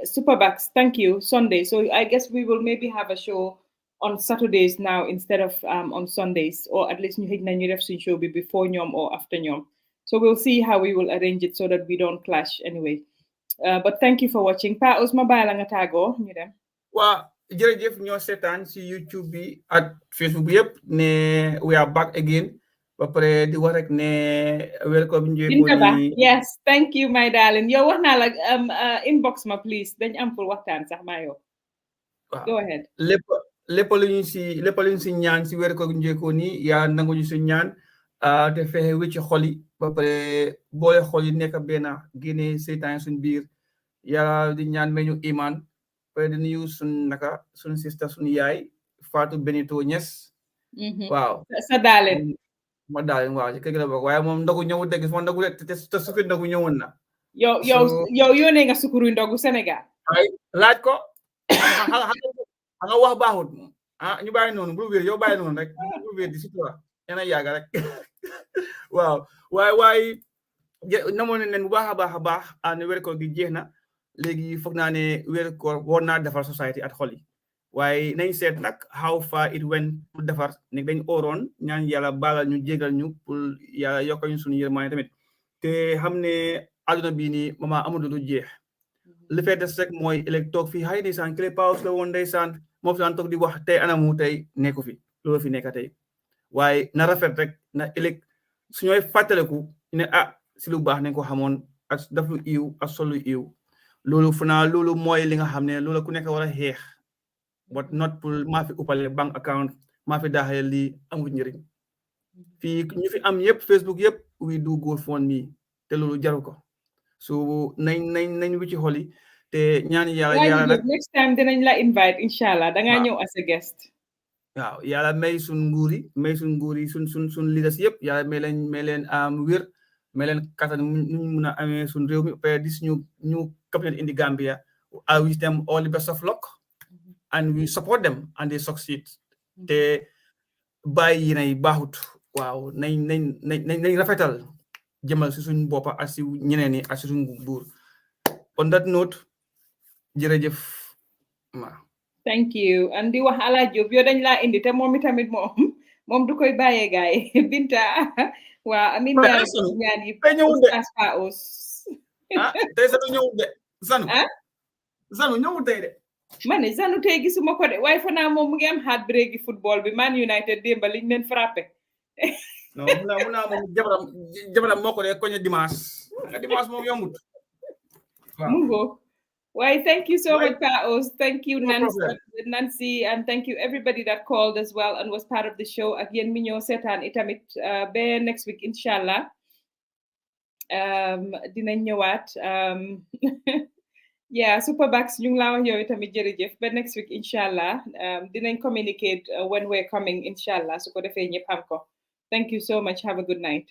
Superbucks, thank you. Sunday, so I guess we will maybe have a show on Saturdays now instead of on Sundays, or at least ñu xëj na ñu def suñ show bi before ñoom or after ñoom. So we'll see how we will arrange it so that we don't clash anyway. But thank you for watching. Pa Ousma bàyyi la nga tàggoo ñu dem.
Waa jërëjëf ñoo seetaan si YouTube bi ak Facebook bi yëpp ne we are back again. Ba pare di wax rek ne welcome njëkkoon.
Yes, thank you my darling. Yow wax naa la inbox ma please dañ am pour waxtaan sax maa yow. Go ahead.
lépp lu ñu si ñaan si weer ko njëkkoon ni yaa nangu ñu si ñaan te fexe wécci xol yi ba pare boole xol yi nekk benn génne seytaan suñ biir yàlla di ñaan meñu iman pare di nuyu suñ naka suñ sista suñ yaay Fatou Benito Niass. Waaw
sa daalen
ma daalen waaw ci kër gi la bokk waaye moom ndogu ñëwul dégg moom ndogu te sukkur ndogu ñëwoon na.
yow yónnee nga sukkuru ndogu Sénégal.
laaj ko nga wax baaxut ñu bàyyi noonu bul wér yow bàyyi noonu rek bul wér di sutura yana yàgga rek waaw waaye namoon nañ bu baax a baax ne wér koor gi jeex na léegi foog naa ne wér koor war naa defar society at xol yi waaye nañ seet nag how far it went pour defar ne dañ ooroon ñaan yàlla baalal ñu jégal ñu pour yàlla yokk ñu suñu yërmaane tamit te xam ne àdduna bii nii mama amul du jeex li fay des rek mooy ëllëg toog fii xëy ndeysaan Clé Pause la woon ndeysaan moo fi daan toog di wax tey anamu tey nekku fi loolu fi nekk tey waaye na rafet rek na ëllëg suñooy fàttaliku ne si lu baax nañ ko xamoon ak daf lu iw ak sol lu iw loolu fu naa loolu mooy li nga xam ne loolu ku nekk war a xeex but not pour maa fi uppale bank account maa fi daaxale lii amul njëriñ fii ñu fi am yëpp Facebook yëpp we do GoFundMe te loolu jaru ko so nañ wi ci xol yi te ñaan yàlla nag
next time dinañ la invite inshallah da nga ñëw as a guest.
waaw yàlla may suñ nguur yi suñ leaders yëpp yàlla may leen wér may leen kattan ñu mun a amee suñ réew mi peut dis ñu cabinet in the Gambia. I wish them all the best of luck and we support them and they succeed te bàyyi yi nay baaxut waaw nañ rafetal jëmal si suñ boppa ak si ñeneen ñi ak si suñ buur on that note jërëjëf ma
thank you and di wax Ala Diop yow dañ laa indi te moom itamit moom du koy bàyyee gaay Binta waa amin ñaan yi
tey sanu ñëwul de sanu ñëwul tey de
ma ne sanu tey gisuma ko de waaye fa naa moom mu ngi am heartbreak gi football bi Man United démba liñ leen frappé
non mun naa moom jabaram moo ko de koñe dimanche moom yombut
mu ngoo Why, thank you so much, Paos. Thank you,
No
Nancy, and thank you everybody that called as well and was part of the show. Again, minyo setan itamit be next week, inshallah. Dinañ ñëwaat. Yeah, Superbax ñu ngi la wax yow itamit jërëjëf ba next week, inshallah. Dinañ communicate when we're coming, inshallah. Su ko defee ñëpp xam ko. Thank you so much. Have a good night.